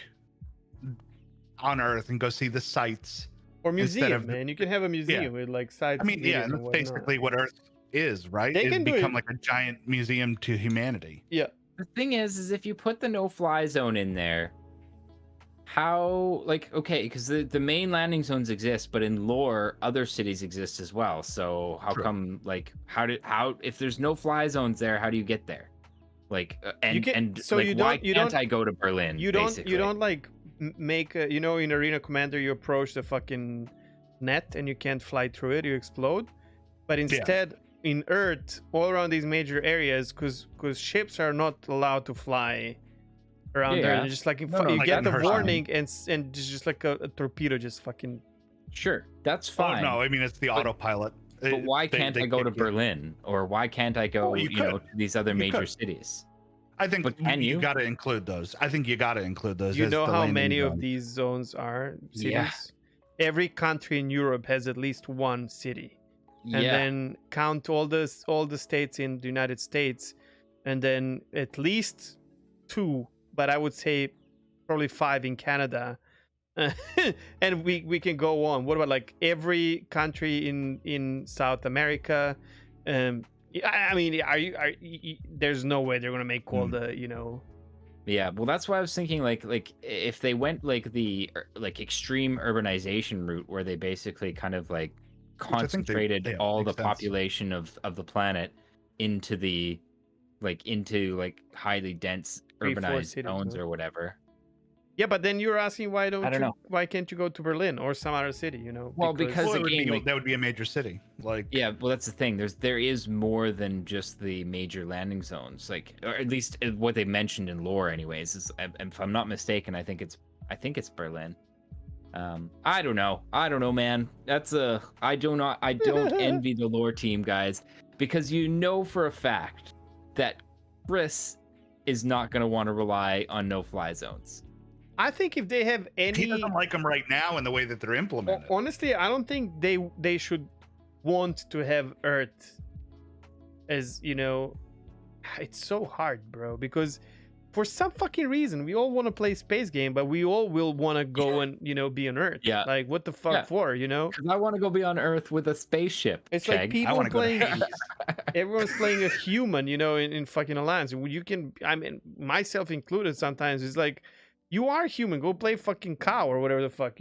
on Earth, and go see the sites. Or museum, man. You can have a museum with like sites. I mean, and that's basically what Earth is, right? They can become like a giant museum to humanity. Yeah. The thing is if you put the no-fly zone in there, how, like, okay, because the main landing zones exist, but in lore, other cities exist as well. So how come, like, how if there's no fly zones there, how do you get there? Like, why can't I go to Berlin? You don't like make in Arena Commander, you approach the fucking net and you can't fly through it, you explode. But instead, in Earth, all around these major areas, because ships are not allowed to fly around there. They're just like you get the warning and just like a torpedo just fucking. Sure, that's fine. Oh no, I mean it's the autopilot. But why can't I go to Berlin, or why can't I go to these other major cities? I think you got to include those. I think you got to include those. You know how many of these zones are cities? Yeah. Every country in Europe has at least one city. And then count all the states in the United States, and then at least 2, but I would say probably 5 in Canada. And we can go on. What about like every country in South America? I mean, there's no way they're gonna make all the Yeah, well, that's why I was thinking like if they went like the extreme urbanization route, where they basically kind of like concentrated all the population of the planet into highly dense urbanized zones or whatever. Yeah, but then you're asking why can't you go to Berlin or some other city? Well, because again, that would be a major city. Like, yeah, well, that's the thing. There is more than just the major landing zones. Like, or at least what they mentioned in lore, anyways. Is, if I'm not mistaken, I think it's Berlin. I don't know, man. I don't envy the lore team, guys, because for a fact that Chris is not going to want to rely on no-fly zones. I think if they have any, he doesn't like them right now in the way that they're implemented. Honestly, I don't think they should want to have Earth as it's so hard, bro, because for some fucking reason we all want to play space game, but we all will want to go and be on Earth. Yeah, like what the fuck for? Because I want to go be on Earth with a spaceship. It's like people playing. Everyone's playing a human, in fucking Alliance. You can, I mean, myself included. Sometimes it's like, you are human. Go play fucking cow or whatever the fuck,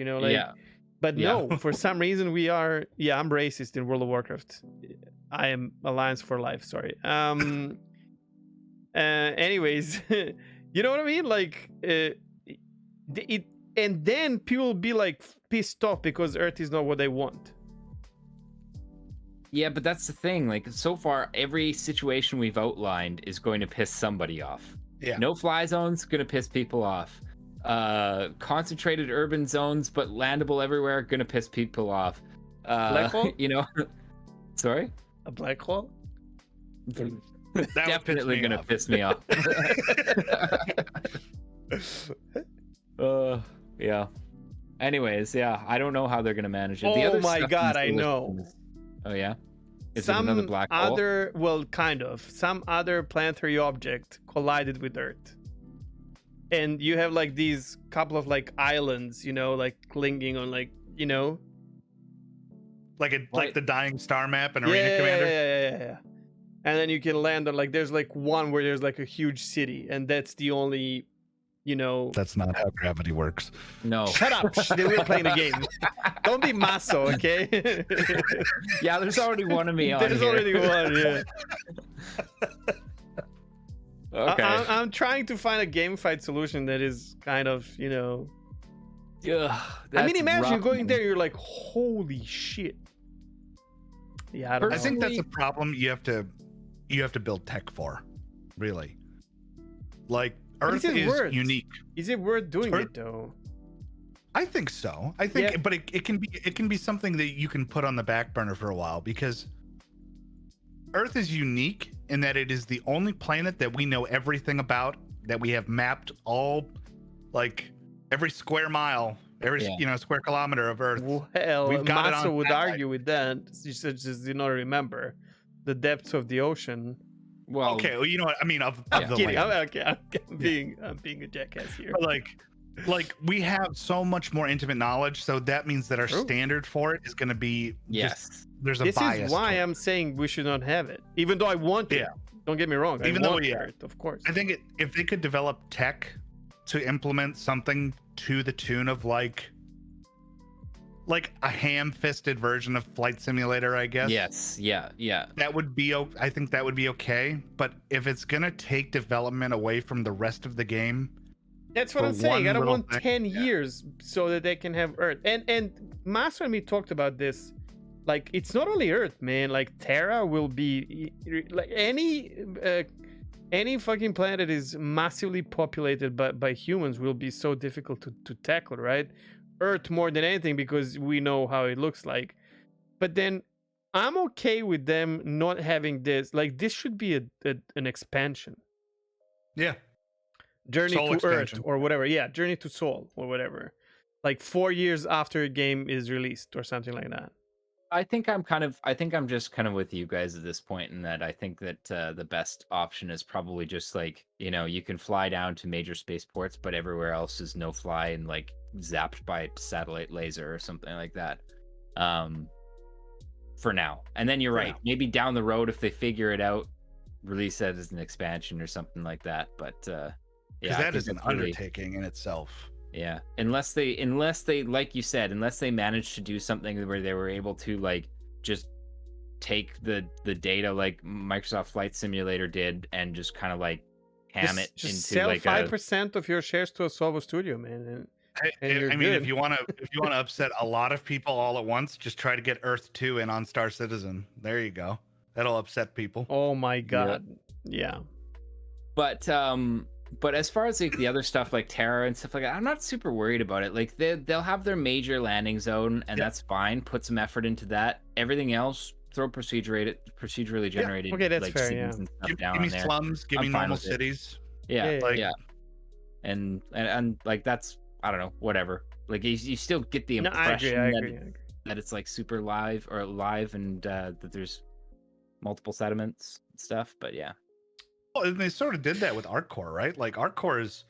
But no, for some reason we are. Yeah, I'm racist in World of Warcraft. I am Alliance for life. Sorry. Anyways, you know what I mean? Like, and then people will be like pissed off because Earth is not what they want. Yeah, but that's the thing. Like, so far, every situation we've outlined is going to piss somebody off. Yeah. No fly zones gonna piss people off. Concentrated urban zones but landable everywhere gonna piss people off. Black hole? Sorry? A black hole? Definitely gonna piss me off. Yeah. Anyways, yeah, I don't know how they're gonna manage it. Oh my god, I know. Oh yeah? Is some it another black hole? Some other planetary object collided with Earth. and you have like these couple of like islands, you know, like clinging on like, you know, like the dying star map and Arena yeah, Commander. yeah. And then you can land on like there's like one where there's like a huge city, and that's the only, you know. That's not how gravity works. No. Shut up! We're playing the game. Don't be maso, okay? Yeah, there's already one of me on There's here. already one. Yeah. Okay. I'm trying to find a game fight solution that is kind of, you know. Ugh, I mean, that's imagine rough, going man. there, you're like, holy shit. Yeah, I don't know. I think that's a problem you have to build tech for, really. Like But Earth is it is worth? unique. Is it worth doing Earth- it though? I think so. I think, Yeah. but it can be something that you can put on the back burner for a while, because Earth is unique in that it is the only planet that we know everything about, that we have mapped all, like every square mile, every square kilometer of Earth. Well, We've got it Maso on would satellite. argue with that. You just did not remember the depths of the ocean. Well, Okay, well, you know what I mean, of I'm the kidding. land. I'm being a jackass here. But like we have so much more intimate knowledge, so that means that our True. standard for it is going to be yes. there's a This bias. is why to it. I'm saying we should not have it, even though I want it. Yeah. Don't get me wrong. Even I though want we- it, of course. I think if they could develop tech to implement something to the tune of like a ham-fisted version of Flight Simulator, I guess. Yes. Yeah. That would be I think that would be okay, but if it's going to take development away from the rest of the game, That's what for I'm saying. one I don't little want thing, 10 yeah. years so that they can have Earth. And Master and me talked about this. Like, it's not only Earth, man. Like, Terra will be like any fucking planet that is massively populated by humans will be so difficult to tackle, right? Earth more than anything, because we know how it looks like. But then I'm okay with them not having this. Like, this should be an expansion. yeah. Journey Soul to expansion. Earth or whatever. Yeah, Journey to Soul or whatever. Like 4 years after a game is released or something like that. I think I'm just kind of with you guys at this point, in that I think that the best option is probably just like, you know, you can fly down to major spaceports, but everywhere else is no fly and like zapped by satellite laser or something like that. For now. And then you're For right. now. Maybe down the road, if they figure it out, release that as an expansion or something like that. But Because I that think is an that's really- undertaking in itself. Yeah, unless they like you said, unless they managed to do something where they were able to like just take the data like Microsoft Flight Simulator did and just kind of like ham it Just into sell like 5% of your shares to a Solvo studio, man. And you're I mean, good. if you want to upset a lot of people all at once, just try to get Earth 2 in on Star Citizen. There you go. That'll upset people. Oh my god. Yeah. But as far as like the other stuff like Terra and stuff like that, I'm not super worried about it. Like they'll have their major landing zone, and Yeah. that's fine. Put some effort into that. Everything else, throw procedurally generated Okay, that's like fair, scenes yeah. and stuff Give down me on there. slums, give I'm me fine normal with it. cities. Yeah, Yeah, Like, yeah. And like that's, I don't know, whatever. Like you still get the No, I impression agree. that it's like super live and that there's multiple sediments and stuff. But yeah. Well, and they sort of did that with ArcCore, right? Like ArcCore is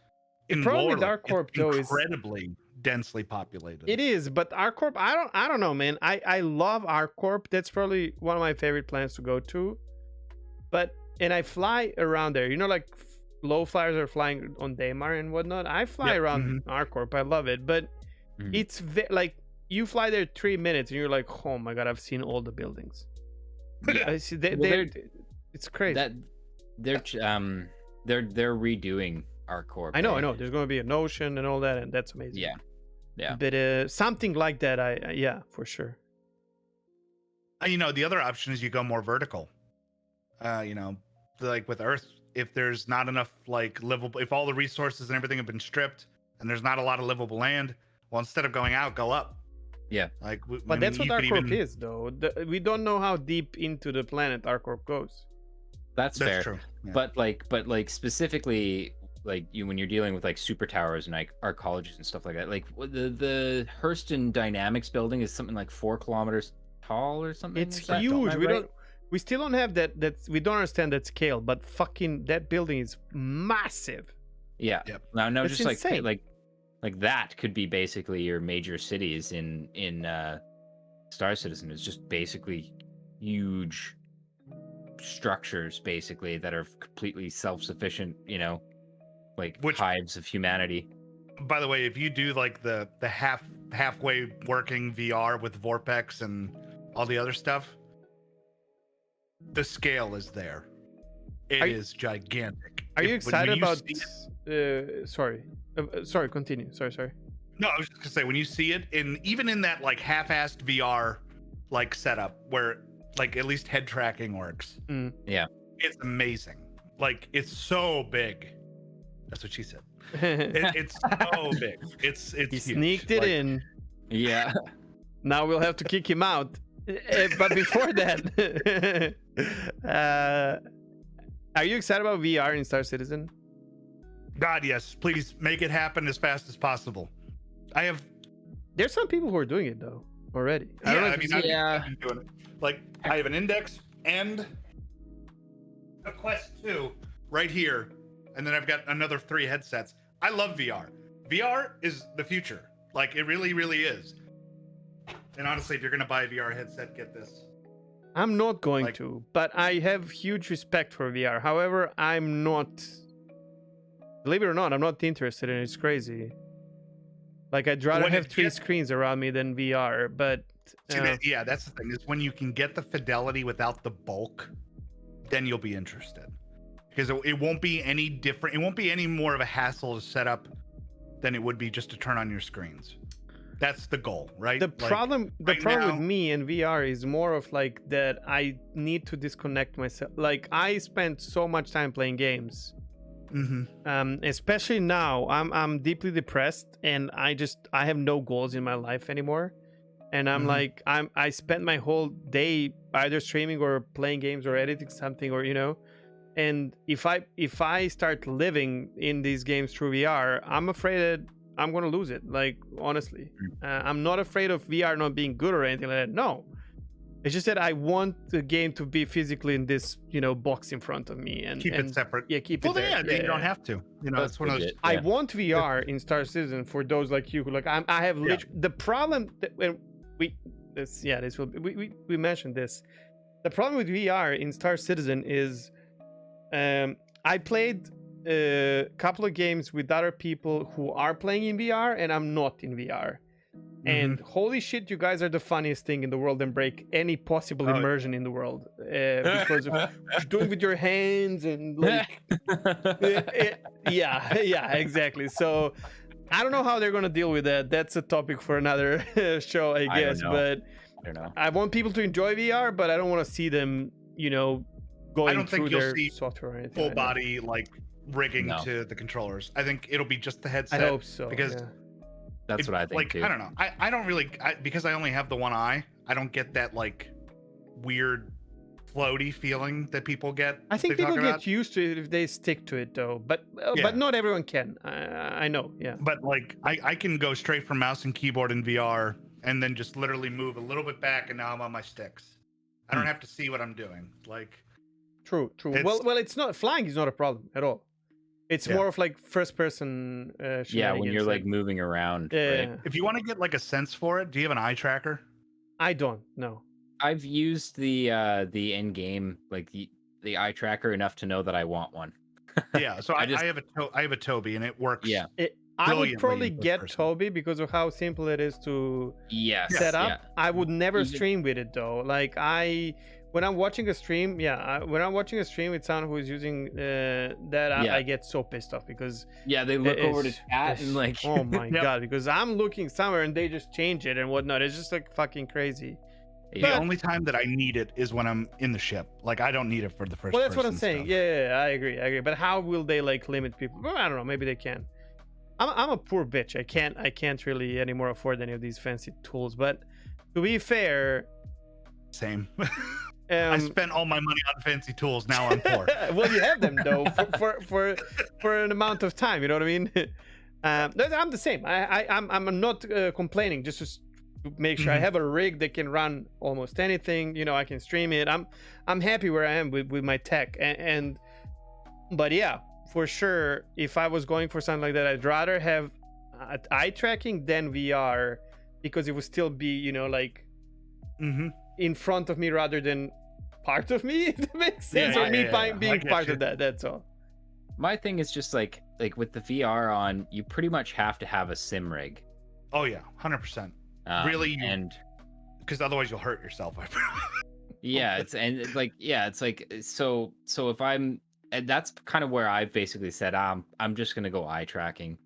in problem lore, with like, ArcCorp, it's though, is- incredibly densely populated. It is, but ArcCorp, I don't know, man. I love ArcCorp. That's probably one of my favorite planets to go to. And I fly around there. You know, like low flyers are flying on Daymar and whatnot. I fly Yep, around ArcCorp. I love it, but Mhm. it's like you fly there 3 minutes and you're like, oh my god, I've seen all the buildings. Yeah. I see. They, Well, they're, it's crazy. That they're redoing ArcCorp. I know. There's going to be an ocean and all that, and that's amazing. Yeah. But something like that, yeah, for sure. You know, the other option is you go more vertical. You know, like with Earth, if there's not enough like livable, if all the resources and everything have been stripped and there's not a lot of livable land, well, instead of going out, go up. Yeah. Like, But that's what you could ArcCorp even- is, though. We don't know how deep into the planet ArcCorp goes. That's fair. That's true. Yeah. But like specifically, like when you're dealing with like super towers and like arcologies and stuff like that, like the Hurston Dynamics building is something like 4 kilometers tall or something. It's like that. huge. Am I right? We still don't have that. We don't understand that scale. But fucking that building is massive. Yeah. Yep. No, That's just insane. like that could be basically your major cities in Star Citizen. It's just basically huge structures basically that are completely self-sufficient, like Which- hives of humanity. By the way, if you do like the halfway working VR with Vorpex and all the other stuff, the scale is there. It is gigantic. Are you When excited you about? see it- Sorry. Continue. Sorry. No, I was just gonna say when you see it even in that like half-assed VR like setup where like at least head tracking works. Yeah. It's amazing. Like it's so big. That's what she said. It's so big. It's He huge. sneaked it Like, in. Yeah. Now we'll have to kick him out. But before that, are you excited about VR in Star Citizen? God, yes. Please make it happen as fast as possible. I have. There's some people who are doing it though already. Yeah, don't know I if mean, you see- I've been doing it. Like, I have an Index and a Quest 2 right here, and then I've got another 3 headsets. I love VR. VR is the future. Like, it really, really is. And honestly, if you're gonna buy a VR headset, get this. I'm not going Like- to, but I have huge respect for VR. However, I'm not. Believe it or not, I'm not interested in it. It's crazy. Like I'd rather When have it 3 gets- screens around me than VR. But See, yeah, that's the thing. Is when you can get the fidelity without the bulk, then you'll be interested. Because it won't be any different. It won't be any more of a hassle to set up than it would be just to turn on your screens. That's the goal, right? the Like, problem right with now- me and VR is more of like that I need to disconnect myself. Like I spent so much time playing games. Especially now, I'm deeply depressed and I have no goals in my life anymore. And I'm Mhm. like I spent my whole day either streaming or playing games or editing something or and if I start living in these games through VR, I'm afraid that I'm gonna lose it. Like honestly, I'm not afraid of VR not being good or anything like that. No, it's just that I want the game to be physically in this box in front of me and keep it separate. Yeah, keep Well, it there. yeah, you don't have to. It's one of those. legit. I Yeah. want VR in Star Citizen for those like you who like I have the problem that when we mentioned this. The problem with VR in Star Citizen is I played a couple of games with other people who are playing in VR and I'm not in VR. And holy shit, you guys are the funniest thing in the world and break any possible immersion in the world because of what you're doing with your hands and like yeah, exactly. So I don't know how they're gonna deal with that. That's a topic for another show, I I don't guess. know. But I don't know. I want people to enjoy VR, but I don't want to see them, going don't think through you'll their see software or anything. full like that. body like rigging No. to the controllers. I think it'll be just the I headset. hope so. because yeah. That's what I think like too. I don't know. I don't really because I only have the one eye. I don't get that like weird floaty feeling that people get. I think they people talk get about. used to it if they stick to it, though. But Yeah. not everyone can. I know. Yeah. But like I can go straight from mouse and keyboard in VR and then just literally move a little bit back and now I'm on my sticks. I don't have to see what I'm doing. Like True. It's- Well, it's not flying is not a problem at all. It's Yeah. more of like first person. Yeah, when you're like moving around. Yeah. Right? if you want to get like a sense for it, do you have an eye tracker? I don't know. I've used the in-game like the eye tracker enough to know that I want one. Yeah, so I I just- have a Toby and it works. Yeah. I would Brilliantly probably in first get person. Toby because of how simple it is to Yes. set up. Yeah. I would never Even- stream with it though. Like when I'm watching a stream, when I'm watching a stream with someone who is using that app, Yeah. I get so pissed off because Yeah, they look over to it's- chat and like oh my Yep. god, because I'm looking somewhere and they just change it and whatnot. It's just like fucking crazy. The Yeah. only time that I need it is when I'm in the ship. Like I don't need it for the first. Well, that's what I'm person saying. stuff. Yeah, I agree. But how will they like limit people? Well, I don't know. Maybe they can. I'm a poor bitch. I can't really anymore afford any of these fancy tools. But to be fair, Same. I spent all my money on fancy tools. Now I'm poor. well, you have them though for an amount of time. You know what I mean? I'm the same. I'm not complaining. Just to make sure I Mhm. have a rig that can run almost anything. I can stream it. I'm happy where I am with my tech. But yeah, for sure, if I was going for something like that, I'd rather have eye tracking than VR, because it would still be, you know, like in front of me rather than part of me, if that makes sense. Or me being part of that. That's all. My thing is just like with the VR on, you pretty much have to have a sim rig. Oh yeah, 100%. Really, and because otherwise you'll hurt yourself. yeah, it's like so if I'm, and that's kind of where I've basically said I'm just gonna go eye tracking,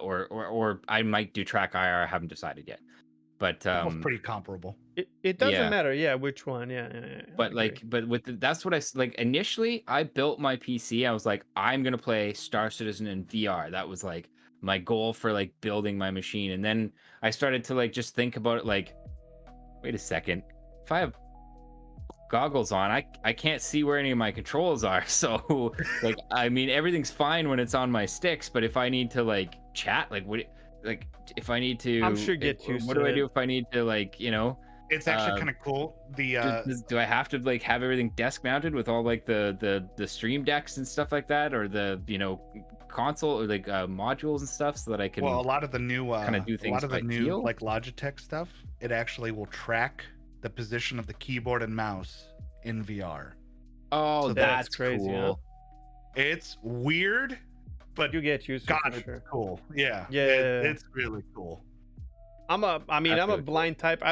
or I might do track IR. I haven't decided yet, but Both pretty comparable. It doesn't matter, which one, But that's what like initially I built my PC. I was like, I'm gonna play Star Citizen in VR. That was like my goal for like building my machine. And then I started to like just think about it, like, wait a second, if I have goggles on, I can't see where any of my controls are. So like, I mean, everything's fine when it's on my sticks, but if I need to like chat, like if I need to, I'm sure get used what to do I it. do if I need to, like, you know? It's actually kind of cool. Do I have to like have everything desk mounted with all like the stream decks and stuff like that, or the, you know, console or like modules and stuff, so that I can, well, a lot of the new kind of do things a lot of the by new feel? like Logitech stuff, it actually will track the position of the keyboard and mouse in VR. Oh, So that's crazy, cool. huh? It's weird, but You get used to God, it for it's sure. cool. Yeah, Yeah. it's really cool. I'm a That's really blind type.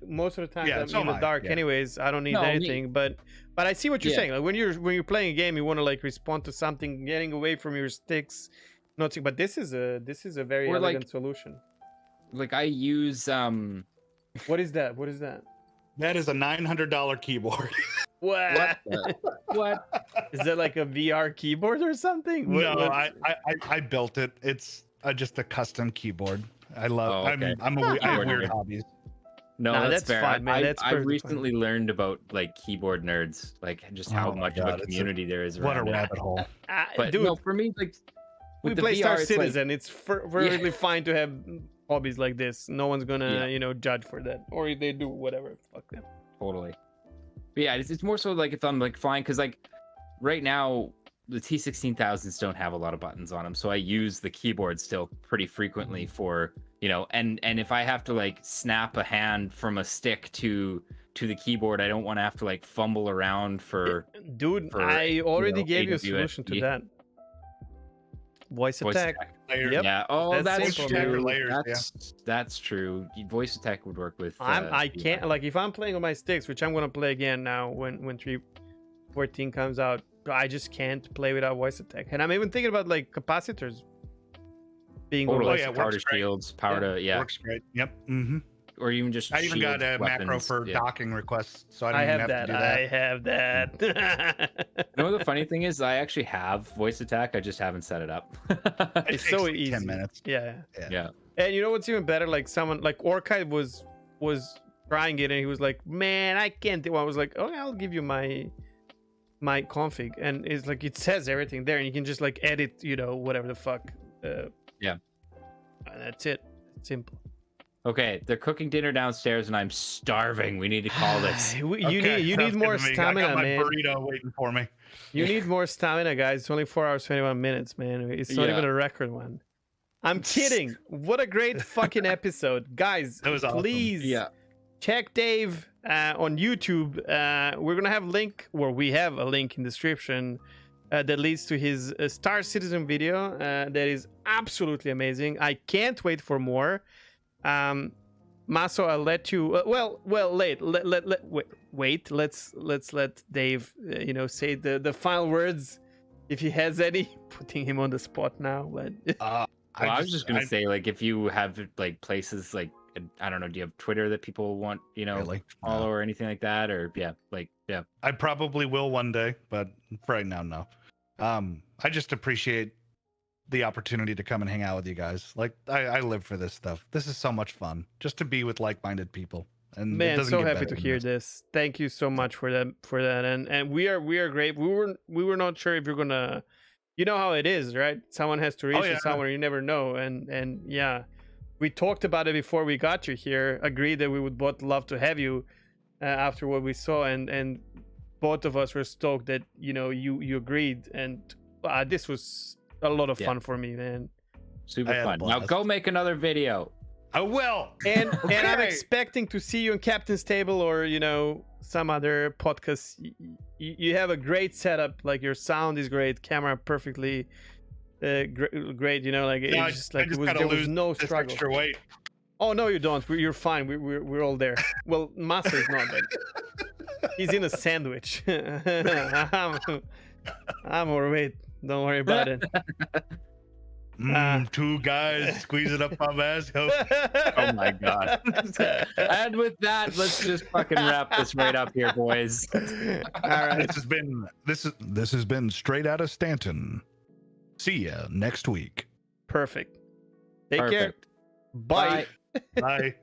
Most of the time Yeah, I'm so in the am I, dark yeah. anyways. I don't need No, me- anything, but I see what you're Yeah. saying. Like when you're playing a game, you want to like respond to something, getting away from your sticks, nothing. But this is a very Or, like- elegant solution. Like I use What is that? What is that? That is a $900 keyboard. What? what? Is that like a VR keyboard or something? No, I built it. It's just a custom keyboard. I love. Oh, okay. I have Keyboard weird nerd. hobbies. No, Nah, that's that's fair. fine, man. That's I perfectly recently learned about like keyboard nerds, like just how Oh my much God, of it's a a- community there is What a around it. rabbit hole. But Dude, no, for me, like we with the play VR, Star it's like- Citizen. It's perfectly fine to have hobbies like this. No one's gonna, Yeah. judge for that. Or if they do, whatever. Fuck them. Totally. But yeah, it's more so like if I'm like flying, because like right now the T16,000s don't have a lot of buttons on them, so I use the keyboard still pretty frequently for, you know, and if I have to like snap a hand from a stick to the keyboard, I don't want to have to like fumble around for Dude, for, I already know, gave you a solution to AWSD. that. Voice voice attack. attack. Layer- Yep. Yeah. Oh, That's that's, simple, true. man. Layers, That's true. Voice attack would work with. I VR. can't, like, if I'm playing on my sticks, which I'm gonna play again now when 3.14 comes out, I just can't play without voice attack. And I'm even thinking about like capacitors being on Totally. voice yeah, attack. Power works to great. shields, power to Works great. Yep. Mm-hmm. or even just. I even got shields, a macro weapons. for Yeah. docking requests, so I don't I even have have that. to do that. I have that. You know what the funny thing is? I actually have voice attack. I just haven't set it up. It It's takes so like easy. 10 minutes. Yeah. Yeah. And you know what's even better? Like someone like Orchid was trying it, and he was like, "Man, I can't do." I was like, "Okay, I'll give you my config," and it's like it says everything there, and you can just like edit, whatever the fuck. Yeah. And that's it. It's simple. Okay, they're cooking dinner downstairs, and I'm starving. We need to call this. You Okay, need sounds more good to me. I stamina, got my man. burrito waiting for me. You need more stamina, guys. It's only 4 hours 21 minutes, man. It's not Yeah. even a record one. I'm kidding. What a great fucking episode, guys. That was awesome. Please. Yeah. Check Dave on YouTube. We're gonna have we have a link in the description that leads to his Star Citizen video. That is absolutely amazing. I can't wait for more. Maso, I'll let you. Wait. Let's let Dave, say the final words if he has any. Putting him on the spot now, but Well, I was just gonna say, like, if you have like places like, I don't know, do you have Twitter that people want, Really? follow No. or anything like that, or yeah. I probably will one day, but for right now, no. I just appreciate the opportunity to come and hang out with you guys. Like, I live for this stuff. This is so much fun, just to be with like-minded people. And it man, doesn't so get happy better to than hear this. this. Thank you so much for that. And we are great. We were not sure if you're gonna. You know how it is, right? Someone has to reach you yeah. somewhere, you never know. And yeah, we talked about it before we got you here. Agreed that we would both love to have you after what we saw, and both of us were stoked that you agreed. And this was a lot of Yeah. fun for me, man. Super I had a fun. Now blast. go make another video. I will. And I'm Okay. expecting to see you in Captain's Table or some other podcast. You have a great setup. Like your sound is great, camera perfectly great. Like No, it's just like gotta there was lose no this struggle. extra weight. Oh no, you don't. You're fine. We're all there. Well, Masa is not, but he's in a sandwich. I'm overweight. Don't worry about it. Two guys squeezing up my ass. Oh my god. And with that, let's just fucking wrap this right up here, boys. All right. This has been Straight Outta Stanton. See ya next week. Perfect. Take care. Perfect. Bye. Bye. Bye.